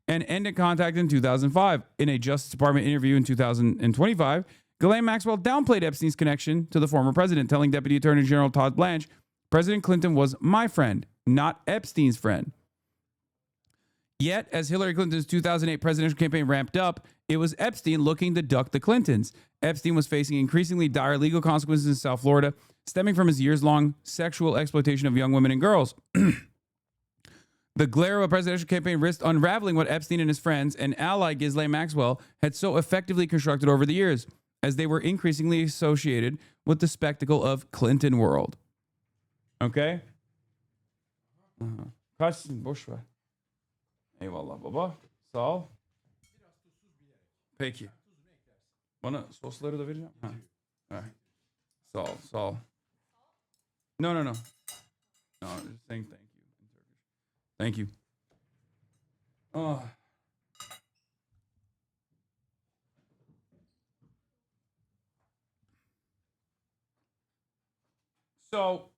and ended contact in 2005. In a Justice Department interview in 2025, Ghislaine Maxwell downplayed Epstein's connection to the former president, telling Deputy Attorney General Todd Blanche, President Clinton was my friend, not Epstein's friend. Yet, as Hillary Clinton's 2008 presidential campaign ramped up, it was Epstein looking to duck the Clintons. Epstein was facing increasingly dire legal consequences in South Florida, stemming from his years-long sexual exploitation of young women and girls. The glare of a presidential campaign risked unraveling what Epstein and his friends and ally Ghislaine Maxwell had so effectively constructed over the years, as they were increasingly associated with the spectacle of Clinton world. Okay? Kaçsın, boş ver. Eyvallah baba. Sağ ol. Peki. Bana sosları da vereceğim. Ha. Ha. Sağ ol, sağ ol. No. No, just saying thank you in Turkish. Thank you. Oh. So,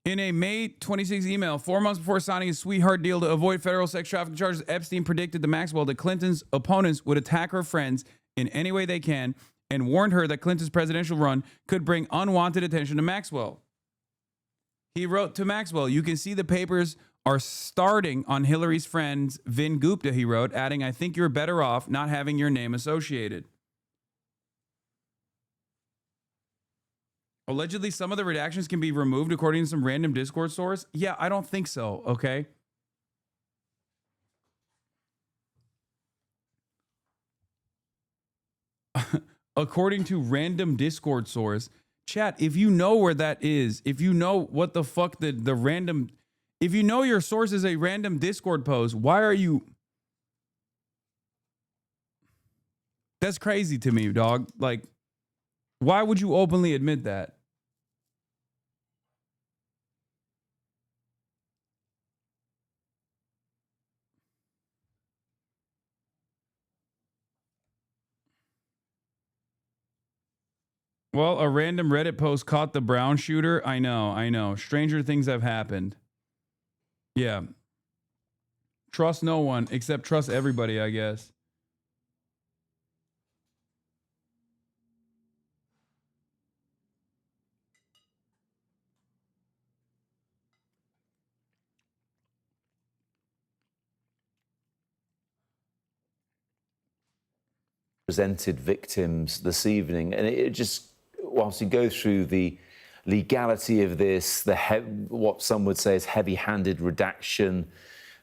in a May 26 email, 4 months before signing his sweetheart deal to avoid federal sex trafficking charges, Epstein predicted to Maxwell that Clinton's opponents would attack her friends in any way they can and warned her that Clinton's presidential run could bring unwanted attention to Maxwell. He wrote to Maxwell, you can see the papers are starting on Hillary's friends, Vin Gupta, he wrote, adding, I think you're better off not having your name associated. Allegedly, some of the redactions can be removed according to some random Discord source. Yeah, I don't think so, okay? According to random Discord source, chat, if you know where that is, if you know what the fuck the random, if you know your source is a random Discord post, why are you... That's crazy to me, dog. Like, why would you openly admit that? Well, a random Reddit post caught the Brown shooter. I know. Stranger things have happened. Yeah. Trust no one, except trust everybody, I guess. Presented victims this evening, and it just, whilst you go through the legality of this, what some would say is heavy-handed redaction,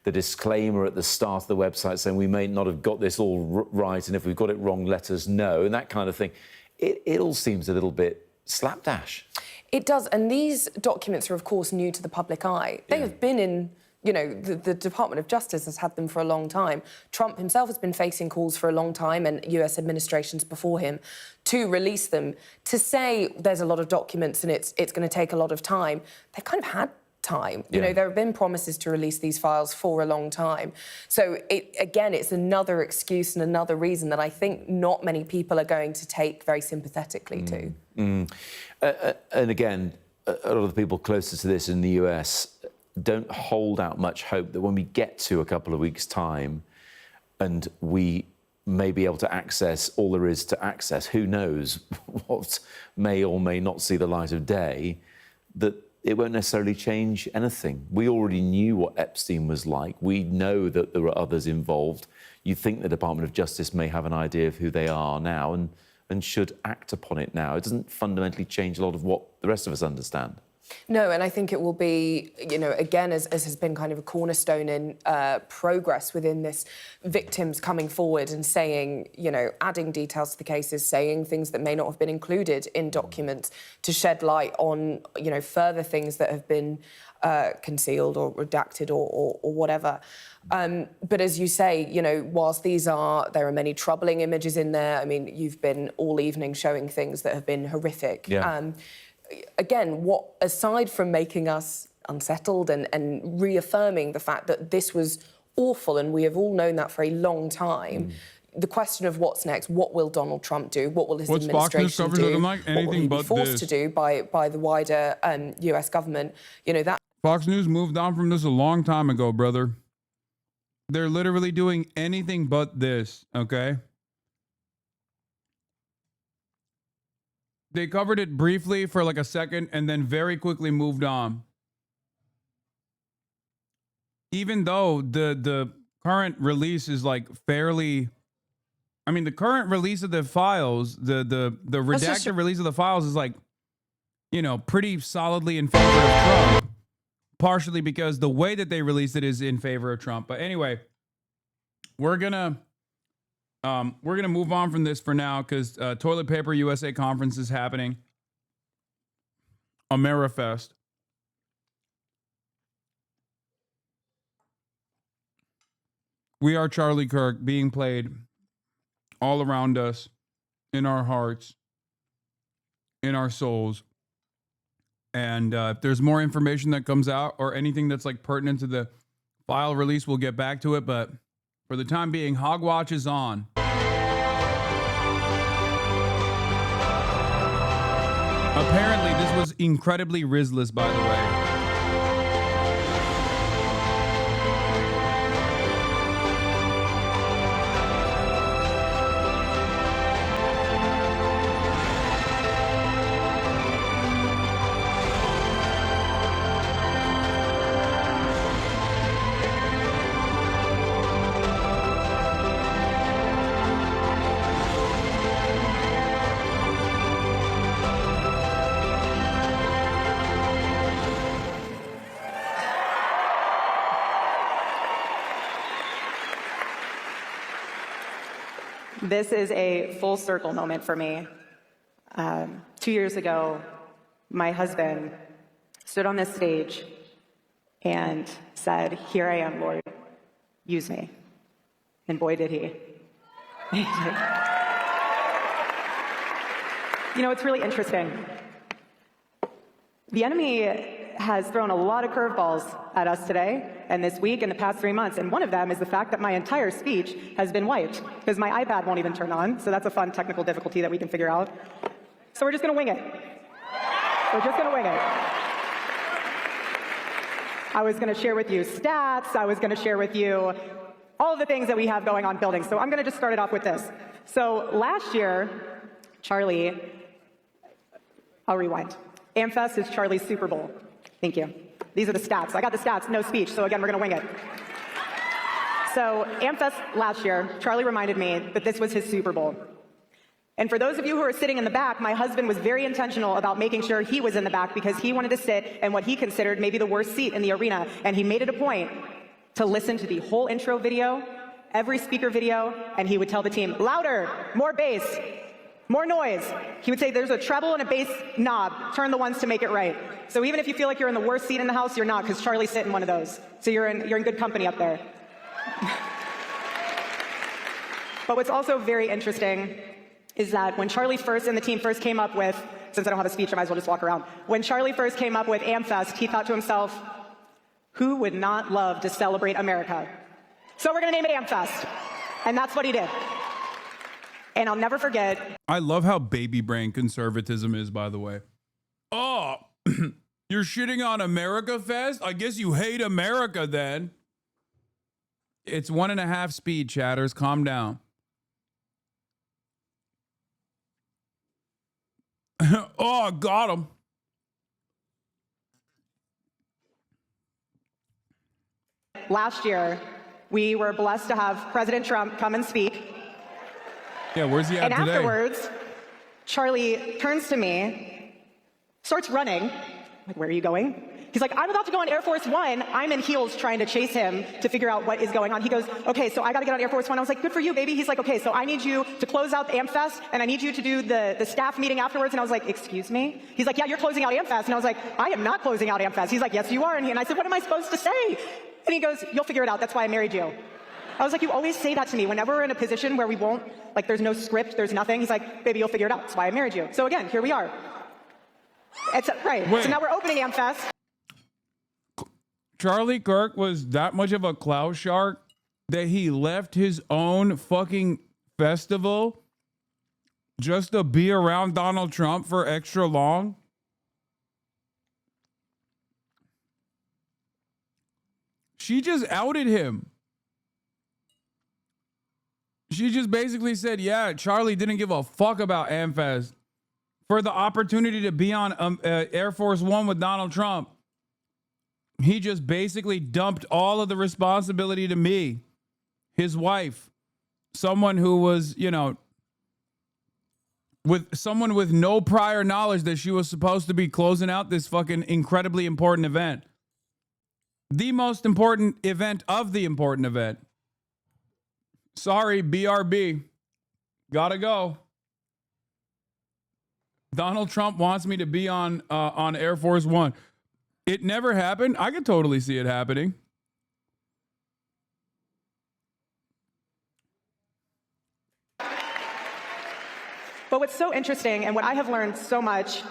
the disclaimer at the start of the website saying we may not have got this all right, and if we've got it wrong, let us know, and that kind of thing, it all seems a little bit slapdash. It does, and these documents are, of course, new to the public eye. They have been in... You know, the Department of Justice has had them for a long time. Trump himself has been facing calls for a long time, and US administrations before him, to release them. To say there's a lot of documents and it's going to take a lot of time, they've kind of had time. You know, there have been promises to release these files for a long time. So, it's another excuse and another reason that I think not many people are going to take very sympathetically to. And again, a lot of the people closer to this in the US don't hold out much hope that when we get to a couple of weeks' time and we may be able to access all there is to access, who knows what may or may not see the light of day, that it won't necessarily change anything. We already knew what Epstein was like. We know that there were others involved. You think the Department of Justice may have an idea of who they are now and should act upon it now. It doesn't fundamentally change a lot of what the rest of us understand. No, and I think it will be, you know, again, as has been kind of a cornerstone in progress within this, victims coming forward and saying, you know, adding details to the cases, saying things that may not have been included in documents to shed light on, you know, further things that have been concealed or redacted or whatever. But as you say, you know, whilst there are many troubling images in there. I mean, you've been all evening showing things that have been horrific. again, what, aside from making us unsettled and reaffirming the fact that this was awful and we have all known that for a long time, the question of what's next, what will Donald Trump do, what will his administration do, what will he be forced to do by the wider US government, you know, that... Fox News moved on from this a long time ago, brother. They're literally doing anything but this, okay? They covered it briefly for like a second and then very quickly moved on. Even though the current release is like fairly... I mean, the current release of the files, the redacted release of the files is like, you know, pretty solidly in favor of Trump. Partially because the way that they released it is in favor of Trump. But anyway, we're gonna move on from this for now because Toilet Paper USA conference is happening. AmeriFest. We Are Charlie Kirk being played all around us, in our hearts, in our souls. And if there's more information that comes out or anything that's like pertinent to the file release, we'll get back to it. But for the time being, HOGWATCH is on. Apparently, this was incredibly Rizless, by the way. This is a full circle moment for me. 2 years ago, my husband stood on this stage and said, "Here I am, Lord, use me." And boy, did he. You know, it's really interesting. The enemy has thrown a lot of curveballs at us today and this week and the past 3 months, and one of them is the fact that my entire speech has been wiped because my iPad won't even turn on, so that's a fun technical difficulty that we can figure out. So we're just going to wing it. We're just going to wing it. I was going to share with you stats. I was going to share with you all of the things that we have going on building. So I'm going to just start it off with this. So last year, Charlie, I'll rewind. AmFest is Charlie's Super Bowl. Thank you. These are the stats. I got the stats, no speech. So again, we're going to wing it. So AmFest last year, Charlie reminded me that this was his Super Bowl. And for those of you who are sitting in the back, my husband was very intentional about making sure he was in the back because he wanted to sit in what he considered maybe the worst seat in the arena. And he made it a point to listen to the whole intro video, every speaker video, and he would tell the team, louder, more bass, more noise. He would say there's a treble and a bass knob. Turn the ones to make it right. So even if you feel like you're in the worst seat in the house, you're not, because Charlie's sitting in one of those. So you're in good company up there. But what's also very interesting is that when Charlie first and the team first came up with, since I don't have a speech, I might as well just walk around. When Charlie first came up with AmFest, he thought to himself, who would not love to celebrate America? So we're going to name it AmFest. And that's what he did. And I'll never forget. I love how baby brain conservatism is, by the way. Oh, you're shitting on America Fest? I guess you hate America then. It's 1.5 speed, chatters. Calm down. Oh, got him. Last year, we were blessed to have President Trump come and speak. Yeah, where's he at today? And afterwards, Charlie turns to me, starts running. Like, where are you going? He's like, I'm about to go on Air Force One. I'm in heels trying to chase him to figure out what is going on. He goes, okay, so I got to get on Air Force One. I was like, good for you, baby. He's like, okay, so I need you to close out AmFest, and I need you to do the staff meeting afterwards. And I was like, excuse me? He's like, yeah, you're closing out AmFest. And I was like, I am not closing out AmFest. He's like, yes, you are. And I said, what am I supposed to say? And he goes, you'll figure it out. That's why I married you. I was like, you always say that to me whenever we're in a position where we won't, like, there's no script, there's nothing. He's like, baby, you'll figure it out. That's why I married you. So again, here we are. Right. Wait. So now we're opening AmFest. Charlie Kirk was that much of a clout shark that he left his own fucking festival just to be around Donald Trump for extra long? She just outed him. She just basically said, yeah, Charlie didn't give a fuck about AmFest for the opportunity to be on Air Force One with Donald Trump. He just basically dumped all of the responsibility to me, his wife, someone who was, with someone with no prior knowledge that she was supposed to be closing out this fucking incredibly important event. The most important event of the important event. Sorry, BRB. Gotta go. Donald Trump wants me to be on Air Force One. It never happened. I could totally see it happening. But what's so interesting, and what I have learned so much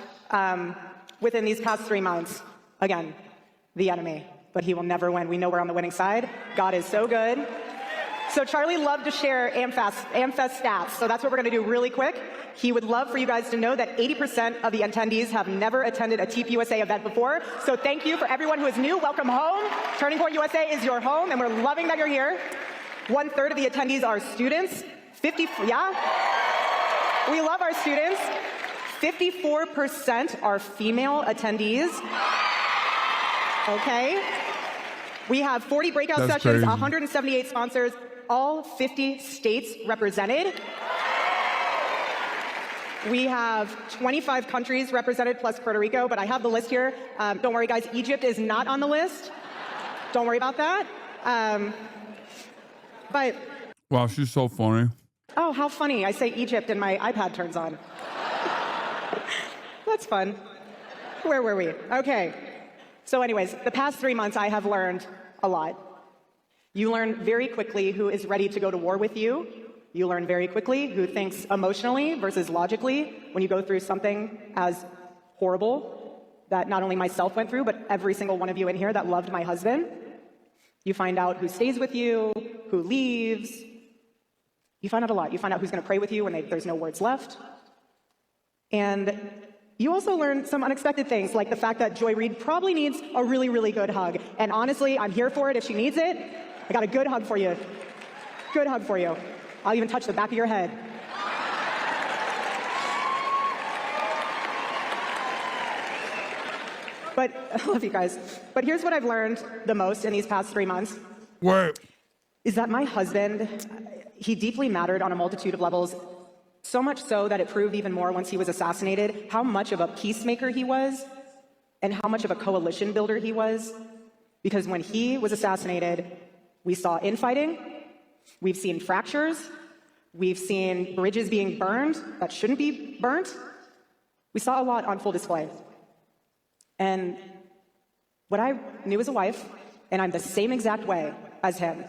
within these past 3 months, again, the enemy, but he will never win. We know we're on the winning side. God is so good. So Charlie loved to share AmFest stats, so that's what we're going to do really quick. He would love for you guys to know that 80% of the attendees have never attended a TPUSA event before. So thank you for everyone who is new. Welcome home. Turning Point USA is your home, and we're loving that you're here. 1/3 of the attendees are students. We love our students. 54% are female attendees. Okay. We have 40 breakout sessions, crazy. 178 sponsors, all 50 states represented. We have 25 countries represented plus Puerto Rico, but I have the list here. Don't worry, guys. Egypt is not on the list. Don't worry about that. But wow, she's so funny. Oh, how funny. I say Egypt and my iPad turns on. That's fun. Where were we? Okay. So anyways, the past 3 months I have learned a lot. You learn very quickly who is ready to go to war with you. You learn very quickly who thinks emotionally versus logically when you go through something as horrible that not only myself went through, but every single one of you in here that loved my husband. You find out who stays with you, who leaves. You find out a lot. You find out who's going to pray with you when there's no words left. And you also learn some unexpected things, like the fact that Joy Reid probably needs a really, really good hug. And honestly, I'm here for it if she needs it. I got a good hug for you. Good hug for you. I'll even touch the back of your head. But I love you guys. But here's what I've learned the most in these past 3 months. What? Is that my husband, he deeply mattered on a multitude of levels. So much so that it proved even more once he was assassinated how much of a peacemaker he was and how much of a coalition builder he was. Because when he was assassinated, we saw infighting, we've seen fractures, we've seen bridges being burned that shouldn't be burnt. We saw a lot on full display. And what I knew as a wife, and I'm the same exact way as him.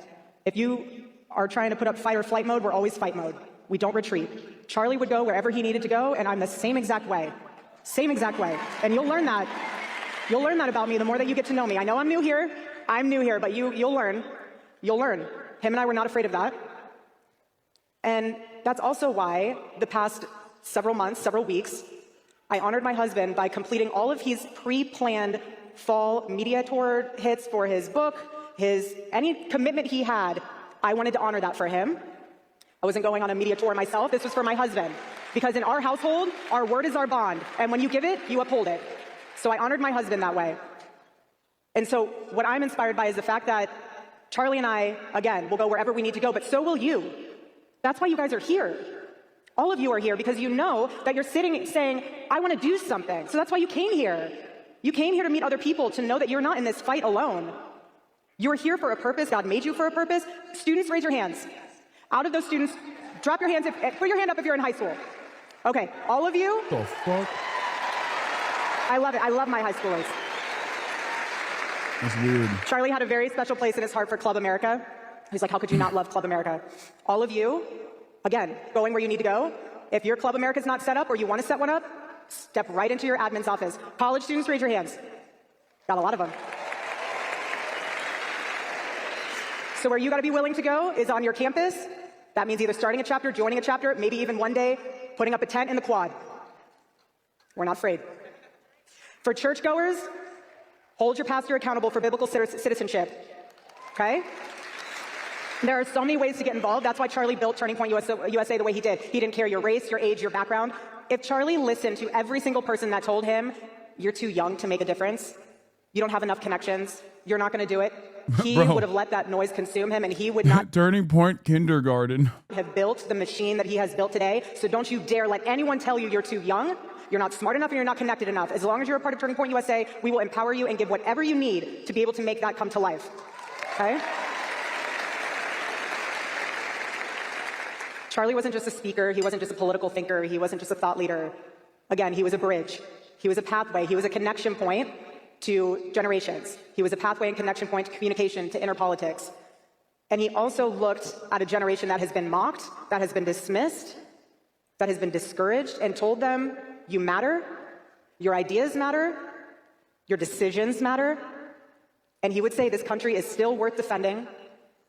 If you are trying to put up fight or flight mode, we're always fight mode. We don't retreat. Charlie would go wherever he needed to go, and I'm the same exact way. Same exact way. And you'll learn that. You'll learn that about me the more that you get to know me. I know I'm new here, but you'll learn. You'll learn. Him and I were not afraid of that. And that's also why the past several months, several weeks, I honored my husband by completing all of his pre-planned fall media tour hits for his book, any commitment he had. I wanted to honor that for him. I wasn't going on a media tour myself. This was for my husband. Because in our household, our word is our bond. And when you give it, you uphold it. So I honored my husband that way. And so what I'm inspired by is the fact that Charlie and I, again, will go wherever we need to go, but so will you. That's why you guys are here. All of you are here because you know that you're sitting saying, I want to do something. So that's why you came here. You came here to meet other people, to know that you're not in this fight alone. You're here for a purpose. God made you for a purpose. Students, raise your hands. Out of those students, drop your hands. Put your hand up if you're in high school. Okay, all of you. The fuck? I love it. I love my high schoolers. That's weird. Charlie had a very special place in his heart for Club America. He's like, how could you not love Club America? All of you, again, going where you need to go. If your Club America is not set up or you want to set one up, step right into your admin's office. College students, raise your hands. Got a lot of them. So where you got to be willing to go is on your campus. That means either starting a chapter, joining a chapter, maybe even one day putting up a tent in the quad. We're not afraid. For churchgoers, hold your pastor accountable for biblical citizenship. Okay? There are so many ways to get involved. That's why Charlie built Turning Point USA the way he did. He didn't care your race, your age, your background. If Charlie listened to every single person that told him, you're too young to make a difference, you don't have enough connections, you're not going to do it, he would have let that noise consume him, and he would not Turning Point Kindergarten have built the machine that he has built today. So don't you dare let anyone tell you you're too young, you're not smart enough, and you're not connected enough. As long as you're a part of Turning Point USA, we will empower you and give whatever you need to be able to make that come to life. Okay? Charlie wasn't just a speaker, he wasn't just a political thinker, he wasn't just a thought leader. Again, he was a bridge, he was a pathway, he was a connection point to generations. He was a pathway and connection point to communication, to inner politics. And he also looked at a generation that has been mocked, that has been dismissed, that has been discouraged, and told them, you matter, your ideas matter, your decisions matter. And he would say this country is still worth defending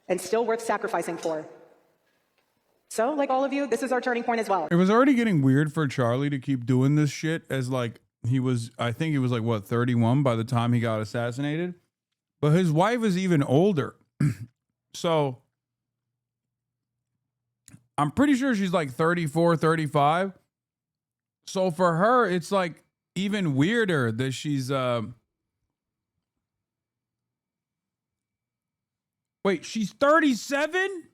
and still worth sacrificing for. So, like all of you, this is our turning point as well. It was already getting weird for Charlie to keep doing this shit as like he was, I think he was like, what, 31 by the time he got assassinated? But his wife is even older. So I'm pretty sure she's like 34, 35. So for her, it's like even weirder that she's, wait, she's 37?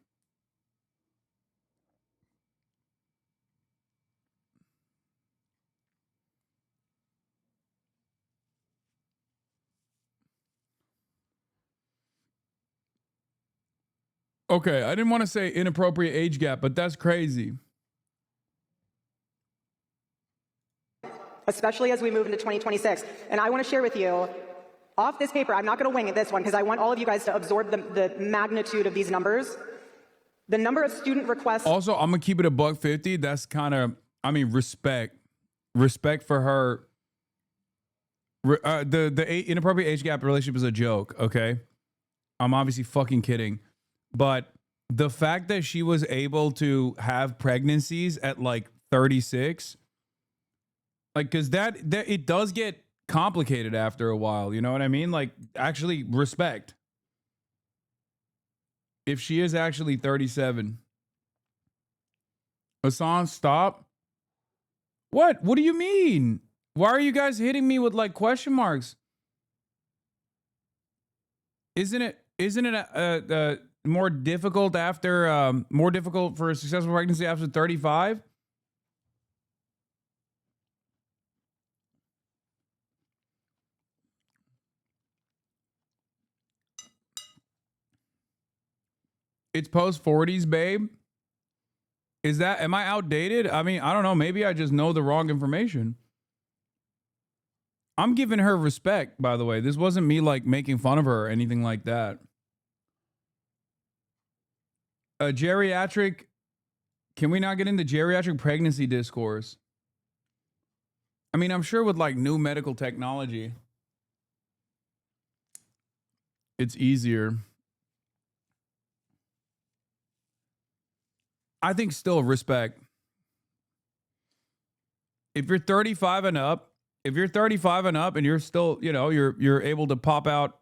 Okay, I didn't want to say inappropriate age gap, but that's crazy. Especially as we move into 2026. And I want to share with you, off this paper, I'm not going to wing it this one because I want all of you guys to absorb the magnitude of these numbers. The number of student requests. Also, I'm going to keep it a $150. That's kind of, I mean, respect. Respect for her. The inappropriate age gap relationship is a joke, okay? I'm obviously fucking kidding. But the fact that she was able to have pregnancies at like 36, like, because that it does get complicated after a while, you know what I mean? Like, actually, respect. If she is actually 37. Hasan, stop. What? What do you mean? Why are you guys hitting me with like question marks? Isn't it more difficult after more difficult for a successful pregnancy after 35? It's post 40s, babe. Am I outdated? I mean, I don't know. Maybe I just know the wrong information. I'm giving her respect, by the way. This wasn't me like making fun of her or anything like that. Geriatric, can we not get into geriatric pregnancy discourse? I mean, I'm sure with like new medical technology, it's easier. I think still respect. If you're 35 and up, and you're still, you know, you're able to pop out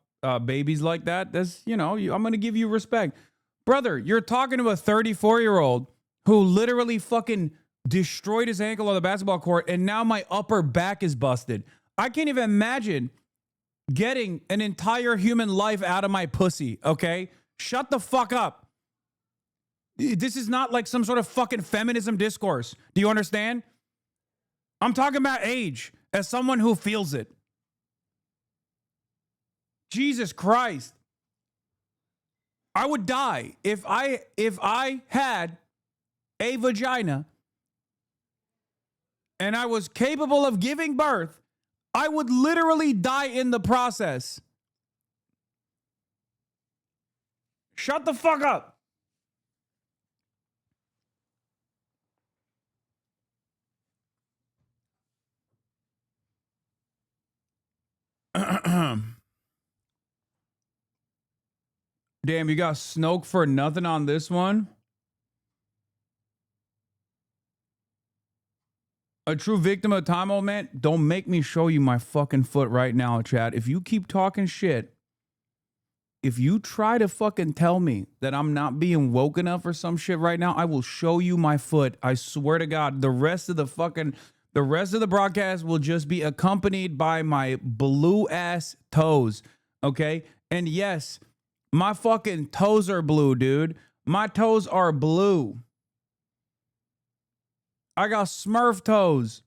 babies like that, that's, you know, I'm going to give you respect. Brother, you're talking to a 34-year-old who literally fucking destroyed his ankle on the basketball court, and now my upper back is busted. I can't even imagine getting an entire human life out of my pussy, okay? Shut the fuck up. This is not like some sort of fucking feminism discourse. Do you understand? I'm talking about age as someone who feels it. Jesus Christ. I would die if I had a vagina and I was capable of giving birth. I would literally die in the process. Shut the fuck up. Damn, you got Snoke for nothing on this one? A true victim of time, old man? Don't make me show you my fucking foot right now, Chad. If you keep talking shit, if you try to fucking tell me that I'm not being woke enough or some shit right now, I will show you my foot. I swear to God, the rest of the broadcast will just be accompanied by my blue ass toes. Okay? And yes, my fucking toes are blue, dude. My toes are blue. I got Smurf toes.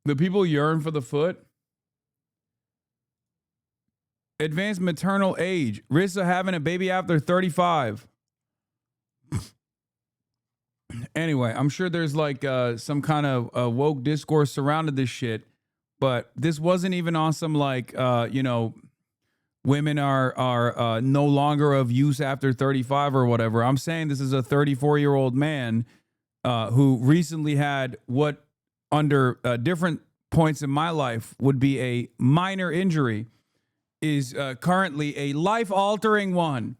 The people yearn for the foot. Advanced maternal age. Risk of having a baby after 35. Anyway, I'm sure there's like some kind of woke discourse surrounding this shit, but this wasn't even on some like, women are no longer of use after 35 or whatever. I'm saying this is a 34-year-old man who recently had what under different points in my life would be a minor injury is currently a life-altering one.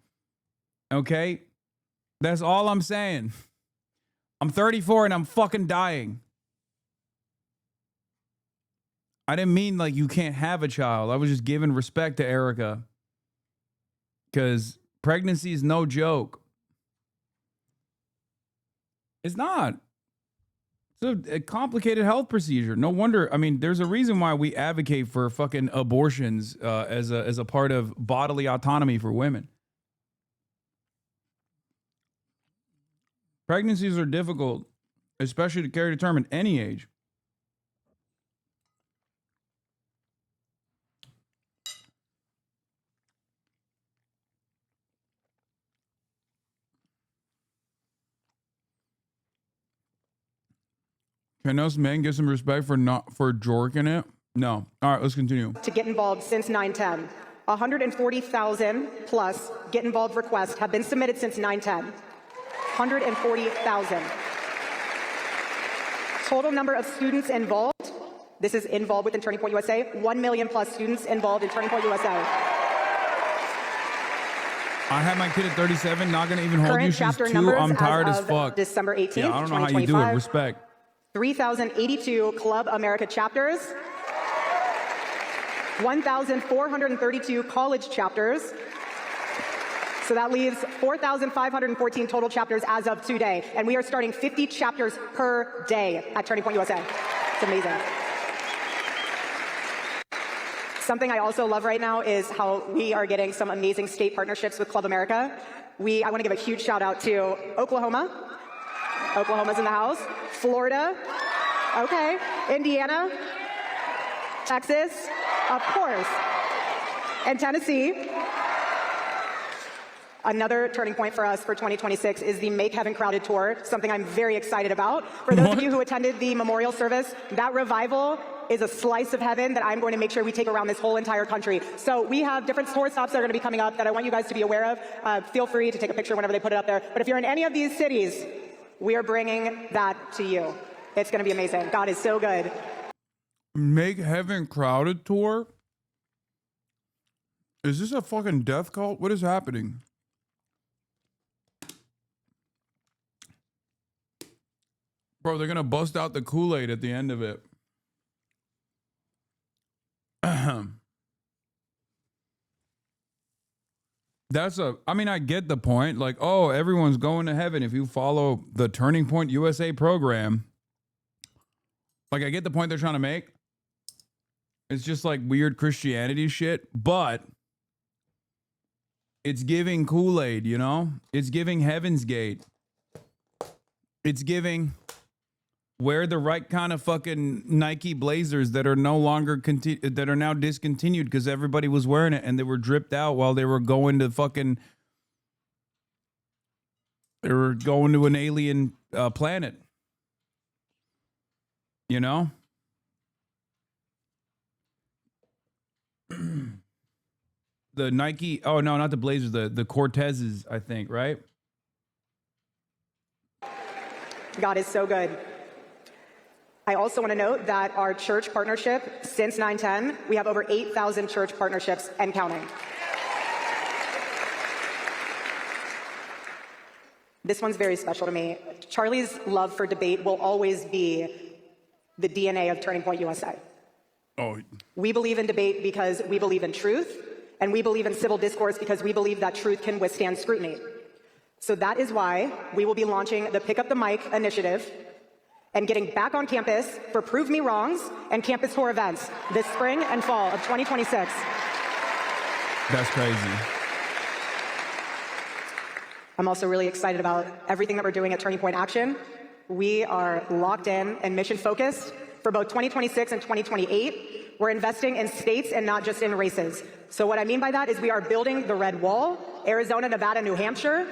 Okay? That's all I'm saying. I'm 34 and I'm fucking dying. I didn't mean like you can't have a child. I was just giving respect to Erica. Because pregnancy is no joke. It's not. It's a complicated health procedure. No wonder. I mean, there's a reason why we advocate for fucking abortions as a part of bodily autonomy for women. Pregnancies are difficult, especially to carry to term at any age. Can us men get some respect for jorking it? No. All right, let's continue. To get involved since 9/10. 140,000 plus get involved requests have been submitted since 9/10. 140,000. Total number of students involved. This is involved within Turning Point USA. 1 million plus students involved in Turning Point USA. I had my kid at 37. Not gonna even hold Current you. She's chapter 2. numbers I'm tired as of fuck. December 18th, Yeah, I don't know how you do it. Respect. 3,082 Club America chapters. 1,432 college chapters. So that leaves 4,514 total chapters as of today. And we are starting 50 chapters per day at Turning Point USA. It's amazing. Something I also love right now is how we are getting some amazing state partnerships with Club America. I want to give a huge shout out to Oklahoma. Oklahoma's in the house. Florida. Okay. Indiana. Texas. Of course. And Tennessee. Another turning point for us for 2026 is the Make Heaven Crowded Tour, something I'm very excited about. For those of you who attended the memorial service, that revival is a slice of heaven that I'm going to make sure we take around this whole entire country. So we have different tour stops that are going to be coming up that I want you guys to be aware of. Feel free to take a picture whenever they put it up there. But if you're in any of these cities, we are bringing that to you. It's going to be amazing. God is so good. Make Heaven Crowded Tour? Is this a fucking death cult? What is happening? Bro, they're gonna bust out the Kool-Aid at the end of it. I mean, I get the point. Like, oh, everyone's going to heaven if you follow the Turning Point USA program. Like, I get the point they're trying to make. It's just like weird Christianity shit, but it's giving Kool-Aid, you know? It's giving Heaven's Gate. It's giving wear the right kind of fucking Nike Blazers that are no longer that are now discontinued because everybody was wearing it and they were dripped out while they were going to fucking an alien planet. You know? the Nike. Oh no, not the Blazers. The Cortezes, I think, right? God is so good. I also want to note that our church partnership, since 9/10, we have over 8,000 church partnerships and counting. This one's very special to me. Charlie's love for debate will always be the DNA of Turning Point USA. Oh. We believe in debate because we believe in truth, and we believe in civil discourse because we believe that truth can withstand scrutiny. So that is why we will be launching the Pick Up the Mic initiative and getting back on campus for Prove Me Wrongs and campus tour events this spring and fall of 2026. That's crazy. I'm also really excited about everything that we're doing at Turning Point Action. We are locked in and mission focused for both 2026 and 2028. We're investing in states and not just in races. So what I mean by that is we are building the red wall, Arizona, Nevada, New Hampshire.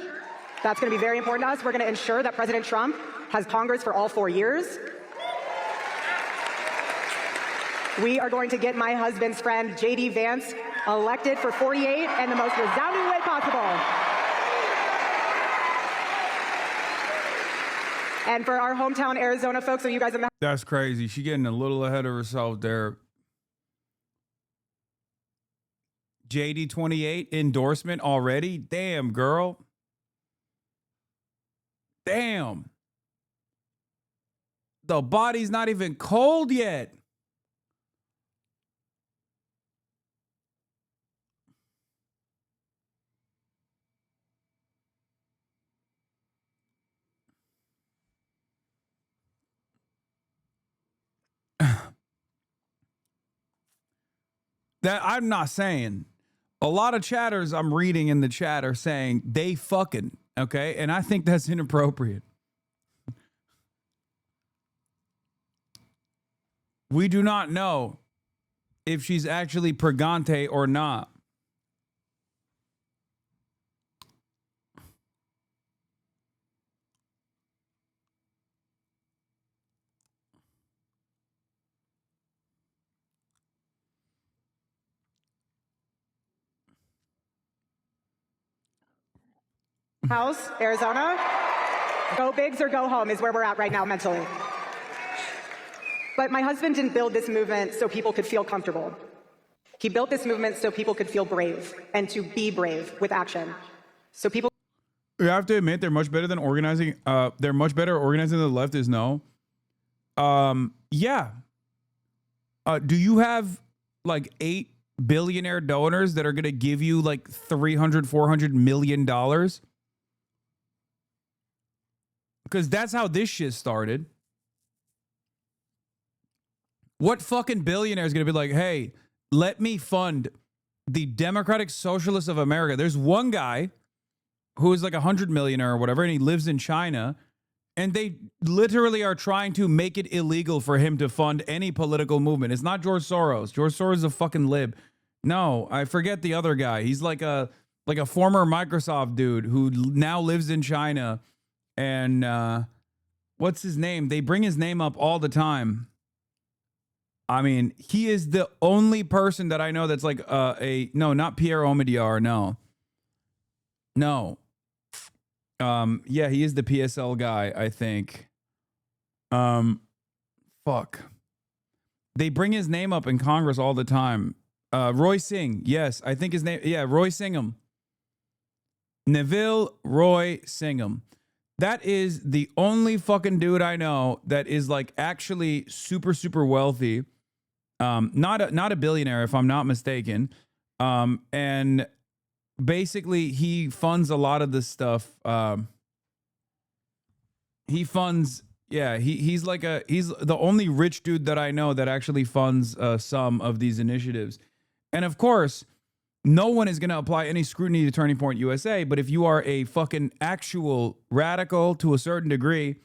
That's going to be very important to us. We're going to ensure that President Trump has Congress for all 4 years. We are going to get my husband's friend, J.D. Vance, elected for 48 in the most resounding way possible. And for our hometown Arizona folks, so you guys... That's crazy. She getting a little ahead of herself there. JD 28 endorsement already? Damn, girl. Damn. The body's not even cold yet. That I'm not saying. A lot of chatters I'm reading in the chat are saying they fucking, okay? And I think that's inappropriate. We do not know if she's actually pregante or not. House, Arizona. Go bigs or go home is where we're at right now mentally. But my husband didn't build this movement so people could feel comfortable. He built this movement so people could feel brave and to be brave with action. So people... You have to admit they're much better than organizing. They're much better at organizing than the left is no. Yeah. Do you have like 8 billionaire donors that are going to give you like $300-400 million? Because that's how this shit started. What fucking billionaire is going to be like, hey, let me fund the Democratic Socialists of America? There's one guy who is like 100 millionaire or whatever, and he lives in China, and they literally are trying to make it illegal for him to fund any political movement. It's not George Soros. George Soros is a fucking lib. No, I forget the other guy. He's like a former Microsoft dude who now lives in China. And what's his name? They bring his name up all the time. I mean, he is the only person that I know that's like no, not Pierre Omidyar. No. Yeah, he is the PSL guy, I think. Fuck. They bring his name up in Congress all the time. Roy Singh. Yes, I think his name. Yeah, Roy Singham. Neville Roy Singham. That is the only fucking dude I know that is like actually super, super wealthy. Not a billionaire, if I'm not mistaken. And basically he funds a lot of this stuff. He funds, yeah, he's the only rich dude that I know that actually funds some of these initiatives. And of course, no one is going to apply any scrutiny to Turning Point USA, but if you are a fucking actual radical to a certain degree,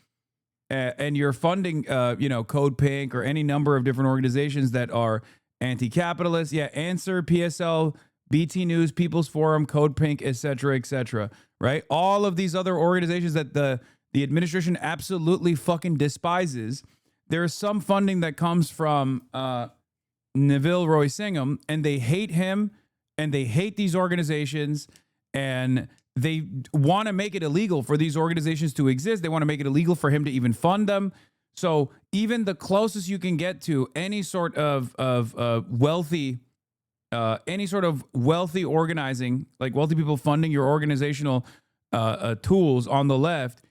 and you're funding, Code Pink or any number of different organizations that are anti-capitalist, yeah, Answer, PSL, BT News, People's Forum, Code Pink, etc., right? All of these other organizations that the administration absolutely fucking despises. There is some funding that comes from Neville Roy Singham, and they hate him and they hate these organizations, and they want to make it illegal for these organizations to exist. They want to make it illegal for him to even fund them. So even the closest you can get to any sort of wealthy, any sort of wealthy organizing, like wealthy people funding your organizational tools on the left,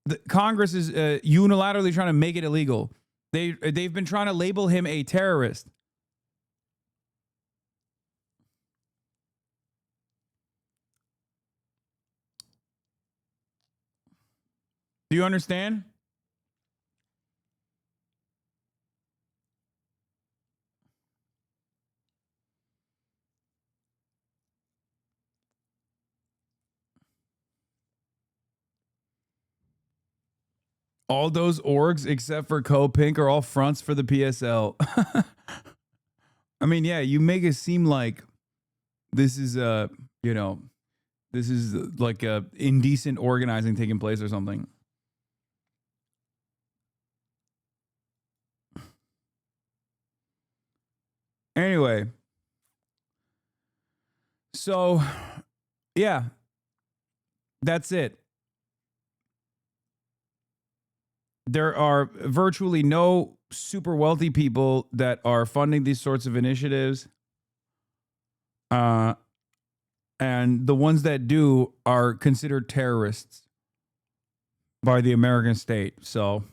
the Congress is unilaterally trying to make it illegal. They've been trying to label him a terrorist. Do you understand? All those orgs except for Co-Pink are all fronts for the PSL. I mean, yeah, you make it seem like this is this is like a indecent organizing taking place or something. Anyway, so yeah, that's it. There are virtually no super wealthy people that are funding these sorts of initiatives. And the ones that do are considered terrorists by the American state. So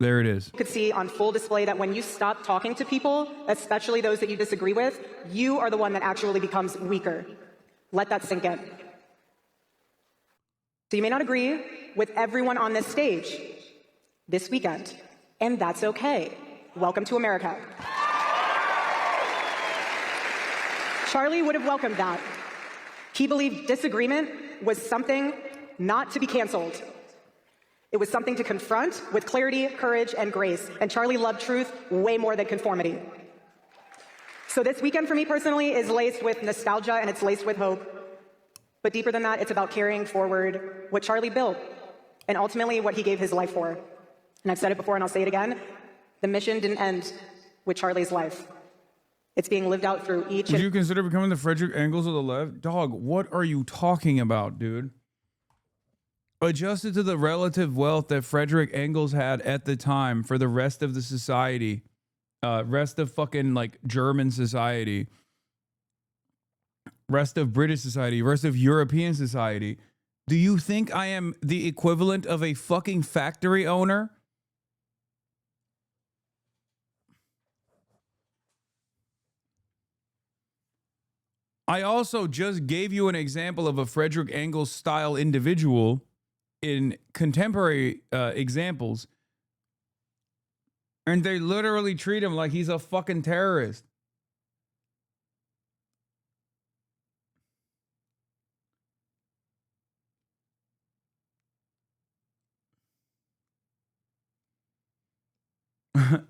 there it is. You could see on full display that when you stop talking to people, especially those that you disagree with, you are the one that actually becomes weaker. Let that sink in. So you may not agree with everyone on this stage this weekend, and that's okay. Welcome to America. Charlie would have welcomed that. He believed disagreement was something not to be canceled. It was something to confront with clarity, courage, and grace. And Charlie loved truth way more than conformity. So this weekend for me personally is laced with nostalgia and it's laced with hope. But deeper than that, it's about carrying forward what Charlie built and ultimately what he gave his life for. And I've said it before and I'll say it again. The mission didn't end with Charlie's life. It's being lived out through each. Would you consider becoming the Frederick Engels of the left? Dog, what are you talking about, dude? Adjusted to the relative wealth that Frederick Engels had at the time for the rest of the society, rest of fucking like German society, rest of British society, rest of European society. Do you think I am the equivalent of a fucking factory owner? I also just gave you an example of a Frederick Engels style individual in contemporary examples, and they literally treat him like he's a fucking terrorist.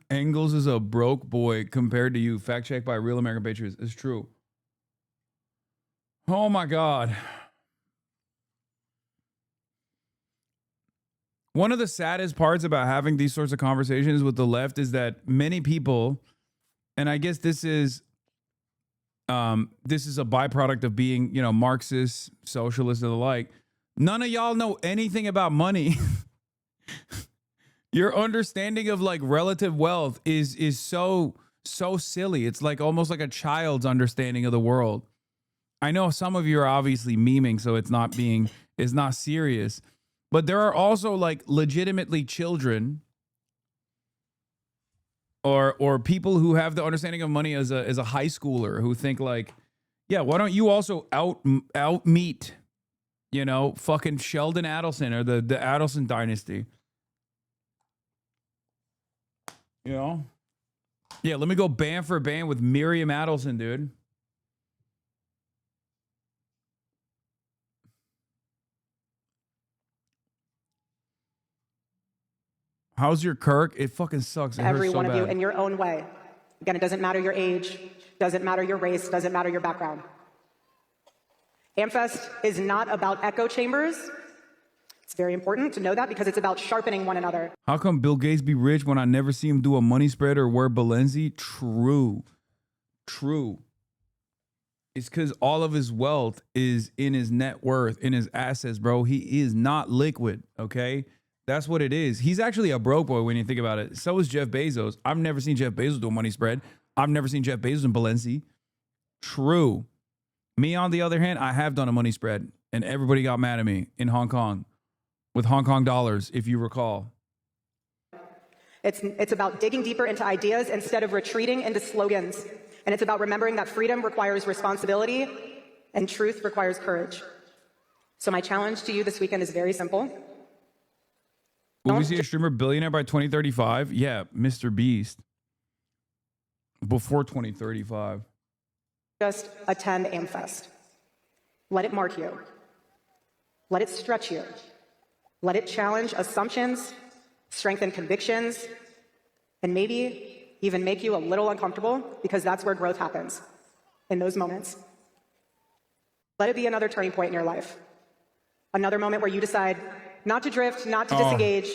Engels is a broke boy compared to you. Fact check by Real American Patriots. It's true. Oh my God. One of the saddest parts about having these sorts of conversations with the left is that many people, and I guess this is a byproduct of being, you know, Marxist, socialist, and the like. None of y'all know anything about money. Your understanding of like relative wealth is so silly. It's like almost like a child's understanding of the world. I know some of you are obviously memeing, so it's not serious. But there are also like legitimately children or people who have the understanding of money as a high schooler who think like, yeah, why don't you also out meet, you know, fucking Sheldon Adelson or the Adelson dynasty? You know? Yeah, let me go band for band with Miriam Adelson, dude. How's your Kirk? It fucking sucks. It Every hurts so one of you bad. in your own way. Again, it doesn't matter your age, doesn't matter your race, doesn't matter your background. AmFest is not about echo chambers. It's very important to know that because it's about sharpening one another. How come Bill Gates be rich when I never see him do a money spread or wear Balenci? True. It's because all of his wealth is in his net worth, in his assets, bro. He is not liquid, okay? That's what it is. He's actually a broke boy when you think about it. So is Jeff Bezos. I've never seen Jeff Bezos do a money spread. I've never seen Jeff Bezos in Balenci. True. Me, on the other hand, I have done a money spread, and everybody got mad at me in Hong Kong with Hong Kong dollars, if you recall. It's about digging deeper into ideas instead of retreating into slogans. And it's about remembering that freedom requires responsibility and truth requires courage. So my challenge to you this weekend is very simple. Will we see a streamer billionaire by 2035? Yeah, Mr. Beast. Before 2035. Just attend AmFest. Let it mark you. Let it stretch you. Let it challenge assumptions, strengthen convictions, and maybe even make you a little uncomfortable, because that's where growth happens, in those moments. Let it be another turning point in your life. Another moment where you decide not to drift, not to disengage.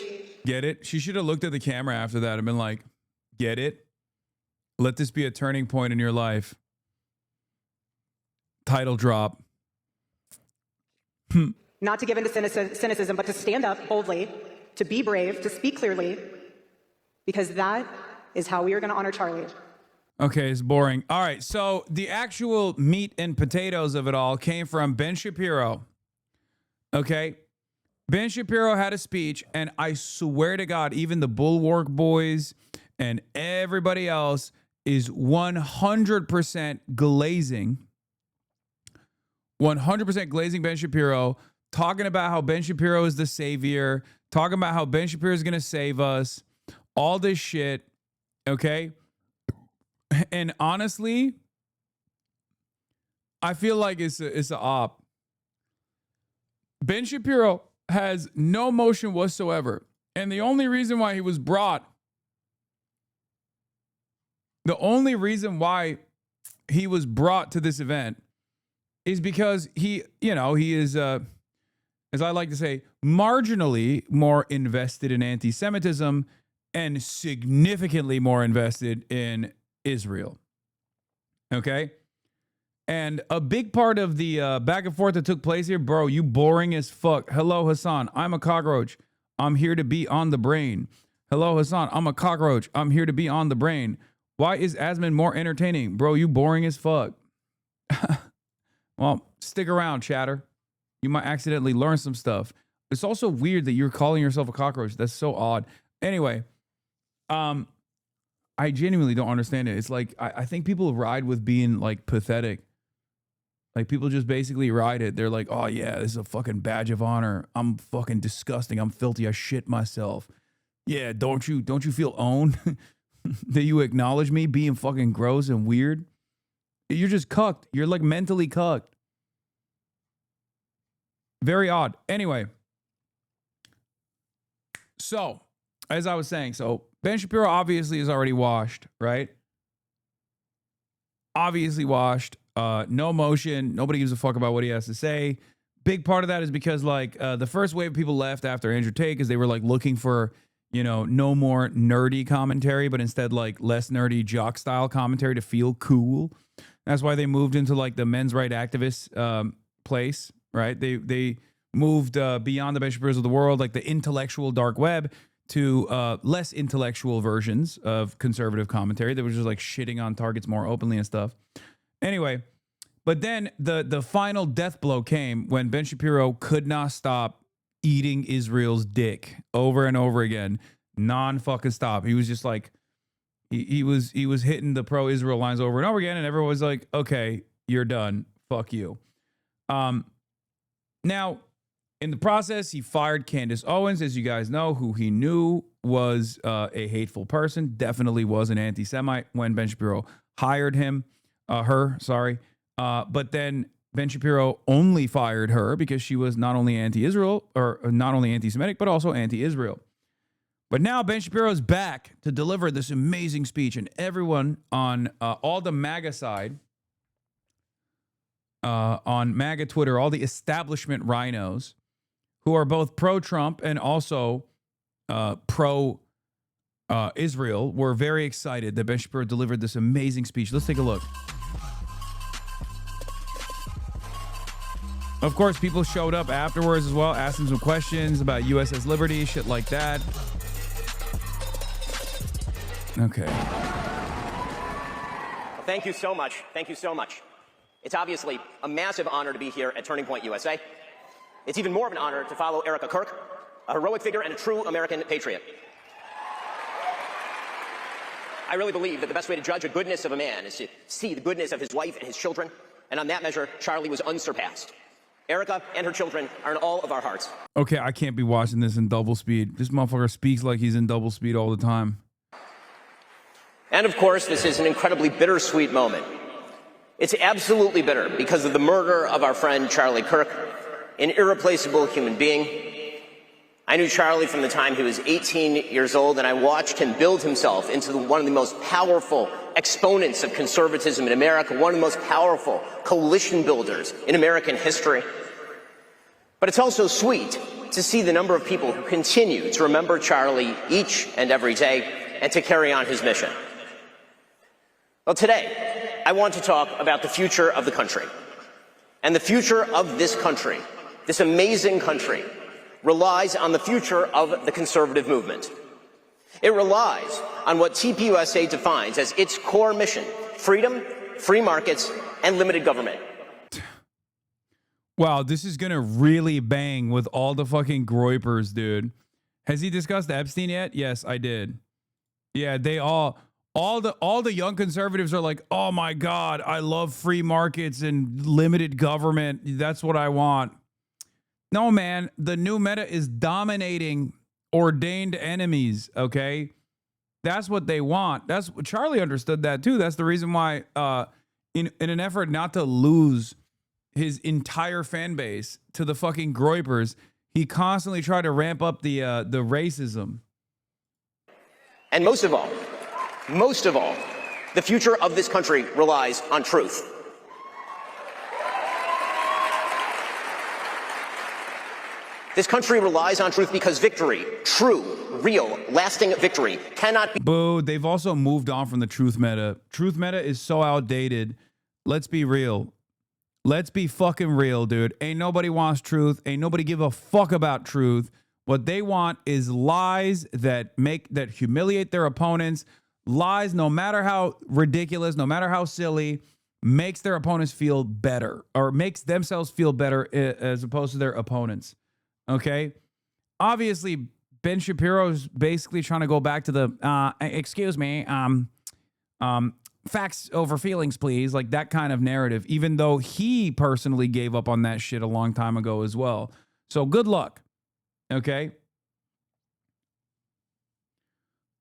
Get it? She should have looked at the camera after that and been like, get it? Let this be a turning point in your life. Title drop. Not to give into cynicism, but to stand up boldly, to be brave, to speak clearly, because that is how we are going to honor Charlie. Okay, it's boring. All right, so the actual meat and potatoes of it all came from Ben Shapiro. Okay? Ben Shapiro had a speech, and I swear to God, even the Bulwark Boys and everybody else is 100% glazing. 100% glazing Ben Shapiro, talking about how Ben Shapiro is the savior, talking about how Ben Shapiro is going to save us, all this shit. Okay. And honestly, I feel like it's a op. Ben Shapiro has no motion whatsoever. And the only reason why he was brought, to this event is because he is, as I like to say, marginally more invested in anti-Semitism and significantly more invested in Israel. Okay? And a big part of the back and forth that took place here, bro, you boring as fuck. Hello, Hasan. I'm a cockroach. I'm here to be on the brain. Hello, Hasan. I'm a cockroach. I'm here to be on the brain. Why is Asman more entertaining? Bro, you boring as fuck. Well, stick around, chatter. You might accidentally learn some stuff. It's also weird that you're calling yourself a cockroach. That's so odd. Anyway, I genuinely don't understand it. It's like, I think people ride with being like pathetic. Like people just basically ride it. They're like, oh yeah, this is a fucking badge of honor. I'm fucking disgusting. I'm filthy. I shit myself. Yeah, don't you feel owned that you acknowledge me being fucking gross and weird? You're just cucked. You're like mentally cucked. Very odd. Anyway. So, as I was saying, Ben Shapiro obviously is already washed, right? Obviously washed. No motion. Nobody gives a fuck about what he has to say. Big part of that is because like the first wave of people left after Andrew Tate because they were like looking for, no more nerdy commentary, but instead like less nerdy jock style commentary to feel cool. That's why they moved into like the men's right activist place, right? They moved beyond the Ben Shapiro's of the world, like the intellectual dark web, to less intellectual versions of conservative commentary that was just like shitting on targets more openly and stuff. Anyway, but then the final death blow came when Ben Shapiro could not stop eating Israel's dick over and over again, non-fucking stop. He was just like, he was hitting the pro-Israel lines over and over again, and everyone was like, okay, you're done. Fuck you. Now, in the process, he fired Candace Owens, as you guys know, who he knew was a hateful person, definitely was an anti-Semite when Ben Shapiro hired her. But then Ben Shapiro only fired her because she was not only anti-Israel or not only anti-Semitic, but also anti-Israel. But now Ben Shapiro is back to deliver this amazing speech, and everyone on all the MAGA side, on MAGA Twitter, all the establishment rhinos who are both pro-Trump and also pro-Israel were very excited that Ben Shapiro delivered this amazing speech. Let's take a look. Of course, people showed up afterwards as well, asking some questions about USS Liberty, shit like that. Okay. Well, thank you so much. Thank you so much. It's obviously a massive honor to be here at Turning Point USA. It's even more of an honor to follow Erica Kirk, a heroic figure and a true American patriot. I really believe that the best way to judge the goodness of a man is to see the goodness of his wife and his children, and on that measure, Charlie was unsurpassed. Erica and her children are in all of our hearts. Okay, I can't be watching this in double speed. This motherfucker speaks like he's in double speed all the time. And of course, this is an incredibly bittersweet moment. It's absolutely bitter because of the murder of our friend Charlie Kirk, an irreplaceable human being. I knew Charlie from the time he was 18 years old, and I watched him build himself into one of the most powerful exponents of conservatism in America, one of the most powerful coalition builders in American history. But it's also sweet to see the number of people who continue to remember Charlie each and every day and to carry on his mission. Well, today, I want to talk about the future of the country. And the future of this country, this amazing country, relies on the future of the conservative movement. It relies on what TPUSA defines as its core mission: freedom, free markets, and limited government. Wow, this is gonna really bang with all the fucking groypers, dude. Has he discussed Epstein yet? Yes, I did. Yeah, they all the young conservatives are like, oh my God, I love free markets and limited government. That's what I want. No, man, the new meta is dominating ordained enemies, okay? That's what they want. That's Charlie understood that too. That's the reason why in an effort not to lose his entire fan base to the fucking groypers, he constantly tried to ramp up the racism. And most of all, the future of this country relies on truth. This country relies on truth because victory, true, real, lasting victory, cannot be. Boo, they've also moved on from the truth meta. Truth meta is so outdated. Let's be real. Let's be fucking real, dude. Ain't nobody wants truth. Ain't nobody give a fuck about truth. What they want is lies that humiliate their opponents. Lies, no matter how ridiculous, no matter how silly, makes their opponents feel better or makes themselves feel better as opposed to their opponents. Okay? Obviously, Ben Shapiro's basically trying to go back to the, excuse me, facts over feelings, please, like that kind of narrative, even though he personally gave up on that shit a long time ago as well. So good luck. Okay?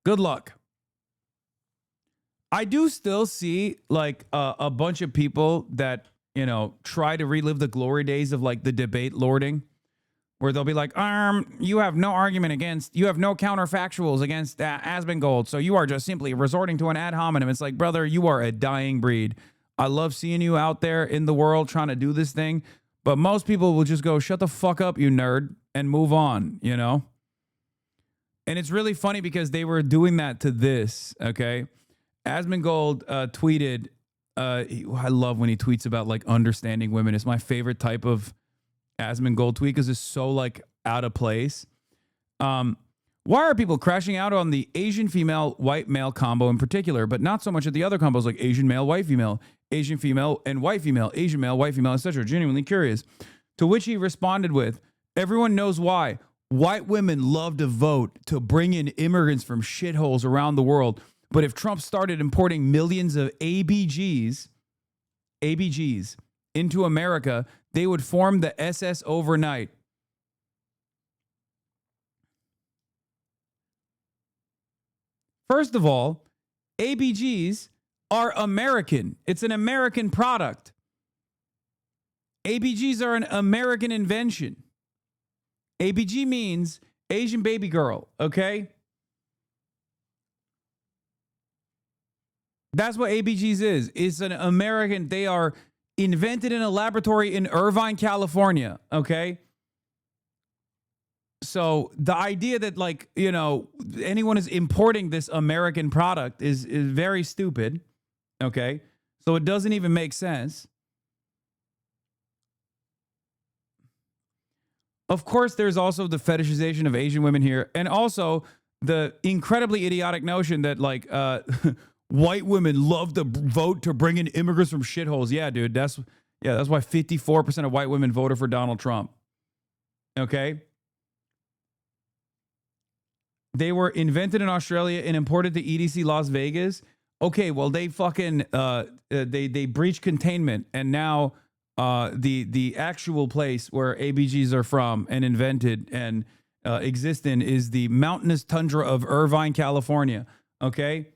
Good luck. I do still see like a bunch of people that, you know, try to relive the glory days of like the debate lording, where they'll be like, you have no argument against, you have no counterfactuals against Asmongold, so you are just simply resorting to an ad hominem. It's like, brother, you are a dying breed. I love seeing you out there in the world trying to do this thing, but most people will just go, shut the fuck up, you nerd, and move on, you know? And it's really funny because they were doing that to this, okay? Asmongold tweeted, I love when he tweets about like understanding women. It's my favorite type of Asmongold tweet because it's so like out of place. Why are people crashing out on the Asian female white male combo in particular, but not so much at the other combos like Asian male white female, Asian female and white female, Asian male white female, etc.? Genuinely curious. To which he responded with, everyone knows why. White women love to vote to bring in immigrants from shitholes around the world. But if Trump started importing millions of ABGs into America, they would form the SS overnight. First of all, ABGs are American. It's an American product. ABGs are an American invention. ABG means Asian baby girl, okay? That's what ABGs is. It's an American, they are invented in a laboratory in Irvine, California, okay? So the idea that like, you know, anyone is importing this American product is very stupid, okay? So it doesn't even make sense. Of course, there's also the fetishization of Asian women here, and also the incredibly idiotic notion that like white women love to vote to bring in immigrants from shitholes. Yeah, dude, that's why 54% of white women voted for Donald Trump. Okay? They were invented in Australia and imported to EDC Las Vegas. Okay, well they fucking they breached containment, and now the actual place where ABGs are from and invented and exist in is the mountainous tundra of Irvine, California. Okay?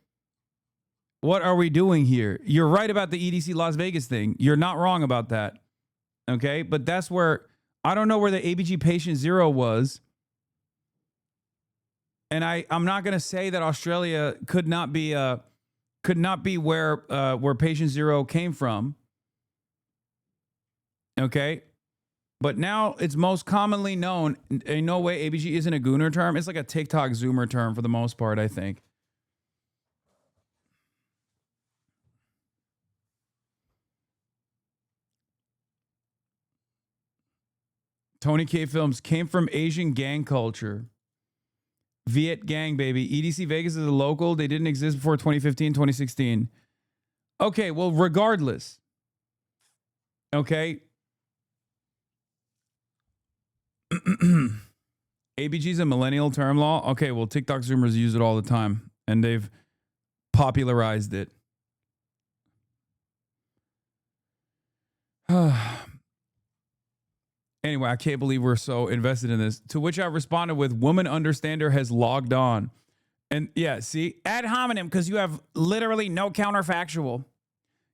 What are we doing here? You're right about the EDC Las Vegas thing. You're not wrong about that. Okay? But that's where, I don't know where the ABG patient zero was. And I'm not going to say that Australia could not be where patient zero came from. Okay? But now it's most commonly known, in no way ABG isn't a gooner term. It's like a TikTok Zoomer term for the most part, I think. Tony K Films came from Asian gang culture. Viet gang, baby. EDC Vegas is a local. They didn't exist before 2015, 2016. Okay, well, regardless. Okay. ABG's a millennial term law. Okay, well, TikTok Zoomers use it all the time, and they've popularized it. Anyway, I can't believe we're so invested in this. To which I responded with, woman understander has logged on. And yeah, see, ad hominem, because you have literally no counterfactual.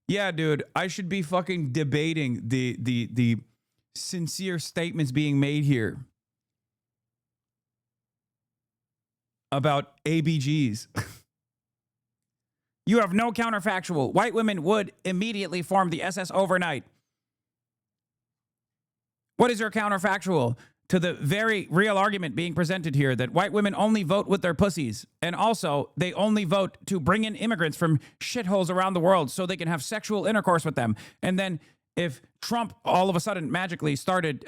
Yeah, dude, I should be fucking debating the sincere statements being made here about ABGs. You have no counterfactual. White women would immediately form the SS overnight. What is your counterfactual to the very real argument being presented here that white women only vote with their pussies, and also they only vote to bring in immigrants from shitholes around the world so they can have sexual intercourse with them? And then if Trump all of a sudden magically started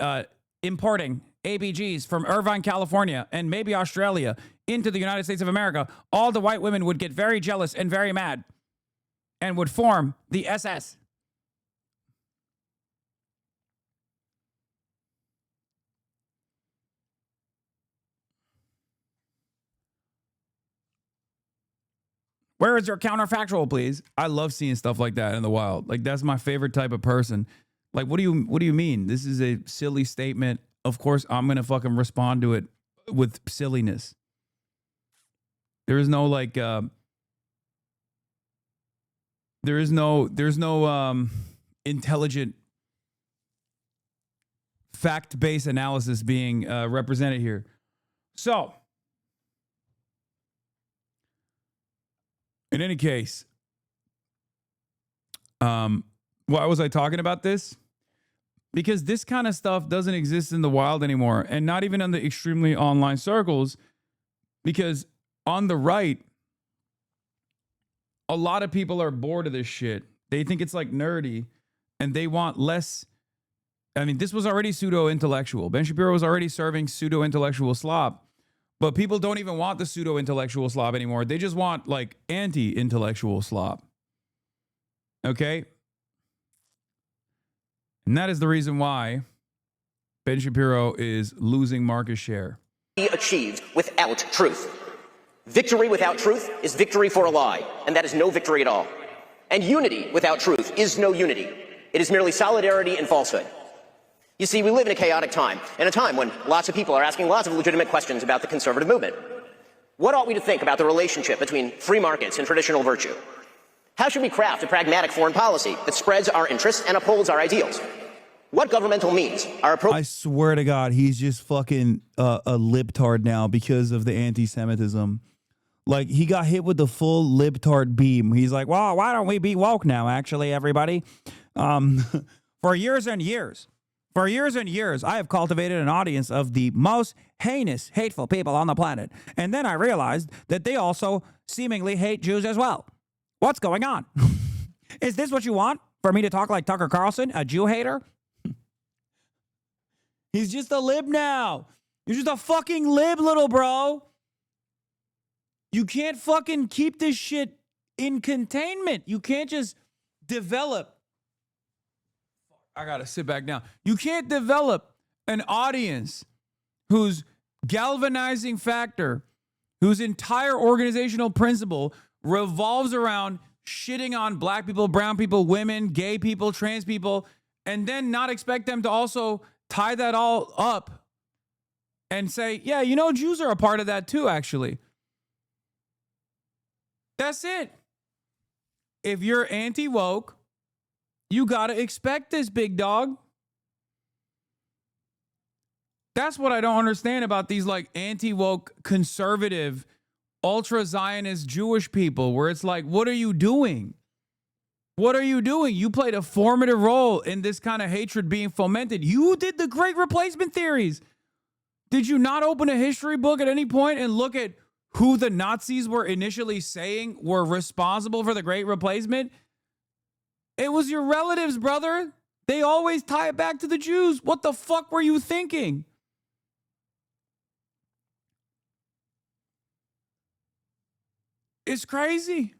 importing ABGs from Irvine, California, and maybe Australia into the United States of America, all the white women would get very jealous and very mad and would form the SS. Where is your counterfactual, please? I love seeing stuff like that in the wild. Like, that's my favorite type of person. Like, what do you mean? This is a silly statement. Of course, I'm going to fucking respond to it with silliness. There is no like there's no intelligent fact-based analysis being represented here. So, in any case, why was I talking about this? Because this kind of stuff doesn't exist in the wild anymore, and not even in the extremely online circles, because on the right, a lot of people are bored of this shit. They think it's like nerdy, and they want less. I mean, this was already pseudo-intellectual. Ben Shapiro was already serving pseudo-intellectual slop. But people don't even want the pseudo-intellectual slop anymore. They just want, like, anti-intellectual slop. Okay? And that is the reason why Ben Shapiro is losing market share. Achieved without truth. Victory without truth is victory for a lie, and that is no victory at all. And unity without truth is no unity. It is merely solidarity in falsehood. You see, we live in a chaotic time, and a time when lots of people are asking lots of legitimate questions about the conservative movement. What ought we to think about the relationship between free markets and traditional virtue? How should we craft a pragmatic foreign policy that spreads our interests and upholds our ideals? What governmental means are appropriate? I swear to God, he's just fucking a libtard now because of the anti-Semitism. Like, he got hit with the full libtard beam. He's like, well, why don't we be woke now, actually, everybody? For years and years, I have cultivated an audience of the most heinous, hateful people on the planet. And then I realized that they also seemingly hate Jews as well. What's going on? Is this what you want? For me to talk like Tucker Carlson, a Jew hater? He's just a lib now. You're just a fucking lib, little bro. You can't fucking keep this shit in containment. You can't just develop. I gotta sit back down. You can't develop an audience whose galvanizing factor, whose entire organizational principle revolves around shitting on black people, brown people, women, gay people, trans people, and then not expect them to also tie that all up and say, yeah, you know, Jews are a part of that too, actually. That's it. If you're anti-woke, you got to expect this, big dog. That's what I don't understand about these like anti-woke, conservative, ultra-Zionist Jewish people, where it's like, what are you doing? What are you doing? You played a formative role in this kind of hatred being fomented. You did the Great Replacement theories. Did you not open a history book at any point and look at who the Nazis were initially saying were responsible for the Great Replacement? It was your relatives, brother. They always tie it back to the Jews. What the fuck were you thinking? It's crazy.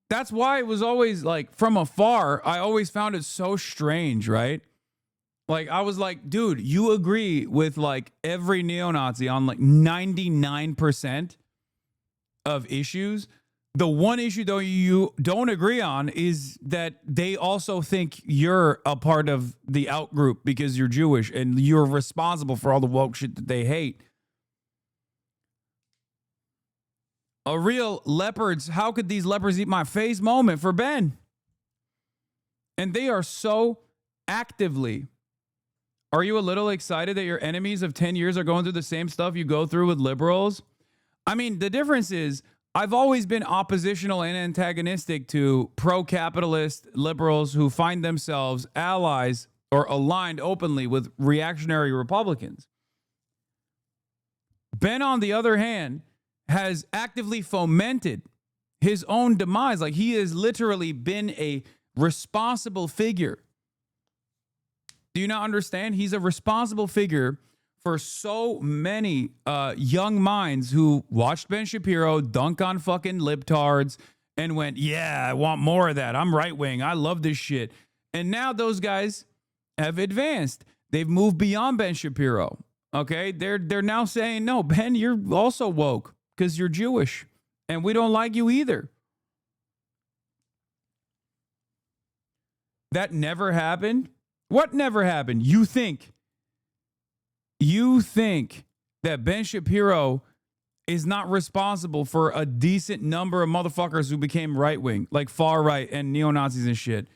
That's why it was always like from afar, I always found it so strange, right? Like I was like, dude, you agree with like every neo-Nazi on like 99% of issues. The one issue though you don't agree on is that they also think you're a part of the out group because you're Jewish and you're responsible for all the woke shit that they hate. A real leopards, how could these leopards eat my face moment for Ben? And they are so actively. Are you a little excited that your enemies of 10 years are going through the same stuff you go through with liberals? I mean, the difference is I've always been oppositional and antagonistic to pro-capitalist liberals who find themselves allies or aligned openly with reactionary Republicans. Ben, on the other hand, has actively fomented his own demise. Like he has literally been a responsible figure. Do you not understand? He's a responsible figure for so many young minds who watched Ben Shapiro dunk on fucking libtards and went, yeah, I want more of that. I'm right wing. I love this shit. And now those guys have advanced. They've moved beyond Ben Shapiro. Okay, they're now saying, no, Ben, you're also woke because you're Jewish and we don't like you either. That never happened. What never happened? You think that Ben Shapiro is not responsible for a decent number of motherfuckers who became right wing, like far right and neo-Nazis and shit?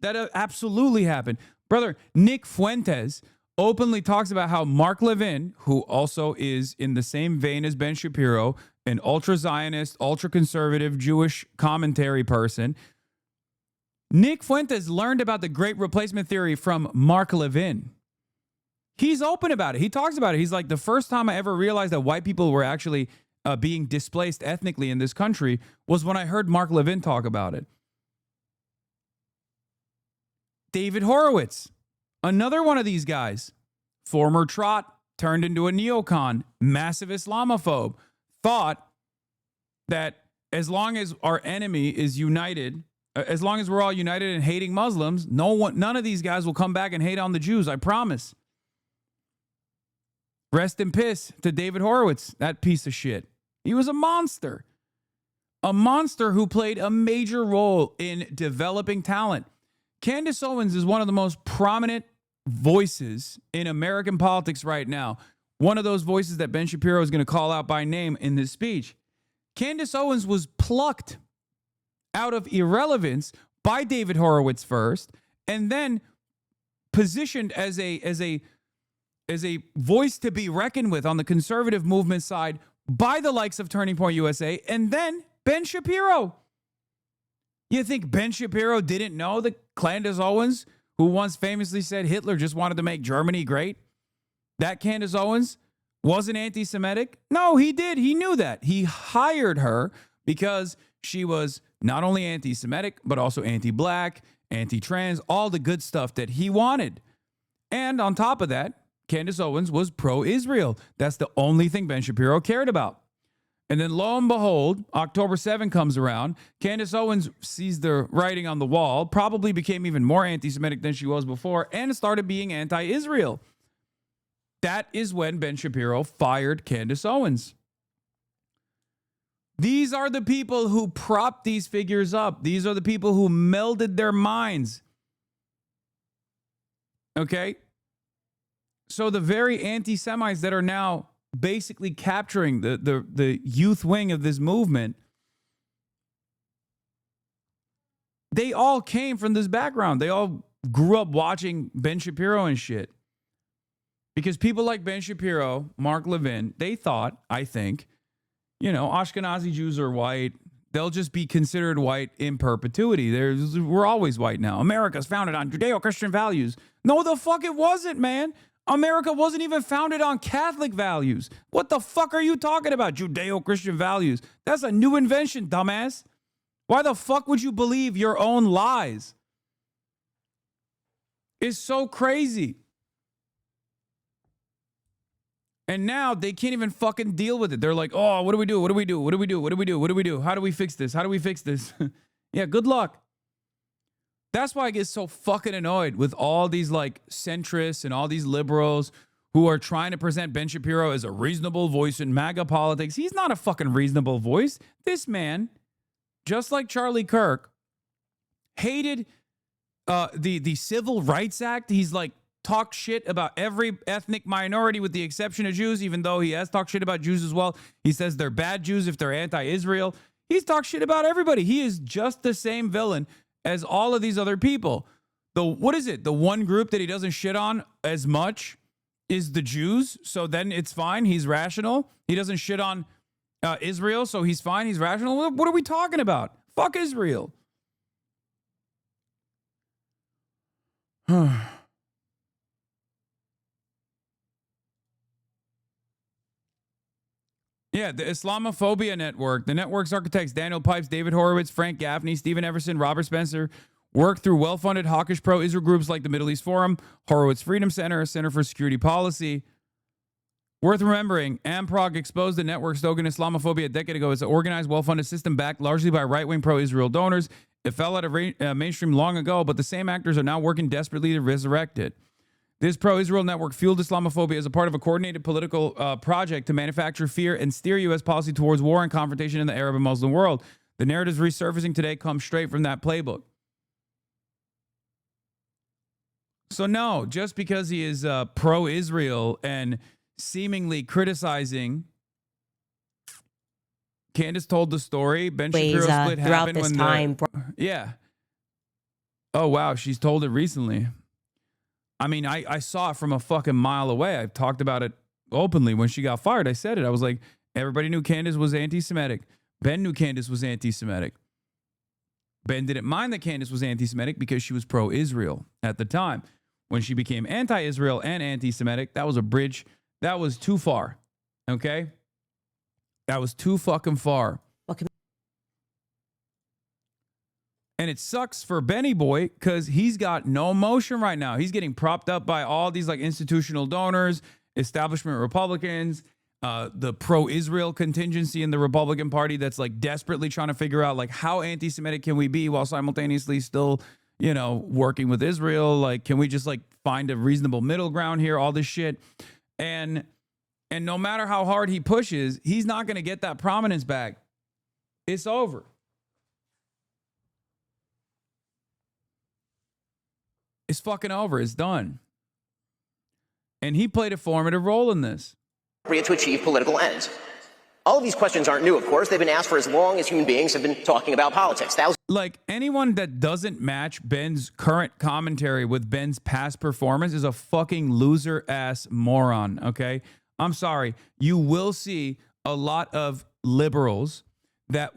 That absolutely happened. Brother, Nick Fuentes openly talks about how Mark Levin, who also is in the same vein as Ben Shapiro, an ultra-Zionist, ultra-conservative Jewish commentary person, Nick Fuentes learned about the Great Replacement theory from Mark Levin. He's open about it. He talks about it. He's like, the first time I ever realized that white people were actually being displaced ethnically in this country was when I heard Mark Levin talk about it. David Horowitz, another one of these guys, former trot, turned into a neocon, massive Islamophobe, thought that as long as our enemy is united, as long as we're all united in hating Muslims, none of these guys will come back and hate on the Jews, I promise. Rest in piss to David Horowitz, that piece of shit. He was a monster who played a major role in developing talent. Candace Owens is one of the most prominent voices in American politics right now. One of those voices that Ben Shapiro is going to call out by name in this speech. Candace Owens was plucked out of irrelevance by David Horowitz first, and then positioned as a voice to be reckoned with on the conservative movement side by the likes of Turning Point USA, and then Ben Shapiro. You think Ben Shapiro didn't know that Candace Owens, who once famously said Hitler just wanted to make Germany great, that Candace Owens wasn't anti-Semitic? No, he did. He knew that. He hired her because she was not only anti-Semitic, but also anti-black, anti-trans, all the good stuff that he wanted. And on top of that, Candace Owens was pro-Israel. That's the only thing Ben Shapiro cared about. And then lo and behold, October 7 comes around. Candace Owens sees the writing on the wall, probably became even more anti-Semitic than she was before, and started being anti-Israel. That is when Ben Shapiro fired Candace Owens. These are the people who propped these figures up. These are the people who melded their minds. Okay? So the very anti-Semites that are now basically capturing the youth wing of this movement, they all came from this background. They all grew up watching Ben Shapiro and shit. Because people like Ben Shapiro, Mark Levin, they thought, I think, you know, Ashkenazi Jews are white. They'll just be considered white in perpetuity. We're always white now. America's founded on Judeo-Christian values. No, the fuck it wasn't, man. America wasn't even founded on Catholic values. What the fuck are you talking about? Judeo-Christian values. That's a new invention, dumbass. Why the fuck would you believe your own lies? It's so crazy. And now they can't even fucking deal with it. They're like, oh, what do we do? What do we do? What do we do? What do we do? What do we do? How do we fix this? How do we fix this? Yeah, good luck. That's why I get so fucking annoyed with all these like centrists and all these liberals who are trying to present Ben Shapiro as a reasonable voice in MAGA politics. He's not a fucking reasonable voice. This man, just like Charlie Kirk, hated the Civil Rights Act. He's like, talk shit about every ethnic minority with the exception of Jews, even though he has talked shit about Jews as well. He says they're bad Jews if they're anti-Israel. He's talked shit about everybody. He is just the same villain as all of these other people. What is it? The one group that he doesn't shit on as much is the Jews. So then it's fine. He's rational. He doesn't shit on Israel. So he's fine. He's rational. What are we talking about? Fuck Israel. Yeah, the Islamophobia Network. The network's architects, Daniel Pipes, David Horowitz, Frank Gaffney, Stephen Everson, Robert Spencer, work through well-funded hawkish pro-Israel groups like the Middle East Forum, Horowitz Freedom Center, Center for Security Policy. Worth remembering, AmProg exposed the network's slogan Islamophobia a decade ago as an organized, well-funded system backed largely by right-wing pro-Israel donors. It fell out of mainstream long ago, but the same actors are now working desperately to resurrect it. This pro-Israel network fueled Islamophobia as a part of a coordinated political project to manufacture fear and steer U.S. policy towards war and confrontation in the Arab and Muslim world. The narratives resurfacing today come straight from that playbook. So no, just because he is pro-Israel and seemingly criticizing, Candace told the story. Ben Shapiro split happened when time. Yeah. Oh, wow. She's told it recently. I mean, I saw it from a fucking mile away. I've talked about it openly. When she got fired, I said it. I was like, everybody knew Candace was anti-Semitic. Ben knew Candace was anti-Semitic. Ben didn't mind that Candace was anti-Semitic because she was pro-Israel at the time. When she became anti-Israel and anti-Semitic, that was a bridge. That was too far. Okay? That was too fucking far. And it sucks for Benny Boy because he's got no motion right now. He's getting propped up by all these like institutional donors, establishment Republicans, the pro-Israel contingency in the Republican Party that's like desperately trying to figure out like how anti-Semitic can we be while simultaneously still, you know, working with Israel. Like, can we just like find a reasonable middle ground here? All this shit. And no matter how hard he pushes, he's not going to get that prominence back. It's over. It's fucking over. It's done. And he played a formative role in this. To achieve political ends. All of these questions aren't new, of course. They've been asked for as long as human beings have been talking about politics. Like, anyone that doesn't match Ben's current commentary with Ben's past performance is a fucking loser-ass moron, okay? I'm sorry. You will see a lot of liberals that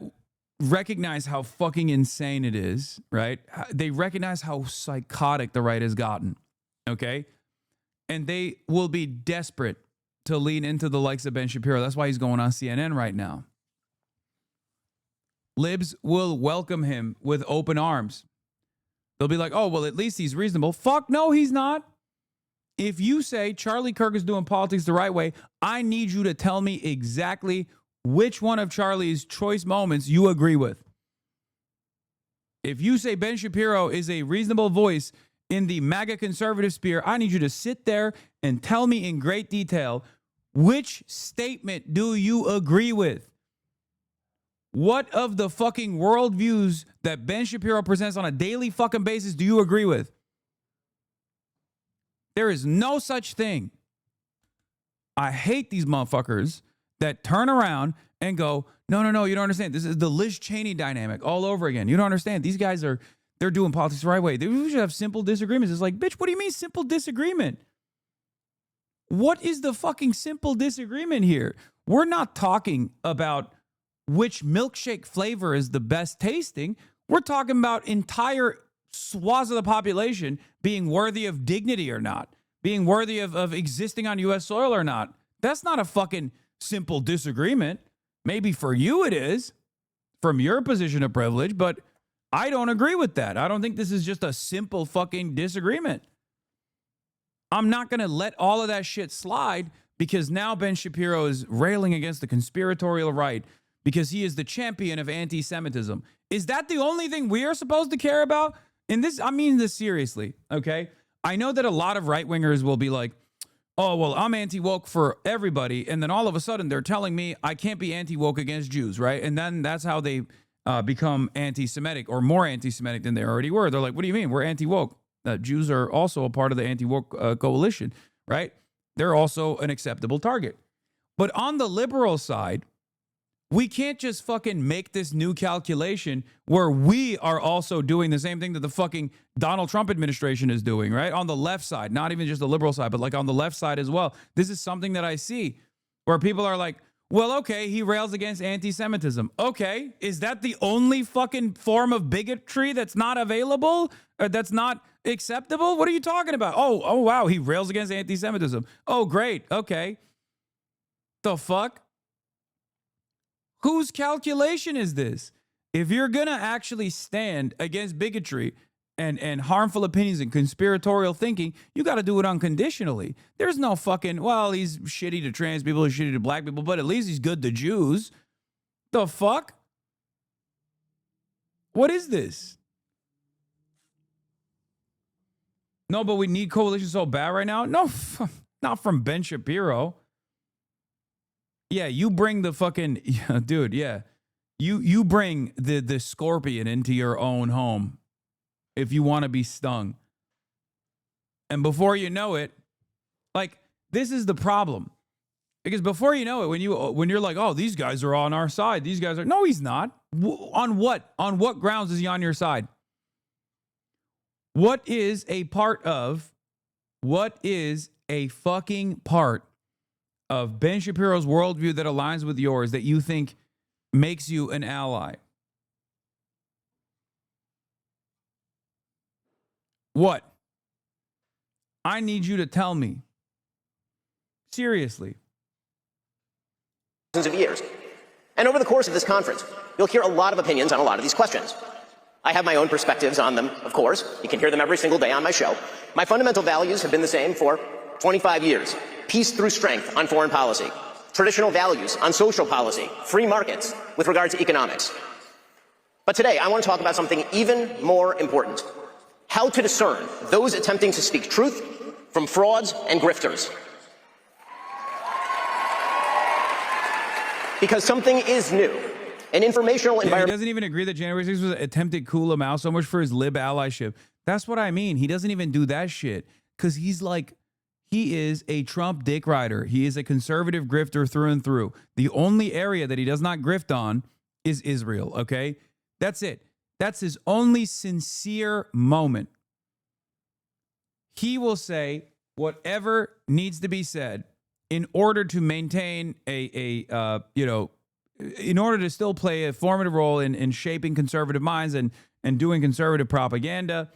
recognize how fucking insane it is, right? They recognize how psychotic the right has gotten, okay? And they will be desperate to lean into the likes of Ben Shapiro. That's why he's going on CNN right now. Libs will welcome him with open arms. They'll be like, oh, well, at least he's reasonable. Fuck no, he's not. If you say Charlie Kirk is doing politics the right way, I need you to tell me exactly which one of Charlie's choice moments you agree with. If you say Ben Shapiro is a reasonable voice in the MAGA conservative sphere, I need you to sit there and tell me in great detail, which statement do you agree with? What of the fucking worldviews that Ben Shapiro presents on a daily fucking basis do you agree with? There is no such thing. I hate these motherfuckers that turn around and go, no, you don't understand. This is the Liz Cheney dynamic all over again. You don't understand. These guys they're doing politics the right way. They should have simple disagreements. It's like, bitch, what do you mean simple disagreement? What is the fucking simple disagreement here? We're not talking about which milkshake flavor is the best tasting. We're talking about entire swaths of the population being worthy of dignity or not, being worthy of existing on U.S. soil or not. That's not a fucking simple disagreement. Maybe for you it is, from your position of privilege, but I don't agree with that. I don't think this is just a simple fucking disagreement. I'm not going to let all of that shit slide because now Ben Shapiro is railing against the conspiratorial right because he is the champion of anti-Semitism. Is that the only thing we are supposed to care about? In this, I mean this seriously, okay? I know that a lot of right-wingers will be like, oh, well, I'm anti-woke for everybody, and then all of a sudden they're telling me I can't be anti-woke against Jews, right? And then that's how they become anti-Semitic or more anti-Semitic than they already were. They're like, what do you mean? We're anti-woke. Jews are also a part of the anti-woke coalition, right? They're also an acceptable target. But on the liberal side, we can't just fucking make this new calculation where we are also doing the same thing that the fucking Donald Trump administration is doing, right? On the left side, not even just the liberal side, but like on the left side as well. This is something that I see where people are like, well, okay, he rails against anti-Semitism. Okay, is that the only fucking form of bigotry that's not available? Or that's not acceptable? What are you talking about? Oh, wow, he rails against anti-Semitism. Oh, great, okay. The fuck? Whose calculation is this? If you're going to actually stand against bigotry and harmful opinions and conspiratorial thinking, you got to do it unconditionally. There's no fucking, well, he's shitty to trans people, he's shitty to black people, but at least he's good to Jews. The fuck? What is this? No, but we need coalition so bad right now? No, not from Ben Shapiro. Yeah, you bring the fucking, dude, yeah. You bring the scorpion into your own home if you want to be stung. And before you know it, like, this is the problem. Because before you know it, when you're like, oh, these guys are on our side. These guys are, no, he's not. On what? On what grounds is he on your side? What is a fucking part of Ben Shapiro's worldview that aligns with yours that you think makes you an ally? What? I need you to tell me. Seriously. Of years. And over the course of this conference, you'll hear a lot of opinions on a lot of these questions. I have my own perspectives on them, of course. You can hear them every single day on my show. My fundamental values have been the same for 25 years. Peace through strength on foreign policy. Traditional values on social policy. Free markets with regard to economics. But today, I want to talk about something even more important. How to discern those attempting to speak truth from frauds and grifters. Because something is new. An informational environment. He doesn't even agree that January 6th was an attempted coup of Mao, so much for his lib allyship. That's what I mean. He doesn't even do that shit. Because he's like, he is a Trump dick rider. He is a conservative grifter through and through. The only area that he does not grift on is Israel, okay? That's it. That's his only sincere moment. He will say whatever needs to be said in order to maintain in order to still play a formative role in shaping conservative minds and doing conservative propaganda.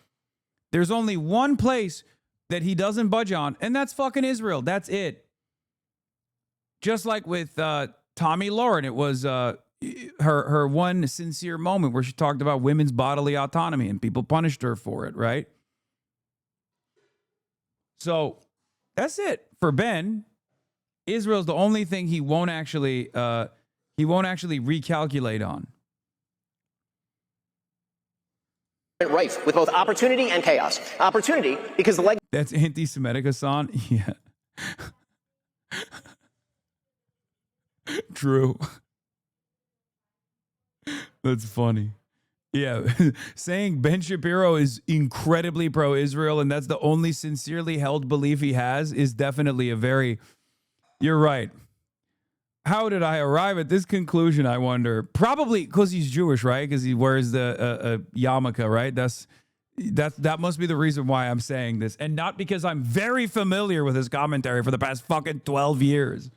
There's only one place that he doesn't budge on, and that's fucking Israel. That's it. Just like with Tommy Lauren, it was her one sincere moment where she talked about women's bodily autonomy and people punished her for it, right? So That's it for Ben. Israel's the only thing he won't actually recalculate on. Rife with both opportunity and chaos. Opportunity because the leg. That's anti-Semitic, Hasan. Yeah. True. That's funny. Yeah. Saying Ben Shapiro is incredibly pro-Israel and that's the only sincerely held belief he has is definitely a very... You're right. How did I arrive at this conclusion, I wonder? Probably because he's Jewish, right? Because he wears the yarmulke, right? That must be the reason why I'm saying this. And not because I'm very familiar with his commentary for the past fucking 12 years.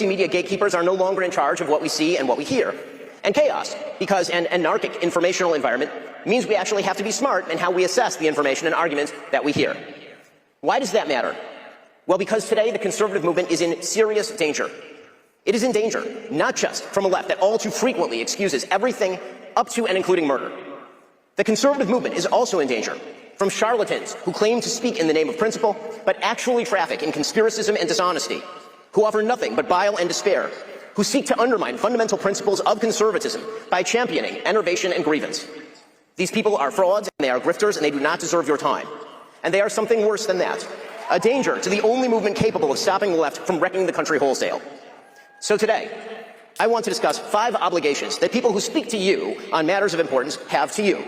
Media gatekeepers are no longer in charge of what we see and what we hear. And chaos, because an anarchic informational environment means we actually have to be smart in how we assess the information and arguments that we hear. Why does that matter? Well, because today the conservative movement is in serious danger. It is in danger, not just from a left that all too frequently excuses everything up to and including murder. The conservative movement is also in danger from charlatans who claim to speak in the name of principle, but actually traffic in conspiracism and dishonesty, who offer nothing but bile and despair, who seek to undermine fundamental principles of conservatism by championing enervation and grievance. These people are frauds, and they are grifters, and they do not deserve your time. And they are something worse than that. A danger to the only movement capable of stopping the left from wrecking the country wholesale. So today, I want to discuss 5 obligations that people who speak to you on matters of importance have to you.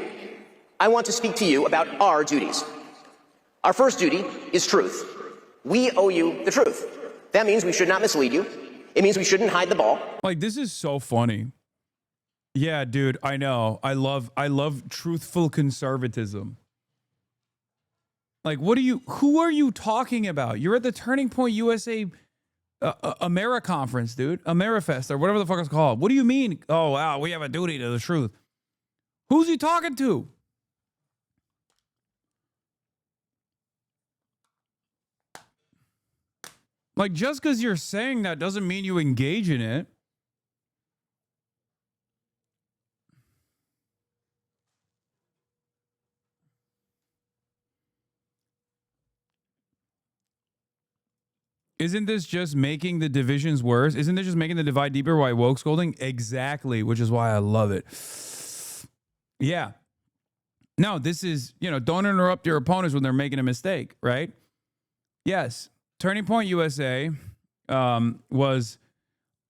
I want to speak to you about our duties. Our first duty is truth. We owe you the truth. That means we should not mislead you. It means we shouldn't hide the ball. Like, this is so funny. Yeah, dude, I know. I love truthful conservatism. Like, who are you talking about? You're at the Turning Point USA Ameri conference, dude. Amerifest, or whatever the fuck it's called. What do you mean? Oh, wow, we have a duty to the truth. Who's he talking to? Like, just because you're saying that doesn't mean you engage in it. Isn't this just making the divisions worse? Isn't this just making the divide deeper? Why woke scolding? Exactly, which is why I love it. Yeah. No, this is, don't interrupt your opponents when they're making a mistake, right? Yes. Turning Point USA was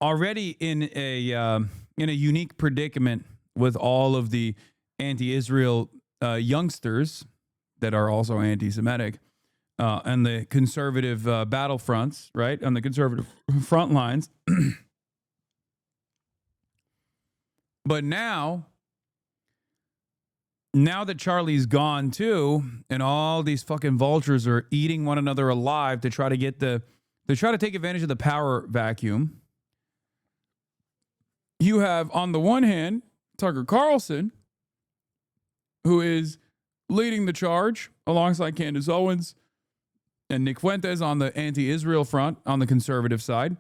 already in a unique predicament with all of the anti-Israel youngsters that are also anti-Semitic. And the conservative battlefronts, right? On the conservative front lines. But now that Charlie's gone too, and all these fucking vultures are eating one another alive to try to take advantage of the power vacuum. You have, on the one hand, Tucker Carlson, who is leading the charge alongside Candace Owens and Nick Fuentes on the anti-Israel front on the conservative side.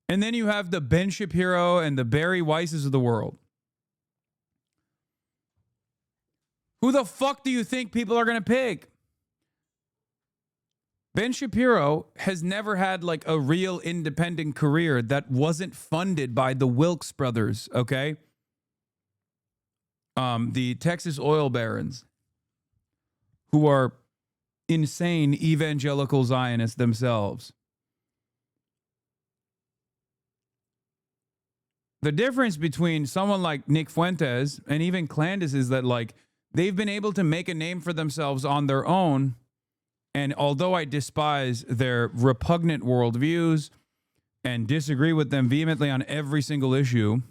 And then you have the Ben Shapiro and the Barry Weisses of the world. Who the fuck do you think people are going to pick? Ben Shapiro has never had like a real independent career that wasn't funded by the Wilkes brothers, okay? The Texas oil barons, who are insane evangelical Zionists themselves. The difference between someone like Nick Fuentes and even Clandis is that, like, they've been able to make a name for themselves on their own. And although I despise their repugnant worldviews and disagree with them vehemently on every single issue,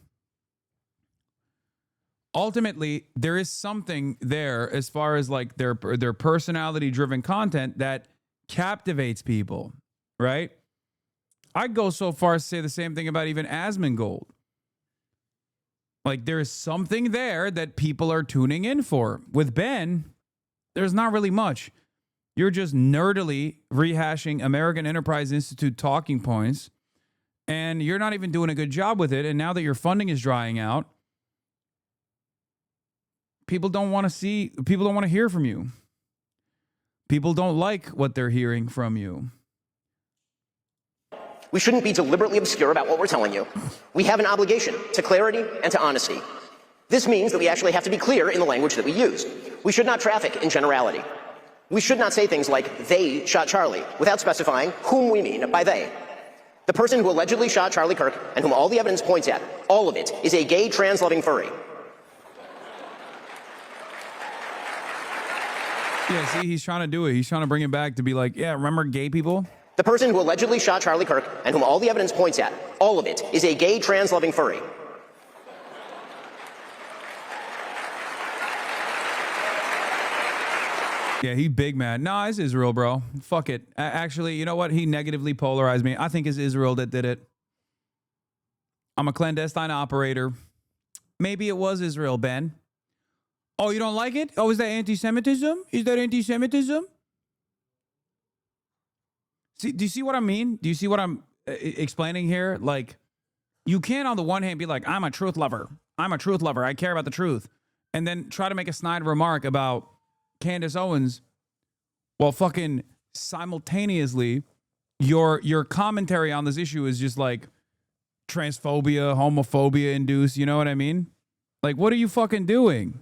ultimately, there is something there as far as like their personality-driven content that captivates people, right? I'd go so far as to say the same thing about even Asmongold. Like, there is something there that people are tuning in for. With Ben, there's not really much. You're just nerdily rehashing American Enterprise Institute talking points, and you're not even doing a good job with it. And now that your funding is drying out, people don't want to hear from you. People don't like what they're hearing from you. We shouldn't be deliberately obscure about what we're telling you. We have an obligation to clarity and to honesty. This means that we actually have to be clear in the language that we use. We should not traffic in generality. We should not say things like, they shot Charlie, without specifying whom we mean by they. The person who allegedly shot Charlie Kirk, and whom all the evidence points at, all of it, is a gay, trans-loving furry. Yeah, see, he's trying to do it. He's trying to bring it back to be like, yeah, remember gay people? The person who allegedly shot Charlie Kirk, and whom all the evidence points at, all of it, is a gay, trans-loving furry. Yeah, he big mad. Nah, it's Israel, bro. Fuck it. Actually, you know what? He negatively polarized me. I think it's Israel that did it. I'm a clandestine operator. Maybe it was Israel, Ben. Oh, you don't like it? Oh, is that anti-Semitism? Is that anti-Semitism? See, do you see what I mean? Do you see what I'm explaining here? Like, you can't on the one hand be like, I'm a truth lover. I'm a truth lover. I care about the truth. And then try to make a snide remark about Candace Owens while fucking simultaneously your commentary on this issue is just like transphobia, homophobia induced. You know what I mean? Like, what are you fucking doing?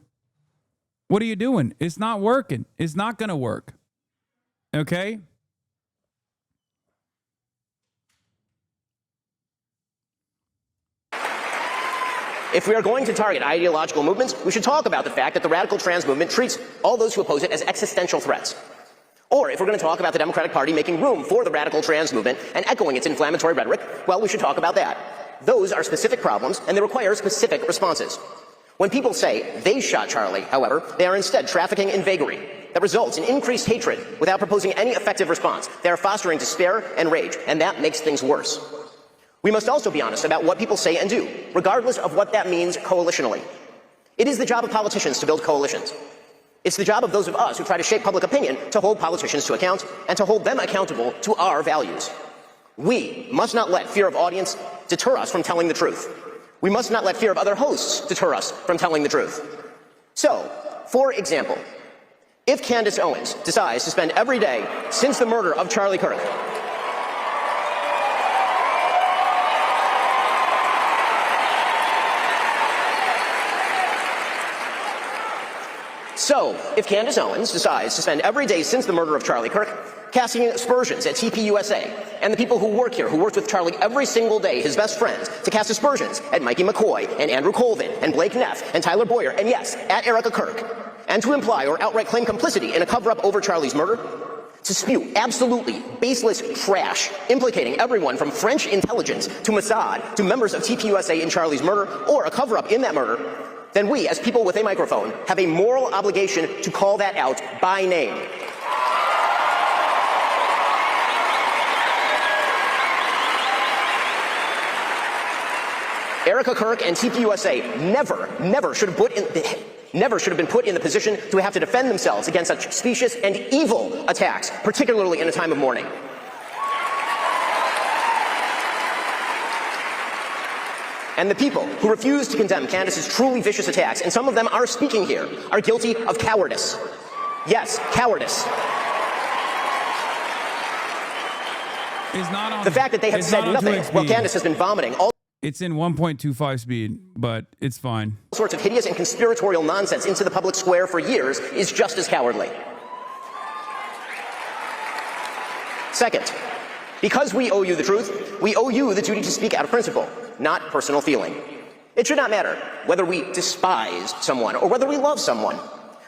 What are you doing? It's not working. It's not going to work. Okay? If we are going to target ideological movements, we should talk about the fact that the radical trans movement treats all those who oppose it as existential threats. Or if we're going to talk about the Democratic Party making room for the radical trans movement and echoing its inflammatory rhetoric, well, we should talk about that. Those are specific problems, and they require specific responses. When people say they shot Charlie, however, they are instead trafficking in vagary that results in increased hatred without proposing any effective response. They are fostering despair and rage, and that makes things worse. We must also be honest about what people say and do, regardless of what that means coalitionally. It is the job of politicians to build coalitions. It's the job of those of us who try to shape public opinion to hold politicians to account and to hold them accountable to our values. We must not let fear of audience deter us from telling the truth. We must not let fear of other hosts deter us from telling the truth. So, for example, if Candace Owens decides to spend every day since the murder of Charlie Kirk if Candace Owens decides to spend every day since the murder of Charlie Kirk casting aspersions at TPUSA and the people who work here, who worked with Charlie every single day, his best friends, to cast aspersions at Mikey McCoy and Andrew Colvin and Blake Neff and Tyler Boyer, and yes, at Erica Kirk, and to imply or outright claim complicity in a cover-up over Charlie's murder, to spew absolutely baseless trash implicating everyone from French intelligence to Mossad to members of TPUSA in Charlie's murder or a cover-up in that murder, then we, as people with a microphone, have a moral obligation to call that out by name. Erica Kirk and TPUSA never should have been put in the position to have to defend themselves against such specious and evil attacks, particularly in a time of mourning. And the people who refuse to condemn Candace's truly vicious attacks, and some of them are speaking here, are guilty of cowardice. Yes, cowardice. The fact that they have said nothing while Candace has been vomiting all It's in 1.25 speed, but it's fine. sorts of hideous and conspiratorial nonsense into the public square for years is just as cowardly. Second, because we owe you the truth, we owe you the duty to speak out of principle, not personal feeling. It should not matter whether we despise someone or whether we love someone.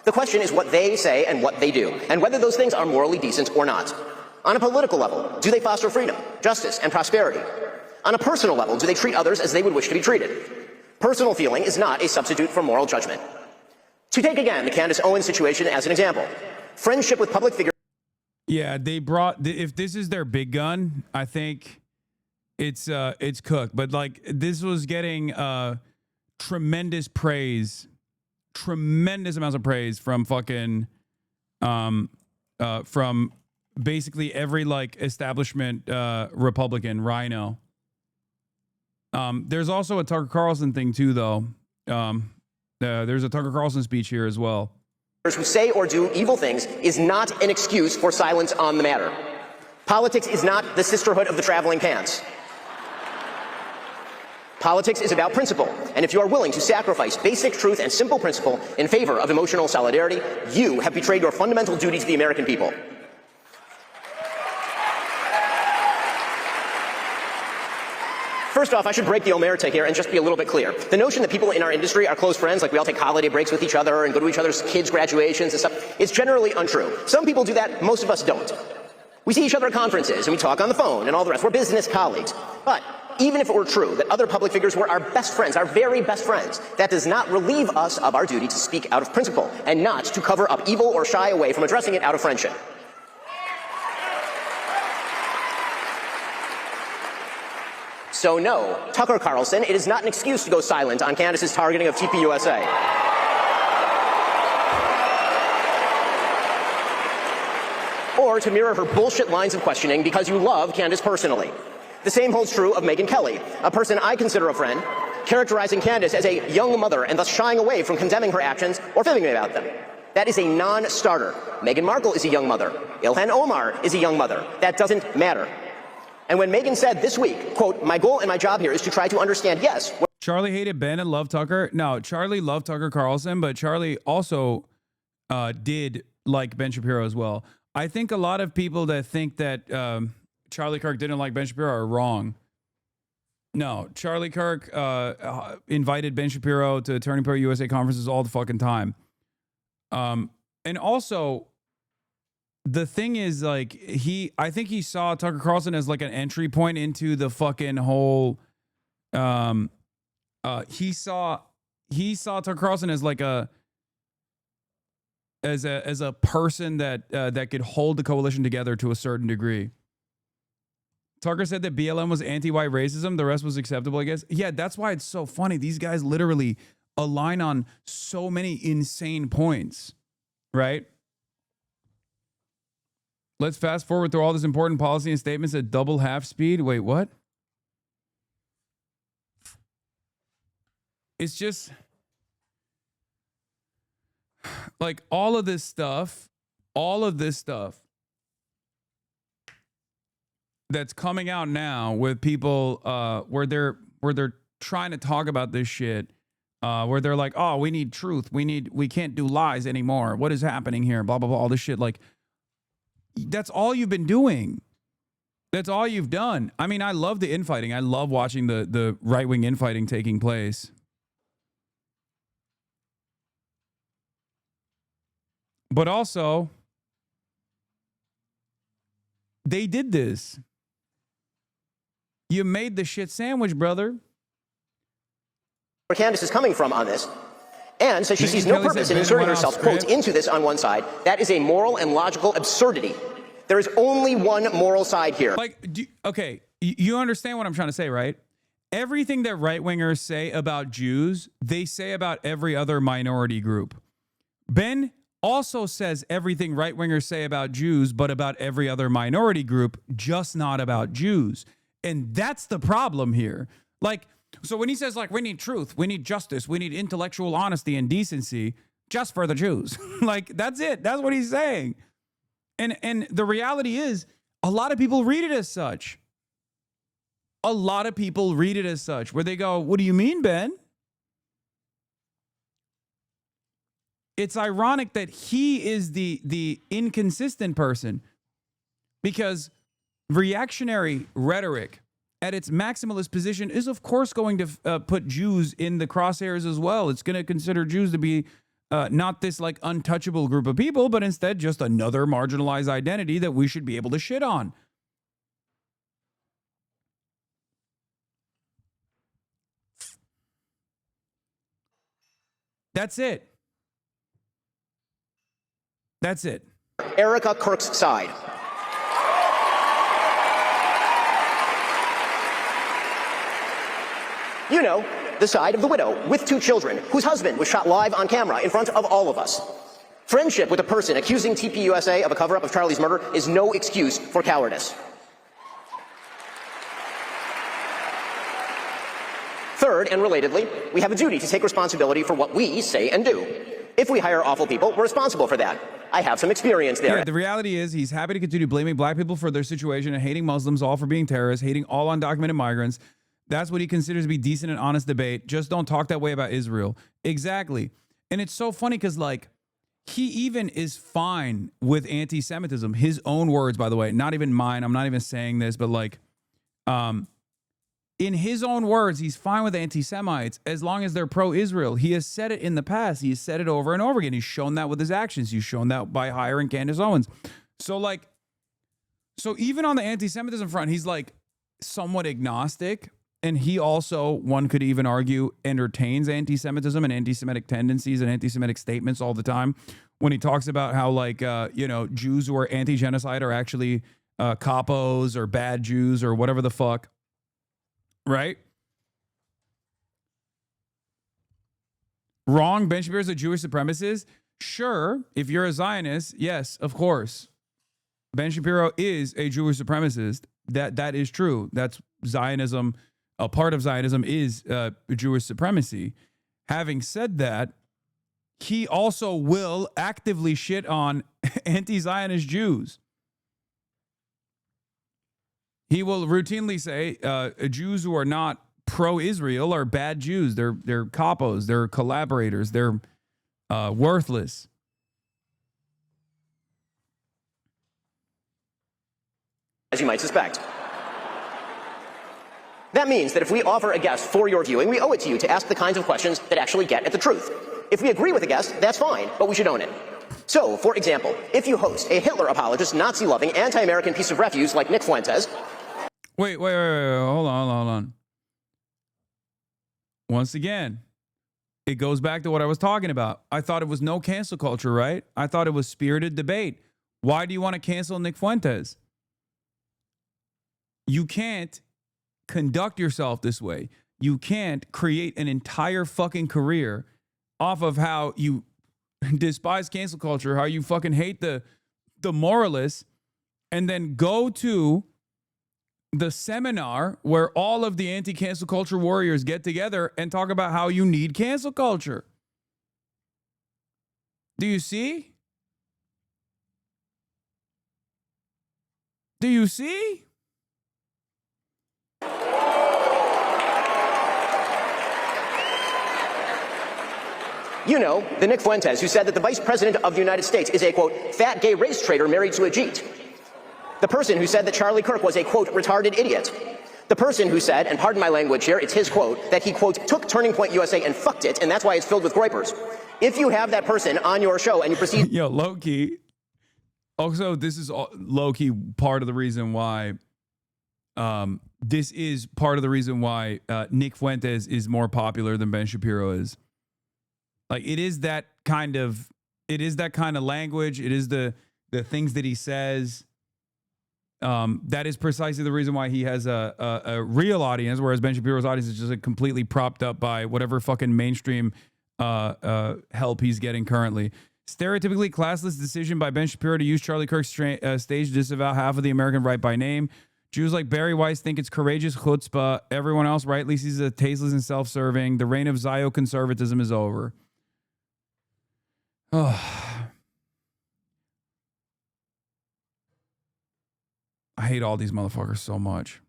The question is what they say and what they do, and whether those things are morally decent or not. On a political level, do they foster freedom, justice, and prosperity? On a personal level, do they treat others as they would wish to be treated? Personal feeling is not a substitute for moral judgment. To take again the Candace Owens situation as an example, friendship with public figures. Yeah, they brought. If this is their big gun, I think it's cooked. But like this was getting tremendous praise, tremendous amounts of praise from fucking from basically every like establishment Republican rhino. There's also a Tucker Carlson thing too, though. There's a Tucker Carlson speech here as well. who say or do evil things is not an excuse for silence on the matter. Politics is not the sisterhood of the traveling pants. Politics is about principle, and if you are willing to sacrifice basic truth and simple principle in favor of emotional solidarity, you have betrayed your fundamental duty to the American people. First off, I should break the omerta here and just be a little bit clear. The notion that people in our industry are close friends, like we all take holiday breaks with each other and go to each other's kids' graduations and stuff, is generally untrue. Some people do that, most of us don't. We see each other at conferences and we talk on the phone and all the rest. We're business colleagues. But even if it were true that other public figures were our best friends, our very best friends, that does not relieve us of our duty to speak out of principle and not to cover up evil or shy away from addressing it out of friendship. So no, Tucker Carlson, it is not an excuse to go silent on Candace's targeting of TPUSA. Or to mirror her bullshit lines of questioning because you love Candace personally. The same holds true of Megyn Kelly, a person I consider a friend, characterizing Candace as a young mother and thus shying away from condemning her actions or fibbing about them. That is a non-starter. Meghan Markle is a young mother. Ilhan Omar is a young mother. That doesn't matter. And when Megyn said this week, quote, "My goal and my job here is to try to understand, yes." Charlie hated Ben and loved Tucker. No, Charlie loved Tucker Carlson, but Charlie also did like Ben Shapiro as well. I think a lot of people that think that Charlie Kirk didn't like Ben Shapiro are wrong. No, Charlie Kirk invited Ben Shapiro to Turning Point USA conferences all the fucking time. And also, the thing is, like, I think he saw Tucker Carlson as like an entry point into the fucking whole. He saw Tucker Carlson as like as a person that could hold the coalition together to a certain degree. Tucker said that BLM was anti-white racism. The rest was acceptable, I guess. Yeah, that's why it's so funny. These guys literally align on so many insane points, right? Let's fast forward through all this important policy and statements at double half speed. Wait, what? It's just like all of this stuff that's coming out now with people where they're trying to talk about this shit, where they're like, oh, we need truth, we can't do lies anymore, what is happening here, blah blah blah, all this shit. Like, that's all you've been doing. That's all you've done. I mean, I love the infighting. I love watching the right-wing infighting taking place. But also, they did this. You made the shit sandwich, brother. Where Candace is coming from on this, and says she sees no purpose in inserting herself, quote, into this on one side. That is a moral and logical absurdity. There is only one moral side here. Like, okay, you understand what I'm trying to say, right? Everything that right-wingers say about Jews, they say about every other minority group. Ben also says everything right-wingers say about Jews, but about every other minority group, just not about Jews. And that's the problem here. Like, so when he says, like, we need truth, we need justice, we need intellectual honesty and decency, just for the Jews. Like, that's it. That's what he's saying. And the reality is, a lot of people read it as such. A lot of people read it as such, where they go, what do you mean, Ben? It's ironic that he is the inconsistent person, because reactionary rhetoric at its maximalist position is, of course, going to put Jews in the crosshairs as well. It's going to consider Jews to be not this like untouchable group of people, but instead just another marginalized identity that we should be able to shit on. That's it. That's it. Erica Kirk's side. You know, the side of the widow with 2 children, whose husband was shot live on camera in front of all of us. Friendship with a person accusing TPUSA of a cover-up of Charlie's murder is no excuse for cowardice. Third, and relatedly, we have a duty to take responsibility for what we say and do. If we hire awful people, we're responsible for that. I have some experience there. Yeah, the reality is he's happy to continue blaming black people for their situation and hating Muslims all for being terrorists, hating all undocumented migrants. That's what he considers to be decent and honest debate. Just don't talk that way about Israel. Exactly. And it's so funny because, like, he even is fine with anti-Semitism. His own words, by the way, not even mine. I'm not even saying this, but like, in his own words, he's fine with anti-Semites as long as they're pro-Israel. He has said it in the past. He has said it over and over again. He's shown that with his actions. He's shown that by hiring Candace Owens. So like, so even on the anti-Semitism front, he's like somewhat agnostic. And he also, one could even argue, entertains anti-Semitism and anti-Semitic tendencies and anti-Semitic statements all the time when he talks about how, like, you know, Jews who are anti-genocide are actually capos or bad Jews or whatever the fuck. Right? Wrong. Ben Shapiro is a Jewish supremacist. Sure. If you're a Zionist, yes, of course. Ben Shapiro is a Jewish supremacist. That is true. That's Zionism. A part of Zionism is Jewish supremacy. Having said that, he also will actively shit on anti-Zionist Jews. He will routinely say Jews who are not pro-Israel are bad Jews. They're capos. They're collaborators. They're worthless. As you might suspect. That means that if we offer a guest for your viewing, we owe it to you to ask the kinds of questions that actually get at the truth. If we agree with a guest, that's fine, but we should own it. So, for example, if you host a Hitler apologist, Nazi-loving, anti-American piece of refuse like Nick Fuentes. Wait. Hold on. Once again, it goes back to what I was talking about. I thought it was no cancel culture, right? I thought it was spirited debate. Why do you want to cancel Nick Fuentes? You can't conduct yourself this way. You can't create an entire fucking career off of how you despise cancel culture, how you fucking hate the moralists, and then go to the seminar where all of the anti-cancel culture warriors get together and talk about how you need cancel culture. Do you see? Do you see? You know, the Nick Fuentes who said that the Vice President of the United States is a, quote, fat gay race traitor married to a Jeet. The person who said that Charlie Kirk was a, quote, retarded idiot. The person who said, and pardon my language here, it's his quote, that he, quote, took Turning Point USA and fucked it, and that's why it's filled with groypers. If you have that person on your show and you proceed... Yo, low-key. Also, this is low-key part of the reason why... this is part of the reason why Nick Fuentes is more popular than Ben Shapiro is. Like, it is that kind of language. It is the things that he says. That is precisely the reason why he has a real audience, whereas Ben Shapiro's audience is just like completely propped up by whatever fucking mainstream help he's getting currently. Stereotypically classless decision by Ben Shapiro to use Charlie Kirk's stage to disavow half of the American right by name. Jews like Barry Weiss think it's courageous chutzpah. Everyone else rightly sees it as tasteless and self-serving. The reign of Zio-conservatism is over. Oh. I hate all these motherfuckers so much.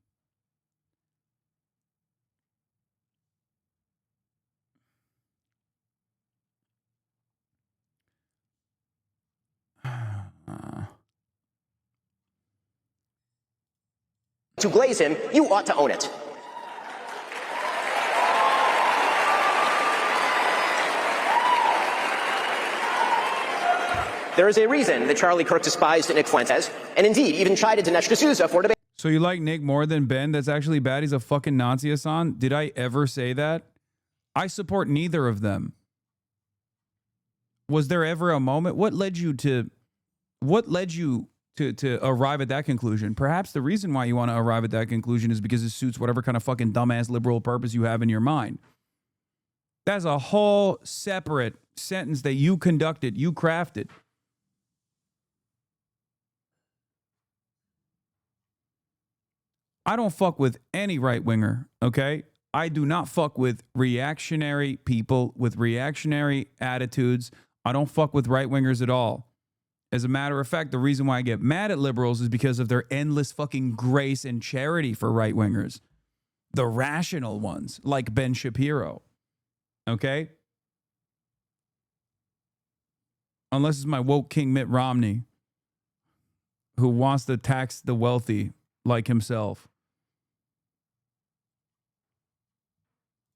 To glaze him, you ought to own it. There is a reason that Charlie Kirk despised Nick Fuentes, and indeed even chided Dinesh D'Souza for debate. So you like Nick more than Ben? That's actually bad. He's a fucking Nazi, Hasan. Did I ever say that? I support neither of them. Was there ever a moment? What led you to arrive at that conclusion? Perhaps the reason why you want to arrive at that conclusion is because it suits whatever kind of fucking dumbass liberal purpose you have in your mind. That's a whole separate sentence that you conducted, you crafted. I don't fuck with any right-winger, okay? I do not fuck with reactionary people with reactionary attitudes. I don't fuck with right-wingers at all. As a matter of fact, the reason why I get mad at liberals is because of their endless fucking grace and charity for right-wingers. The rational ones, like Ben Shapiro. Okay? Unless it's my woke king Mitt Romney, who wants to tax the wealthy like himself.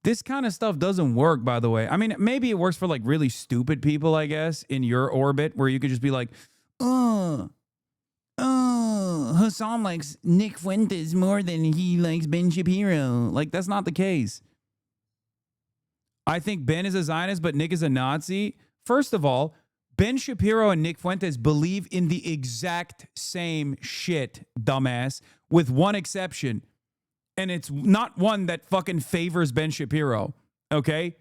This kind of stuff doesn't work, by the way. I mean, maybe it works for like really stupid people, I guess, in your orbit, where you could just be like, Hasan likes Nick Fuentes more than he likes Ben Shapiro. Like, that's not the case. I think Ben is a Zionist, but Nick is a Nazi. First of all, Ben Shapiro and Nick Fuentes believe in the exact same shit, dumbass, with one exception. And it's not one that fucking favors Ben Shapiro, okay?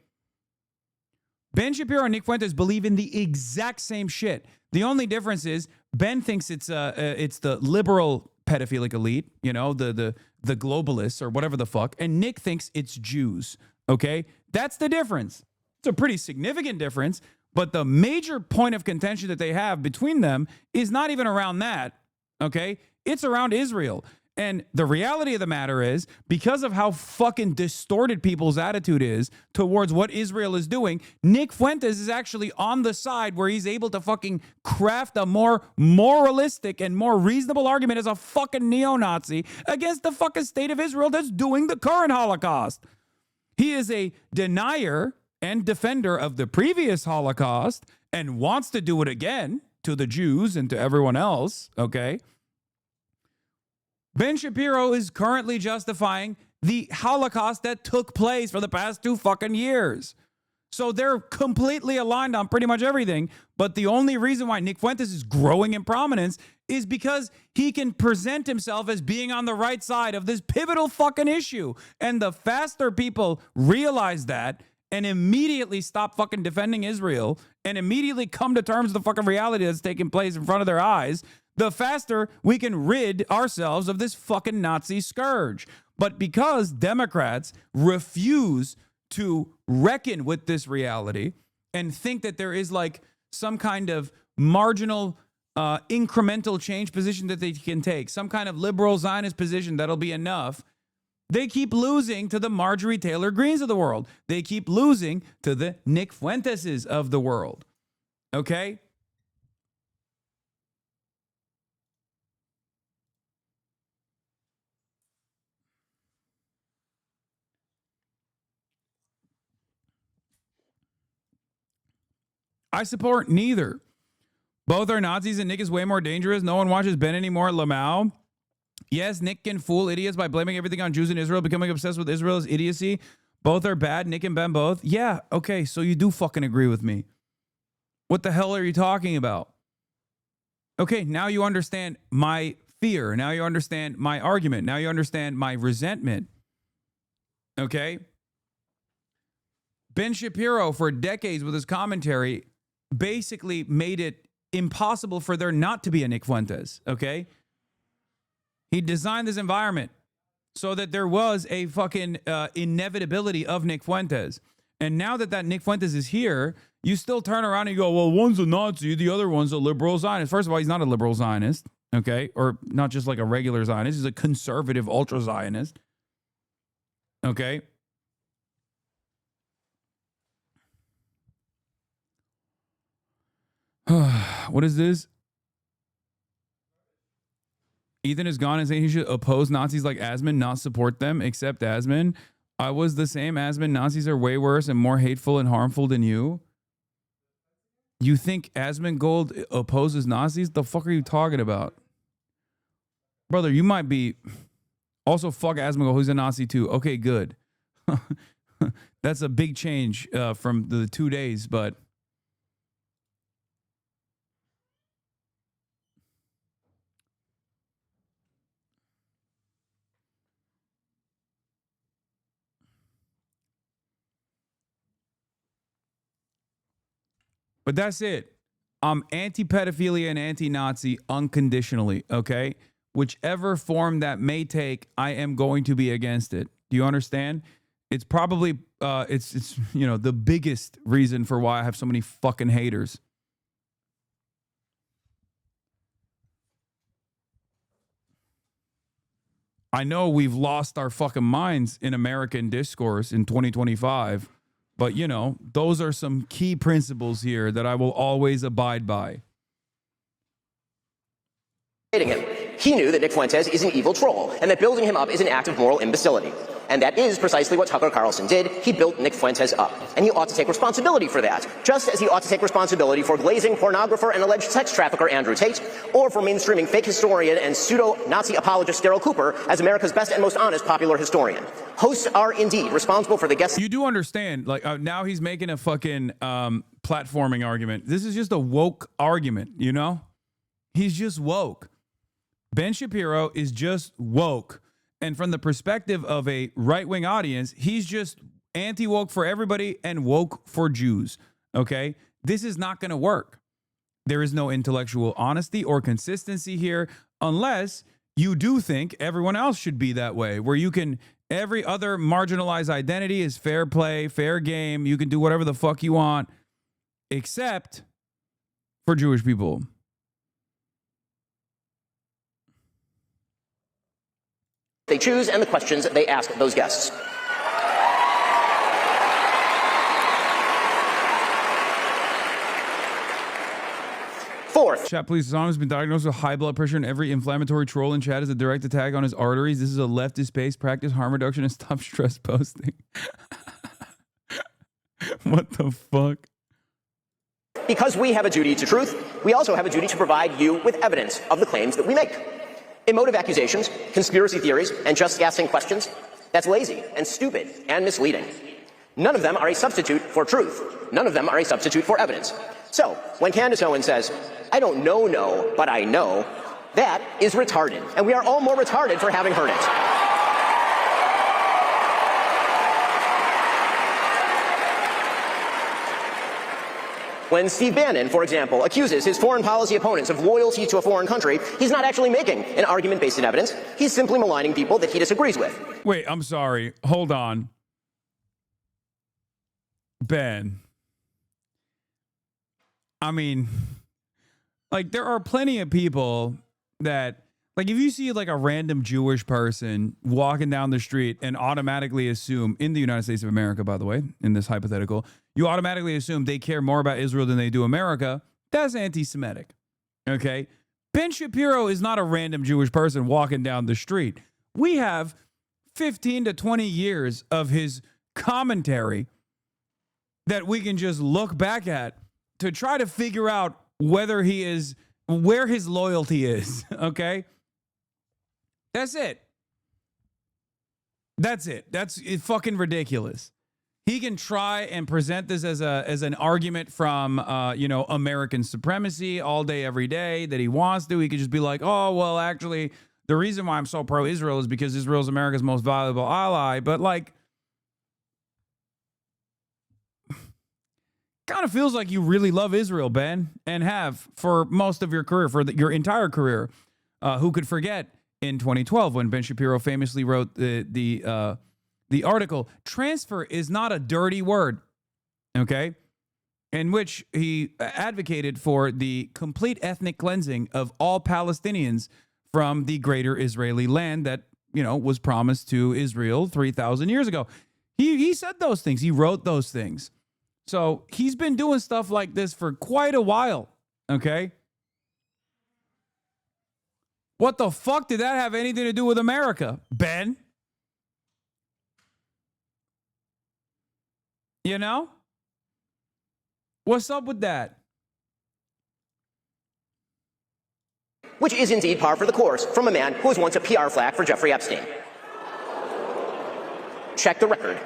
Ben Shapiro and Nick Fuentes believe in the exact same shit. The only difference is Ben thinks it's the liberal pedophilic elite, you know, the globalists or whatever the fuck, and Nick thinks it's Jews, okay? That's the difference. It's a pretty significant difference, but the major point of contention that they have between them is not even around that, okay? It's around Israel. And the reality of the matter is, because of how fucking distorted people's attitude is towards what Israel is doing, Nick Fuentes is actually on the side where he's able to fucking craft a more moralistic and more reasonable argument as a fucking neo-Nazi against the fucking state of Israel that's doing the current Holocaust. He is a denier and defender of the previous Holocaust and wants to do it again to the Jews and to everyone else, okay? Ben Shapiro is currently justifying the Holocaust that took place for the past 2 fucking years. So they're completely aligned on pretty much everything. But the only reason why Nick Fuentes is growing in prominence is because he can present himself as being on the right side of this pivotal fucking issue. And the faster people realize that and immediately stop fucking defending Israel and immediately come to terms with the fucking reality that's taking place in front of their eyes, the faster we can rid ourselves of this fucking Nazi scourge. But because Democrats refuse to reckon with this reality and think that there is like some kind of marginal, incremental change position that they can take, some kind of liberal Zionist position that'll be enough, they keep losing to the Marjorie Taylor Greens of the world. They keep losing to the Nick Fuenteses of the world. Okay? I support neither. Both are Nazis and Nick is way more dangerous. No one watches Ben anymore. Lamau. Yes, Nick can fool idiots by blaming everything on Jews and Israel, becoming obsessed with Israel's idiocy. Both are bad. Nick and Ben both. Yeah, okay, so you do fucking agree with me. What the hell are you talking about? Okay, now you understand my fear. Now you understand my argument. Now you understand my resentment. Okay? Ben Shapiro, for decades with his commentary, basically made it impossible for there not to be a Nick Fuentes, okay? He designed this environment so that there was a fucking inevitability of Nick Fuentes. And now that Nick Fuentes is here, you still turn around and you go, well, one's a Nazi, the other one's a liberal Zionist. First of all, he's not a liberal Zionist, okay? Or not just like a regular Zionist. He's a conservative ultra-Zionist, okay? What is this? Ethan is gone and saying he should oppose Nazis like Asman, not support them, except Asman. I was the same. Asman, Nazis are way worse and more hateful and harmful than you. You think Asman Gold opposes Nazis? The fuck are you talking about? Brother, you might be... Also, fuck Asman Gold, who's a Nazi too. Okay, good. That's a big change from the 2 days, but... But that's it. I'm anti-pedophilia and anti-Nazi unconditionally, okay? Whichever form that may take, I am going to be against it. Do you understand? It's probably it's you know, the biggest reason for why I have so many fucking haters. I know we've lost our fucking minds in American discourse in 2025, but you know, those are some key principles here that I will always abide by. Him. He knew that Nick Fuentes is an evil troll and that building him up is an act of moral imbecility. And that is precisely what Tucker Carlson did. He built Nick Fuentes up. And he ought to take responsibility for that, just as he ought to take responsibility for glazing pornographer and alleged sex trafficker Andrew Tate, or for mainstreaming fake historian and pseudo-Nazi apologist Daryl Cooper as America's best and most honest popular historian. Hosts are indeed responsible for the guests. You do understand, like, now he's making a fucking platforming argument. This is just a woke argument, you know? He's just woke. Ben Shapiro is just woke. And from the perspective of a right-wing audience, he's just anti-woke for everybody and woke for Jews, okay? This is not going to work. There is no intellectual honesty or consistency here unless you do think everyone else should be that way, where you can, every other marginalized identity is fair play, fair game. You can do whatever the fuck you want, except for Jewish people. They choose and the questions they ask those guests. Fourth. Chat, please. Hasan has been diagnosed with high blood pressure, and every inflammatory troll in chat is a direct attack on his arteries. This is a leftist-based practice, harm reduction, and stop stress posting. What the fuck? Because we have a duty to truth, we also have a duty to provide you with evidence of the claims that we make. Emotive accusations, conspiracy theories, and just asking questions, that's lazy and stupid and misleading. None of them are a substitute for truth. None of them are a substitute for evidence. So, when Candace Owen says, I don't know, but I know, that is retarded. And we are all more retarded for having heard it. When Steve Bannon, for example, accuses his foreign policy opponents of loyalty to a foreign country, he's not actually making an argument based in evidence. He's simply maligning people that he disagrees with. Wait, I'm sorry. Hold on. Ben. I mean, like, there are plenty of people that, like, if you see like a random Jewish person walking down the street and automatically assume, in the United States of America, by the way, in this hypothetical, you automatically assume they care more about Israel than they do America, that's anti-Semitic, okay? Ben Shapiro is not a random Jewish person walking down the street. We have 15 to 20 years of his commentary that we can just look back at to try to figure out whether he is, where his loyalty is, okay? That's it. That's it. That's fucking ridiculous. He can try and present this as an argument from, American supremacy all day, every day that he wants to. He could just be like, oh, well, actually, the reason why I'm so pro-Israel is because Israel's America's most valuable ally. But, like, kind of feels like you really love Israel, Ben, and have for most of your career, for your entire career. Who could forget in 2012 when Ben Shapiro famously wrote the article, transfer is not a dirty word, okay? In which he advocated for the complete ethnic cleansing of all Palestinians from the greater Israeli land that, was promised to Israel 3,000 years ago. He said those things. He wrote those things. So he's been doing stuff like this for quite a while, okay? What the fuck did that have anything to do with America, Ben? You know? What's up with that? Which is indeed par for the course from a man who was once a PR flack for Jeffrey Epstein. Check the record.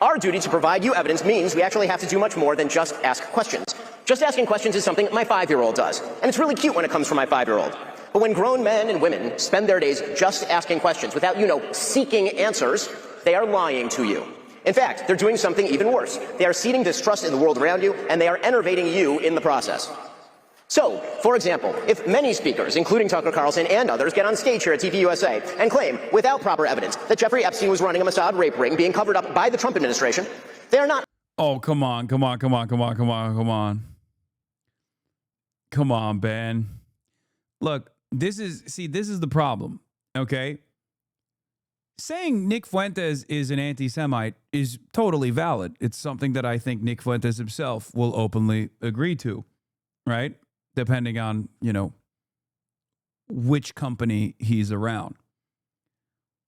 Our duty to provide you evidence means we actually have to do much more than just ask questions. Just asking questions is something my 5-year-old does, and it's really cute when it comes from my 5-year-old. But when grown men and women spend their days just asking questions without, seeking answers, they are lying to you. In fact, they're doing something even worse. They are seeding distrust in the world around you, and they are enervating you in the process. So, for example, if many speakers, including Tucker Carlson and others, get on stage here at TPUSA and claim, without proper evidence, that Jeffrey Epstein was running a Mossad rape ring being covered up by the Trump administration, they are not... Oh, come on. Come on, Ben. Look, this is the problem, okay? Saying Nick Fuentes is an anti-Semite is totally valid. It's something that I think Nick Fuentes himself will openly agree to, right? Depending on, which company he's around.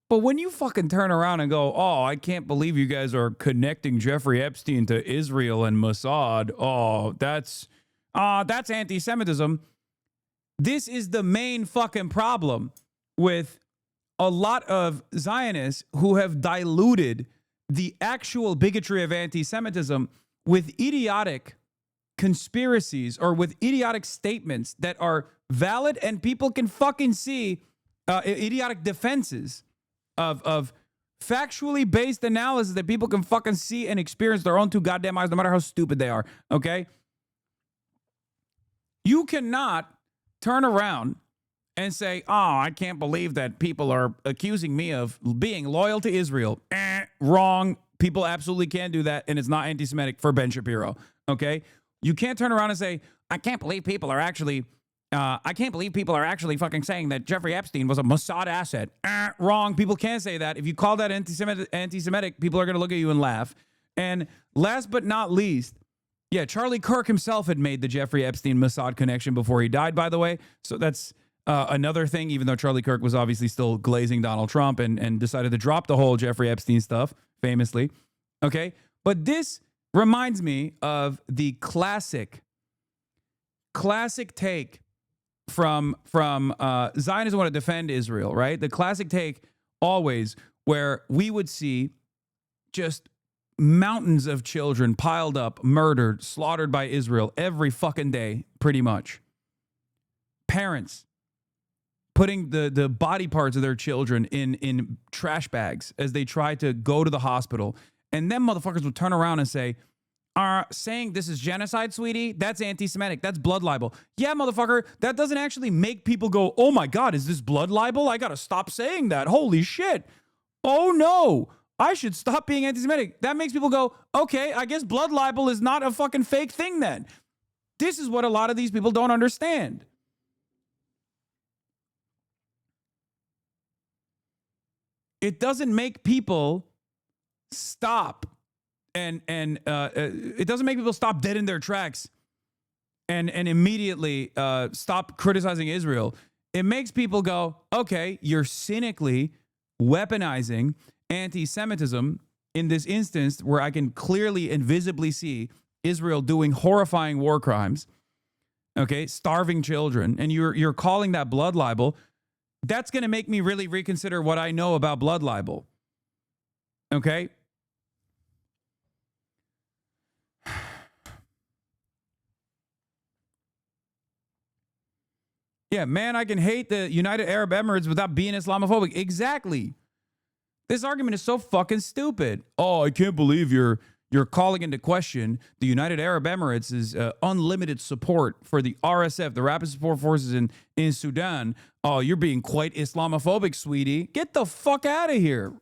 But when you fucking turn around and go, oh, I can't believe you guys are connecting Jeffrey Epstein to Israel and Mossad. Oh, that's anti-Semitism. This is the main fucking problem with a lot of Zionists who have diluted the actual bigotry of anti-Semitism with idiotic conspiracies or with idiotic statements that are valid and people can fucking see, idiotic defenses of factually based analysis that people can fucking see and experience their own two goddamn eyes, no matter how stupid they are, okay? You cannot turn around and say, oh, I can't believe that people are accusing me of being loyal to Israel. Wrong. People absolutely can do that, and it's not anti-Semitic for Ben Shapiro, okay? You can't turn around and say, I can't believe people are actually fucking saying that Jeffrey Epstein was a Mossad asset. Wrong. People can't say that. If you call that anti-Semitic, people are going to look at you and laugh. And last but not least, yeah, Charlie Kirk himself had made the Jeffrey Epstein Mossad connection before he died, by the way. So that's another thing, even though Charlie Kirk was obviously still glazing Donald Trump and decided to drop the whole Jeffrey Epstein stuff, famously. Okay? But this reminds me of the classic take from Zionists want to defend Israel, right? The classic take always where we would see just mountains of children piled up, murdered, slaughtered by Israel every fucking day, pretty much. Parents putting the body parts of their children in trash bags as they try to go to the hospital. And then motherfuckers would turn around and say, saying this is genocide, sweetie, that's anti-Semitic. That's blood libel. Yeah, motherfucker, that doesn't actually make people go, oh my God, is this blood libel? I got to stop saying that. Holy shit. Oh no, I should stop being anti-Semitic. That makes people go, okay, I guess blood libel is not a fucking fake thing then. This is what a lot of these people don't understand. It doesn't make people stop and it doesn't make people stop dead in their tracks and immediately stop criticizing Israel. It makes people go, okay, you're cynically weaponizing anti-Semitism in this instance where I can clearly and visibly see Israel doing horrifying war crimes, okay, starving children, and you're calling that blood libel. That's going to make me really reconsider what I know about blood libel. Okay? Yeah, man, I can hate the United Arab Emirates without being Islamophobic. Exactly. This argument is so fucking stupid. Oh, I can't believe you're calling into question the United Arab Emirates' unlimited support for the RSF, the Rapid Support Forces in Sudan. Oh, you're being quite Islamophobic, sweetie. Get the fuck out of here.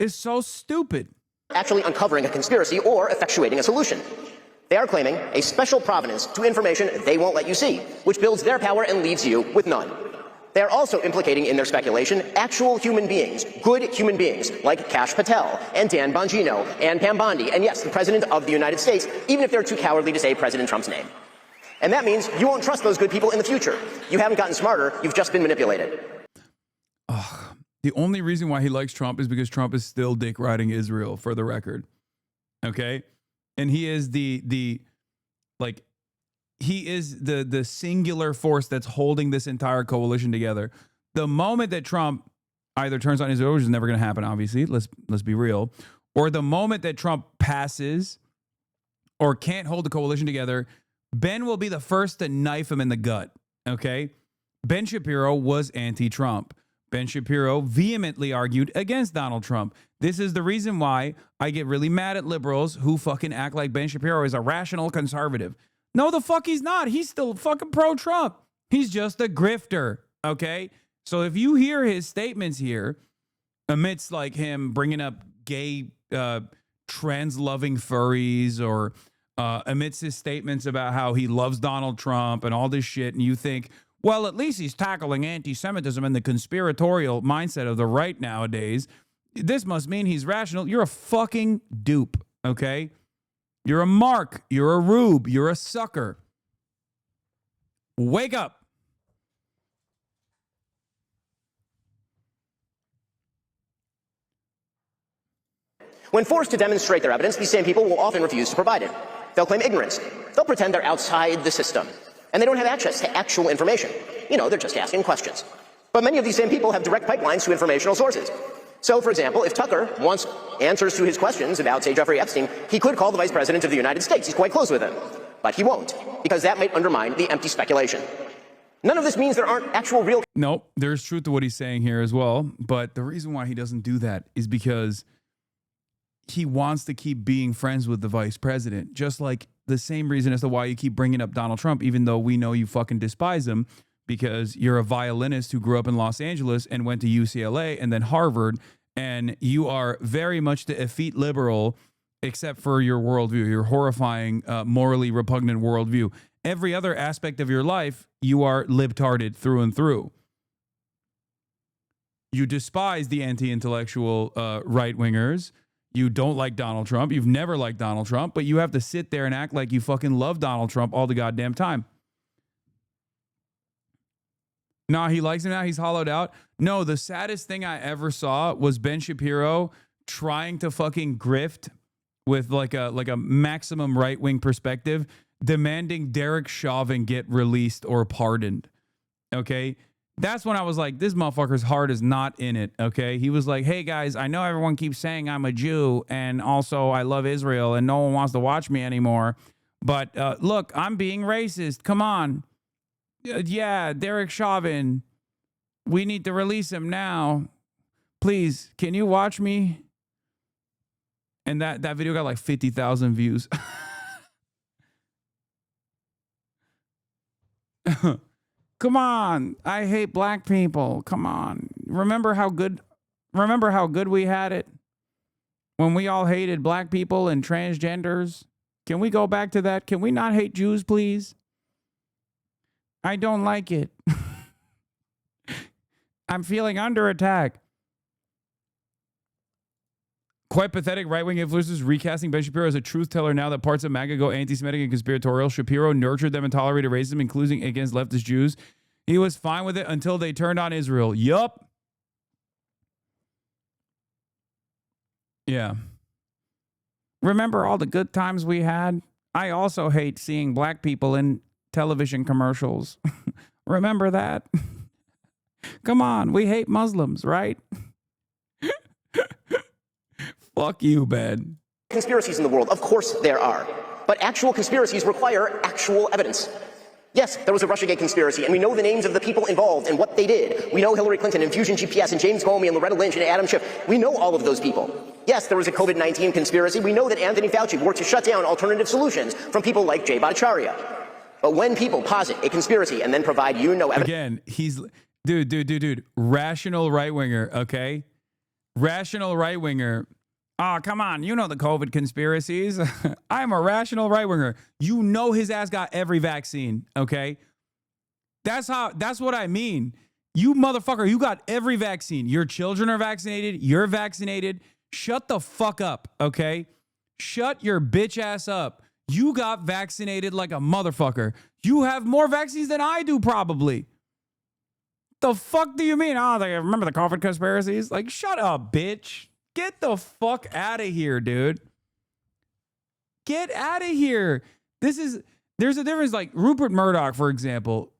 It's so stupid. Actually uncovering a conspiracy or effectuating a solution. They are claiming a special provenance to information they won't let you see, which builds their power and leaves you with none. They are also implicating in their speculation actual human beings, good human beings, like Kash Patel and Dan Bongino and Pam Bondi, and yes, the President of the United States, even if they're too cowardly to say President Trump's name. And that means you won't trust those good people in the future. You haven't gotten smarter, you've just been manipulated. The only reason why he likes Trump is because Trump is still dick riding Israel, for the record. Okay? And he is the singular force that's holding this entire coalition together. The moment that Trump either turns on Israel, which is never going to happen, obviously, let's be real, or the moment that Trump passes or can't hold the coalition together, Ben will be the first to knife him in the gut, okay? Ben Shapiro was anti-Trump. Ben Shapiro vehemently argued against Donald Trump. This is the reason why I get really mad at liberals who fucking act like Ben Shapiro is a rational conservative. No, the fuck he's not. He's still fucking pro-Trump. He's just a grifter, okay? So if you hear his statements here, amidst like him bringing up gay, trans-loving furries, or amidst his statements about how he loves Donald Trump and all this shit, and you think, well, at least he's tackling anti-Semitism and the conspiratorial mindset of the right nowadays, this must mean he's rational. You're a fucking dupe, okay? You're a mark. You're a rube. You're a sucker. Wake up. When forced to demonstrate their evidence, these same people will often refuse to provide it. They'll claim ignorance. They'll pretend they're outside the system, and they don't have access to actual information. You know, they're just asking questions. But many of these same people have direct pipelines to informational sources. So, for example, if Tucker wants answers to his questions about, say, Jeffrey Epstein, he could call the Vice President of the United States. He's quite close with him. But he won't, because that might undermine the empty speculation. None of this means there aren't actual real... Nope, there's truth to what he's saying here as well. But the reason why he doesn't do that is because he wants to keep being friends with the vice president. Just like the same reason as to why you keep bringing up Donald Trump, even though we know you fucking despise him, because you're a violinist who grew up in Los Angeles and went to UCLA and then Harvard, and you are very much the effete liberal, except for your worldview, your horrifying, morally repugnant worldview. Every other aspect of your life, you are libtarded through and through. You despise the anti-intellectual right-wingers. You don't like Donald Trump. You've never liked Donald Trump, but you have to sit there and act like you fucking love Donald Trump all the goddamn time. Nah, he likes him now. He's hollowed out. No, the saddest thing I ever saw was Ben Shapiro trying to fucking grift with like a maximum right-wing perspective, demanding Derek Chauvin get released or pardoned. Okay? That's when I was like, this motherfucker's heart is not in it, okay? He was like, hey, guys, I know everyone keeps saying I'm a Jew, and also I love Israel, and no one wants to watch me anymore. But look, I'm being racist. Come on. Yeah, Derek Chauvin. We need to release him now. Please, can you watch me? And that video got like 50,000 views. Come on. I hate black people. Come on. Remember how good we had it when we all hated black people and transgenders? Can we go back to that? Can we not hate Jews, please? I don't like it. I'm feeling under attack. Quite pathetic. Right-wing influencers recasting Ben Shapiro as a truth teller now that parts of MAGA go anti-Semitic and conspiratorial. Shapiro nurtured them and tolerated racism, including against leftist Jews. He was fine with it until they turned on Israel. Yup. Yeah. Remember all the good times we had? I also hate seeing black people in television commercials. Remember that? Come on, we hate Muslims, right? Fuck you, Ben. Conspiracies in the world, of course there are. But actual conspiracies require actual evidence. Yes, there was a Russiagate conspiracy, and we know the names of the people involved and what they did. We know Hillary Clinton and Fusion GPS and James Comey and Loretta Lynch and Adam Schiff. We know all of those people. Yes, there was a COVID-19 conspiracy. We know that Anthony Fauci worked to shut down alternative solutions from people like Jay Bhattacharya. But when people posit a conspiracy and then provide you no evidence... Again, he's... Dude. Rational right-winger, okay? Rational right-winger. Oh, come on. You know the COVID conspiracies. I'm a rational right-winger. You know his ass got every vaccine, okay? That's what I mean. You motherfucker, you got every vaccine. Your children are vaccinated. You're vaccinated. Shut the fuck up, okay? Shut your bitch ass up. You got vaccinated like a motherfucker. You have more vaccines than I do, probably. The fuck do you mean? Oh, they remember the COVID conspiracies? Like, shut up, bitch. Get the fuck out of here, dude. Get out of here. There's a difference. Like Rupert Murdoch, for example,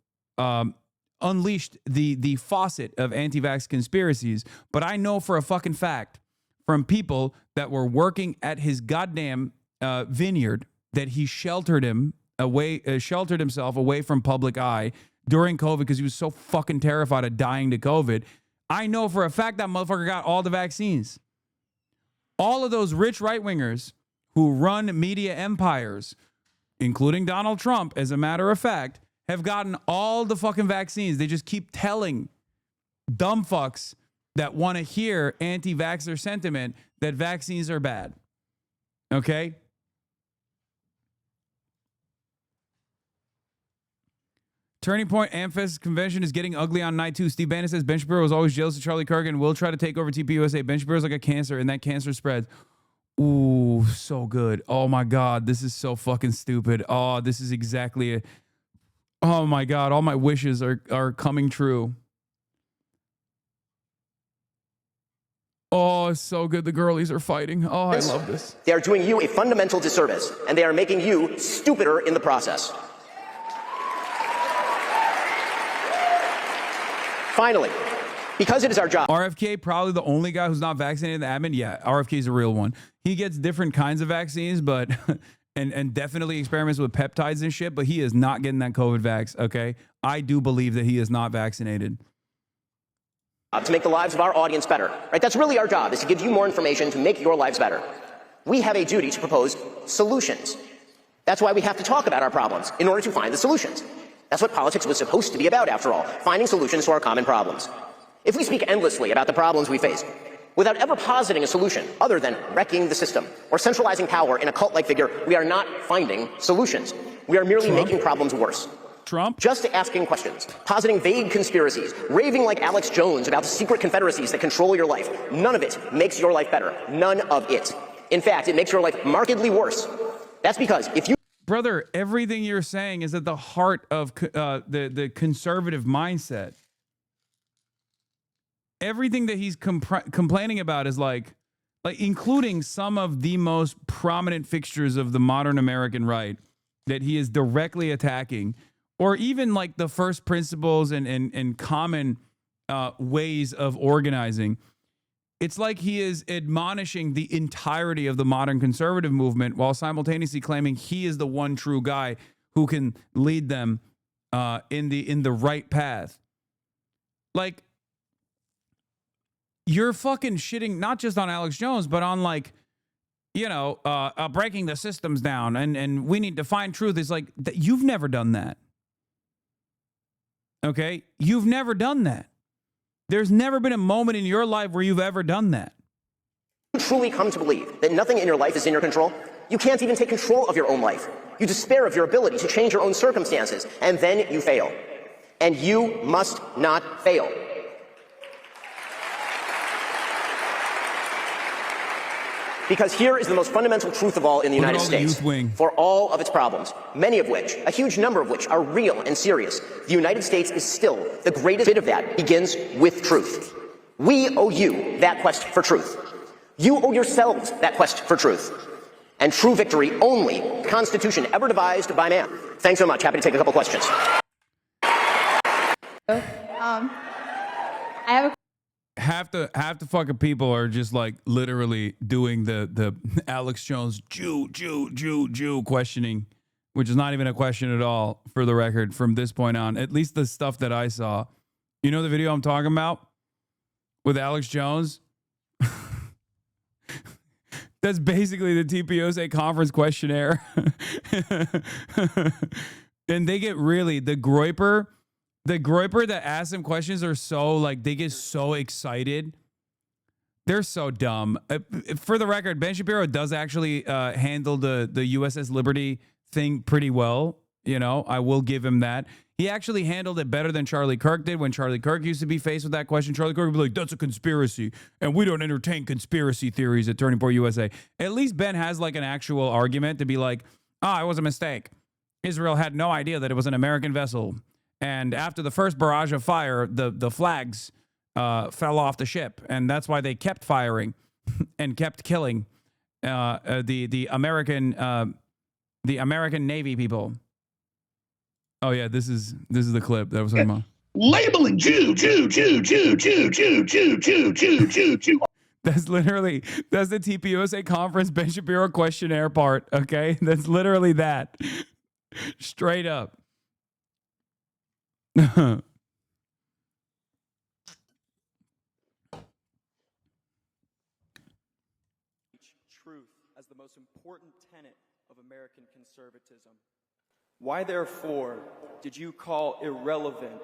unleashed the faucet of anti-vax conspiracies. But I know for a fucking fact from people that were working at his goddamn vineyard that he sheltered himself away from public eye during COVID because he was so fucking terrified of dying to COVID. I know for a fact that motherfucker got all the vaccines. All of those rich right-wingers who run media empires, including Donald Trump, as a matter of fact, have gotten all the fucking vaccines. They just keep telling dumb fucks that want to hear anti-vaxxer sentiment that vaccines are bad. Okay? Turning Point Amphis Convention is getting ugly on night 2. Steve Bannon says Ben Shapiro was always jealous of Charlie Kirk and will try to take over TPUSA. Ben Shapiro's like a cancer, and that cancer spreads. Ooh, so good. Oh, my God. This is so fucking stupid. Oh, this is exactly it. Oh, my God. All my wishes are coming true. Oh, it's so good. The girlies are fighting. Oh, I love this. They are doing you a fundamental disservice, and they are making you stupider in the process. Finally, because it is our job. RFK, probably the only guy who's not vaccinated in the admin. Yeah, RFK is a real one. He gets different kinds of vaccines, but and definitely experiments with peptides and shit, but he is not getting that COVID vax, okay? I do believe that he is not vaccinated. To make the lives of our audience better, right? That's really our job, is to give you more information to make your lives better. We have a duty to propose solutions. That's why we have to talk about our problems in order to find the solutions. That's what politics was supposed to be about, after all, finding solutions to our common problems. If we speak endlessly about the problems we face, without ever positing a solution other than wrecking the system or centralizing power in a cult-like figure, we are not finding solutions. We are merely making problems worse. Trump? Just asking questions, positing vague conspiracies, raving like Alex Jones about the secret confederacies that control your life. None of it makes your life better. None of it. In fact, it makes your life markedly worse. That's because if you... Brother, everything you're saying is at the heart of the conservative mindset. Everything that he's complaining about is like including some of the most prominent fixtures of the modern American right that he is directly attacking, or even like the first principles and common ways of organizing. It's like he is admonishing the entirety of the modern conservative movement while simultaneously claiming he is the one true guy who can lead them in the right path. Like, you're fucking shitting not just on Alex Jones, but on like, you know, breaking the systems down and we need to find truth. It's like, you've never done that. Okay? You've never done that. There's never been a moment in your life where you've ever done that. You truly come to believe that nothing in your life is in your control. You can't even take control of your own life. You despair of your ability to change your own circumstances, and then you fail. And you must not fail. Because here is the most fundamental truth of all in the United States. For all of its problems, many of which, a huge number of which, are real and serious, the United States is still the greatest bit of that begins with truth. We owe you that quest for truth. You owe yourselves that quest for truth. And true victory only, Constitution ever devised by man. Thanks so much. Happy to take a couple questions. I have a Half the fucking people are just like literally doing the Alex Jones Jew questioning, which is not even a question at all, for the record, from this point on. At least the stuff that I saw. You know the video I'm talking about with Alex Jones? That's basically the TPUSA conference questionnaire. And they get really, the groiper that asks them questions are so, like, they get so excited. They're so dumb. For the record, Ben Shapiro does actually handle the USS Liberty thing pretty well. You know, I will give him that. He actually handled it better than Charlie Kirk did. When Charlie Kirk used to be faced with that question, Charlie Kirk would be like, that's a conspiracy, and we don't entertain conspiracy theories at Turning Point USA. At least Ben has like an actual argument to be like, it was a mistake. Israel had no idea that it was an American vessel. And after the first barrage of fire, the flags fell off the ship, and that's why they kept firing and kept killing the American Navy people. Oh yeah, this is the clip that was talking about. Labeling Jew. That's the TPUSA conference Ben Shapiro questionnaire part. Okay, that's literally that. Straight up. conservatism. Why, therefore, did you call irrelevant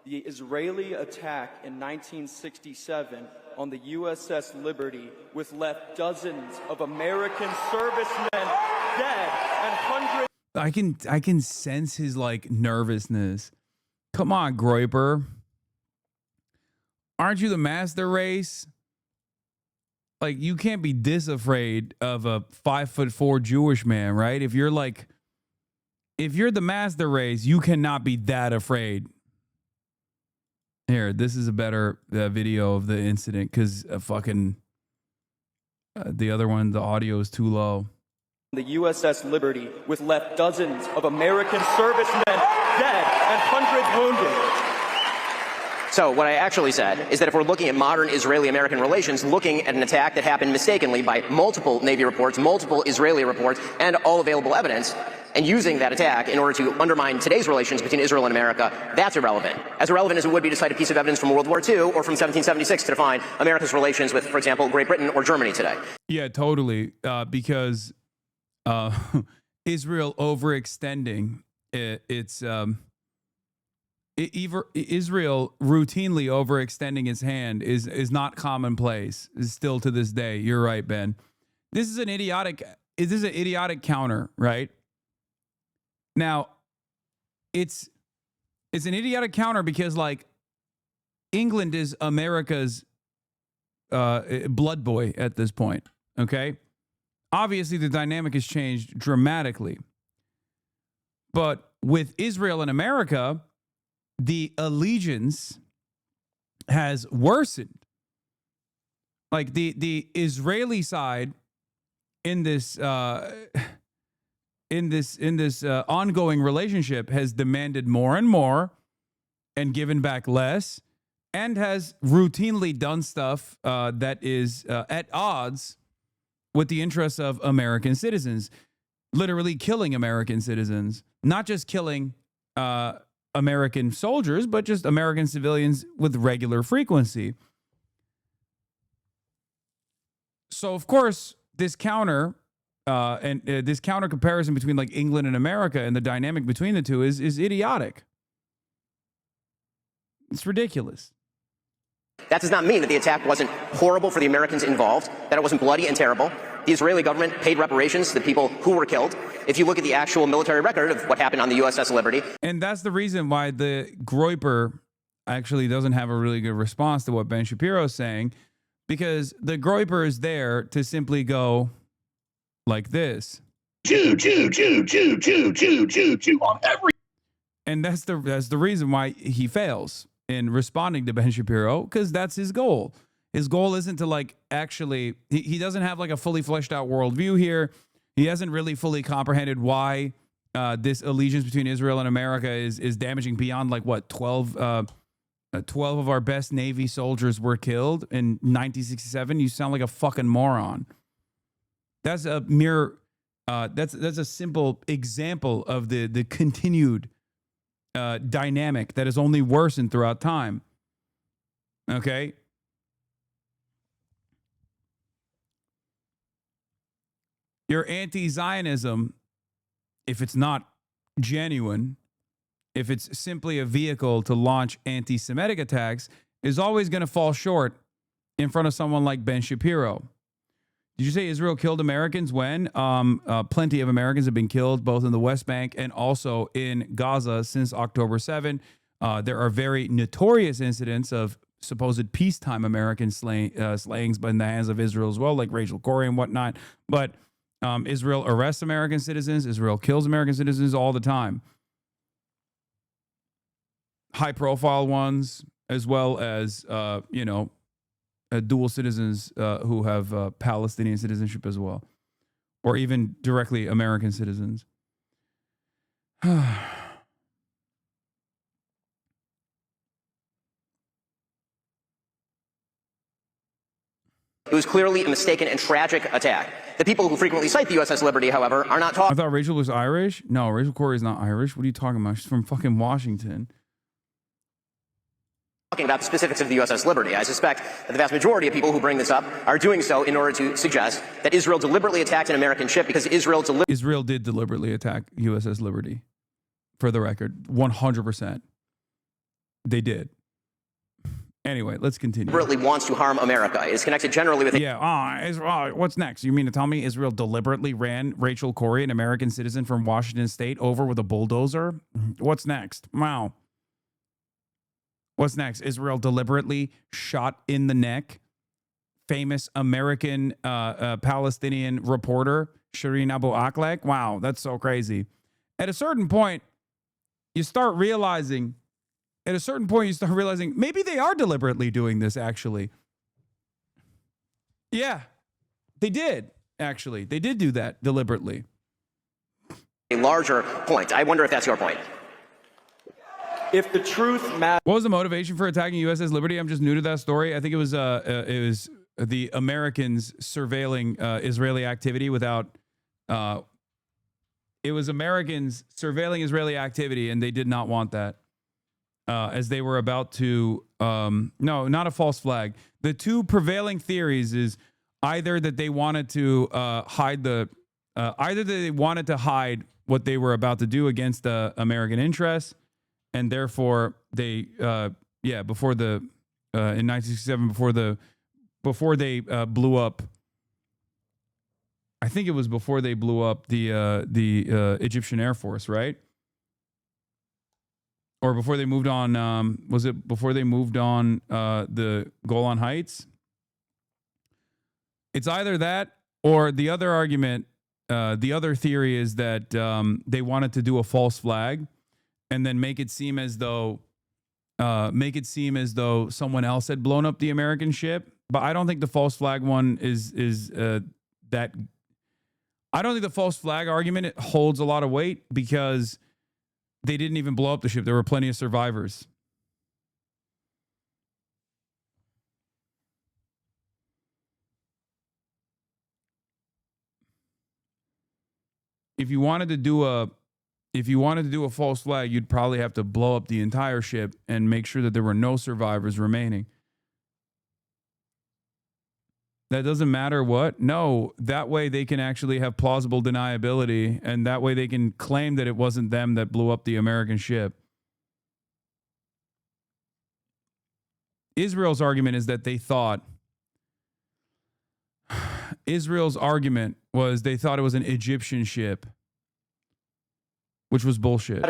the Israeli attack in 1967 on the USS Liberty, which left dozens of American servicemen dead and hundreds? I can sense his like nervousness. Come on, Groiper. Aren't you the master race? Like, you can't be this afraid of a 5'4" Jewish man, right? If you're the master race, you cannot be that afraid. Here, this is a better video of the incident because the other one, the audio is too low. The USS Liberty, which left dozens of American servicemen dead and hundreds wounded. So what I actually said is that if we're looking at modern Israeli-American relations, looking at an attack that happened mistakenly by multiple Navy reports, multiple Israeli reports, and all available evidence, and using that attack in order to undermine today's relations between Israel and America, that's irrelevant. As irrelevant as it would be to cite a piece of evidence from World War II or from 1776 to define America's relations with, for example, Great Britain or Germany today. Yeah, totally. Because Israel overextending, Israel routinely overextending its hand is not commonplace. Is still to this day. You're right, Ben. This is an idiotic counter, right? Now, it's an idiotic counter because like England is America's blood boy at this point. Okay, obviously the dynamic has changed dramatically, but with Israel and America, the allegiance has worsened. Like the Israeli side in this ongoing relationship has demanded more and more and given back less, and has routinely done stuff that is at odds with the interests of American citizens, literally killing American citizens, not just killing American soldiers, but just American civilians with regular frequency. So, of course, this counter this counter comparison between like England and America and the dynamic between the two is idiotic. It's ridiculous. That does not mean that the attack wasn't horrible for the Americans involved, that it wasn't bloody and terrible. The Israeli government paid reparations to the people who were killed. If you look at the actual military record of what happened on the USS Liberty. And that's the reason why the Groiper actually doesn't have a really good response to what Ben Shapiro is saying, because the Groiper is there to simply go like this. Chew on every. And that's the reason why he fails in responding to Ben Shapiro, because that's his goal. His goal isn't to like actually, he doesn't have like a fully fleshed out worldview here. He hasn't really fully comprehended why this allegiance between Israel and America is damaging beyond like what, 12 of our best Navy soldiers were killed in 1967. You sound like a fucking moron. That's a mere, that's a simple example of the continued dynamic that has only worsened throughout time. Okay. Your anti-Zionism, if it's not genuine, if it's simply a vehicle to launch anti-Semitic attacks, is always going to fall short in front of someone like Ben Shapiro. Did you say Israel killed Americans? When? Plenty of Americans have been killed, both in the West Bank and also in Gaza since October 7. There are very notorious incidents of supposed peacetime American slayings in the hands of Israel as well, like Rachel Corrie and whatnot. But Israel arrests American citizens. Israel kills American citizens all the time. High-profile ones, as well as, dual citizens who have Palestinian citizenship as well, or even directly American citizens. It was clearly a mistaken and tragic attack. The people who frequently cite the USS Liberty, however, are not talking. I thought Rachel was Irish. No, Rachel Corrie is not Irish. What are you talking about? She's from fucking Washington. talking about the specifics of the USS Liberty. I suspect that the vast majority of people who bring this up are doing so in order to suggest that Israel deliberately attacked an American ship because Israel did deliberately attack USS Liberty. For the record, 100%. They did. Anyway, let's continue. deliberately wants to harm America. It is connected generally with... Israel, what's next? You mean to tell me Israel deliberately ran Rachel Corrie, an American citizen from Washington State, over with a bulldozer? What's next? Wow. What's next? Israel deliberately shot in the neck famous American Palestinian reporter Shireen Abu Akleh. Wow, that's so crazy. At a certain point, you start realizing maybe they are deliberately doing this, actually. Yeah, they did, actually. They did do that deliberately. A larger point. I wonder if that's your point. If the truth matters. What was the motivation for attacking USS Liberty? I'm just new to that story. I think it was the Americans surveilling Israeli activity without. It was Americans surveilling Israeli activity, and they did not want that. As they were about to, no, not a false flag. The two prevailing theories is either that they wanted to hide what they were about to do against the American interests, and therefore they, before the, in 1967, before they blew up. I think it was before they blew up the Egyptian Air Force, right? Or before they moved on, was it before they moved on the Golan Heights? It's either that or the other argument, the other theory is that they wanted to do a false flag and then make it seem as though someone else had blown up the American ship. But I don't think the false flag one is that. I don't think the false flag argument holds a lot of weight because they didn't even blow up the ship. There were plenty of survivors. If you wanted to do a false flag, you'd probably have to blow up the entire ship and make sure that there were no survivors remaining. That doesn't matter what? No, that way they can actually have plausible deniability, and that way they can claim that it wasn't them that blew up the American ship. Israel's argument is that they thought it was an Egyptian ship, which was bullshit.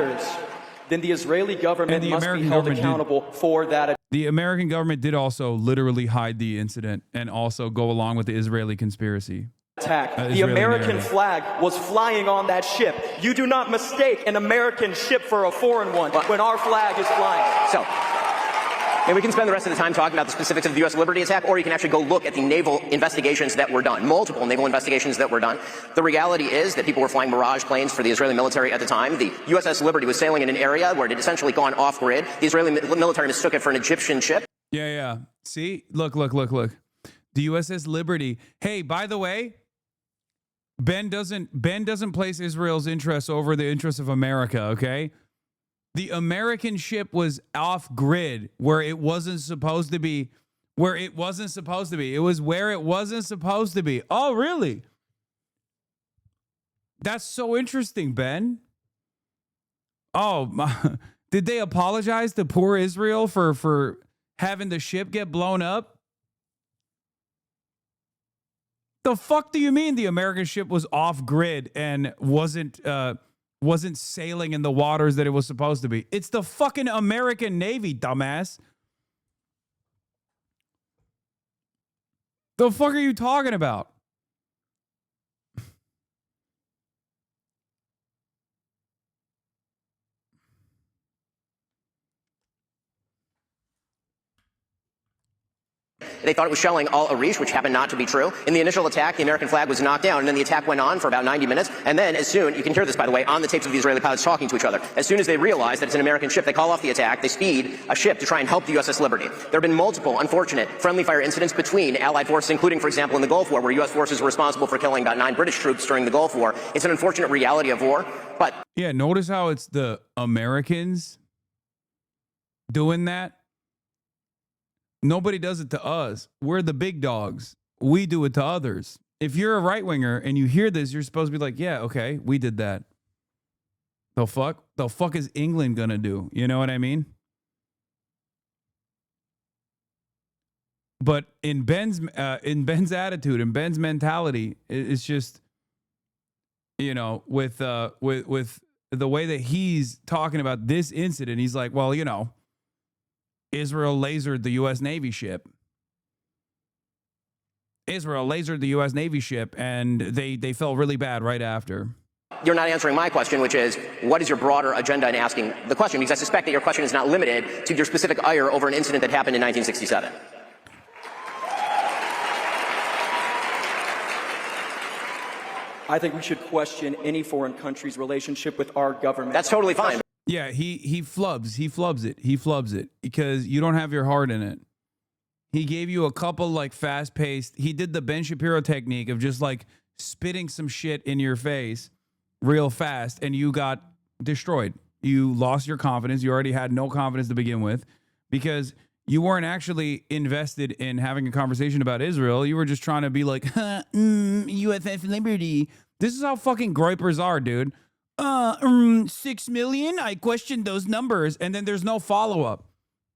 Then the Israeli government must be held accountable for that. The American government did also literally hide the incident and also go along with the Israeli conspiracy. Attack. The American flag was flying on that ship. You do not mistake an American ship for a foreign one when our flag is flying. So, and we can spend the rest of the time talking about the specifics of the U.S. Liberty attack, or you can actually go look at the naval investigations that were done, multiple naval investigations that were done. The reality is that people were flying Mirage planes for the Israeli military at the time. The USS Liberty was sailing in an area where it had essentially gone off-grid. The Israeli military mistook it for an Egyptian ship. Yeah. See? Look. The USS Liberty. Hey, by the way, Ben doesn't place Israel's interests over the interests of America, okay? The American ship was off grid where it wasn't supposed to be. It was where it wasn't supposed to be. Oh, really? That's so interesting, Ben. Oh, did they apologize to poor Israel for having the ship get blown up? The fuck do you mean the American ship was off grid and wasn't sailing in the waters that it was supposed to be? It's the fucking American Navy, dumbass. The fuck are you talking about? They thought it was shelling Al Arish, which happened not to be true. In the initial attack, the American flag was knocked down, and then the attack went on for about 90 minutes. And then as soon, you can hear this, by the way, on the tapes of the Israeli pilots talking to each other. As soon as they realize that it's an American ship, they call off the attack. They speed a ship to try and help the USS Liberty. There have been multiple unfortunate friendly fire incidents between Allied forces, including, for example, in the Gulf War, where U.S. forces were responsible for killing about 9 British troops during the Gulf War. It's an unfortunate reality of war, but... Yeah, notice how it's the Americans doing that? Nobody does it to us. We're the big dogs. We do it to others. If you're a right winger and you hear this, you're supposed to be like, yeah, okay, we did that. The fuck is England gonna do? You know what I mean? But in Ben's attitude, in Ben's mentality, it's just, you know, with the way that he's talking about this incident, he's like, well, you know, Israel lasered the U.S. Navy ship. Israel lasered the U.S. Navy ship, and they felt really bad right after. You're not answering my question, which is, what is your broader agenda in asking the question? Because I suspect that your question is not limited to your specific ire over an incident that happened in 1967. I think we should question any foreign country's relationship with our government. That's totally fine. Yeah, he flubs it because you don't have your heart in it. He gave you a couple like fast-paced. He did the Ben Shapiro technique of just like spitting some shit in your face real fast, and you got destroyed. You lost your confidence. You already had no confidence to begin with because you weren't actually invested in having a conversation about Israel. You were just trying to be like, USS Liberty. This is how fucking groypers are, dude. 6 million? I questioned those numbers. And then there's no follow-up.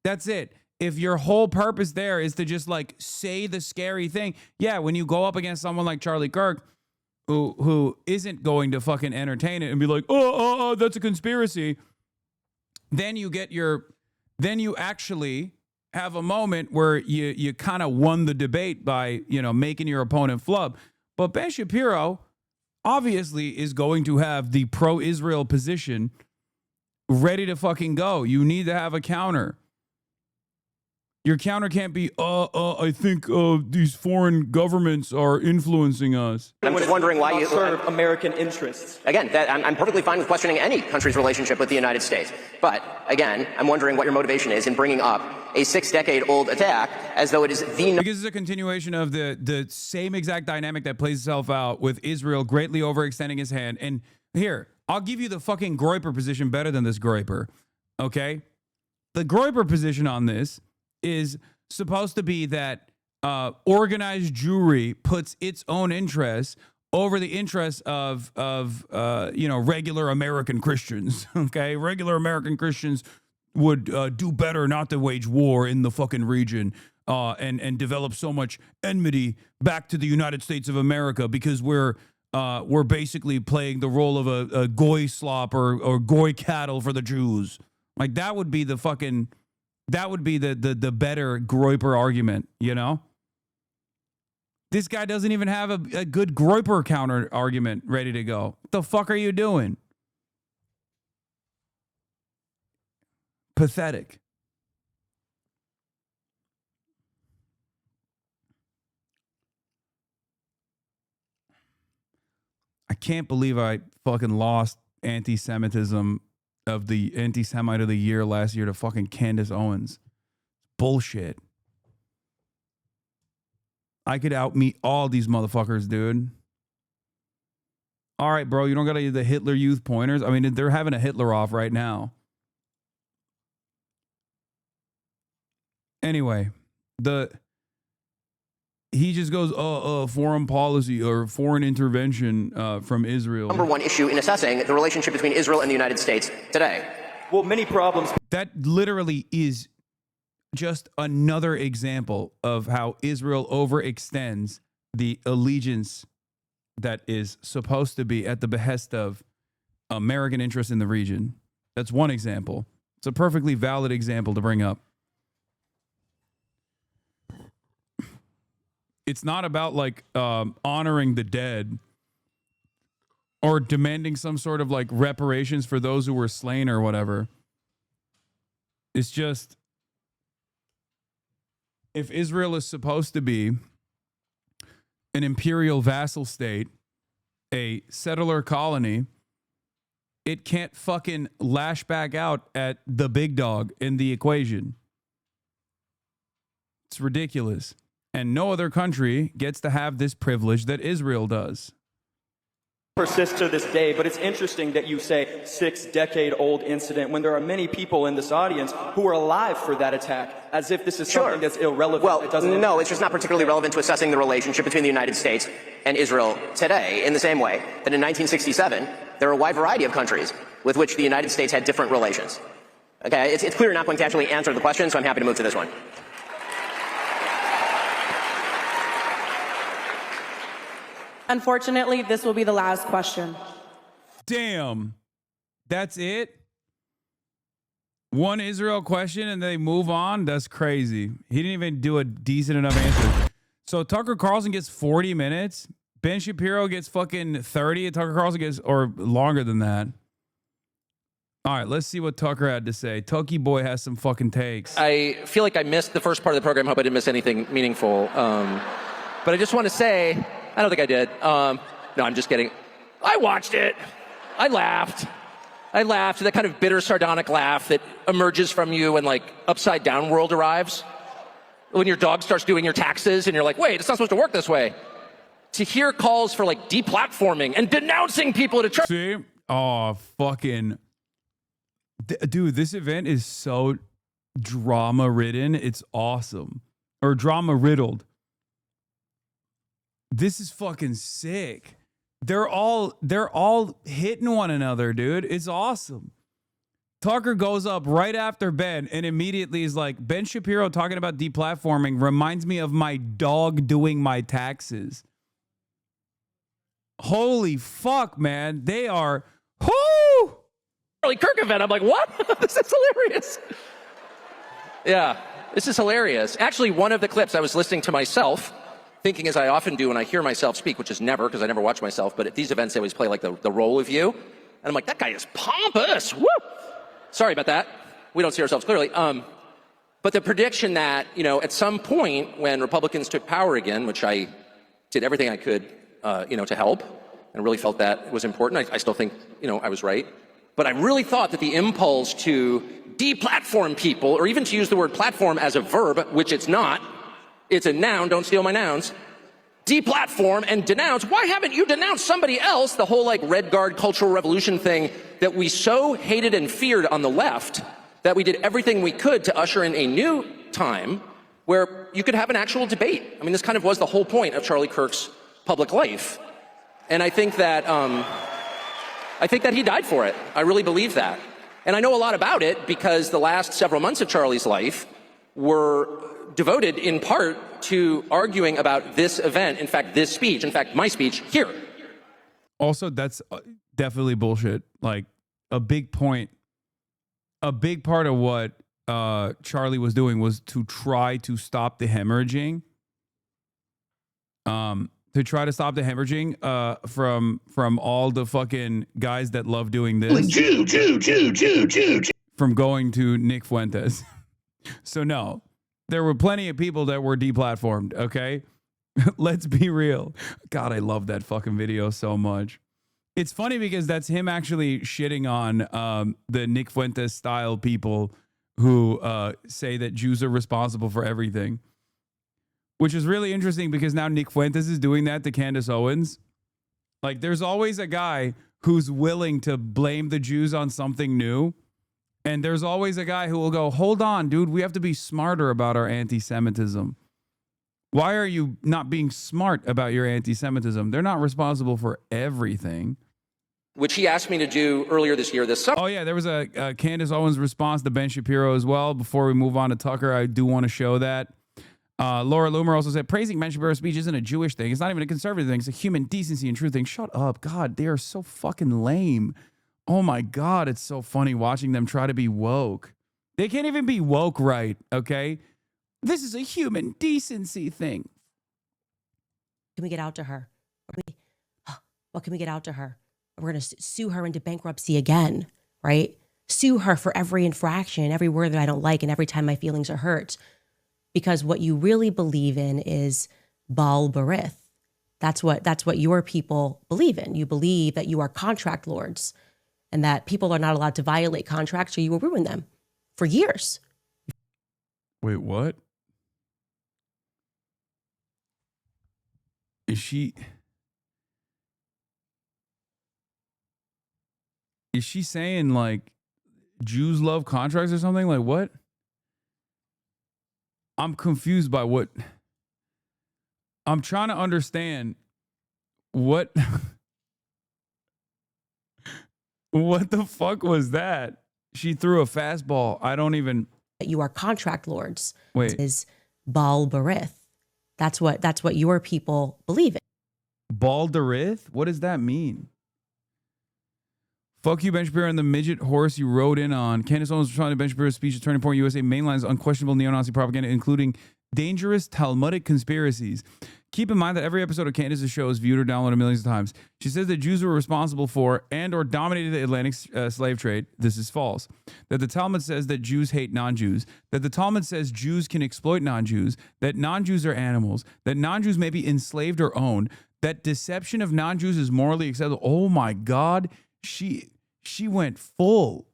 That's it. If your whole purpose there is to just like say the scary thing. Yeah, when you go up against someone like Charlie Kirk, who isn't going to fucking entertain it and be like, oh, that's a conspiracy. Then you actually have a moment where you kind of won the debate by, you know, making your opponent flub. But Ben Shapiro obviously is going to have the pro-Israel position ready to fucking go. You need to have a counter. Your counter can't be, I think these foreign governments are influencing us. I'm just wondering why you serve American interests. Again, I'm perfectly fine with questioning any country's relationship with the United States. But again, I'm wondering what your motivation is in bringing up a 6-decade-old attack as though it is the... Because it's a continuation of the same exact dynamic that plays itself out with Israel greatly overextending his hand. And here, I'll give you the fucking Groyper position better than this Groyper. Okay? The Groyper position on this is supposed to be that organized Jewry puts its own interests over the interests of regular American Christians. Okay, regular American Christians would do better not to wage war in the fucking region and develop so much enmity back to the United States of America because we're basically playing the role of a goy slop or goy cattle for the Jews. Like that would be the fucking. That would be the better Groyper argument, you know? This guy doesn't even have a good Groyper counter argument ready to go. What the fuck are you doing? Pathetic. I can't believe I fucking lost anti-Semitism of the anti-Semite of the year last year to fucking Candace Owens. Bullshit. I could out-meet all these motherfuckers, dude. All right, bro, you don't gotta use the Hitler Youth pointers. I mean, they're having a Hitler off right now. Anyway, he just goes, foreign policy or foreign intervention from Israel. Number one issue in assessing the relationship between Israel and the United States today. Well, many problems. That literally is just another example of how Israel overextends the allegiance that is supposed to be at the behest of American interests in the region. That's one example. It's a perfectly valid example to bring up. It's not about like honoring the dead or demanding some sort of like reparations for those who were slain or whatever. It's just if Israel is supposed to be an imperial vassal state, a settler colony, it can't fucking lash back out at the big dog in the equation. It's ridiculous. And no other country gets to have this privilege that Israel does. persists to this day, but it's interesting that you say 6-decade-old incident when there are many people in this audience who were alive for that attack, as if this is something that's irrelevant. Well, no, it's just not particularly relevant to assessing the relationship between the United States and Israel today, in the same way that in 1967, there are a wide variety of countries with which the United States had different relations. Okay, it's clear you're not going to actually answer the question, so I'm happy to move to this one. Unfortunately, this will be the last question. Damn. That's it? One Israel question and they move on? That's crazy. He didn't even do a decent enough answer. So Tucker Carlson gets 40 minutes. Ben Shapiro gets fucking 30. And Tucker Carlson gets, or longer than that. All right, let's see what Tucker had to say. Tucky boy has some fucking takes. I feel like I missed the first part of the program. Hope I didn't miss anything meaningful. But I just want to say, I don't think I did. No, I'm just kidding. I watched it. I laughed. That kind of bitter, sardonic laugh that emerges from you when, like, Upside Down World arrives. When your dog starts doing your taxes and you're like, wait, it's not supposed to work this way. To hear calls for, like, deplatforming and denouncing people at a church. See? Oh, fucking... Dude, this event is so drama-ridden. It's awesome. Or drama-riddled. This is fucking sick. They're all hitting one another, dude. It's awesome. Tucker goes up right after Ben and immediately is like, Ben Shapiro talking about deplatforming reminds me of my dog doing my taxes. Holy fuck, man. They are, whoo! Charlie Kirk event. I'm like, what? This is hilarious. Yeah, this is hilarious. Actually, one of the clips I was listening to myself, thinking as I often do when I hear myself speak, which is never, because I never watch myself, but at these events they always play like the role of you. And I'm like, that guy is pompous. Woo! Sorry about that. We don't see ourselves clearly. But the prediction that, at some point when Republicans took power again, which I did everything I could, to help, and really felt that was important. I still think, I was right. But I really thought that the impulse to deplatform people, or even to use the word platform as a verb, which it's not, it's a noun, don't steal my nouns, deplatform and denounce. Why haven't you denounced somebody else? The whole Red Guard cultural revolution thing that we so hated and feared on the left that we did everything we could to usher in a new time where you could have an actual debate. I mean, this kind of was the whole point of Charlie Kirk's public life. And I think that he died for it. I really believe that. And I know a lot about it because the last several months of Charlie's life were devoted in part to arguing about this event, in fact, this speech, in fact, my speech here. Also, that's definitely bullshit. Like, a big part of what Charlie was doing was to try to stop the hemorrhaging. From all the fucking guys that love doing this. From going to Nick Fuentes. So no, there were plenty of people that were deplatformed, okay? Let's be real. God, I love that fucking video so much. It's funny because that's him actually shitting on the Nick Fuentes style people who say that Jews are responsible for everything. Which is really interesting because now Nick Fuentes is doing that to Candace Owens. Like, there's always a guy who's willing to blame the Jews on something new. And there's always a guy who will go, hold on, dude, we have to be smarter about our anti-Semitism. Why are you not being smart about your anti-Semitism? They're not responsible for everything. Which he asked me to do earlier this year, this summer. Oh, yeah, there was a Candace Owens response to Ben Shapiro as well. Before we move on to Tucker, I do want to show that. Laura Loomer also said, praising Ben Shapiro's speech isn't a Jewish thing. It's not even a conservative thing. It's a human decency and truth thing. Shut up. God, they are so fucking lame. Oh, my God. It's so funny watching them try to be woke. They can't even be woke right, okay? This is a human decency thing. Can we get out to her? What can we get out to her? We're going to sue her into bankruptcy again, right? Sue her for every infraction, every word that I don't like, and every time my feelings are hurt. Because what you really believe in is Baal Berith. That's what your people believe in. You believe that you are contract lords and that people are not allowed to violate contracts or you will ruin them for years. Wait, what? Is she... Is she saying like Jews love contracts or something? Like what? I'm confused by what. I'm trying to understand what. What the fuck was that? She threw a fastball. I don't even. You are contract lords. Wait. This is Baal Berith. That's what your people believe in. Balderith? What does that mean? Fuck you, Ben Shapiro, and the midget horse you rode in on. Candace Owens responded to Ben Shapiro's speech at Turning Point USA mainlines unquestionable neo-Nazi propaganda, including dangerous Talmudic conspiracies. Keep in mind that every episode of Candace's show is viewed or downloaded millions of times. She says that Jews were responsible for and or dominated the Atlantic slave trade. This is false. That the Talmud says that Jews hate non-Jews. That the Talmud says Jews can exploit non-Jews. That non-Jews are animals. That non-Jews may be enslaved or owned. That deception of non-Jews is morally acceptable. Oh my God. She went full.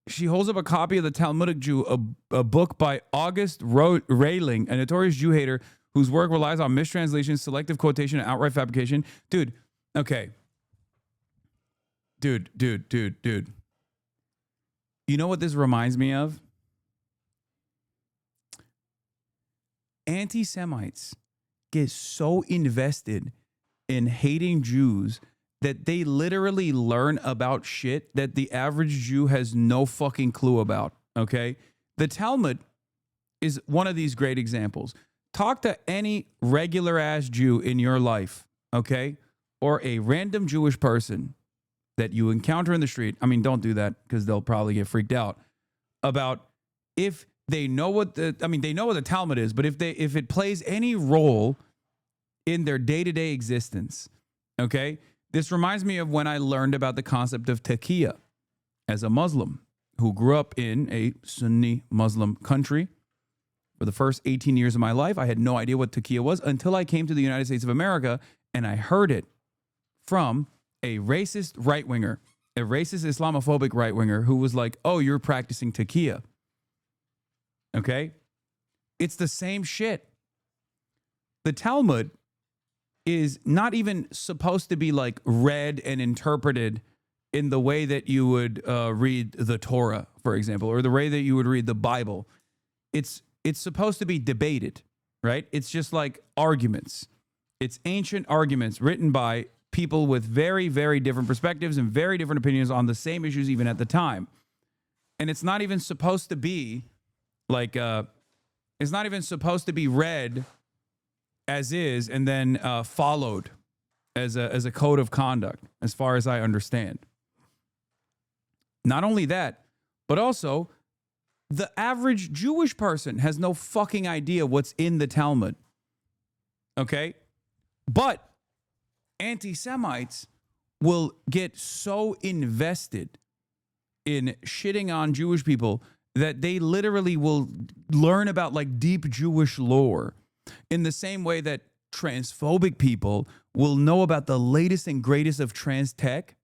She holds up a copy of the Talmudic Jew, a book by August Railing, a notorious Jew hater whose work relies on mistranslation, selective quotation, and outright fabrication. Dude, okay. Dude. You know what this reminds me of? Anti-Semites get so invested in hating Jews that they literally learn about shit that the average Jew has no fucking clue about, okay? The Talmud is one of these great examples. Talk to any regular-ass Jew in your life, okay? Or a random Jewish person that you encounter in the street. I mean, don't do that because they'll probably get freaked out. About if they know what they know what the Talmud is, but if it plays any role in their day-to-day existence, okay? This reminds me of when I learned about the concept of taqiyya as a Muslim who grew up in a Sunni Muslim country. For the first 18 years of my life, I had no idea what taqiyya was until I came to the United States of America and I heard it from a racist right-winger, a racist Islamophobic right-winger who was like, oh, you're practicing taqiyya. Okay? It's the same shit. The Talmud is not even supposed to be like read and interpreted in the way that you would read the Torah, for example, or the way that you would read the Bible. It's supposed to be debated, right? It's just like arguments. It's ancient arguments written by people with very, very different perspectives and very different opinions on the same issues even at the time. And it's not even supposed to be like, it's not even supposed to be read as is and then followed as a code of conduct, as far as I understand. Not only that, but also the average Jewish person has no fucking idea what's in the Talmud. Okay? But anti-Semites will get so invested in shitting on Jewish people that they literally will learn about like deep Jewish lore in the same way that transphobic people will know about the latest and greatest of trans tech,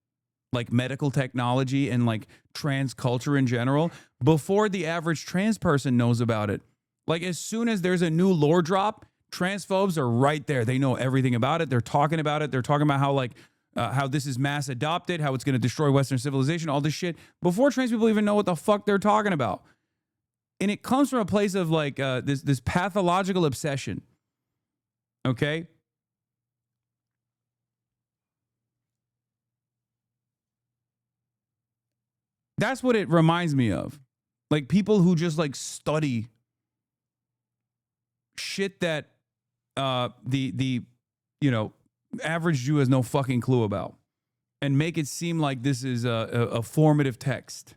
like medical technology and like trans culture in general, before the average trans person knows about it. Like as soon as there's a new lore drop, transphobes are right there. They know everything about it. They're talking about it. They're talking about how like how this is mass adopted, how it's going to destroy Western civilization, all this shit, before trans people even know what the fuck they're talking about. And it comes from a place of like this pathological obsession. Okay? That's what it reminds me of. Like people who just like study shit that the average Jew has no fucking clue about and make it seem like this is a formative text.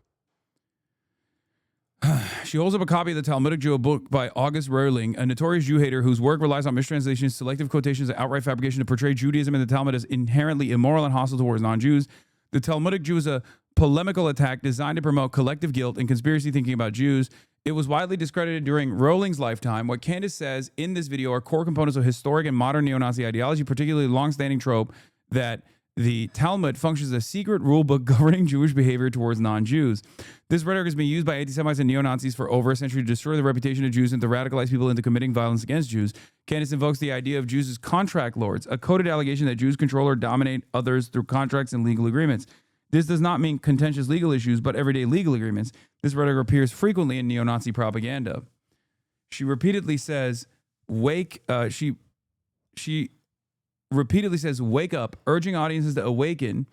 She holds up a copy of the Talmudic Jew, a book by August Railing, a notorious Jew hater whose work relies on mistranslations, selective quotations, and outright fabrication to portray Judaism and the Talmud as inherently immoral and hostile towards non-Jews. The Talmudic Jew is a polemical attack designed to promote collective guilt and conspiracy thinking about Jews. It was widely discredited during Rowling's lifetime. What Candace says in this video are core components of historic and modern neo-Nazi ideology, particularly the long-standing trope that The Talmud functions as a secret rule book governing Jewish behavior towards non-Jews. This rhetoric has been used by anti-Semites and neo-Nazis for over a century to destroy the reputation of Jews and to radicalize people into committing violence against Jews. Candace invokes the idea of Jews as contract lords, a coded allegation that Jews control or dominate others through contracts and legal agreements. This does not mean contentious legal issues, but everyday legal agreements. This rhetoric appears frequently in neo-Nazi propaganda. She repeatedly says, she repeatedly says, wake up, urging audiences to awaken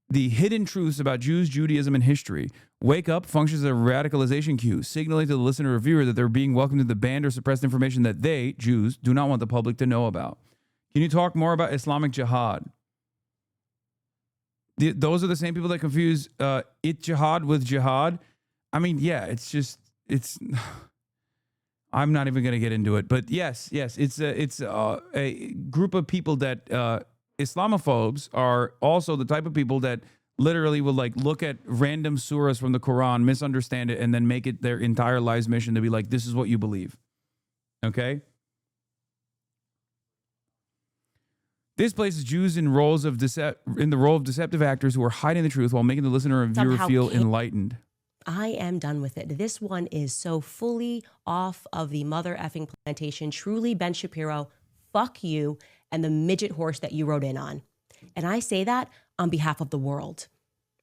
the hidden truths about Jews, Judaism, and history. Wake up functions as a radicalization cue, signaling to the listener or viewer that they're being welcomed to the banned or suppressed information that they, Jews, do not want the public to know about. Can you talk more about Islamic jihad? Those are the same people that confuse jihad with jihad. I mean, yeah, it's I'm not even going to get into it, but yes, it's a group of people that Islamophobes are also the type of people that literally will like look at random surahs from the Quran, misunderstand it, and then make it their entire life's mission to be like, this is what you believe. Okay? This places Jews in the role of deceptive actors who are hiding the truth while making the listener and viewer feel enlightened. I am done with it. This one is so fully off of the mother effing plantation. Truly, Ben Shapiro, fuck you and the midget horse that you rode in on. And I say that on behalf of the world.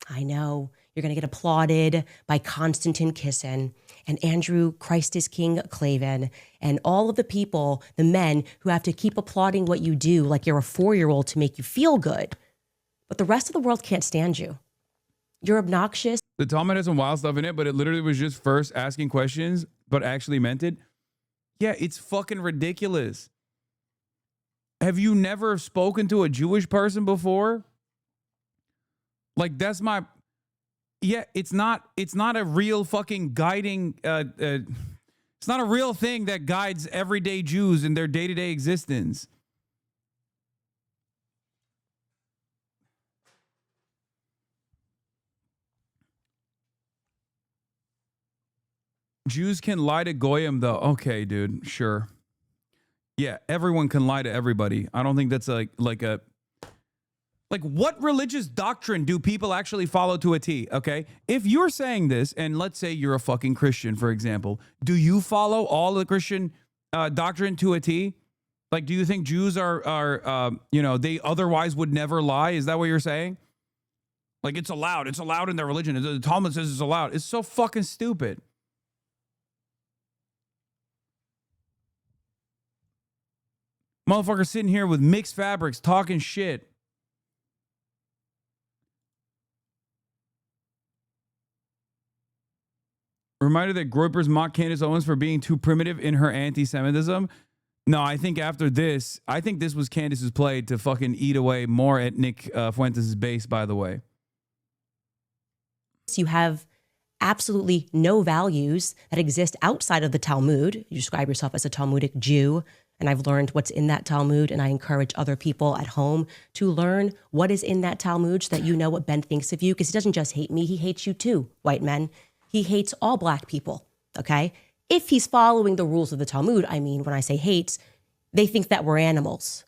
I know you're going to get applauded by Konstantin Kisin and Andrew Christ is King Clavin and all of the people, the men who have to keep applauding what you do like you're a 4-year-old to make you feel good. But the rest of the world can't stand you. You're obnoxious. The Talmud has some wild stuff in it, but it literally was just first asking questions, but actually meant it. Yeah, it's fucking ridiculous. Have you never spoken to a Jewish person before? Like, that's my... Yeah, it's not a real fucking guiding... it's not a real thing that guides everyday Jews in their day-to-day existence. Jews can lie to Goyim, though. Okay, dude, sure. Yeah, everyone can lie to everybody. I don't think that's like what religious doctrine do people actually follow to a T, okay? If you're saying this, and let's say you're a fucking Christian, for example, do you follow all the Christian doctrine to a T? Like, do you think Jews are they otherwise would never lie? Is that what you're saying? Like, it's allowed in their religion. The Talmud says it's allowed. It's so fucking stupid. Motherfucker sitting here with mixed fabrics talking shit. Reminder that Groyper's mocked Candace Owens for being too primitive in her anti-Semitism. No, I think after this, this was Candace's play to fucking eat away more at Nick Fuentes' base, by the way. You have absolutely no values that exist outside of the Talmud. You describe yourself as a Talmudic Jew. And I've learned what's in that Talmud, and I encourage other people at home to learn what is in that Talmud so that you know what Ben thinks of you, because he doesn't just hate me, he hates you too, white men. He hates all black people, okay? If he's following the rules of the Talmud, I mean, when I say hates, they think that we're animals,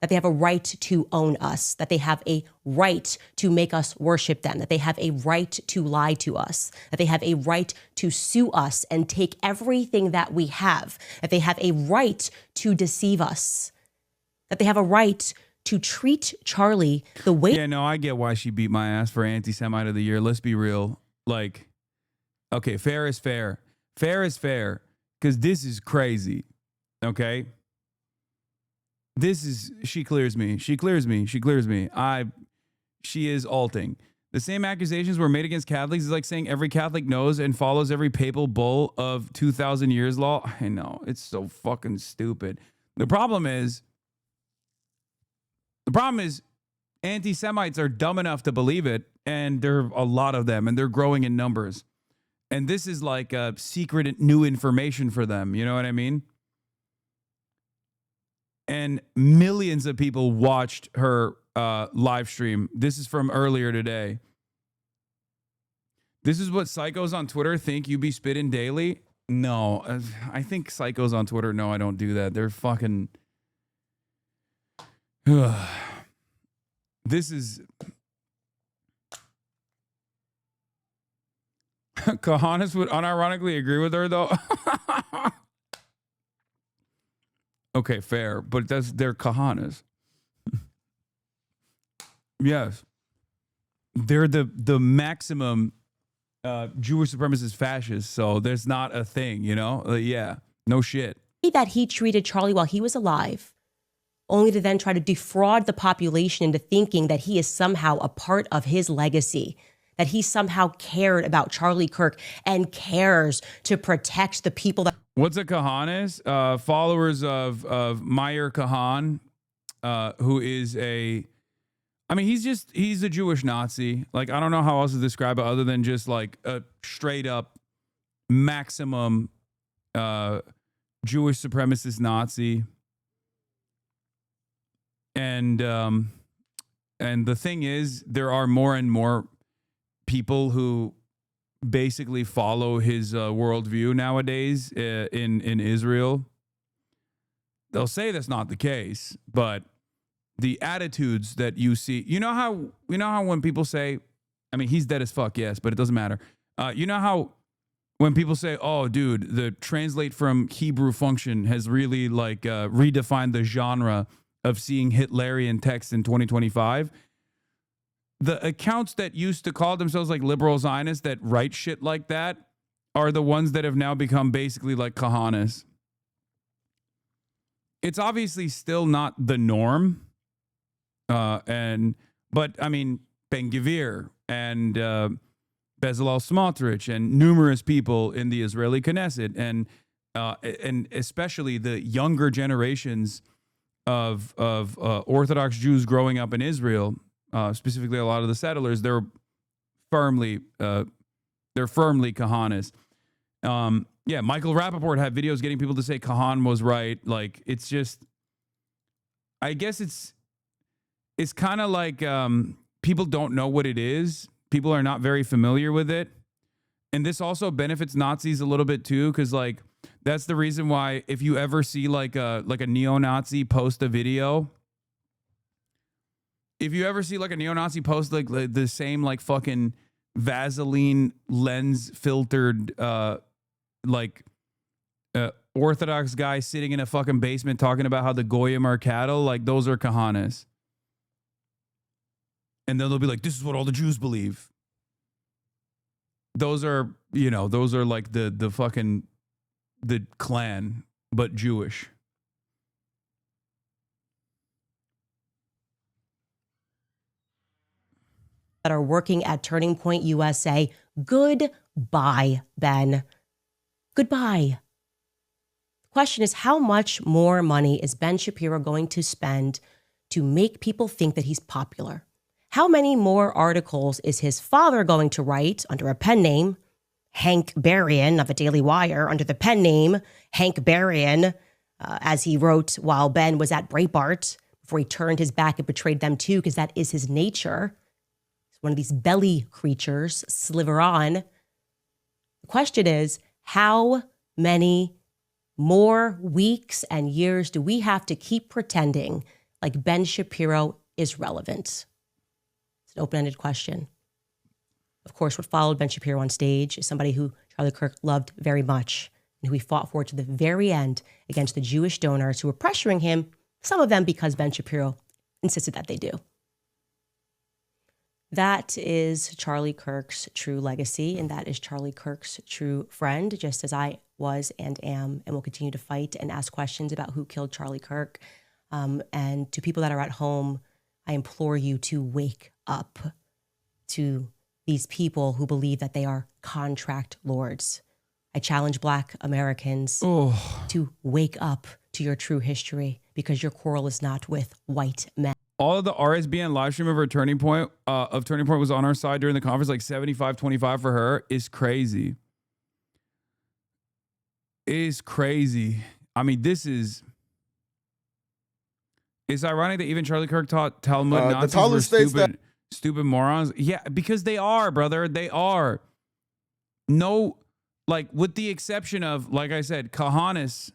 that they have a right to own us, that they have a right to make us worship them, that they have a right to lie to us, that they have a right to sue us and take everything that we have, that they have a right to deceive us, that they have a right to treat Charlie the way... Yeah, no, I get why she beat my ass for Anti-Semite of the Year. Let's be real. Like, okay, fair is fair. Fair is fair, because this is crazy, okay? She clears me. She is alting. The same accusations were made against Catholics is like saying every Catholic knows and follows every papal bull of 2,000 years law. I know, it's so fucking stupid. The problem is anti-Semites are dumb enough to believe it, and there are a lot of them, and they're growing in numbers. And this is like a secret new information for them. You know what I mean? And millions of people watched her live stream. This is from earlier today. This is what psychos on Twitter think you be spitting daily. No, I think psychos on Twitter know I don't do that. They're fucking... This is Kahanis would unironically agree with her though. Okay, fair, but they're Kahanis. Yes, they're the maximum Jewish supremacist fascists. So there's not a thing, you know. Yeah, no shit. That he treated Charlie while he was alive, only to then try to defraud the population into thinking that he is somehow a part of his legacy, that he somehow cared about Charlie Kirk and cares to protect the people that. What's a Kahanis? Followers of Meir Kahan, who is I mean, he's a Jewish Nazi. Like, I don't know how else to describe it other than just like a straight up maximum Jewish supremacist Nazi. And the thing is, there are more and more people who basically follow his worldview nowadays in Israel. They'll say that's not the case, but the attitudes that you see, you know how when people say, I mean, he's dead as fuck, yes, but it doesn't matter. You know how when people say, oh, dude, the translate from Hebrew function has really like redefined the genre of seeing Hitlerian text in 2025. The accounts that used to call themselves like liberal Zionists that write shit like that are the ones that have now become basically like Kahanis. It's obviously still not the norm. But I mean, Ben-Gvir and Bezalel Smotrich and numerous people in the Israeli Knesset and especially the younger generations of Orthodox Jews growing up in Israel, specifically a lot of the settlers, they're firmly Kahanis. Yeah, Michael Rappaport had videos getting people to say Kahan was right. Like, it's just, I guess it's kind of like people don't know what it is. People are not very familiar with it. And this also benefits Nazis a little bit too, because like that's the reason why if you ever see like a neo-Nazi post a video, if you ever see like a neo-Nazi post like the same like fucking Vaseline lens filtered Orthodox guy sitting in a fucking basement talking about how the Goyim are cattle, like those are Kahanis. And then they'll be like, this is what all the Jews believe. Those are, those are like the fucking, the Klan, but Jewish. That are working at Turning Point USA. Goodbye, Ben. Goodbye. The question is, how much more money is Ben Shapiro going to spend to make people think that he's popular? How many more articles is his father going to write under a pen name, Hank Berrien of the Daily Wire, under the pen name Hank Berrien, as he wrote while Ben was at Breitbart, before he turned his back and betrayed them too, because that is his nature. He's one of these belly creatures, sliver on. The question is, how many more weeks and years do we have to keep pretending like Ben Shapiro is relevant? It's an open-ended question. Of course, what followed Ben Shapiro on stage is somebody who Charlie Kirk loved very much and who he fought for to the very end against the Jewish donors who were pressuring him, some of them because Ben Shapiro insisted that they do. That is Charlie Kirk's true legacy, and that is Charlie Kirk's true friend, just as I was and am and will continue to fight and ask questions about who killed Charlie Kirk. And to people that are at home, I implore you to wake up to these people who believe that they are contract lords. I challenge Black Americans to wake up to your true history, because your quarrel is not with white men. All of the RSBN live stream of Turning Point was on our side during the conference, like 75-25 for her, is crazy. It is crazy. I mean, it's ironic that even Charlie Kirk taught Talmud Nazis were stupid morons. Yeah, because they are, brother. They are. No, like, with the exception of, like I said, Kahanis,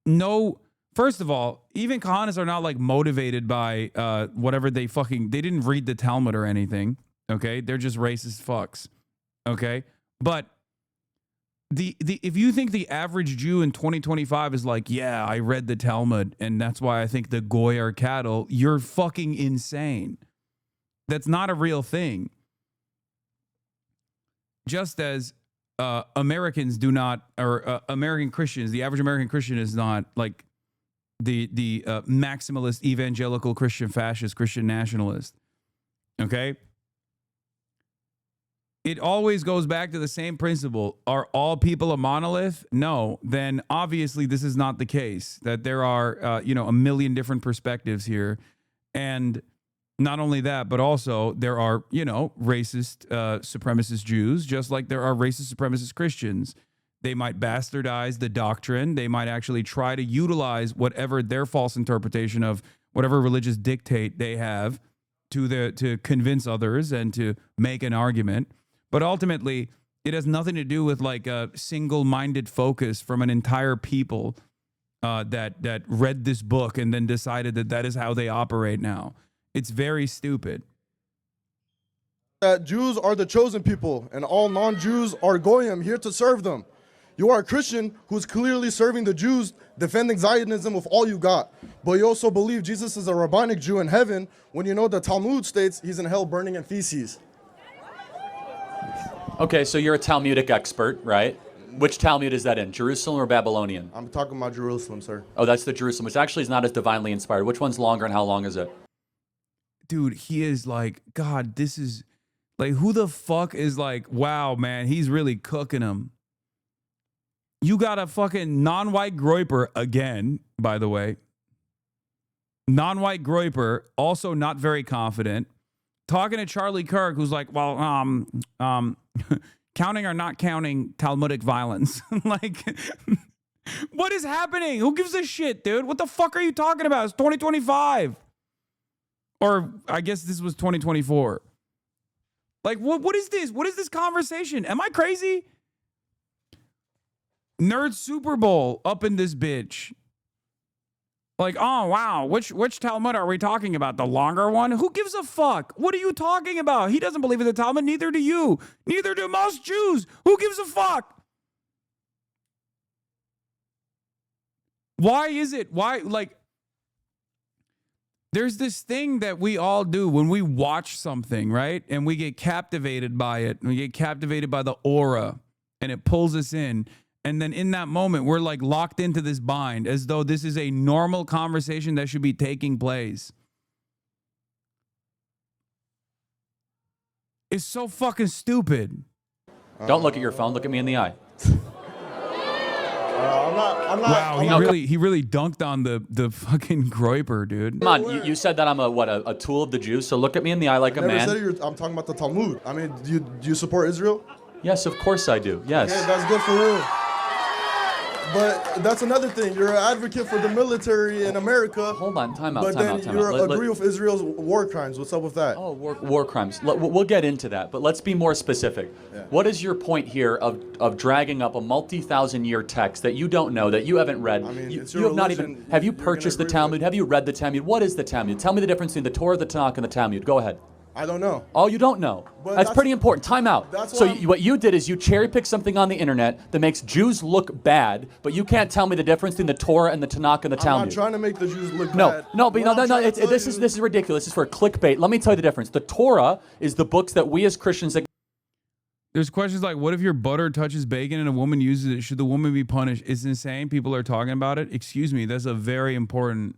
no First of all, even Kahanas are not like motivated by whatever they didn't read the Talmud or anything. Okay, they're just racist fucks. Okay, but if you think the average Jew in 2025 is like, yeah, I read the Talmud and that's why I think the goy are cattle, you're fucking insane. That's not a real thing. Just as Americans do not, or American Christians, the average American Christian is not like the maximalist evangelical Christian fascist Christian nationalist. Okay? It always goes back to the same principle. Are all people a monolith? No. Then obviously this is not the case. That there are, a million different perspectives here. And not only that, but also there are, racist supremacist Jews, just like there are racist supremacist Christians. They might bastardize the doctrine. They might actually try to utilize whatever their false interpretation of whatever religious dictate they have to convince others and to make an argument. But ultimately, it has nothing to do with like a single-minded focus from an entire people that read this book and then decided that is how they operate now. It's very stupid. That Jews are the chosen people, and all non-Jews are goyim, here to serve them. You are a Christian who's clearly serving the Jews, defending Zionism with all you got. But you also believe Jesus is a rabbinic Jew in heaven when you know the Talmud states he's in hell burning in feces. Okay, so you're a Talmudic expert, right? Which Talmud is that in, Jerusalem or Babylonian? I'm talking about Jerusalem, sir. Oh, that's the Jerusalem, which actually is not as divinely inspired. Which one's longer and how long is it? Dude, he is like, God, this is like, who the fuck is like, wow, man, he's really cooking them. You got a fucking non-white groiper again, by the way. Non-white groiper, also not very confident. Talking to Charlie Kirk, who's like, well, counting or not counting Talmudic violence. Like, what is happening? Who gives a shit, dude? What the fuck are you talking about? It's 2025. Or I guess this was 2024. Like, what is this? What is this conversation? Am I crazy? Nerd Super Bowl up in this bitch. Like, oh, wow, which Talmud are we talking about? The longer one? Who gives a fuck? What are you talking about? He doesn't believe in the Talmud, neither do you. Neither do most Jews. Who gives a fuck? Why is it? Why, like, there's this thing that we all do when we watch something, right? And we get captivated by it. And we get captivated by the aura, and it pulls us in. And then in that moment, we're like locked into this bind as though this is a normal conversation that should be taking place. It's so fucking stupid. Don't look at your phone. Look at me in the eye. Wow, he really dunked on the fucking groiper, dude. Come on, you said that I'm a tool of the Jews, so look at me in the eye like a man. I'm talking about the Talmud. I mean, do you support Israel? Yes, of course I do. Yes. Okay, that's good for you. But that's another thing. You're an advocate for the military in America. Hold on, time out. But then you agree with Israel's war crimes. What's up with that? Oh, war crimes. We'll get into that, but let's be more specific. Yeah. What is your point here of dragging up a multi-thousand-year text that you don't know, that you haven't read? I mean, it's your religion. Not even. Have you purchased the Talmud? Have you read the Talmud? What is the Talmud? Tell me the difference between the Torah, the Tanakh, and the Talmud. Go ahead. I don't know. Oh, you don't know? That's pretty important. Time out. So what you did is you cherry-picked something on the internet that makes Jews look bad, but you can't tell me the difference between the Torah and the Tanakh and the Talmud. I'm not trying to make the Jews look bad. No, this is ridiculous. This is for clickbait. Let me tell you the difference. The Torah is the books that we as Christians... There's questions like, what if your butter touches bacon and a woman uses it? Should the woman be punished? It's insane. People are talking about it. Excuse me. That's a very important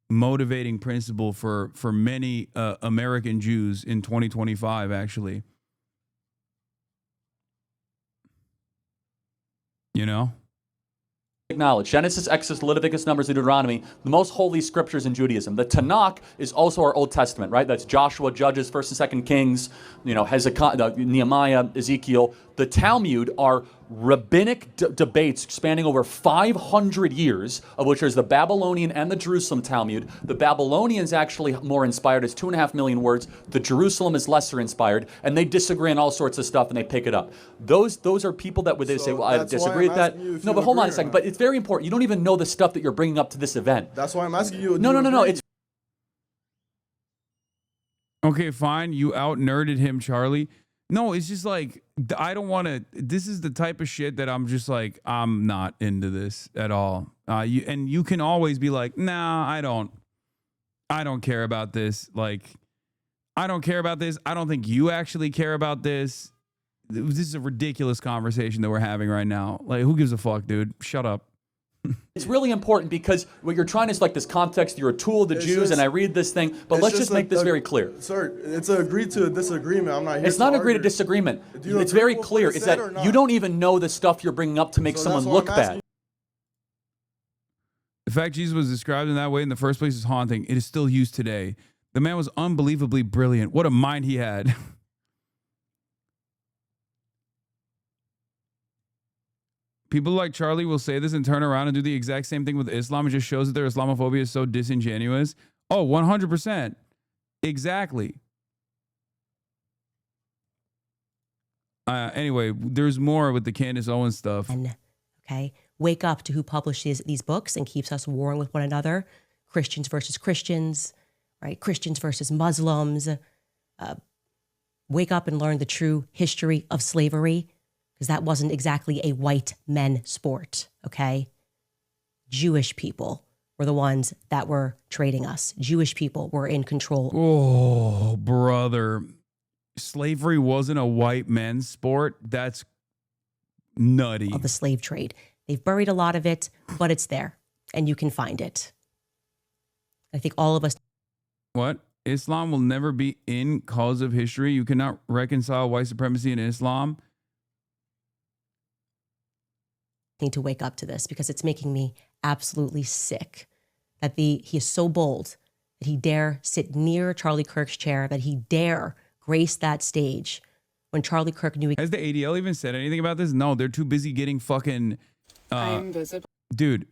motivating principle for many American Jews in 2025, actually. You know? Acknowledge Genesis, Exodus, Leviticus, Numbers, and Deuteronomy, the most holy scriptures in Judaism. The Tanakh is also our Old Testament, right? That's Joshua, Judges, 1st and 2nd Kings, Hezekiah, Nehemiah, Ezekiel. The Talmud are rabbinic debates spanning over 500 years, of which there's the Babylonian and the Jerusalem Talmud. The Babylonian's actually more inspired, it's 2.5 million words. The Jerusalem is lesser inspired, and they disagree on all sorts of stuff, and they pick it up. Those are people that would say, well, I disagree with that. No, but hold on a second. But it's very important. You don't even know the stuff that you're bringing up to this event. That's why I'm asking you. No. It's okay, fine. You out-nerded him, Charlie. No, it's just like, I don't want to, this is the type of shit that I'm just like, I'm not into this at all. You can always be like, nah, I don't care about this. Like, I don't care about this. I don't think you actually care about this. This is a ridiculous conversation that we're having right now. Like, who gives a fuck, dude? Shut up. It's really important because what you're trying is like this context. You're a tool of the Jews, and I read this thing. But let's just make this very clear. Sir, it's an agree to a disagreement. I'm not here. It's not agree to disagreement. It's very clear. It's that you don't even know the stuff you're bringing up to make someone look bad. The fact Jesus was described in that way in the first place is haunting. It is still used today. The man was unbelievably brilliant. What a mind he had. People like Charlie will say this and turn around and do the exact same thing with Islam. It just shows that their Islamophobia is so disingenuous. Oh, 100%. Exactly. Anyway, there's more with the Candace Owens stuff. Okay, wake up to who publishes these books and keeps us warring with one another. Christians versus Christians, right? Christians versus Muslims. Wake up and learn the true history of slavery, because that wasn't exactly a white men sport, okay? Jewish people were the ones that were trading us. Jewish people were in control. Oh, brother. Slavery wasn't a white men's sport? That's nutty. Of the slave trade. They've buried a lot of it, but it's there, and you can find it. I think all of us... What? Islam will never be in cause of history? You cannot reconcile white supremacy and Islam? Need to wake up to this because it's making me absolutely sick that he is so bold that he dare sit near Charlie Kirk's chair, that he dare grace that stage when Charlie Kirk knew. Has the ADL even said anything about this? No, they're too busy getting fucking. I'm visible. Dude,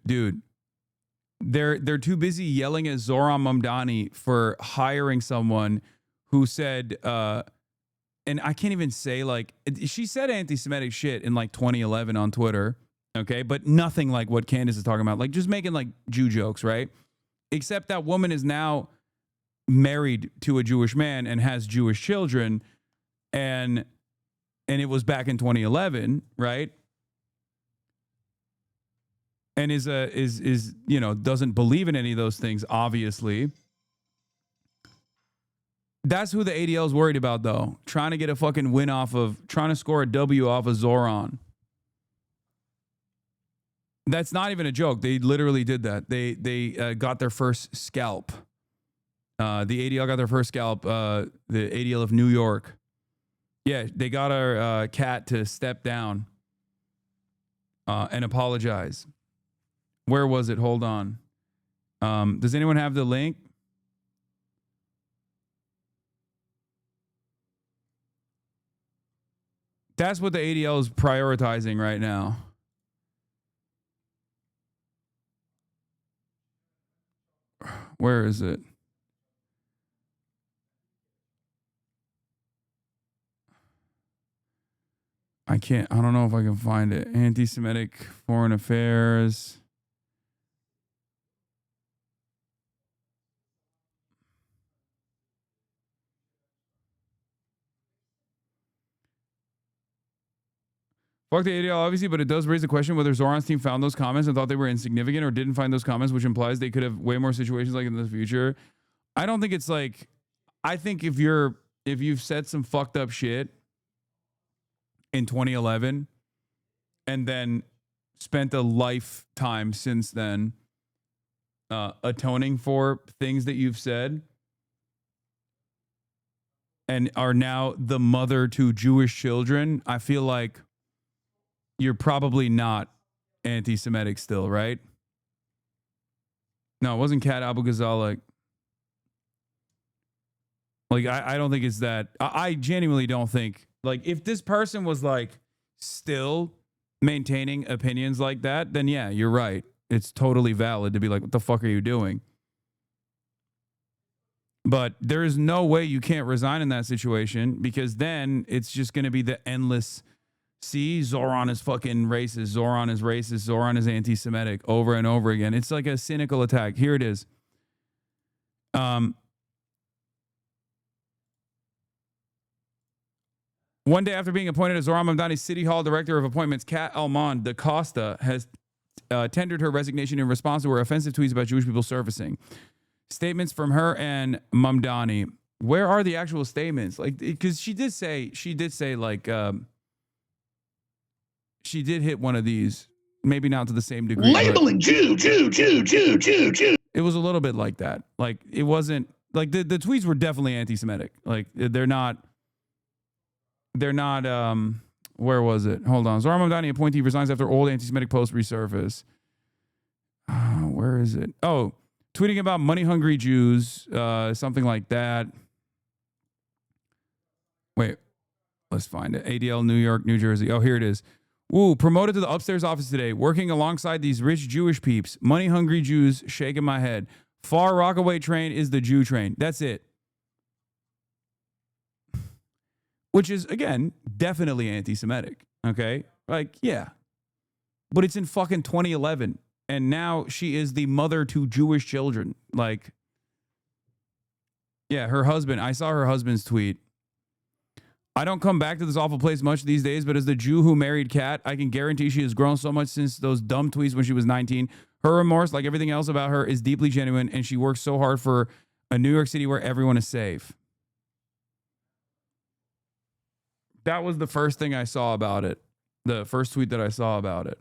they're too busy yelling at Zohran Mamdani for hiring someone who said, and I can't even say like she said anti-Semitic shit in like 2011 on Twitter. Okay, but nothing like what Candace is talking about, like just making like Jew jokes, right? Except that woman is now married to a Jewish man and has Jewish children, and it was back in 2011, right? And is you know, doesn't believe in any of those things, obviously. That's who the ADL is worried about, though. Trying to get a fucking win trying to score a W off of Zohran. That's not even a joke. They literally did that. They got their first scalp. The ADL got their first scalp. The ADL of New York. Yeah, they got our cat to step down and apologize. Where was it? Hold on. Does anyone have the link? That's what the ADL is prioritizing right now. Where is it? I don't know if I can find it. Anti-Semitic foreign affairs. Fuck the ADL, obviously, but it does raise the question whether Zoran's team found those comments and thought they were insignificant or didn't find those comments, which implies they could have way more situations like in the future. I don't think it's like, I think if you've said some fucked up shit in 2011 and then spent a lifetime since then atoning for things that you've said and are now the mother to Jewish children, I feel like you're probably not anti-Semitic still, right? No, it wasn't Kat Abu Ghazal. Like I don't think it's that. I genuinely don't think, like, if this person was like, still maintaining opinions like that, then yeah, you're right. It's totally valid to be like, what the fuck are you doing? But there is no way you can't resign in that situation, because then it's just going to be the endless, see, Zoran is fucking racist, Zoran is racist, Zoran is anti-Semitic over and over again. It's like a cynical attack. Here it is. One day after being appointed as Zoran Mamdani's City Hall Director of Appointments, Kat Almond da Costa has tendered her resignation in response to her offensive tweets about Jewish people surfacing. Statements from her and Mamdani. Where are the actual statements? Like, because she did say like, she did hit one of these, maybe not to the same degree. Labeling Jew. It was a little bit like that. Like, it wasn't, like, the tweets were definitely anti-Semitic. Like, they're not, where was it? Hold on. Zoran Mamdani appointee resigns after old anti-Semitic posts resurface. Where is it? Oh, tweeting about money-hungry Jews, something like that. Wait, let's find it. ADL, New York, New Jersey. Oh, here it is. Woo, promoted to the upstairs office today, working alongside these rich Jewish peeps. Money-hungry Jews, shaking my head. Far Rockaway train is the Jew train. That's it. Which is, again, definitely anti-Semitic, okay? Like, yeah. But it's in fucking 2011, and now she is the mother to Jewish children. Like, yeah, her husband, I saw her husband's tweet. I don't come back to this awful place much these days, but as the Jew who married Kat, I can guarantee she has grown so much since those dumb tweets when she was 19. Her remorse, like everything else about her, is deeply genuine, and she works so hard for a New York City where everyone is safe. That was the first thing I saw about it. The first tweet that I saw about it.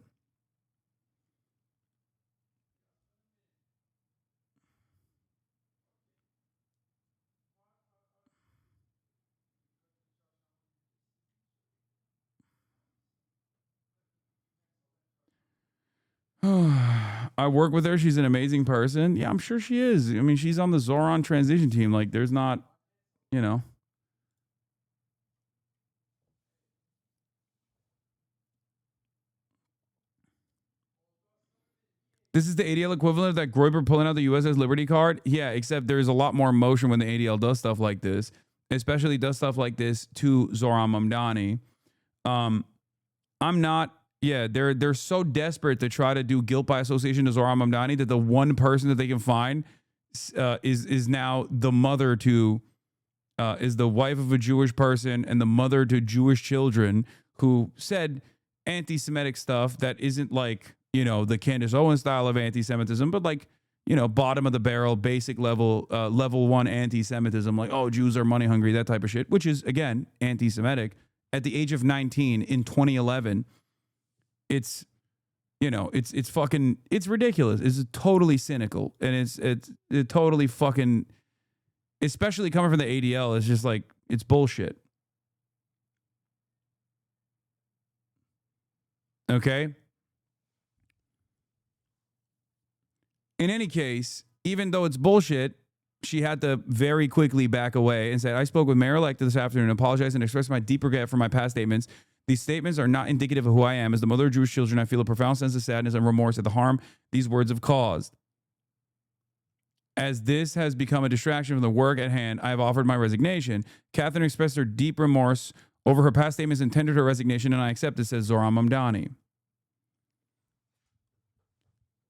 I work with her. She's an amazing person. Yeah, I'm sure she is. I mean, she's on the Zoran transition team. Like, there's not, you know. This is the ADL equivalent of that Groyber pulling out the USS Liberty card. Yeah, except there's a lot more emotion when the ADL does stuff like this, especially does stuff like this to Zoran Mamdani. I'm not. Yeah, they're so desperate to try to do guilt by association to Zoran Mamdani that the one person that they can find is now the mother to, is the wife of a Jewish person and the mother to Jewish children who said anti-Semitic stuff that isn't like, you know, the Candace Owens style of anti-Semitism, but like, you know, bottom of the barrel, basic level, level one anti-Semitism, like, oh, Jews are money hungry, that type of shit, which is, again, anti-Semitic. At the age of 19 in 2011, it's, you know, it's fucking, it's ridiculous. It's totally cynical. And it's totally fucking, especially coming from the ADL, it's just like, it's bullshit. Okay? In any case, even though it's bullshit, she had to very quickly back away and said, I spoke with Mayor-elect this afternoon and apologized and expressed my deep regret for my past statements. These statements are not indicative of who I am. As the mother of Jewish children, I feel a profound sense of sadness and remorse at the harm these words have caused. As this has become a distraction from the work at hand, I have offered my resignation. Catherine expressed her deep remorse over her past statements and tendered her resignation, and I accept it, says Zoran Mamdani.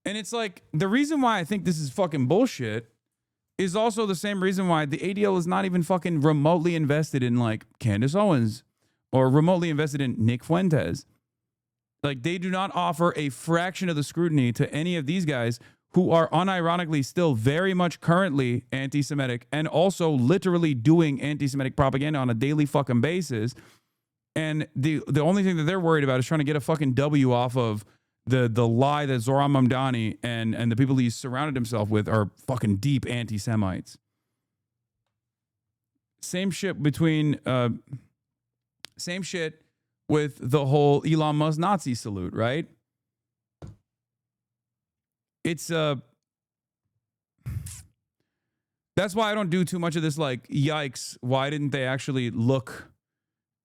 And it's like, the reason why I think this is fucking bullshit is also the same reason why the ADL is not even fucking remotely invested in like Candace Owens or remotely invested in Nick Fuentes. Like, they do not offer a fraction of the scrutiny to any of these guys who are unironically still very much currently anti-Semitic and also literally doing anti-Semitic propaganda on a daily fucking basis. And the only thing that they're worried about is trying to get a fucking W off of the lie that Zoran Mamdani and the people he's surrounded himself with are fucking deep anti-Semites. Same shit between, same shit with the whole Elon Musk Nazi salute, right? It's, that's why I don't do too much of this, like, yikes, why didn't they actually look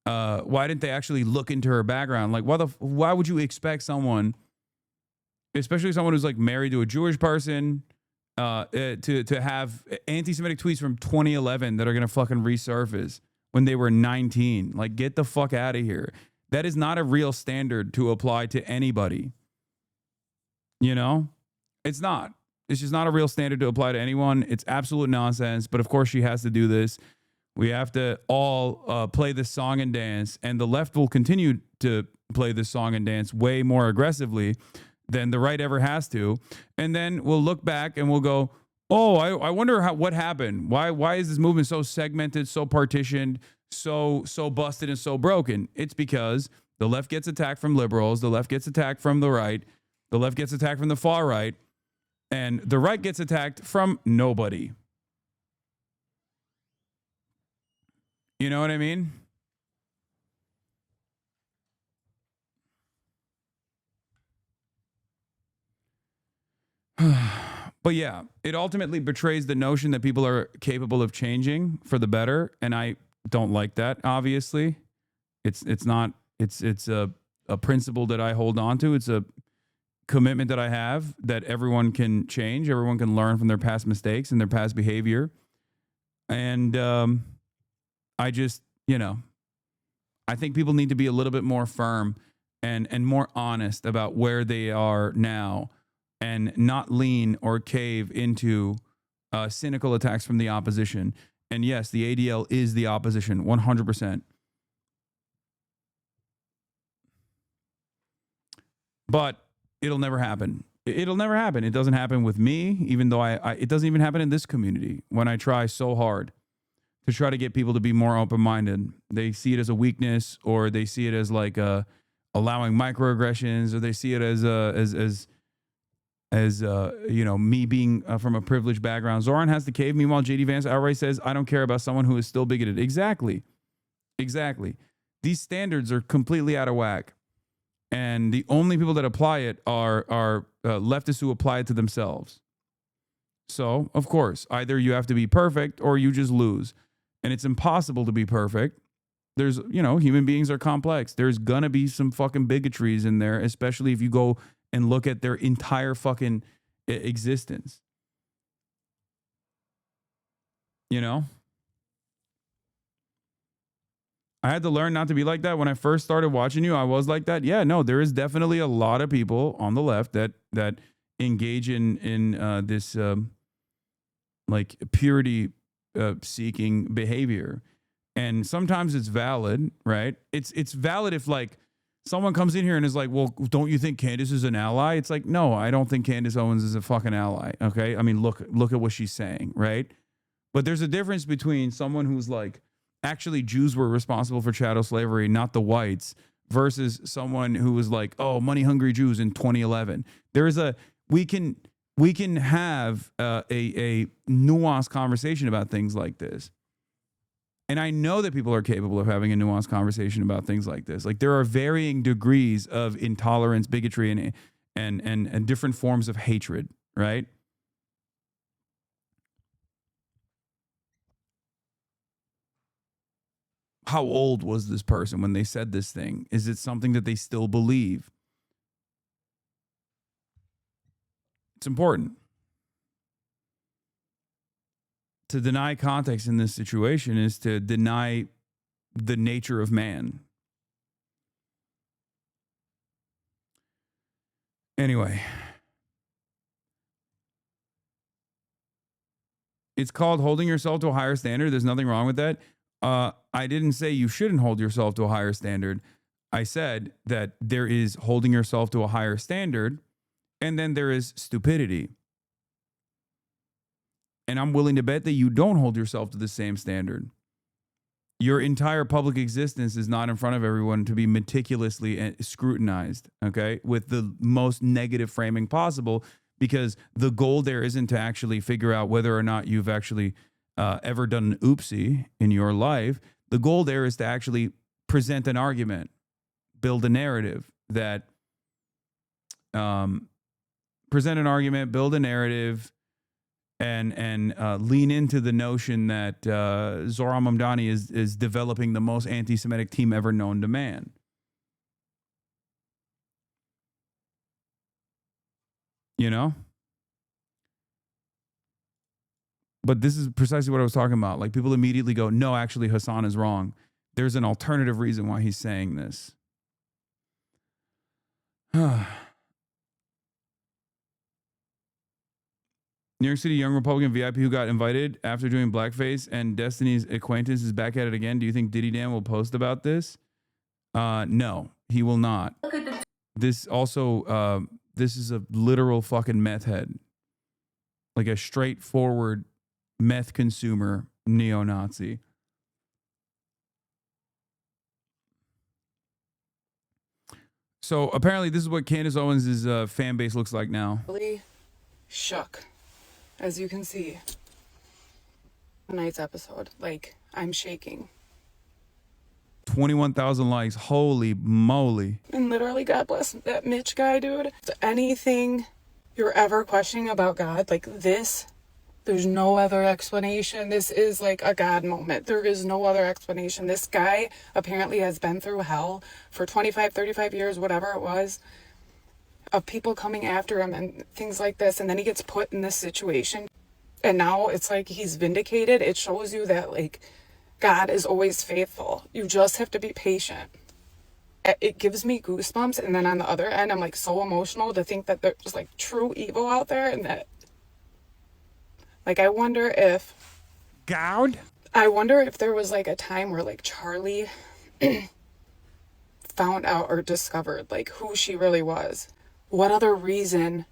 Why didn't they actually look into her background? Like, why would you expect someone, especially someone who's like married to a Jewish person, to have anti-Semitic tweets from 2011 that are gonna fucking resurface when they were 19? Like, get the fuck out of here. That is not a real standard to apply to anybody. You know, it's not. It's just not a real standard to apply to anyone. It's absolute nonsense. But of course, she has to do this. We have to all play this song and dance, and the left will continue to play this song and dance way more aggressively than the right ever has to. And then we'll look back and we'll go, oh, I wonder what happened. Why is this movement so segmented, so partitioned, so busted and so broken? It's because the left gets attacked from liberals, the left gets attacked from the right, the left gets attacked from the far right, and the right gets attacked from nobody. You know what I mean? But yeah, it ultimately betrays the notion that people are capable of changing for the better, and I don't like that. Obviously, it's a principle that I hold on to. It's a commitment that I have that everyone can change, everyone can learn from their past mistakes and their past behavior, and I just, I think people need to be a little bit more firm and more honest about where they are now, and not lean or cave into cynical attacks from the opposition. And yes, the ADL is the opposition, 100%. But it'll never happen. It'll never happen. It doesn't happen with me, even though it doesn't even happen in this community when I try so hard to try to get people to be more open-minded. They see it as a weakness, or they see it as like allowing microaggressions, or they see it as me being from a privileged background. Zoran has to cave. Meanwhile, JD Vance outright says, I don't care about someone who is still bigoted. Exactly. These standards are completely out of whack. And the only people that apply it are leftists who apply it to themselves. So, of course, either you have to be perfect or you just lose. And it's impossible to be perfect. There's, human beings are complex. There's going to be some fucking bigotries in there, especially if you go and look at their entire fucking existence. I had to learn not to be like that. When I first started watching you, I was like that. Yeah, no, there is definitely a lot of people on the left that engage in this like purity seeking behavior. And sometimes it's valid, right? It's valid if like someone comes in here and is like, well, don't you think Candace is an ally? It's like, no, I don't think Candace Owens is a fucking ally. Okay. I mean, look at what she's saying, right? But there's a difference between someone who's like, actually Jews were responsible for chattel slavery, not the whites, versus someone who was like, oh, money hungry Jews in 2011. We can have a nuanced conversation about things like this. And I know that people are capable of having a nuanced conversation about things like this. Like, there are varying degrees of intolerance, bigotry, and different forms of hatred, right? How old was this person when they said this thing? Is it something that they still believe? It's important. To deny context in this situation is to deny the nature of man. Anyway, it's called holding yourself to a higher standard. There's nothing wrong with that. I didn't say you shouldn't hold yourself to a higher standard. I said that there is holding yourself to a higher standard, and then there is stupidity. And I'm willing to bet that you don't hold yourself to the same standard. Your entire public existence is not in front of everyone to be meticulously scrutinized, okay, with the most negative framing possible, because the goal there isn't to actually figure out whether or not you've actually ever done an oopsie in your life. The goal there is to actually present an argument, build a narrative that, build a narrative and lean into the notion that Zohran Mamdani is developing the most anti-Semitic team ever known to man. You know? But this is precisely what I was talking about. Like, people immediately go, no, actually, Hasan is wrong. There's an alternative reason why he's saying this. New York City young Republican VIP who got invited after doing blackface and Destiny's acquaintance is back at it again. Do you think Diddy Dan will post about this? No, he will not. This also, this is a literal fucking meth head. Like a straightforward meth consumer neo-Nazi. So apparently this is what Candace Owens' fan base looks like now. Really shook, as you can see. Tonight's episode, like, I'm shaking. 21,000 likes. Holy moly. And literally, God bless that Mitch guy, dude. Anything you're ever questioning about God, like this, there's no other explanation. This is like a God moment. There is no other explanation. This guy apparently has been through hell for 25, 35 years, whatever it was, of people coming after him and things like this. And then he gets put in this situation. And now it's like he's vindicated. It shows you that, like, God is always faithful. You just have to be patient. It gives me goosebumps. And then on the other end, I'm like so emotional to think that there's like true evil out there, and that, like, I wonder if there was like a time where like Charlie found out or discovered like who she really was. What other reason?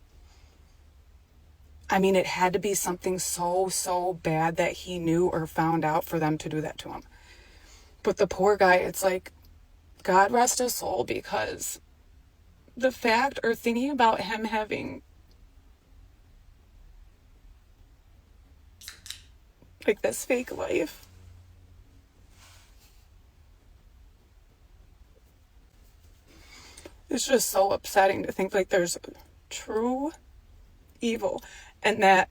I mean, it had to be something so bad that he knew or found out for them to do that to him. But the poor guy, it's like, God rest his soul, because the fact or thinking about him having like this fake life, it's just so upsetting to think like there's true evil and that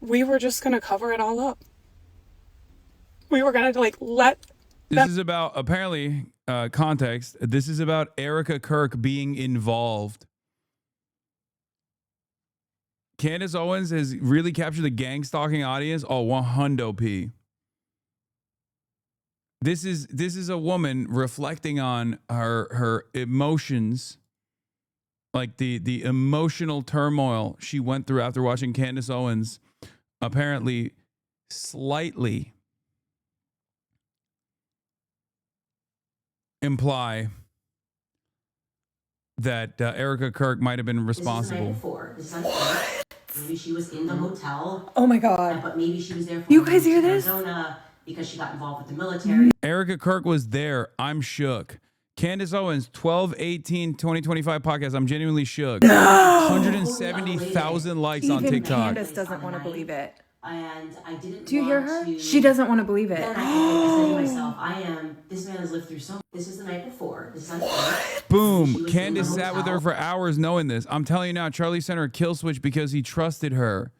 we were just going to cover it all up. We were going to like let This is about, apparently, context, this is about Erica Kirk being involved. Candace Owens has really captured the gang stalking audience. Oh, 100p. This is a woman reflecting on her emotions, like the emotional turmoil she went through after watching Candace Owens apparently slightly imply that Erica Kirk might have been responsible. Maybe she was in the hotel. Oh my God. But maybe she was there for You guys hear this? Arizona because she got involved with the military. Erica Kirk was there. I'm shook. Candace Owens, 12/18/2025 podcast. I'm genuinely shook. 170,000 likes on Even TikTok. Candace doesn't want to believe it. And I didn't. Do you hear her? to- She doesn't want to believe it. Then I said to myself, this man has lived through so much. This is the night before. This is on Boom. Candace sat with her for hours knowing this. I'm telling you now, Charlie sent her a kill switch because he trusted her.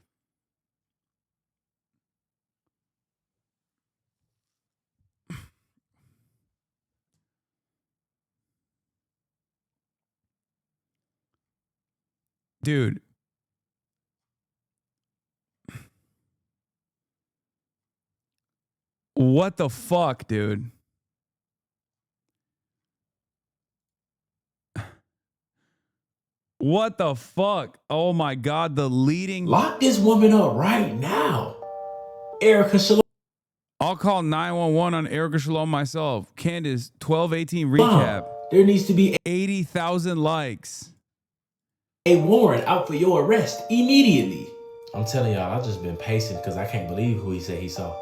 Dude. What the fuck, dude? What the fuck? Oh my God, the leading... Lock this woman up right now. Erica Shalom. I'll call 911 on Erica Shalom myself. Candace, 12/18 recap. There needs to be 80,000 likes. A warrant out for your arrest immediately. I'm telling y'all, I've just been pacing because I can't believe who he said he saw.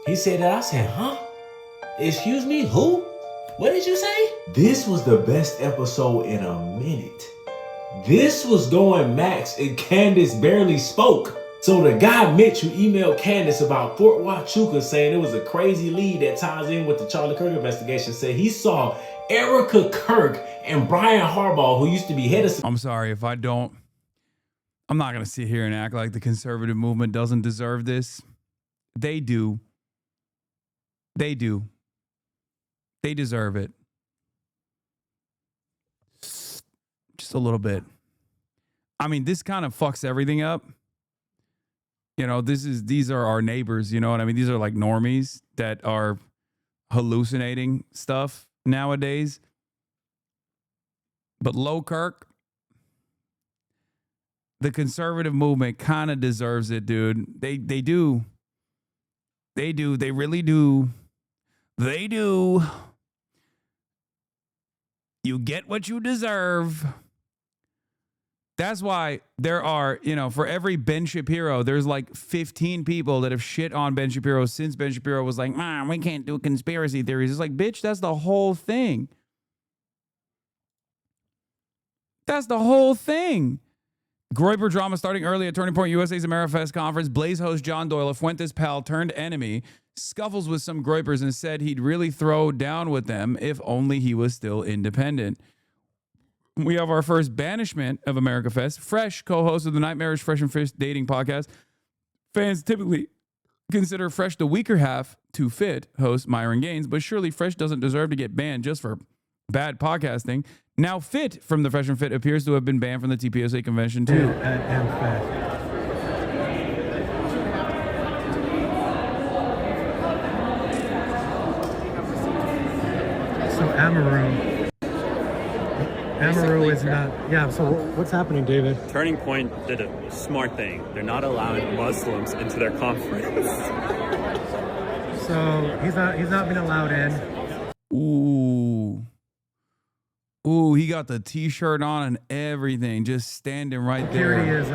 He said that. I said, huh? Excuse me, who? What did you say? This was the best episode in a minute. This was going max and Candace barely spoke. So the guy Mitch who emailed Candace about Fort Huachuca saying it was a crazy lead that ties in with the Charlie Kirk investigation said he saw Erica Kirk and Brian Harbaugh, who used to be head of... I'm sorry if I don't I'm not going to sit here and act like the conservative movement doesn't deserve this. They do. They do. They deserve it. Just a little bit. I mean, this kind of fucks everything up. You know, these are our neighbors, you know what I mean? These are like normies that are hallucinating stuff nowadays. But Low Kirk, the conservative movement kind of deserves it, dude. They do. They do. They really do. They do. You get what you deserve. That's why there are, you know, for every Ben Shapiro, there's like 15 people that have shit on Ben Shapiro since Ben Shapiro was like, man, we can't do conspiracy theories. It's like, bitch, that's the whole thing. That's the whole thing. Groyper drama starting early at Turning Point USA's AmeriFest conference. Blaze host John Doyle, a Fuentes pal turned enemy, scuffles with some Groypers and said he'd really throw down with them if only he was still independent. We have our first banishment of America Fest. Fresh, co-host of the Nightmarish Fresh and Fish dating podcast. Fans typically consider Fresh the weaker half to Fit, host Myron Gaines, but surely Fresh doesn't deserve to get banned just for bad podcasting. Now Fit from the Fresh and Fit appears to have been banned from the TPUSA convention too. So Amaru is not. Yeah, so what's happening, David? Turning Point did a smart thing. They're not allowing Muslims into their conference. So he's not been allowed in. Ooh, he got the t-shirt on and everything, just standing right Security there. is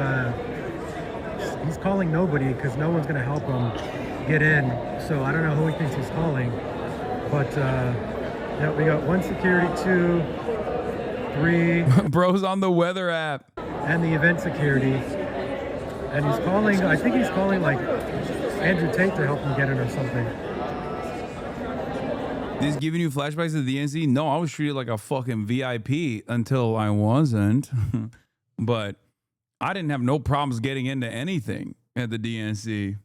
he's calling nobody because no one's gonna help him get in. So I don't know who he thinks he's calling. But yeah, we got 1 security, 2, 3. Bro's on the weather app. And the event security. And he's calling, I think he's calling like Andrew Tate to help him get in or something. This giving you flashbacks of the DNC? No, I was treated like a fucking VIP until I wasn't. But I didn't have no problems getting into anything at the DNC.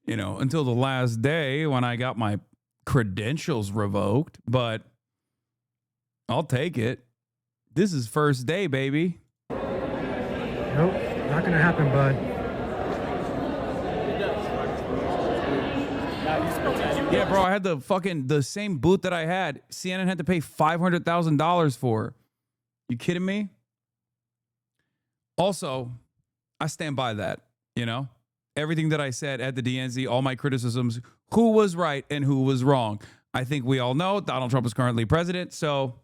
You know, until the last day when I got my credentials revoked. But I'll take it. This is first day, baby. Nope, not gonna happen, bud. Yeah, bro, I had the same booth that I had. CNN had to pay $500,000 for. You kidding me? Also, I stand by that, you know? Everything that I said at the DNC, all my criticisms, who was right and who was wrong. I think we all know Donald Trump is currently president, so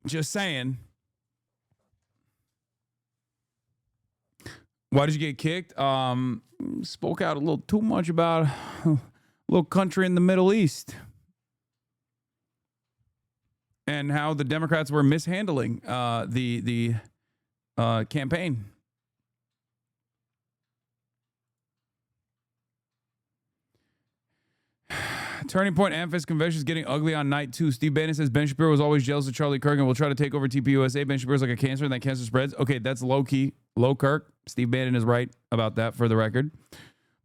just saying. Why did you get kicked? Spoke out a little too much about a little country in the Middle East and how the Democrats were mishandling the campaign. Turning Point Amphis convention is getting ugly on night 2. Steve Bannon says Ben Shapiro was always jealous of Charlie Kirk and will try to take over TPUSA. Ben Shapiro's like a cancer and that cancer spreads. Okay, that's low-key. Low Kirk. Steve Bannon is right about that for the record.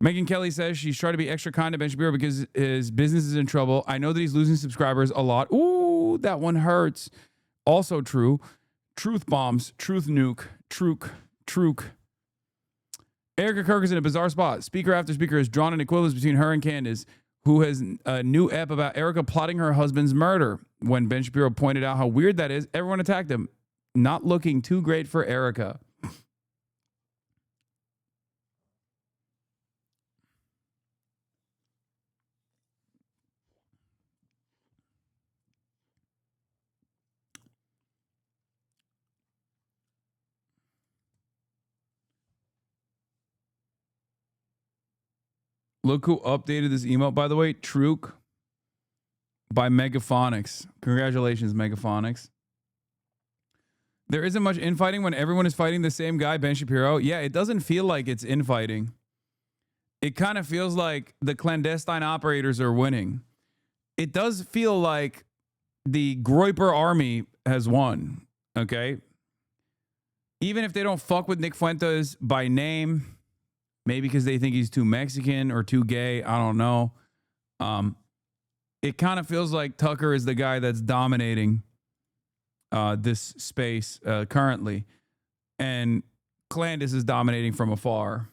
Megan Kelly says she's trying to be extra kind to Ben Shapiro because his business is in trouble. I know that he's losing subscribers a lot. Ooh, that one hurts. Also true. Truth bombs. Truth nuke. Truke. Erica Kirk is in a bizarre spot. Speaker after speaker has drawn an equivalence between her and Candace, who has a new ep about Erica plotting her husband's murder. When Ben Shapiro pointed out how weird that is, everyone attacked him. Not looking too great for Erica. Look who updated this email, by the way. Truk by Megaphonics. Congratulations, Megaphonics. There isn't much infighting when everyone is fighting the same guy, Ben Shapiro. Yeah, it doesn't feel like it's infighting. It kind of feels like the clandestine operators are winning. It does feel like the Groyper army has won, okay? Even if they don't fuck with Nick Fuentes by name, maybe because they think he's too Mexican or too gay, I don't know. It kind of feels like Tucker is the guy that's dominating this space currently. And Clandis is dominating from afar.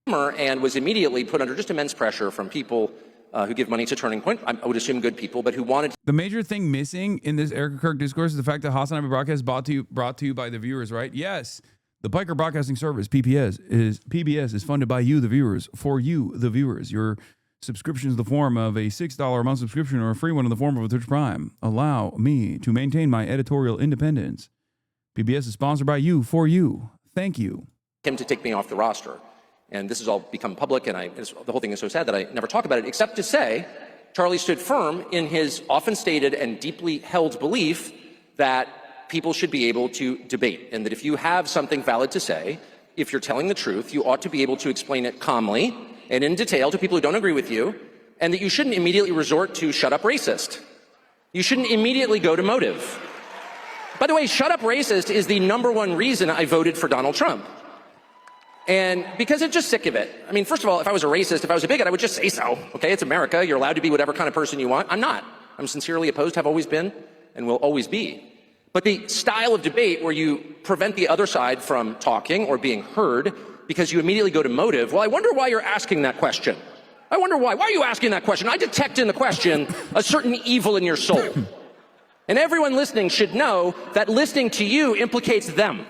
And was immediately put under just immense pressure from people who give money to Turning Point. I would assume good people, but who wanted. The major thing missing in this Erica Kirk discourse is the fact that HasanAbi broadcast brought to you by the viewers, right? Yes, the Piker Broadcasting Service (PBS) is funded by you, the viewers, for you, the viewers. Your subscription is in the form of a $6 a month subscription or a free one in the form of a Twitch Prime. Allow me to maintain my editorial independence. PBS is sponsored by you, for you. Thank you. Him to take me off the roster. And this has all become public, and the whole thing is so sad that I never talk about it, except to say Charlie stood firm in his often stated and deeply held belief that people should be able to debate, and that if you have something valid to say, if you're telling the truth, you ought to be able to explain it calmly and in detail to people who don't agree with you, and that you shouldn't immediately resort to shut up racist. You shouldn't immediately go to motive. By the way, shut up racist is the #1 reason I voted for Donald Trump. And because I'm just sick of it. I mean, first of all, if I was a racist, if I was a bigot, I would just say so. Okay, it's America. You're allowed to be whatever kind of person you want. I'm not. I'm sincerely opposed, have always been, and will always be. But the style of debate where you prevent the other side from talking or being heard because you immediately go to motive, well, I wonder why you're asking that question. I wonder why. Why are you asking that question? I detect in the question a certain evil in your soul. And everyone listening should know that listening to you implicates them.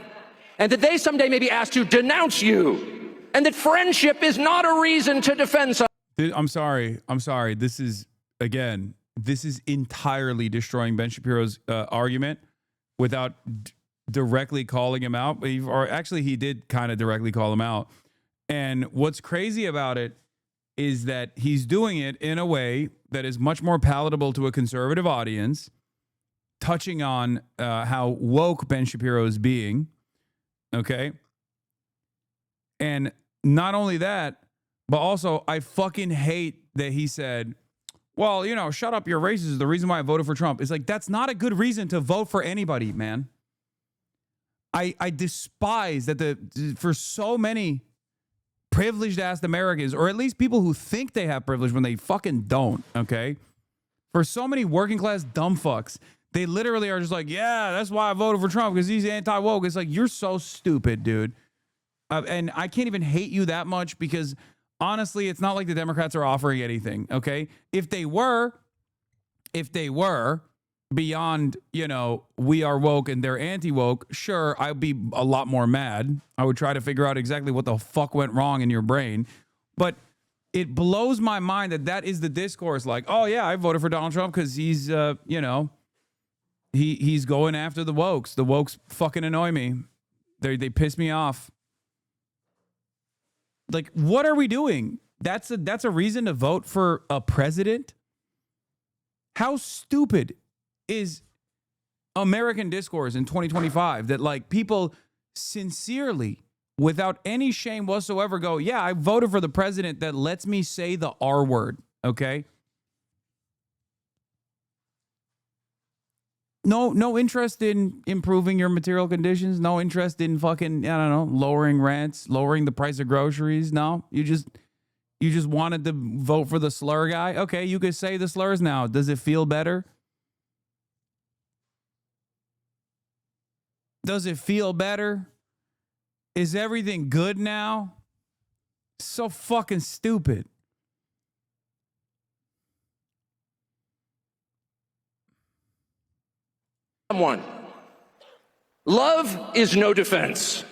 And that they someday may be asked to denounce you. And that friendship is not a reason to defend someone. I'm sorry. This is entirely destroying Ben Shapiro's argument without directly calling him out. Or actually, he did kind of directly call him out. And what's crazy about it is that he's doing it in a way that is much more palatable to a conservative audience, touching on how woke Ben Shapiro is being. Okay. And not only that, but also I fucking hate that he said, well, you know, shut up, you're racist is the reason why I voted for Trump. It's like, that's not a good reason to vote for anybody, man. I despise that for so many privileged ass Americans, or at least people who think they have privilege when they fucking don't. Okay. For so many working class dumb fucks, they literally are just like, yeah, that's why I voted for Trump, because he's anti-woke. It's like, you're so stupid, dude. And I can't even hate you that much because, honestly, it's not like the Democrats are offering anything, okay? If they were beyond, you know, we are woke and they're anti-woke, sure, I'd be a lot more mad. I would try to figure out exactly what the fuck went wrong in your brain. But it blows my mind that is the discourse. Like, oh, yeah, I voted for Donald Trump because he's, you know, He's going after the wokes. The wokes fucking annoy me. They piss me off. Like, what are we doing? That's a reason to vote for a president? How stupid is American discourse in 2025 that, like, people sincerely, without any shame whatsoever, go, yeah, I voted for the president that lets me say the R word, okay? No interest in improving your material conditions. No interest in fucking, I don't know, lowering rents, lowering the price of groceries. No, you just wanted to vote for the slur guy. Okay, you could say the slurs now. Does it feel better? Does it feel better? Is everything good now? So fucking stupid. Someone. Love is no defense.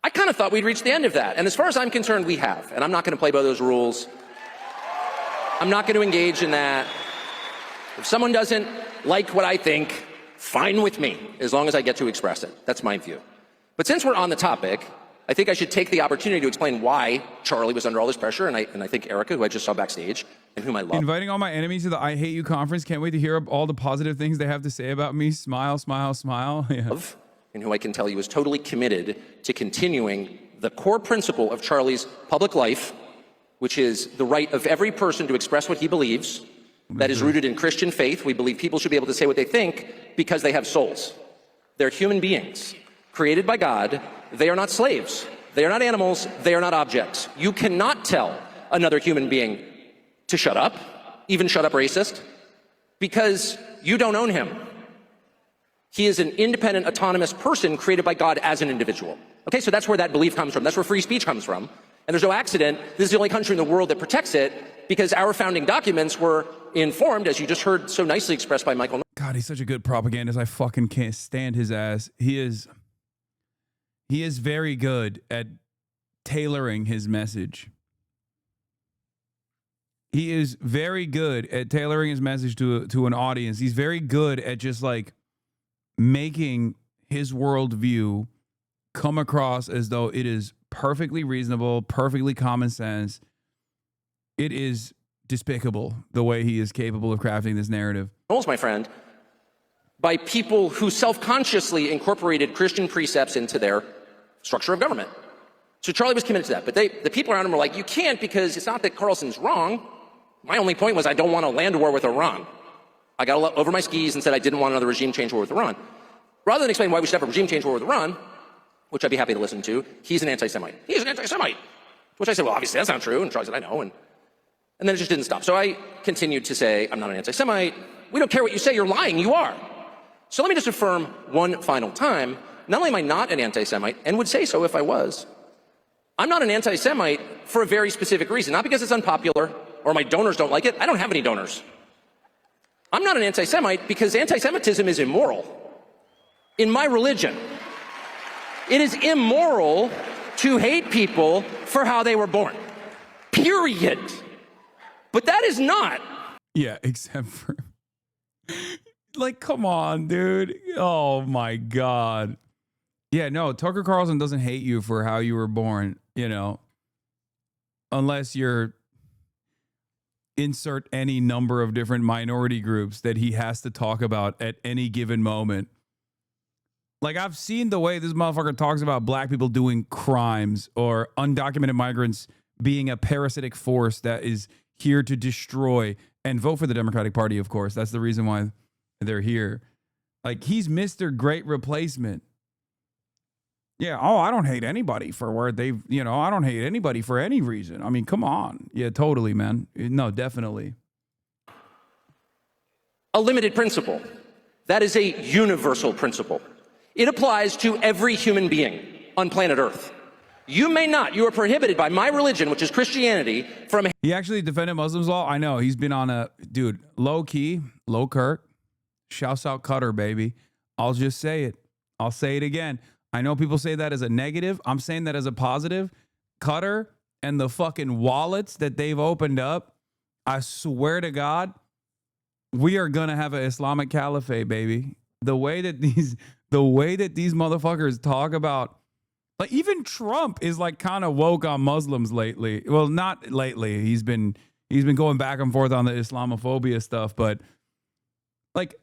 I kind of thought we'd reach the end of that. And as far as I'm concerned, we have. And I'm not going to play by those rules. I'm not going to engage in that. If someone doesn't like what I think, fine with me, as long as I get to express it. That's my view. But since we're on the topic, I think I should take the opportunity to explain why Charlie was under all this pressure, and I think Erica, who I just saw backstage, and whom I love. Inviting all my enemies to the I Hate You conference. Can't wait to hear all the positive things they have to say about me. Smile, smile, smile. Yeah. And who I can tell you is totally committed to continuing the core principle of Charlie's public life, which is the right of every person to express what he believes, that is rooted in Christian faith. We believe people should be able to say what they think because they have souls. They're human beings created by God. They are not slaves. They are not animals. They are not objects. You cannot tell another human being to shut up, even shut up racist, because you don't own him. He is an independent, autonomous person created by God as an individual. Okay, so that's where that belief comes from. That's where free speech comes from. And there's no accident. This is the only country in the world that protects it because our founding documents were informed, as you just heard so nicely expressed by Michael. God, he's such a good propagandist. I fucking can't stand his ass. He is very good at tailoring his message. He is very good at tailoring his message to an audience. He's very good at just like making his worldview come across as though it is perfectly reasonable, perfectly common sense. It is despicable the way he is capable of crafting this narrative. My friend, by people who self-consciously incorporated Christian precepts into their structure of government. So Charlie was committed to that, but the people around him were like, you can't because it's not that Carlson's wrong. My only point was I don't want a land war with Iran. I got over my skis and said I didn't want another regime change war with Iran. Rather than explain why we should have a regime change war with Iran, which I'd be happy to listen to, he's an anti-Semite. He's an anti-Semite. Which I said, well, obviously that's not true. And Charlie said, I know. And then it just didn't stop. So I continued to say, I'm not an anti-Semite. We don't care what you say. You're lying. You are. So let me just affirm one final time. Not only am I not an anti-Semite, and would say so if I was, I'm not an anti-Semite for a very specific reason. Not because it's unpopular or my donors don't like it. I don't have any donors. I'm not an anti-Semite because anti-Semitism is immoral. In my religion, it is immoral to hate people for how they were born. Period. But that is not. Yeah, except for... Like, come on, dude. Oh, my God. Yeah, no, Tucker Carlson doesn't hate you for how you were born, you know, unless you're insert any number of different minority groups that he has to talk about at any given moment. Like, I've seen the way this motherfucker talks about black people doing crimes or undocumented migrants being a parasitic force that is here to destroy, and vote for the Democratic Party, of course. That's the reason why they're here. Like, he's Mr. Great Replacement. Yeah, oh, I don't hate anybody for where they've, you know, I don't hate anybody for any reason. I mean, come on. Yeah, totally, man. No, definitely. A limited principle. That is a universal principle. It applies to every human being on planet Earth. You may not. You are prohibited by my religion, which is Christianity, from... He actually defended Muslims law. I know. He's been on a... Dude, low key, low Kirk. Shouts out Cutter, baby. I'll just say it. I'll say it again. I know people say that as a negative. I'm saying that as a positive. Cutter and the fucking wallets that they've opened up, I swear to God, we are going to have an Islamic caliphate, baby. The way that these motherfuckers talk about, like, even Trump is like kind of woke on Muslims lately. Well, not lately. He's been going back and forth on the Islamophobia stuff, but like,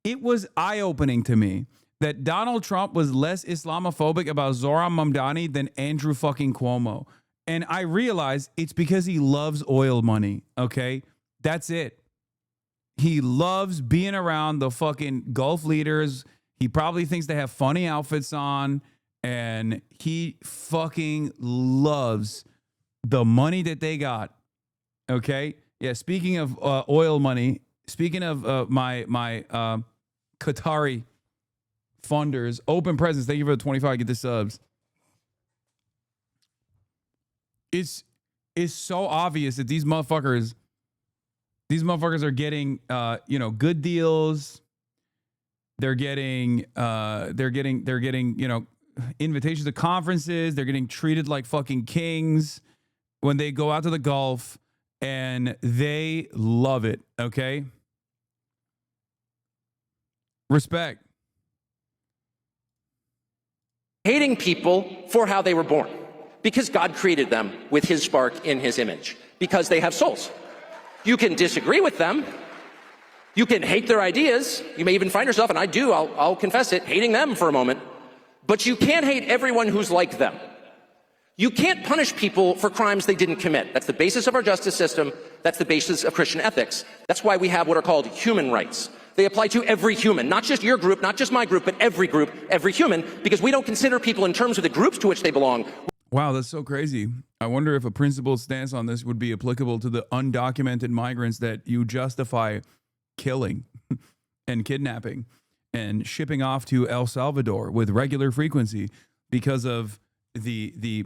it was eye-opening to me that Donald Trump was less Islamophobic about Zohran Mamdani than Andrew fucking Cuomo. And I realize it's because he loves oil money, okay? That's it. He loves being around the fucking Gulf leaders. He probably thinks they have funny outfits on, and he fucking loves the money that they got, okay? Yeah, speaking of oil money, speaking of my Qatari funders, open presents, thank you for the 25, get the subs. It's so obvious that these motherfuckers are getting good deals. They're getting invitations to conferences. They're getting treated like fucking kings when they go out to the Gulf, and they love it, okay? Respect. Hating people for how they were born. Because God created them with his spark in his image. Because they have souls. You can disagree with them. You can hate their ideas. You may even find yourself, and I do, I'll confess it, hating them for a moment. But you can't hate everyone who's like them. You can't punish people for crimes they didn't commit. That's the basis of our justice system. That's the basis of Christian ethics. That's why we have what are called human rights. They apply to every human, not just your group, not just my group, but every human, because we don't consider people in terms of the groups to which they belong. Wow, that's so crazy. I wonder if a principled stance on this would be applicable to the undocumented migrants that you justify killing and kidnapping and shipping off to El Salvador with regular frequency because of the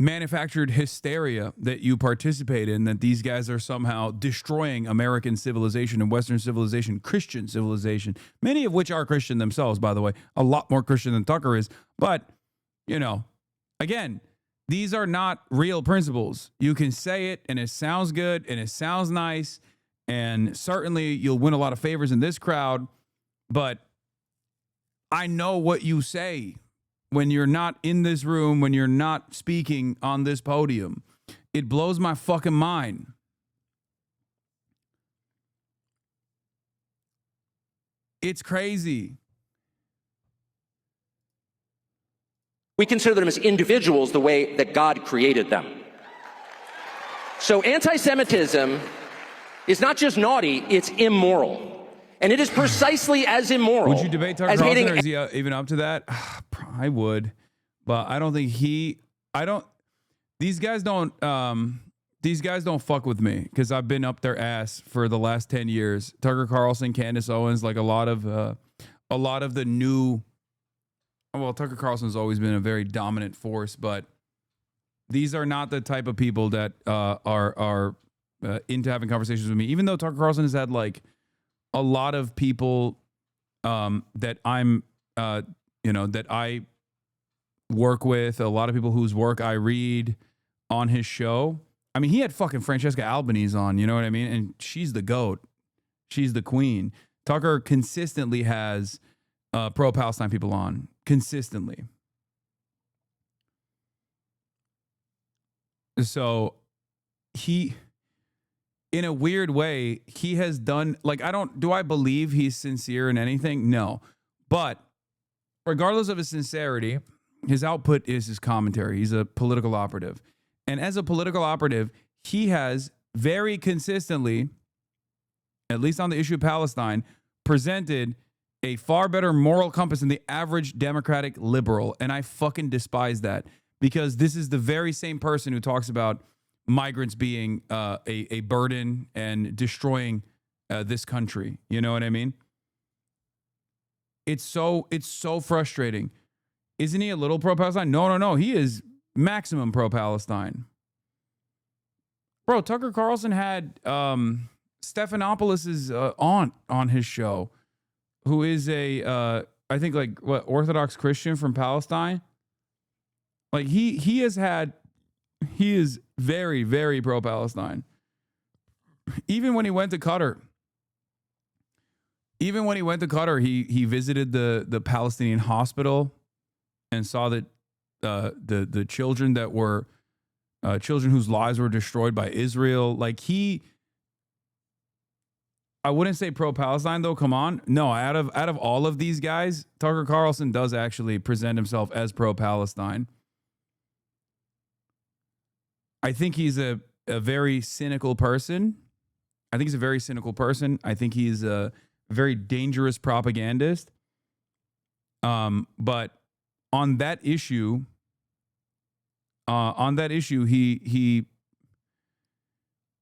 manufactured hysteria that you participate in, that these guys are somehow destroying American civilization and Western civilization, Christian civilization, many of which are Christian themselves, by the way, a lot more Christian than Tucker is. But, you know, again, these are not real principles. You can say it and it sounds good and it sounds nice, and certainly you'll win a lot of favors in this crowd, but I know what you say when you're not in this room, when you're not speaking on this podium. It blows my fucking mind. It's crazy. We consider them as individuals the way that God created them. So anti-Semitism is not just naughty, it's immoral. And it is precisely as immoral. Would you debate Tucker Carlson, or is he even up to that? I would, but I don't think these guys don't fuck with me because I've been up their ass for the last 10 years. Tucker Carlson, Candace Owens, like a lot of the new, well, Tucker Carlson's always been a very dominant force, but these are not the type of people that are into having conversations with me. Even though Tucker Carlson has had like a lot of people that I'm, that I work with, a lot of people whose work I read on his show. I mean, he had fucking Francesca Albanese on, you know what I mean? And she's the GOAT. She's the queen. Tucker consistently has pro-Palestine people on. Consistently. So he, in a weird way, he has done, like, do I believe he's sincere in anything? No. But regardless of his sincerity, his output is his commentary. He's a political operative. And as a political operative, he has very consistently, at least on the issue of Palestine, presented a far better moral compass than the average Democratic liberal. And I fucking despise that, because this is the very same person who talks about migrants being a burden and destroying this country. You know what I mean? It's so frustrating. Isn't he a little pro-Palestine? No. He is maximum pro-Palestine. Bro, Tucker Carlson had Stephanopoulos' aunt on his show, who is I think like Orthodox Christian from Palestine. Like he is very, very pro-Palestine. Even when he went to Qatar, he visited the Palestinian hospital and saw that the children that were children whose lives were destroyed by Israel. Like I wouldn't say pro-Palestine though. Come on, no. Out of all of these guys, Tucker Carlson does actually present himself as pro-Palestine. I think he's a very cynical person. I think he's a very dangerous propagandist. But on that issue, he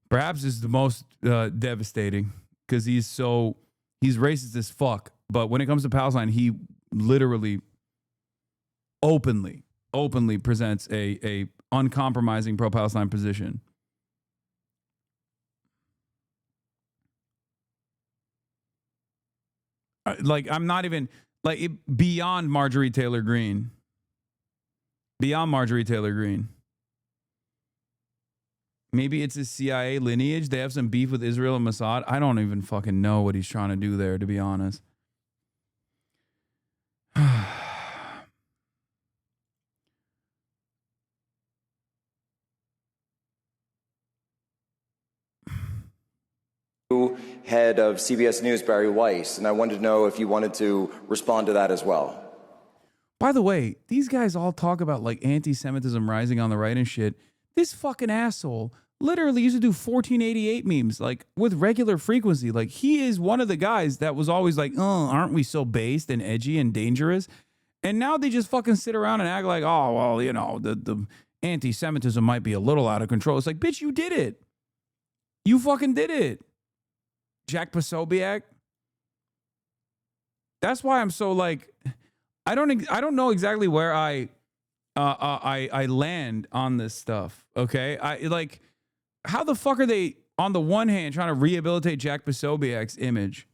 perhaps is the most devastating, because he's racist as fuck. But when it comes to Palestine, he literally openly presents a uncompromising pro-Palestine position. Like, I'm not even like beyond Marjorie Taylor Greene. Maybe it's a CIA lineage. They have some beef with Israel and Mossad. I don't even fucking know what he's trying to do there, to be honest. Head of CBS News, Barry Weiss, and I wanted to know if you wanted to respond to that as well. By the way, these guys all talk about like anti-Semitism rising on the right and shit. This fucking asshole literally used to do 1488 memes like with regular frequency. Like he is one of the guys that was always like, oh, aren't we so based and edgy and dangerous? And now they just fucking sit around and act like, oh, well, you know, the anti-Semitism might be a little out of control. It's like, bitch, you did it. You fucking did it. Jack Posobiec. That's why I'm so like, I don't know exactly where I land on this stuff. Okay. I like, how the fuck are they on the one hand trying to rehabilitate Jack Posobiec's image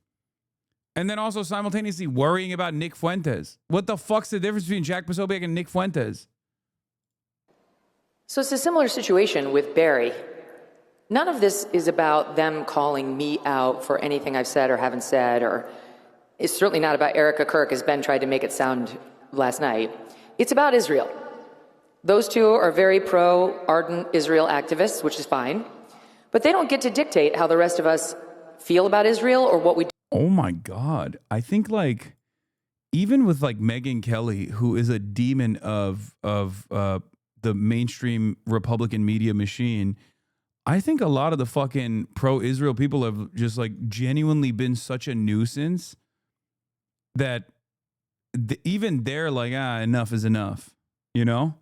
and then also simultaneously worrying about Nick Fuentes? What the fuck's the difference between Jack Posobiec and Nick Fuentes? So it's a similar situation with Barry. None of this is about them calling me out for anything I've said or haven't said, or it's certainly not about Erica Kirk, as Ben tried to make it sound last night. It's about Israel. Those two are very ardent Israel activists, which is fine, but they don't get to dictate how the rest of us feel about Israel or what we do. Oh my God. I think like, even with like Megyn Kelly, who is a demon of the mainstream Republican media machine, I think a lot of the fucking pro-Israel people have just like genuinely been such a nuisance that even they're like, enough is enough, you know?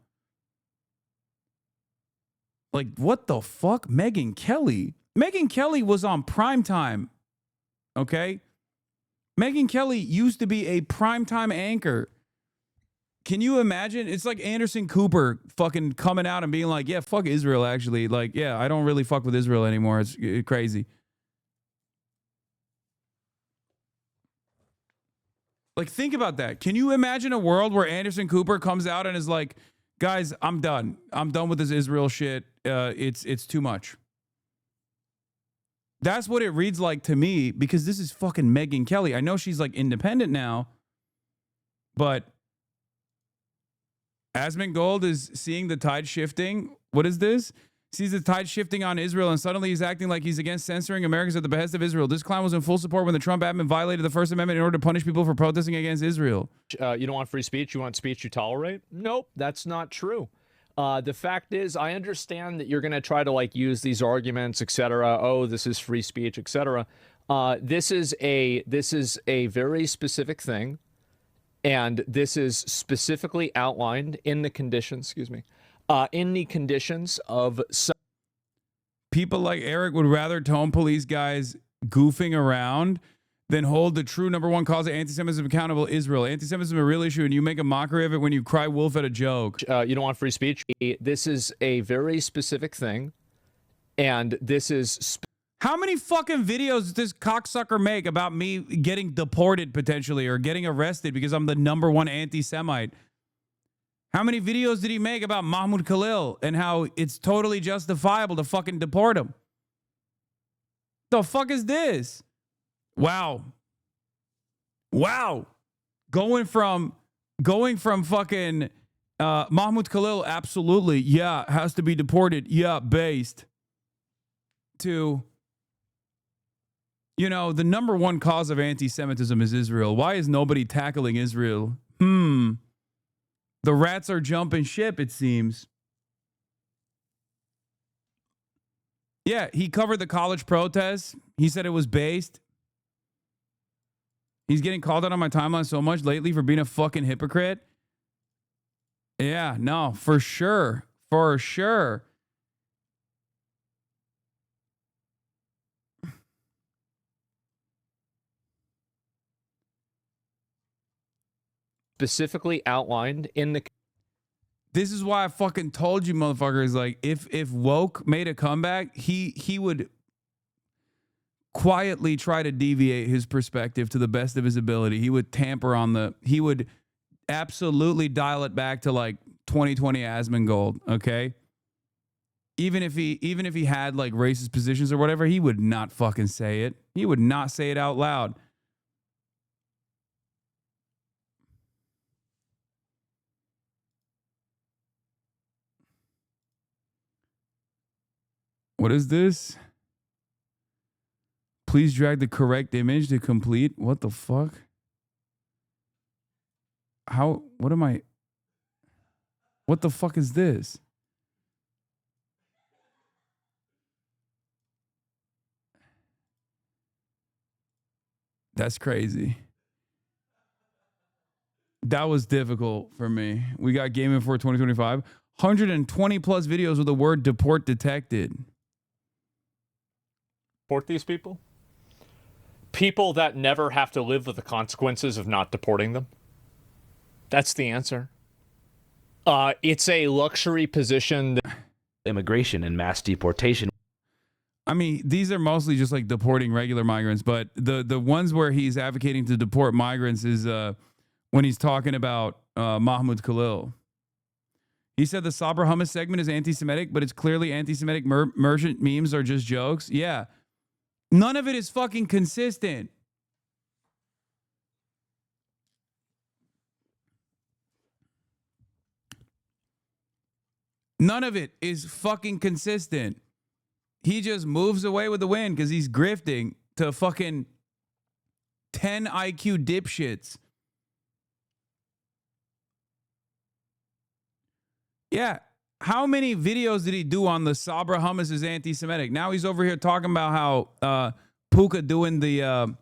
Like, what the fuck? Megyn Kelly? Megyn Kelly was on primetime, okay? Megyn Kelly used to be a primetime anchor. Can you imagine? It's like Anderson Cooper fucking coming out and being like, yeah, fuck Israel, actually. Like, yeah, I don't really fuck with Israel anymore. It's crazy. Like, think about that. Can you imagine a world where Anderson Cooper comes out and is like, guys, I'm done. I'm done with this Israel shit. It's too much. That's what it reads like to me, because this is fucking Megyn Kelly. I know she's like independent now, but Asmongold is seeing the tide shifting. What is this? Sees the tide shifting on Israel, and suddenly he's acting like he's against censoring Americans at the behest of Israel. This clown was in full support when the Trump admin violated the First Amendment in order to punish people for protesting against Israel. You don't want free speech? You want speech you tolerate? Nope, that's not true. The fact is, I understand that you're going to try to like use these arguments, etc. Oh, this is free speech, etc. This is a very specific thing, and this is specifically outlined in the conditions. Excuse me. In the conditions of people like Eric would rather tone police guys goofing around than hold the true number one cause of anti-Semitism accountable, Israel. Anti-Semitism is a real issue, and you make a mockery of it when you cry wolf at a joke. You don't want free speech? This is a very specific thing, and this is... How many fucking videos does this cocksucker make about me getting deported potentially or getting arrested because I'm the number one anti-Semite? How many videos did he make about Mahmoud Khalil and how it's totally justifiable to fucking deport him? The fuck is this? Wow. Wow. Going from fucking Mahmoud Khalil, absolutely, yeah, has to be deported, yeah, based, to, you know, the number one cause of anti-Semitism is Israel. Why is nobody tackling Israel? The rats are jumping ship, it seems. Yeah, he covered the college protests. He said it was based. He's getting called out on my timeline so much lately for being a fucking hypocrite. Yeah, no, for sure. For sure. Specifically outlined in the... This is why I fucking told you, motherfuckers, like, if woke made a comeback, he would quietly try to deviate his perspective to the best of his ability. He would tamper on he would absolutely dial it back to like 2020 Asmongold, okay? Even if he had like racist positions or whatever, he would not fucking say it. He would not say it out loud. What is this? Please drag the correct image to complete. What the fuck? How? What am I? What the fuck is this? That's crazy. That was difficult for me. We got Game Info 2025. 120 plus videos with the word deport detected. Deport these people? People that never have to live with the consequences of not deporting them? That's the answer. It's a luxury position. Immigration and mass deportation. I mean, these are mostly just like deporting regular migrants, but the ones where he's advocating to deport migrants is when he's talking about Mahmoud Khalil. He said the Sabra Hummus segment is anti-Semitic, but it's clearly anti-Semitic. Merchant memes are just jokes. Yeah. None of it is fucking consistent. None of it is fucking consistent. He just moves away with the wind because he's grifting to fucking 10 IQ dipshits. Yeah. How many videos did he do on the Sabra Hummus is anti-Semitic? Now he's over here talking about how Puka doing the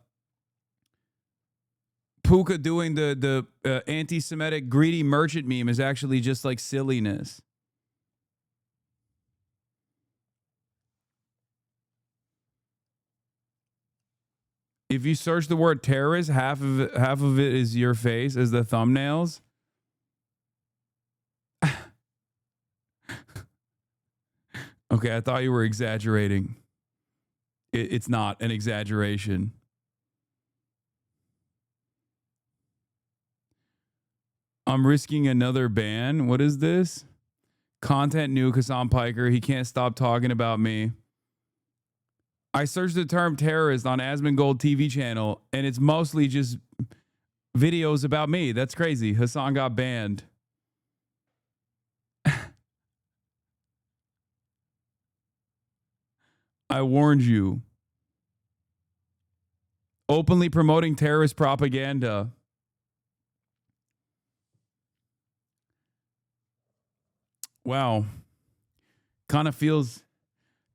anti-Semitic greedy merchant meme is actually just like silliness. If you search the word terrorist, half of it is your face as the thumbnails. Okay, I thought you were exaggerating. It's not an exaggeration. I'm risking another ban. What is this? Content NUKE Hasan Piker. He can't stop talking about me. I searched the term terrorist on Asmongold TV channel, and it's mostly just videos about me. That's crazy. Hasan got banned. I warned you. Openly promoting terrorist propaganda. Wow. Kind of feels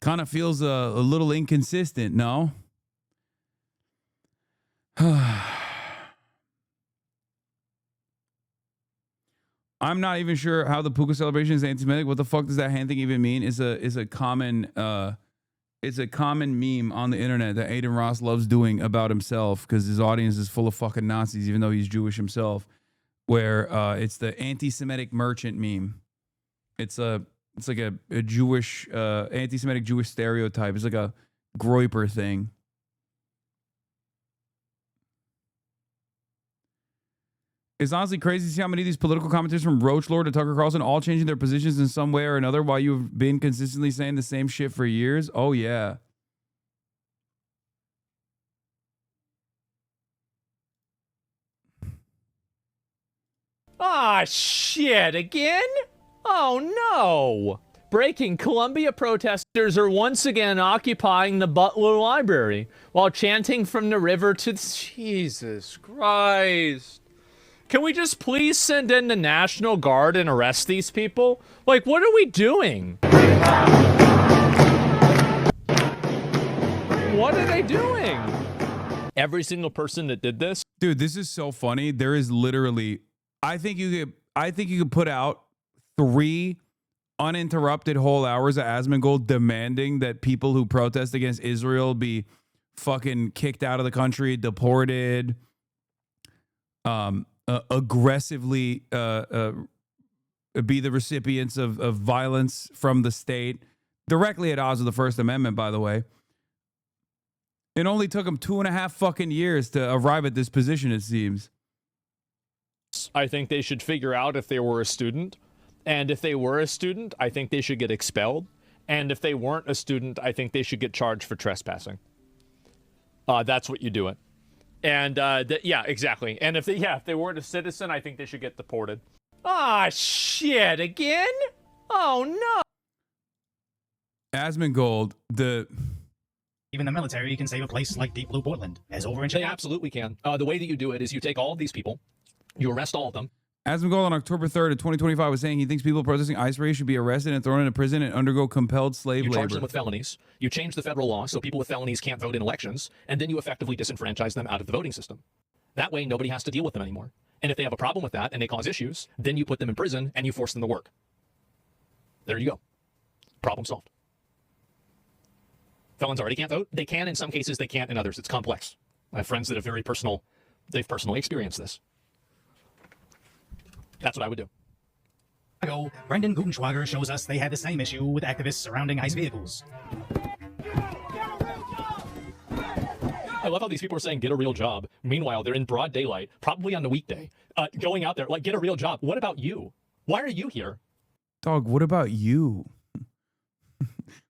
a little inconsistent, no? I'm not even sure how the Puka celebration is anti-Semitic. What the fuck does that hand thing even mean? It's a common meme on the internet that Aiden Ross loves doing about himself because his audience is full of fucking Nazis, even though he's Jewish himself. Where it's the anti-Semitic merchant meme. It's like a Jewish anti-Semitic Jewish stereotype. It's like a Groyper thing. It's honestly crazy to see how many of these political commentators from Roach Lord to Tucker Carlson all changing their positions in some way or another while you've been consistently saying the same shit for years. Oh, yeah. Ah, shit, again? Oh, no. Breaking: Columbia protesters are once again occupying the Butler Library while chanting from the river to... Jesus Christ. Can we just please send in the National Guard and arrest these people? Like, what are we doing? What are they doing? Every single person that did this? Dude, this is so funny. There is literally... I think you could put out 3 uninterrupted whole hours of Asmongold demanding that people who protest against Israel be fucking kicked out of the country, deported, aggressively be the recipients of violence from the state, directly at odds with the First Amendment, by the way. It only took them 2.5 fucking years to arrive at this position, it seems. I think they should figure out if they were a student. And if they were a student, I think they should get expelled. And if they weren't a student, I think they should get charged for trespassing. That's what you do it. And yeah, exactly. And if they weren't a citizen, I think they should get deported. Ah, shit, again? Oh, no. Asmongold, Even the military can save a place like Deep Blue Portland, as over in Chicago. They absolutely can. The way that you do it is you take all of these people, you arrest all of them, Asmongold on October 3rd of 2025 was saying he thinks people protesting ICE raids should be arrested and thrown into prison and undergo compelled slave You labor. charge them with felonies. You change the federal law so people with felonies can't vote in elections, and then you effectively disenfranchise them out of the voting system. That way, nobody has to deal with them anymore. And if they have a problem with that and they cause issues, then you put them in prison and you force them to work. There you go. Problem solved. Felons already can't vote. They can in some cases, they can't in others. It's complex. I have friends that have they've personally experienced this. That's what I would do. Brendan Gutenschwager shows us they had the same issue with activists surrounding ICE vehicles. I love how these people are saying, get a real job. Meanwhile, they're in broad daylight, probably on the weekday, going out there, like, get a real job. What about you? Why are you here? Dog, what about you?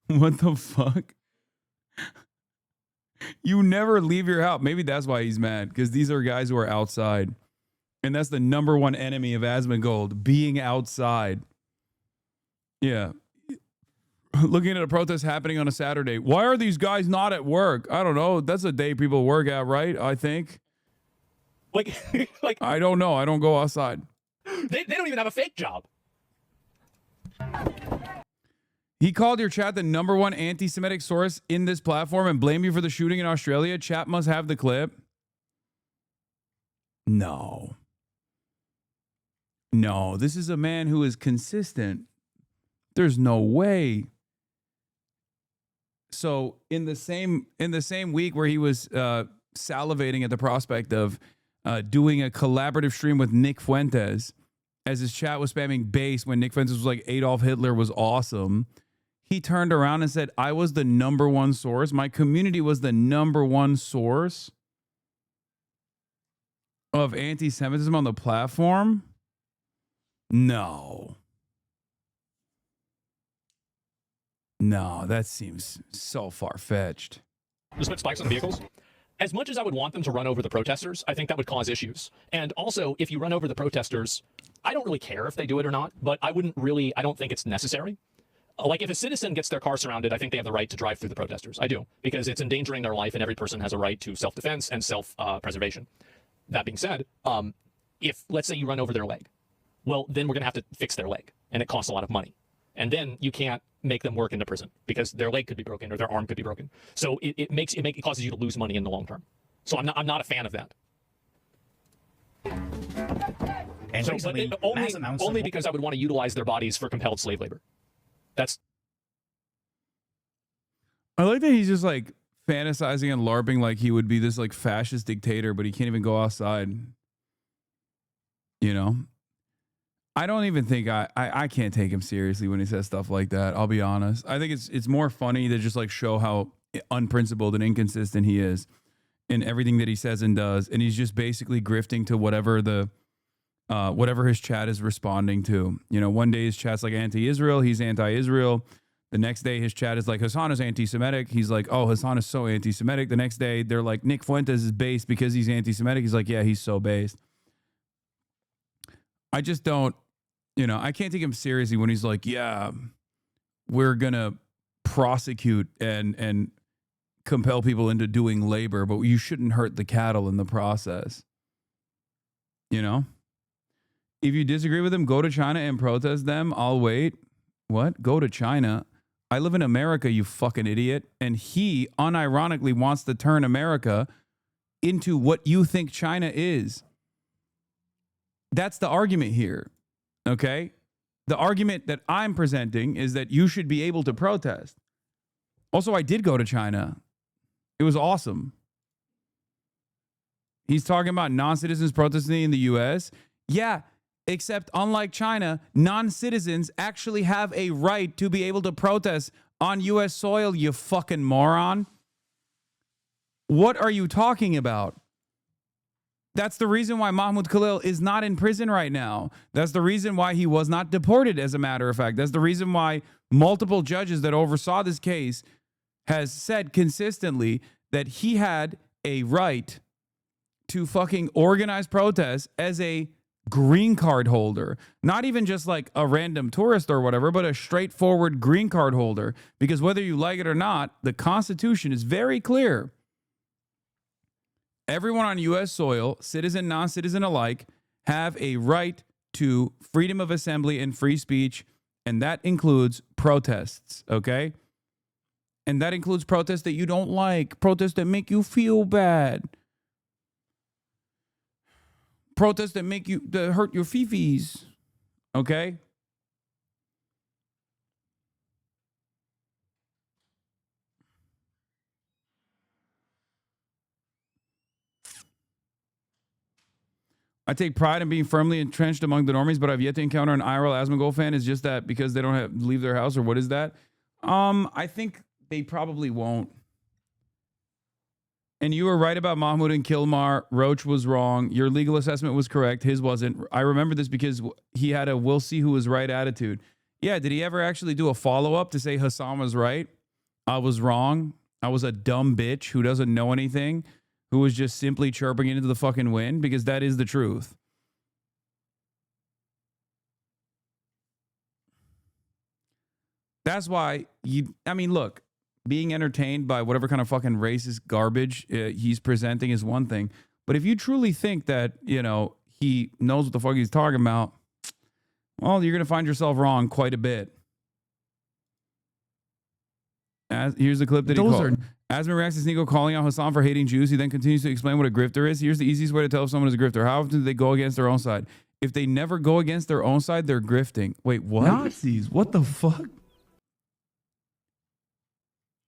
What the fuck? You never leave your house. Maybe that's why he's mad, because these are guys who are outside. And that's the #1 enemy of Asmongold, being outside. Yeah. Looking at a protest happening on a Saturday. Why are these guys not at work? I don't know. That's a day people work at, right? I think. Like I don't know. I don't go outside. They don't even have a fake job. He called your chat the #1 anti-Semitic source in this platform and blamed you for the shooting in Australia. Chat must have the clip. No. No, this is a man who is consistent. There's no way. So in the same week where he was salivating at the prospect of doing a collaborative stream with Nick Fuentes, as his chat was spamming base when Nick Fuentes was like Adolf Hitler was awesome, he turned around and said, I was the #1 source. My community was the #1 source of anti-Semitism on the platform. No, that seems so far-fetched. Just put spikes on the vehicles. As much as I would want them to run over the protesters, I think that would cause issues. And also, if you run over the protesters, I don't really care if they do it or not, but I don't think it's necessary. Like, if a citizen gets their car surrounded, I think they have the right to drive through the protesters. I do, because it's endangering their life, and every person has a right to self-defense and self-preservation. That being said, if, let's say, you run over their leg, well, then we're going to have to fix their leg, and it costs a lot of money. And then you can't make them work into prison because their leg could be broken or their arm could be broken. So it causes you to lose money in the long term. So I'm not a fan of that. And so, recently, only because I would want to utilize their bodies for compelled slave labor. I like that he's just like fantasizing and LARPing like he would be this like fascist dictator, but he can't even go outside. You know? I don't even think I can't take him seriously when he says stuff like that. I'll be honest. I think it's more funny to just like show how unprincipled and inconsistent he is in everything that he says and does. And he's just basically grifting to whatever his chat is responding to. You know, one day his chat's like anti-Israel, he's anti-Israel. The next day his chat is like, Hasan is anti-Semitic. He's like, oh, Hasan is so anti-Semitic. The next day they're like, Nick Fuentes is based because he's anti-Semitic. He's like, yeah, he's so based. I just don't, I can't take him seriously when he's like, yeah, we're going to prosecute and compel people into doing labor, but you shouldn't hurt the cattle in the process. You know? If you disagree with him, go to China and protest them. I'll wait. What? Go to China? I live in America, you fucking idiot. And he unironically wants to turn America into what you think China is. That's the argument here. Okay? The argument that I'm presenting is that you should be able to protest. Also, I did go to China. It was awesome. He's talking about non-citizens protesting in the U.S. Yeah, except unlike China, non-citizens actually have a right to be able to protest on U.S. soil, you fucking moron. What are you talking about? That's the reason why Mahmoud Khalil is not in prison right now. That's the reason why he was not deported, as a matter of fact. That's the reason why multiple judges that oversaw this case has said consistently that he had a right to fucking organize protests as a green card holder. Not even just like a random tourist or whatever, but a straightforward green card holder. Because whether you like it or not, the Constitution is very clear. Everyone on U.S. soil, citizen, non-citizen alike, have a right to freedom of assembly and free speech, and that includes protests, okay? And that includes protests that you don't like, protests that make you feel bad, protests that hurt your fifis, okay? I take pride in being firmly entrenched among the normies, but I've yet to encounter an IRL Asmongold fan. Is just that because they don't leave their house, or what is that? I think they probably won't. And you were right about Mahmoud and Kilmar. Roach was wrong. Your legal assessment was correct. His wasn't. I remember this because he had a "we'll see who was right" attitude. Yeah, did he ever actually do a follow-up to say Hasan was right? I was wrong. I was a dumb bitch who doesn't know anything, who was just simply chirping into the fucking wind, because that is the truth. That's why look, being entertained by whatever kind of fucking racist garbage he's presenting is one thing. But if you truly think that, he knows what the fuck he's talking about, well, you're going to find yourself wrong quite a bit. Here's the clip that he called. Asman reacts to Sneeko calling out Hasan for hating Jews. He then continues to explain what a grifter is. Here's the easiest way to tell if someone is a grifter. How often do they go against their own side? If they never go against their own side, they're grifting. Wait, what? Nazis, what the fuck?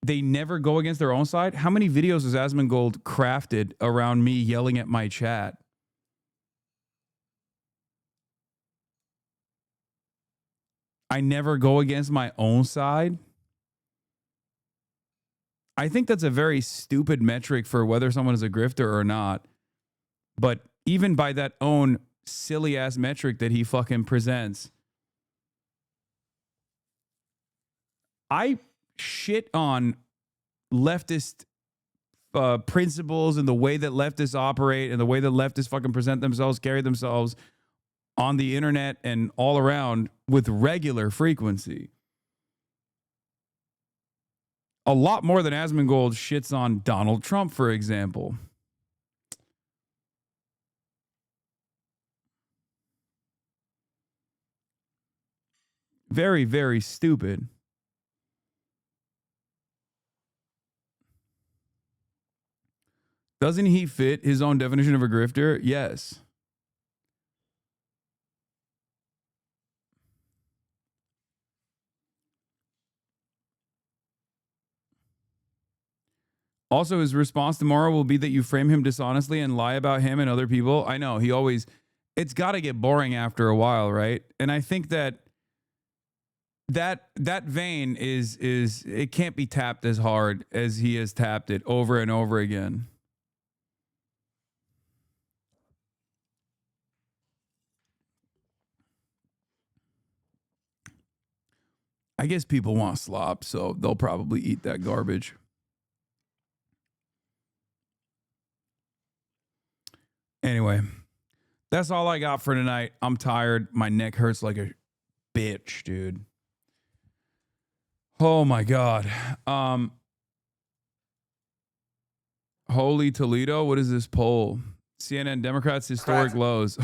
They never go against their own side? How many videos has Asmongold crafted around me yelling at my chat? I never go against my own side? I think that's a very stupid metric for whether someone is a grifter or not. But even by that own silly ass metric that he fucking presents, I shit on leftist principles and the way that leftists operate and the way that leftists fucking present themselves, carry themselves on the internet and all around with regular frequency. A lot more than Asmongold shits on Donald Trump, for example. Very, very stupid. Doesn't he fit his own definition of a grifter? Yes. Also, his response tomorrow will be that you frame him dishonestly and lie about him and other people. I know, it's got to get boring after a while, right? And I think that vein is it can't be tapped as hard as he has tapped it over and over again. I guess people want slop, so they'll probably eat that garbage. Anyway, that's all I got for tonight. I'm tired. My neck hurts like a bitch, dude. Oh my God. Holy Toledo. What is this poll? CNN Democrats historic lows.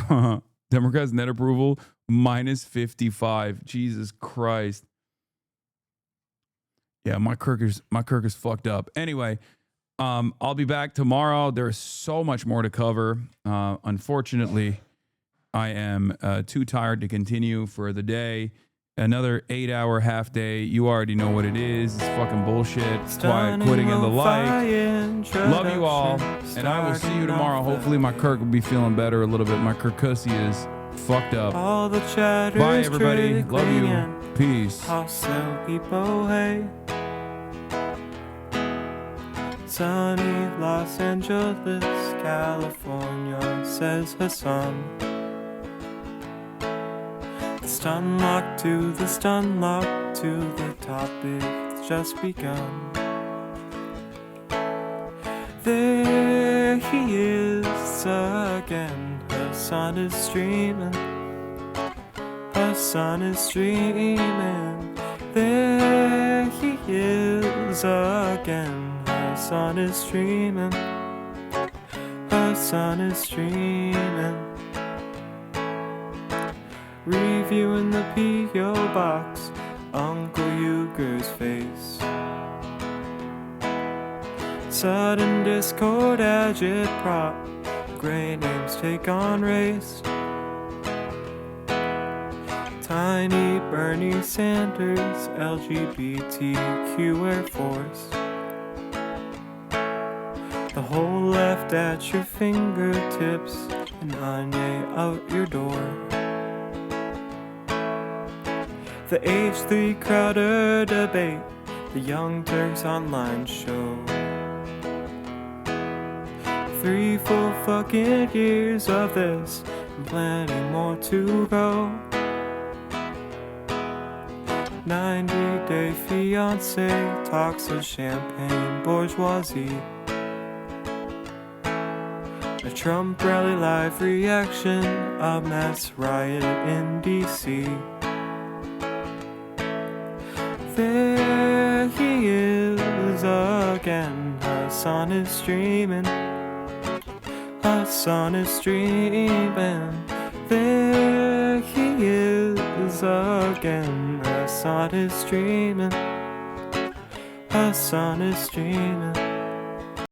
Democrats net approval -55. Jesus Christ. Yeah, my Kirk is fucked up. Anyway, I'll be back tomorrow. There's so much more to cover. Unfortunately, I am too tired to continue for the day. Another 8-hour half day. You already know what it is. It's fucking bullshit. Quiet quitting and the like. Love you all. And I will see you tomorrow. Hopefully my Kirk will be feeling better a little bit. My Kirkussy is fucked up. Bye, everybody. Love you. Peace. Sunny Los Angeles, California, says Hasan. The stun lock to the topic that's just begun. There he is again. Hasan is streaming. Hasan is streaming. There he is again. Hasan is streaming. Hasan is streaming. reviewing the P.O. box, Uncle Euchre's face. Sudden discord agitprop, gray names take on race. Tiny Bernie Sanders, LGBTQ Air Force. The whole left at your fingertips, and Anya out your door. The H3 Crowder debate, the Young Turks online show. 3 full fucking years of this, and plenty more to go. 90-day fiance, talks of champagne bourgeoisie. A Trump rally live reaction, a mass riot in DC. There he is again, Hasan is streaming. Hasan is streaming. There he is again, Hasan is streaming. Hasan is streaming.